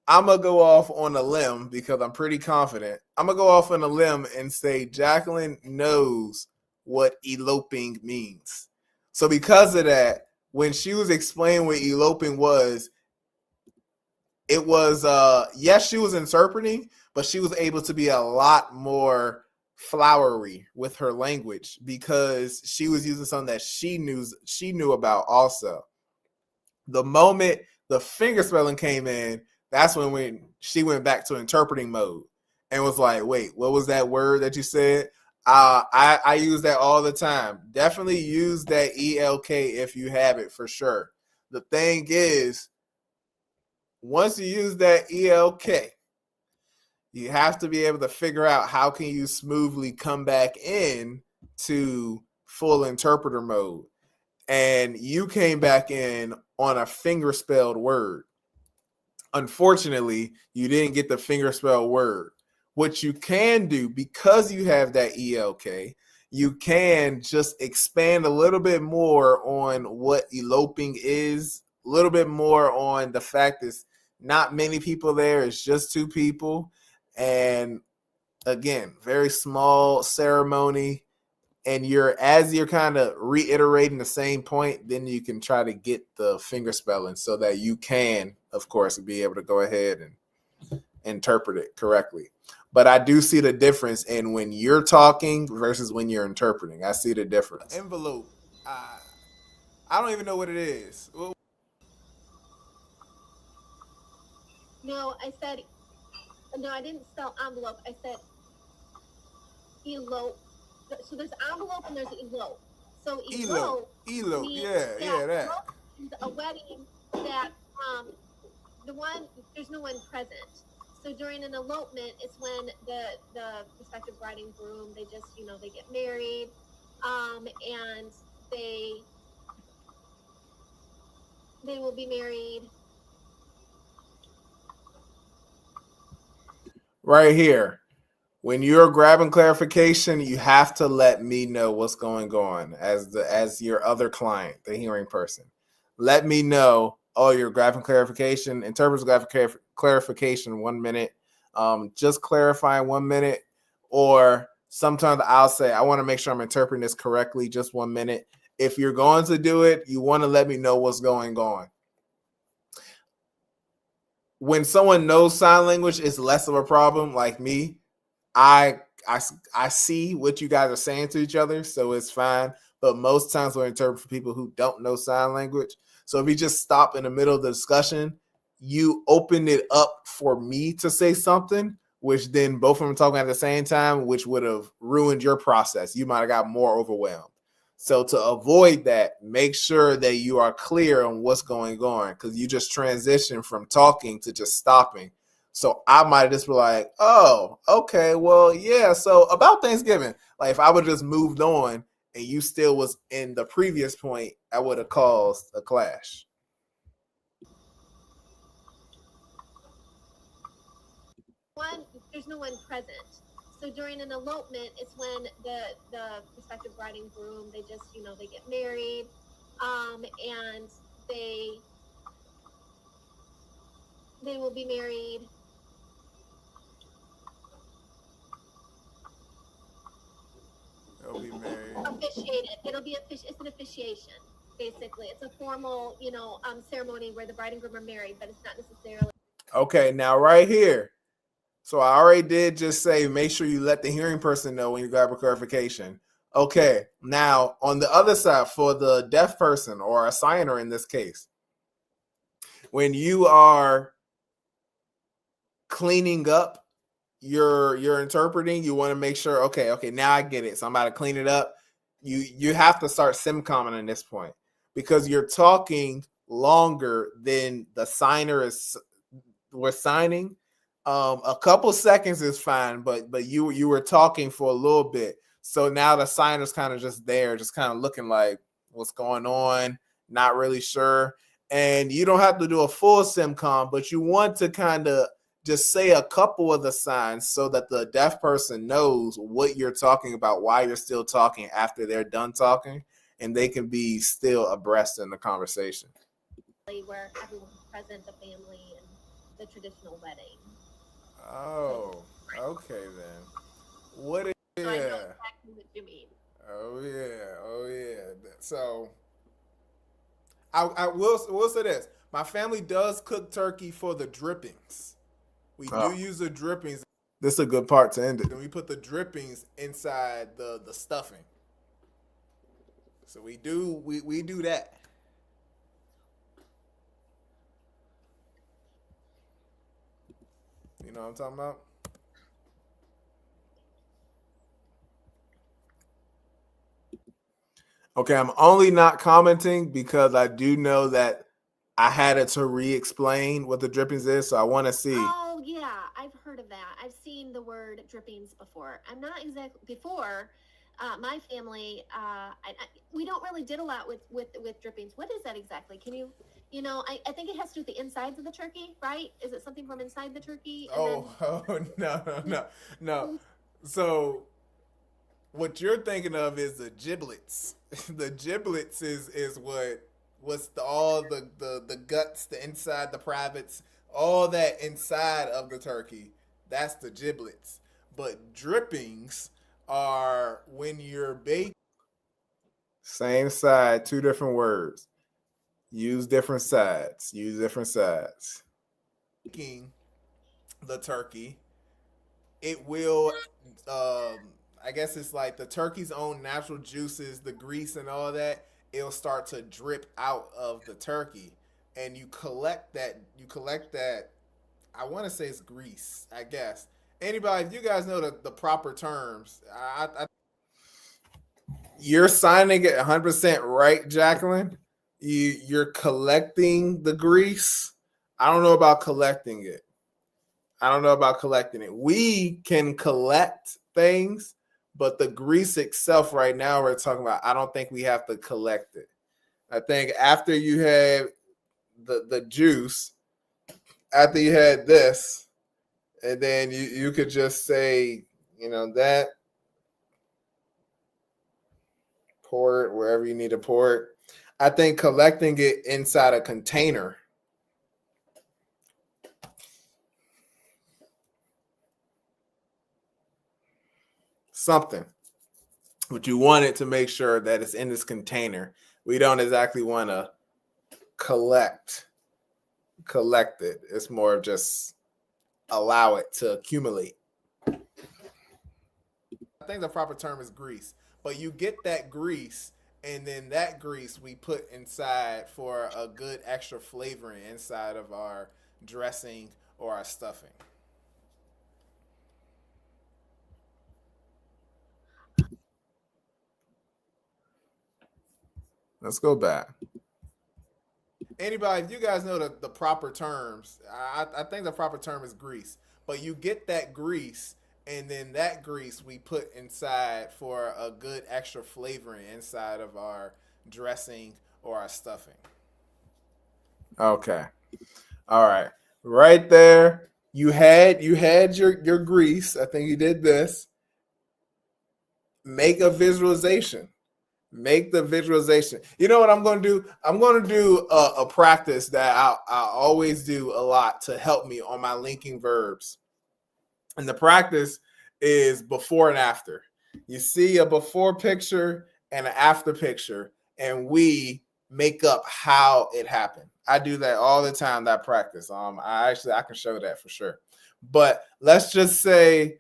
Speaker 1: I'm gonna go off on a limb because I'm pretty confident. I'm gonna go off on a limb and say Jacqueline knows what eloping means. So because of that, when she was explaining what eloping was, it was yes, she was interpreting, but she was able to be a lot more flowery with her language because she was using something that she knew about also. The moment the finger spelling came in, that's when she went back to interpreting mode and was like, wait, what was that word that you said? I use that all the time. Definitely use that ELK if you have it for sure. The thing is, once you use that ELK, you have to be able to figure out how can you smoothly come back in to full interpreter mode. And you came back in on a finger spelled word. Unfortunately, you didn't get the finger spell word. What you can do, because you have that ELK, you can just expand a little bit more on what eloping is, a little bit more on the fact that not many people there, it's just two people. And again, very small ceremony, and you're kind of reiterating the same point, then you can try to get the finger spelling so that you can, of course, be able to go ahead and interpret it correctly. But I do see the difference in when you're talking versus when you're interpreting. I see the difference. Envelope. I don't even know what it is.
Speaker 3: no, I said no, I didn't spell envelope. I said elope. So there's envelope and there's elope. So
Speaker 1: Elope. Elope.
Speaker 3: means
Speaker 1: Yeah, that.
Speaker 3: elope means a wedding that the one there's no one present. So during an elopement, it's when the prospective bride and groom they just they get married, and they they will be married.
Speaker 1: Right here. When you're grabbing clarification, you have to let me know what's going on as your other client, the hearing person. Let me know. Oh, you're grabbing clarification. Interpreters grab clarification 1 minute. Just clarifying 1 minute. Or sometimes I'll say, I want to make sure I'm interpreting this correctly. Just 1 minute. If you're going to do it, you want to let me know what's going on. When someone knows sign language, it's less of a problem. Like me, I I see what you guys are saying to each other, so it's fine. But most times we're interpreting for people who don't know sign language. So if you just stop in the middle of the discussion, you open it up for me to say something, which then both of them talking at the same time, which would have ruined your process. You might have got more overwhelmed. So to avoid that, make sure that you are clear on what's going on because you just transition from talking to just stopping. So I might just be like, oh, okay, well, yeah. So about Thanksgiving, like if I would just moved on and you still was in the previous point, I would have caused a clash.
Speaker 3: One there's no one present. So during an elopement, it's when the prospective bride and groom they just they get married, and they they will be married.
Speaker 1: They'll be married.
Speaker 3: Officiated. It's an officiation. basically. It's a formal, ceremony where the bride and groom are married, but it's not necessarily.
Speaker 1: Okay, now right here. So I already did just say make sure you let the hearing person know when you grab a clarification. Okay, now on the other side, for the deaf person or a signer in this case, when you are cleaning up your interpreting, you want to make sure, okay, now I get it. So I'm about to clean it up. You have to start simcomming at this point because you're talking longer than the signer was signing. A couple seconds is fine, but you were talking for a little bit. So now the signer's kind of just there, just kind of looking like what's going on, not really sure. And you don't have to do a full simcom, but you want to kind of just say a couple of the signs so that the deaf person knows what you're talking about, why you're still talking after they're done talking, and they can be still abreast in the conversation.
Speaker 3: Where everyone's present, the family, and the traditional wedding.
Speaker 1: Oh, okay then. What is
Speaker 3: So I know exactly what you mean.
Speaker 1: Oh yeah. So I will say this. My family does cook turkey for the drippings. We do use the drippings. This is a good part to end it. And we put the drippings inside the stuffing. So we do that. You know what I'm talking about? Okay, I'm only not commenting because I do know that I had it to re-explain what the drippings is, so I want to see.
Speaker 3: Oh yeah, I've heard of that. I've seen the word drippings before. I'm not exactly before. My family, we don't really did a lot with drippings. What is that exactly? Can you, I think it has to do with the insides of the turkey, right? Is it something from inside the turkey?
Speaker 1: No. So what you're thinking of is the giblets. The giblets is what's all the guts, the inside, the privates, all that inside of the turkey. That's the giblets. But drippings are when you're baking. Same side, two different words. Use different sides. Baking the turkey, it will I guess it's like the turkey's own natural juices, the grease and all that, it'll start to drip out of the turkey. And you collect that, I want to say it's grease, I guess. Anybody, if you guys know the proper terms, you're signing it 100% right, Jacqueline. You're collecting the grease. I don't know about collecting it. We can collect things, but the grease itself right now we're talking about, I don't think we have to collect it. I think after you had the juice, after you had this, and then you could just say, that, pour it wherever you need to pour it. I think collecting it inside a container. Something. But you want it to make sure that it's in this container. We don't exactly want to collect it. It's more of just allow it to accumulate. I think the proper term is grease. But you get that grease, and then that grease we put inside for a good extra flavoring inside of our dressing or our stuffing. Let's go back. Anybody, if you guys know the proper terms, I think the proper term is grease. But you get that grease, and then that grease we put inside for a good extra flavoring inside of our dressing or our stuffing. Okay. All right. Right there, you had your grease. I think you did this. Make a visualization. Make the visualization. You know what I'm going to do? I'm going to do a practice that I always do a lot to help me on my linking verbs. And the practice is before and after. You see a before picture and an after picture, and we make up how it happened. I do that all the time, that practice. I can show that for sure. But let's say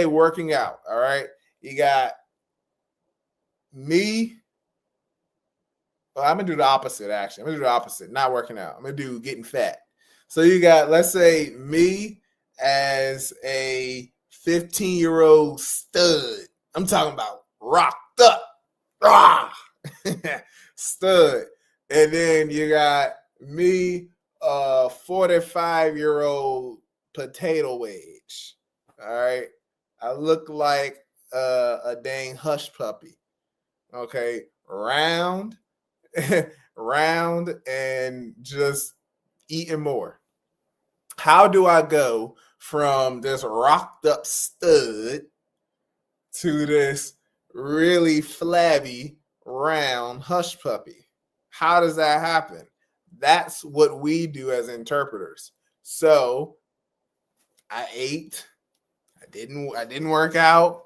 Speaker 1: working out, all right? You got me. Well, I'm going to do the opposite, actually. I'm going to do the opposite, not working out. I'm going to do getting fat. So you got, let's say, me as a 15-year-old stud. I'm talking about rocked up. Stud. And then you got me, 45-year-old potato wedge. All right. I look like a dang hush puppy. Okay. Round and just eating more. How do I go from this rocked up stud to this really flabby, round hush puppy? How does that happen? That's what we do as interpreters. So I ate, I didn't work out,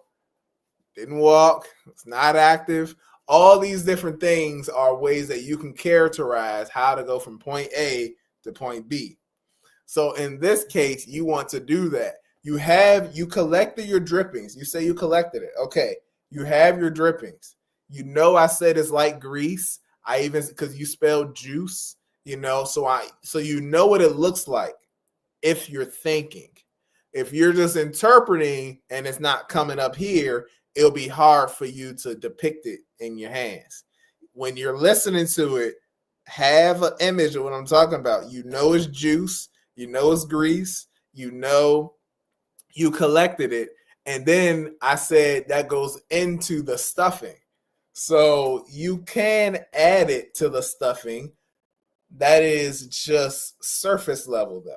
Speaker 1: didn't walk, it's not active. All these different things are ways that you can characterize how to go from point A to point B. So in this case, you want to do that. You collected your drippings. You say you collected it. Okay. You have your drippings. You know, I said it's like grease. Because you spelled juice, so you know what it looks like if you're thinking. If you're just interpreting and it's not coming up here, it'll be hard for you to depict it in your hands. When you're listening to it, have an image of what I'm talking about. You know it's juice. You know it's grease. You know you collected it. And then I said that goes into the stuffing. So you can add it to the stuffing. That is just surface level, though.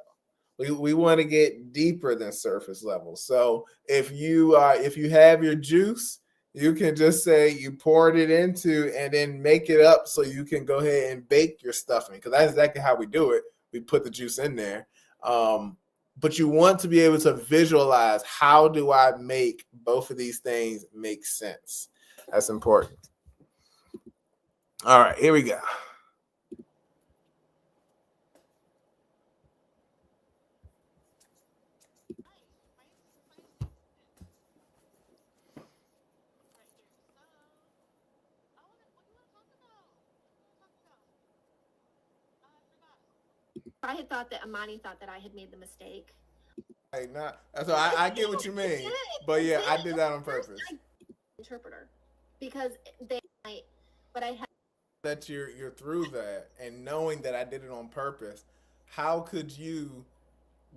Speaker 1: We want to get deeper than surface level. So if you have your juice, you can just say you poured it into and then make it up so you can go ahead and bake your stuffing, because that's exactly how we do it. We put the juice in there. But you want to be able to visualize, how do I make both of these things make sense? That's important. All right, here we go.
Speaker 3: I had thought that Amani thought that I had made the mistake.
Speaker 1: Hey, so I get what you mean, but yeah, I did that on purpose.
Speaker 3: Interpreter, because they might, but I had
Speaker 1: that you're through that, and knowing that I did it on purpose. How could you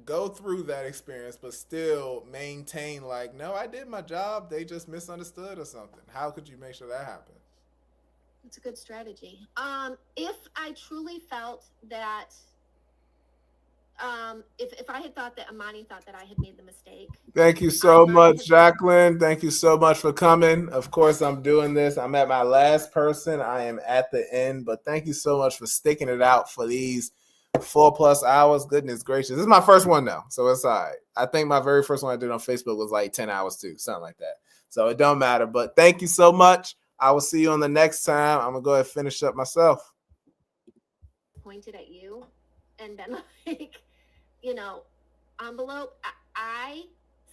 Speaker 1: go through that experience but still maintain like, no, I did my job, they just misunderstood or something? How could you make sure that happens?
Speaker 3: It's a good strategy. If I truly felt that if I had thought that Amani thought that I had made the mistake.
Speaker 1: Thank you so much, Jacqueline. Thank you so much for coming. Of course, I'm doing this. I'm at my last person. I am at the end, but thank you so much for sticking it out for these 4+ hours. Goodness gracious. This is my first one now, so it's all right. I think my very first one I did on Facebook was like 10 hours too, something like that. So it don't matter, but thank you so much. I will see you on the next time. I'm going to go ahead and finish up myself.
Speaker 3: Pointed at you and been like, envelope. I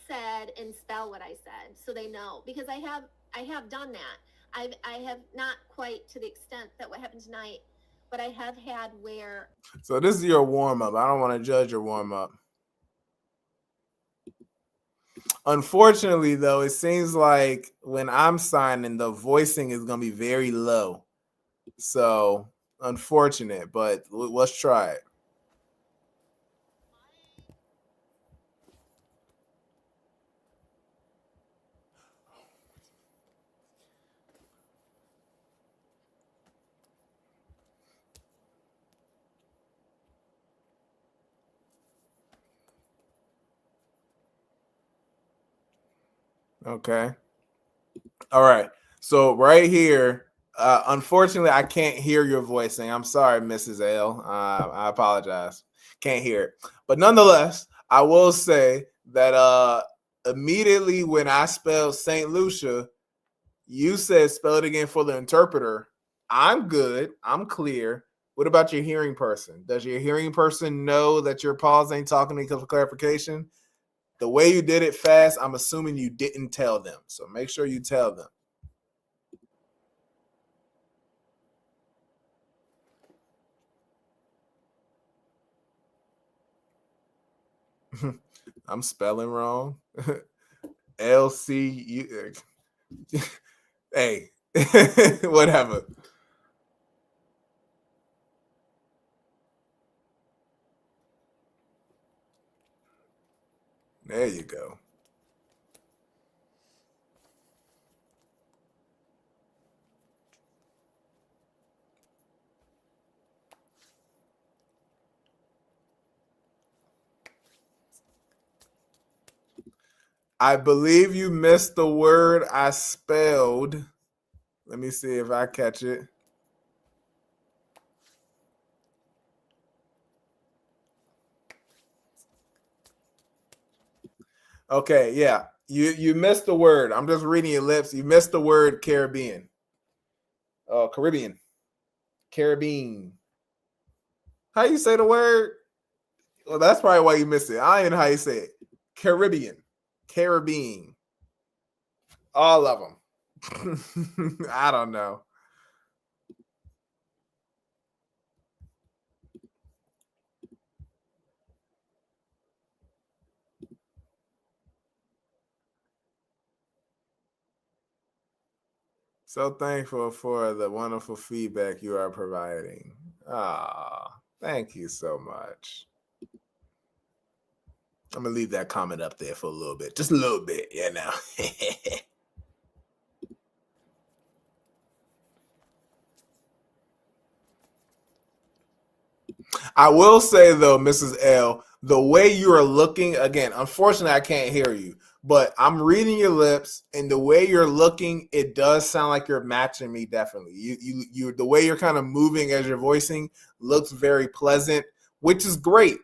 Speaker 3: said and spell what I said so they know, because I have done that. I have not quite to the extent that what happened tonight, but I have had where. So
Speaker 1: this is your warm up. I don't want to judge your warm up. Unfortunately, though, it seems like when I'm signing, the voicing is going to be very low. So unfortunate, but let's try it. Okay. All right. So right here, unfortunately, I can't hear your voicing. I'm sorry, Mrs. L. I apologize. Can't hear it. But nonetheless, I will say that immediately when I spelled St. Lucia, you said spell it again for the interpreter. I'm good. I'm clear. What about your hearing person? Does your hearing person know that your pause ain't talking because of clarification? The way you did it fast, I'm assuming you didn't tell them. So make sure you tell them. I'm spelling wrong. LCU. Hey, whatever. There you go. I believe you missed the word I spelled. Let me see if I catch it. Okay, yeah. You missed the word. I'm just reading your lips. You missed the word Caribbean. Caribbean. Caribbean. How you say the word? Well, that's probably why you missed it. I ain't know how you say it. Caribbean. Caribbean. All of them. I don't know. So thankful for the wonderful feedback you are providing. Ah, thank you so much. I'm gonna leave that comment up there for a little bit, just a little bit, you know. I will say though, Mrs. L, the way you are looking, again, unfortunately, I can't hear you, but I'm reading your lips, and the way you're looking, it does sound like you're matching me. Definitely, you, the way you're kind of moving as you're voicing looks very pleasant, which is great.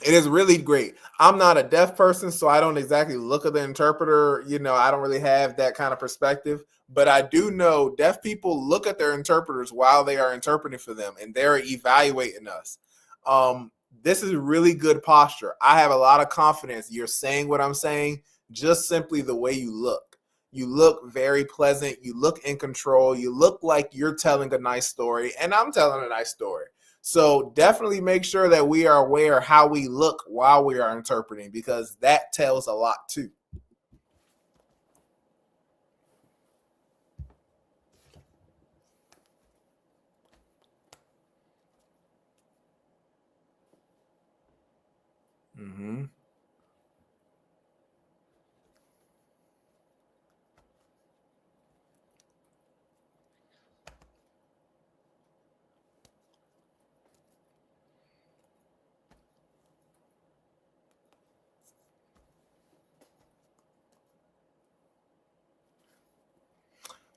Speaker 1: It is really great. I'm not a deaf person, so I don't exactly look at the interpreter. You know, I don't really have that kind of perspective. But I do know deaf people look at their interpreters while they are interpreting for them, and they're evaluating us. This is really good posture. I have a lot of confidence. You're saying what I'm saying, just simply the way you look. You look very pleasant. You look in control. You look like you're telling a nice story, and I'm telling a nice story. So definitely make sure that we are aware how we look while we are interpreting, because that tells a lot too. Mm-hmm.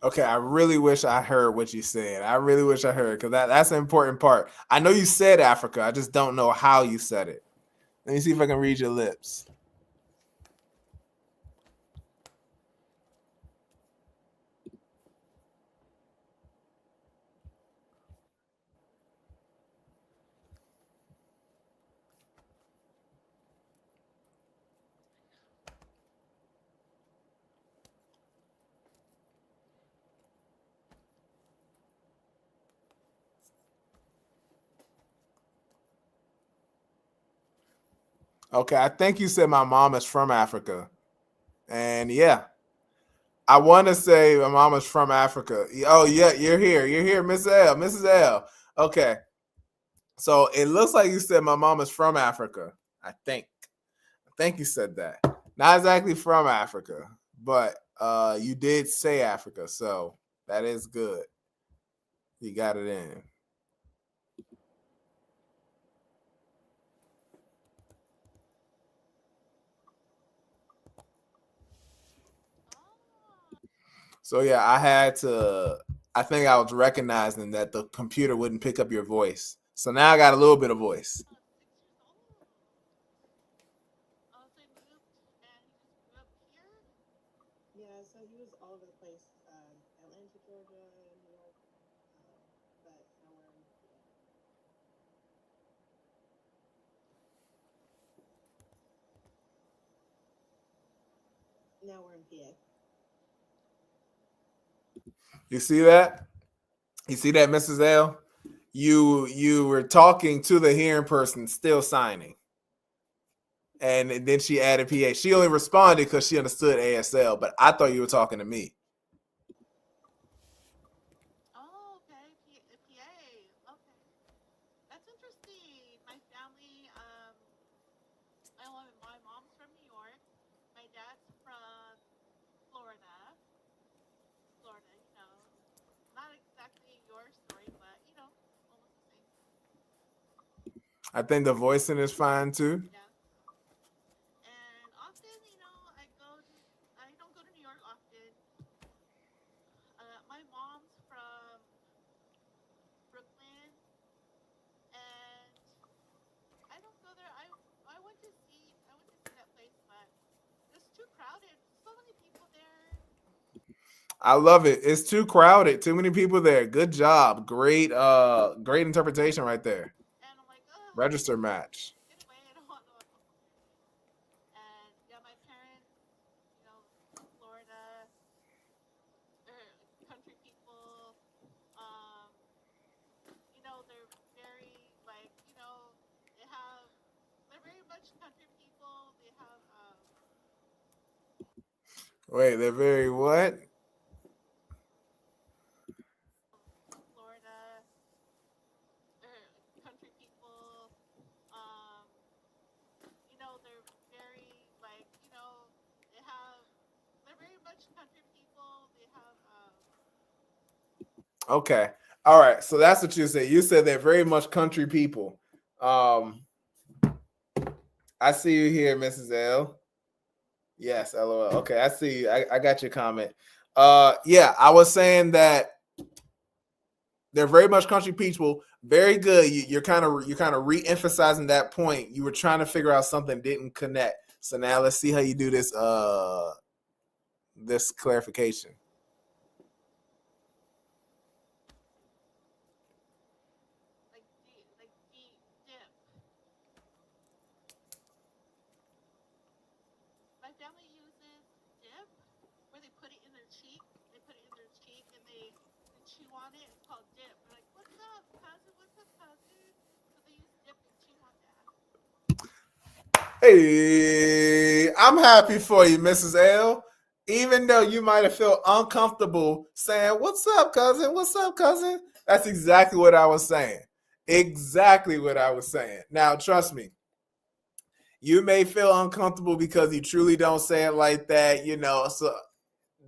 Speaker 1: Okay, I really wish I heard what you said. I really wish I heard, because that's an important part. I know you said Africa. I just don't know how you said it. Let me see if I can read your lips. Okay, I think you said my mom is from Africa. And yeah, I want to say my mom is from Africa. Oh, yeah, you're here. You're here, Miss L. Mrs. L. Okay. So it looks like you said my mom is from Africa. I think you said that. Not exactly from Africa, but you did say Africa, so that is good. You got it in. So yeah, I think I was recognizing that the computer wouldn't pick up your voice. So now I got a little bit of voice.
Speaker 4: Yeah, so he was all over the place. Atlanta, Georgia, New York. Now we're in PA.
Speaker 1: You see that? You see that, Mrs. L? You were talking to the hearing person, still signing. And then she added PA. She only responded because she understood ASL, but I thought you were talking to me.
Speaker 5: Oh, okay. PA. Okay. That's interesting. My family, my mom's from New York. My dad's from Florida. Florida, not exactly your story, but almost the same.
Speaker 1: I think the voicing is fine too.
Speaker 5: Yeah. And often, I don't go to New York often. My mom's from Brooklyn, and I don't go there. I went to see that place, but it's too crowded. So many people there.
Speaker 1: I love it. It's too crowded. Too many people there. Good job. Great interpretation right there.
Speaker 5: And I'm like, oh,
Speaker 1: Register match.
Speaker 5: get away. I don't want no one. And yeah, my parents, Florida, they're country people. Um, they're very they're very much country people. They have
Speaker 1: Wait, they're very what?
Speaker 5: Florida, they're country people. Um, they're very they're very much country people. They have
Speaker 1: Okay. All right. So that's what you said. You said they're very much country people. I see you here, Mrs. L. Yes, LOL. Okay, I see you. I got your comment. Yeah, I was saying that they're very much country people. Very good. You're kind of re-emphasizing that point. You were trying to figure out something didn't connect. So now let's see how you do this this clarification.
Speaker 5: deep dip. My family uses dip where they put it in their cheek. They put it in their cheek and they chew on it. It's called dip. They're like, "What's up, cousin? What's up, cousin?" So they use dip and chew on that.
Speaker 1: Hey, I'm happy for you, Mrs. L. Even though you might have felt uncomfortable saying, "What's up, cousin? What's up, cousin?" That's exactly what I was saying. Exactly what I was saying. Now, trust me, you may feel uncomfortable because you truly don't say it like that, So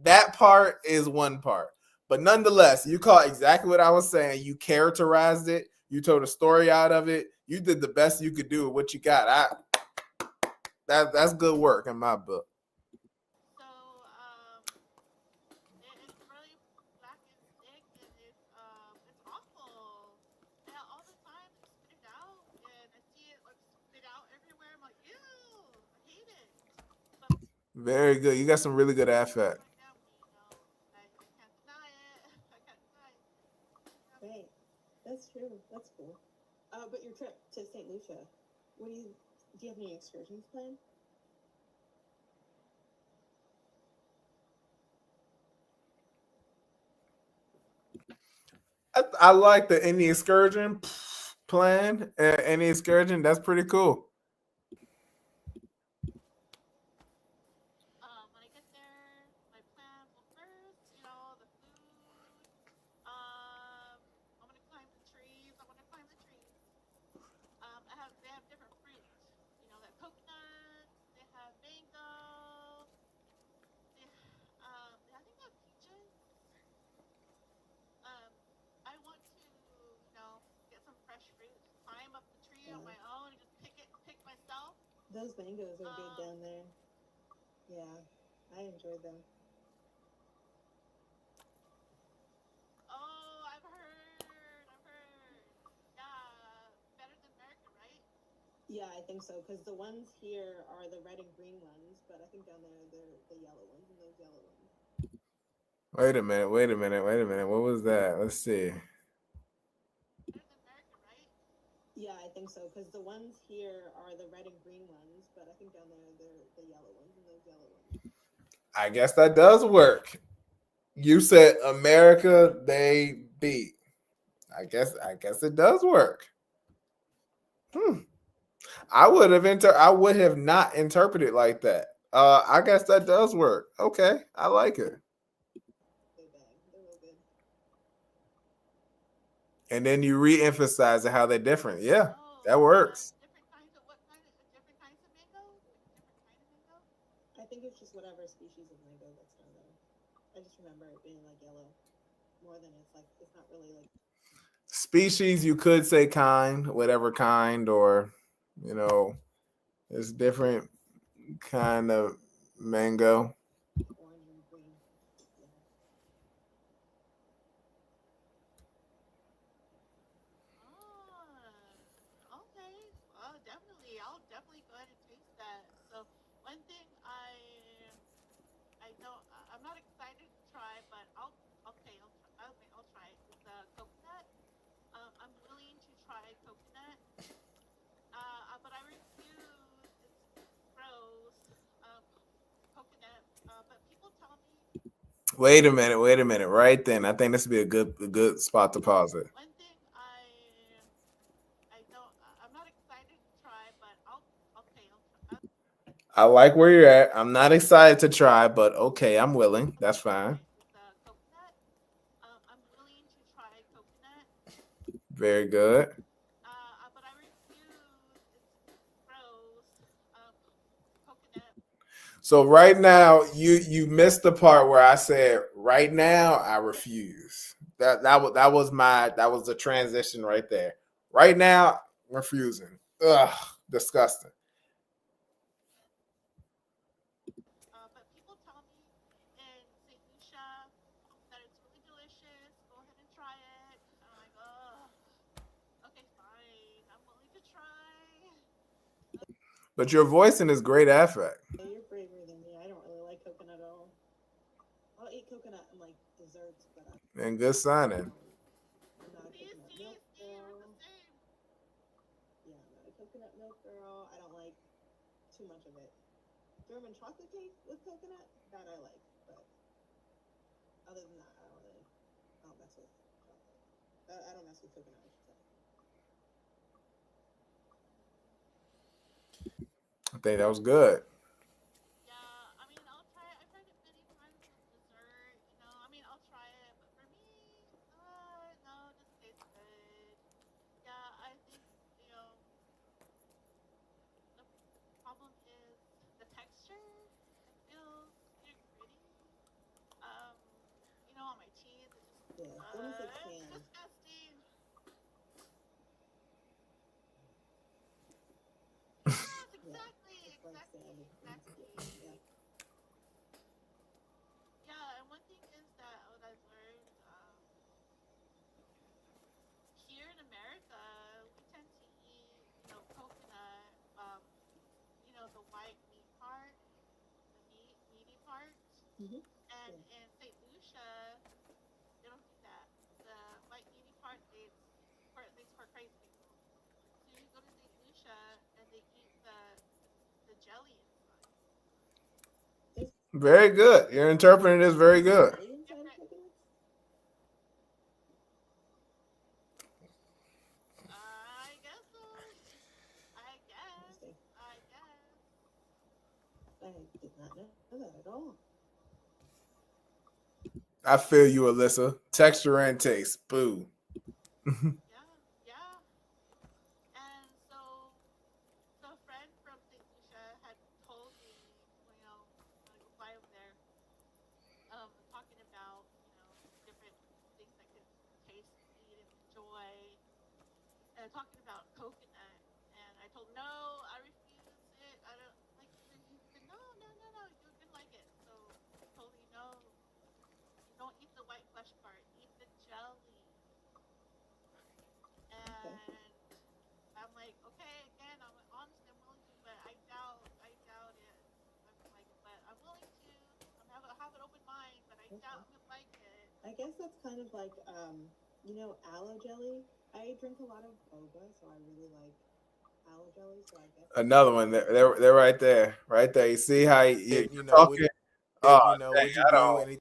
Speaker 1: that part is one part. But nonetheless, you caught exactly what I was saying. You characterized it. You told a story out of it. You did the best you could do with what you got. That's good work in my book.
Speaker 5: So it's really black and thick and it's awful. And all the time they spit it out and I see it like spit out everywhere. I'm like, ew, I hate it. But
Speaker 1: Very good. You got some really good affect.
Speaker 5: my family, I can't deny it. I can't deny it.
Speaker 4: Right. That's true. That's cool. But your trip to St. Lucia, do you have any excursions planned?
Speaker 1: I like the any excursion plan. Any excursion, that's pretty cool.
Speaker 5: When I get there, my plans. Well, first, the food. I'm gonna climb the trees. I want to climb the trees. They have different fruits. They have coconuts. They have mango. I think they have peaches. I want to, get some fresh fruit. Climb up the tree on my own and just pick myself.
Speaker 4: Those mangoes are good down there. Yeah, I enjoyed them.
Speaker 5: Oh, I've heard. Yeah, better than America, right?
Speaker 4: Yeah, I think so. Because the ones here are the red and green ones, but I think down there they're the yellow ones and those yellow ones.
Speaker 1: Wait a minute. What was that? Let's see.
Speaker 5: Better than America, right?
Speaker 4: Yeah, I think so. Because the ones here are the red and green ones, but I think down there they're the yellow ones and those yellow ones.
Speaker 1: I guess that does work. You said America they beat. I guess it does work. I would have not interpreted it like that. I guess that does work. Okay, I like it.
Speaker 4: They're real good.
Speaker 1: And then you re-emphasize how they're different. Yeah,
Speaker 5: Oh,
Speaker 1: that works.
Speaker 5: different kinds of what kind of different kinds of mango? Different kind of mango?
Speaker 4: I think it's just whatever species of mango that's down there. I just remember it being like yellow more than it's not really like
Speaker 1: Species, you could say kind, whatever kind, or it's different kind of mango.
Speaker 4: orange and green. Yeah.
Speaker 5: Okay. Well, definitely. I'll definitely go ahead and taste that. So one thing I'm not excited to try, but I'll try it. It's coconut. I'm willing to try coconut. But I refuse. It's gross. Coconut. But people tell me.
Speaker 1: Wait a minute. Right then, I think this would be a good spot to pause it.
Speaker 5: One thing I'm not excited to try, but I'll
Speaker 1: I like where you're at. I'm not excited to try, but okay, I'm willing. That's fine.
Speaker 5: coconut. I'm willing to try coconut.
Speaker 1: Very good.
Speaker 5: But I refuse. It's gross. Coconut.
Speaker 1: So right now, you missed the part where I said, right now, I refuse. That was the transition right there. Right now, refusing. Ugh, disgusting.
Speaker 5: But people tell me in St. Lucia that it's really delicious. Go ahead and try it. I'm like, oh, okay, fine. I'm willing to try.
Speaker 1: But your voicing is great affect.
Speaker 4: Yeah, you're braver than me. I don't really like coconut at all. I'll eat coconut in like desserts, but
Speaker 1: And good signing.
Speaker 4: I'm not a coconut milk girl.
Speaker 5: We're the same.
Speaker 4: Yeah, I'm not a coconut milk girl. I don't like too much of it. German chocolate cake with coconut, that I like, but other than that, I don't mess with chocolate. I don't mess with coconut, I should say.
Speaker 1: I think that was good.
Speaker 5: Yeah, I mean, I'll try it. I've tried it many times with dessert. I mean, I'll try it, but for me, no, it doesn't taste good. Yeah, I think the problem is the texture. It feels pretty gritty. On my teeth, it just
Speaker 4: Yeah, it's almost like
Speaker 5: it's
Speaker 4: sand.
Speaker 5: disgusting. Yes, exactly,
Speaker 4: It's like sand.
Speaker 5: exactly.
Speaker 4: Yeah.
Speaker 5: Yeah, and one thing is that what I've learned here in America, we tend to eat, coconut, the white meat part, the meaty part,
Speaker 4: Mhm.
Speaker 5: and
Speaker 4: Yeah.
Speaker 5: in St. Lucia, they don't do that. The white meaty part, at least for crazy people. So you go to St. Lucia and they eat the jelly inside.
Speaker 1: Very good. You're interpreting this very good.
Speaker 4: Jelly inside of coconuts?
Speaker 5: I guess so. I guess.
Speaker 4: Interesting.
Speaker 5: I guess.
Speaker 4: I did not know that at all.
Speaker 1: I feel you, Alyssa. Texture and taste. Boo.
Speaker 5: Yeah. And so a friend from St. Lucia had told me, when I go fly over there, talking about, different things I could taste, eat, and enjoy, and talking about coconut. And I told him, no, I refuse it. I don't like it. He said, no, you're gonna like it. So I told him, no, you don't eat the white flesh part, eat the jelly. And
Speaker 4: Okay.
Speaker 5: I'm like, okay, again, honestly, I'm willing to, but I doubt it. I'm like, but I'm willing to. Have an open mind, but I doubt I'm gonna like it.
Speaker 4: I guess that's kind of like aloe jelly. I drink a lot of boba, so I really like aloe jelly. So I guess
Speaker 1: Another one. They're right there. Right there. You see how you're talking Oh,
Speaker 6: you know,
Speaker 1: dang,
Speaker 6: what'd you
Speaker 1: I
Speaker 6: do?
Speaker 1: don't.
Speaker 6: Any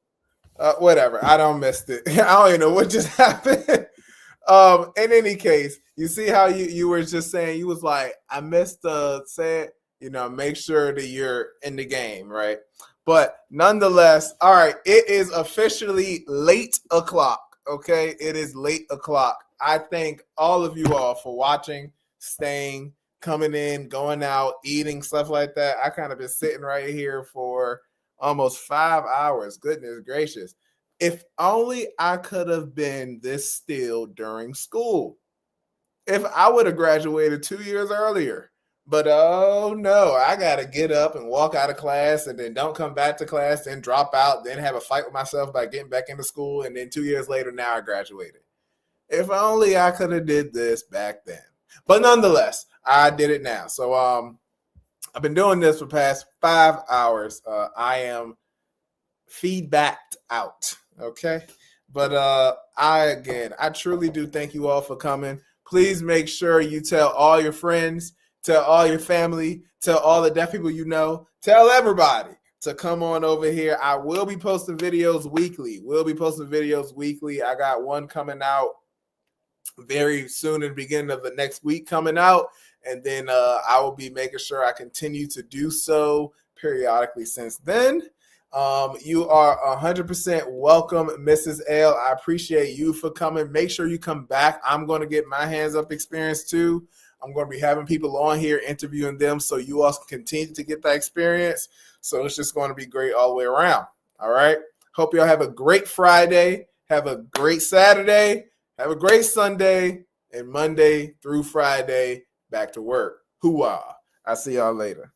Speaker 1: Whatever. I don't missed it. I don't even know what just happened. In any case, you see how you were just saying, you was like, I missed the said, make sure that you're in the game, right? But nonetheless, all right, it is officially late o'clock. Okay, it is late o'clock. I thank all of you all for watching, staying, coming in, going out, eating, stuff like that. I kind of been sitting right here for almost 5 hours. Goodness gracious. If only I could have been this still during school. If I would have graduated 2 years earlier. But oh no, I got to get up and walk out of class and then don't come back to class, then drop out, then have a fight with myself by getting back into school. And then 2 years later, now I graduated. If only I could have did this back then. But nonetheless, I did it now. So I've been doing this for the past 5 hours. I am feedbacked out. Okay. But I truly do thank you all for coming. Please make sure you tell all your friends, tell all your family, tell all the deaf people you know, tell everybody to come on over here. I will be posting videos weekly. I got one coming out very soon in the beginning of the next week coming out. And then I will be making sure I continue to do so periodically since then. You are 100% welcome, Mrs. L. I appreciate you for coming. Make sure you come back. I'm going to get my hands up experience too. I'm going to be having people on here interviewing them so you all can continue to get that experience. So it's just going to be great all the way around. All right. Hope y'all have a great Friday. Have a great Saturday. Have a great Sunday. And Monday through Friday, back to work. Hoo-ah. I'll see y'all later.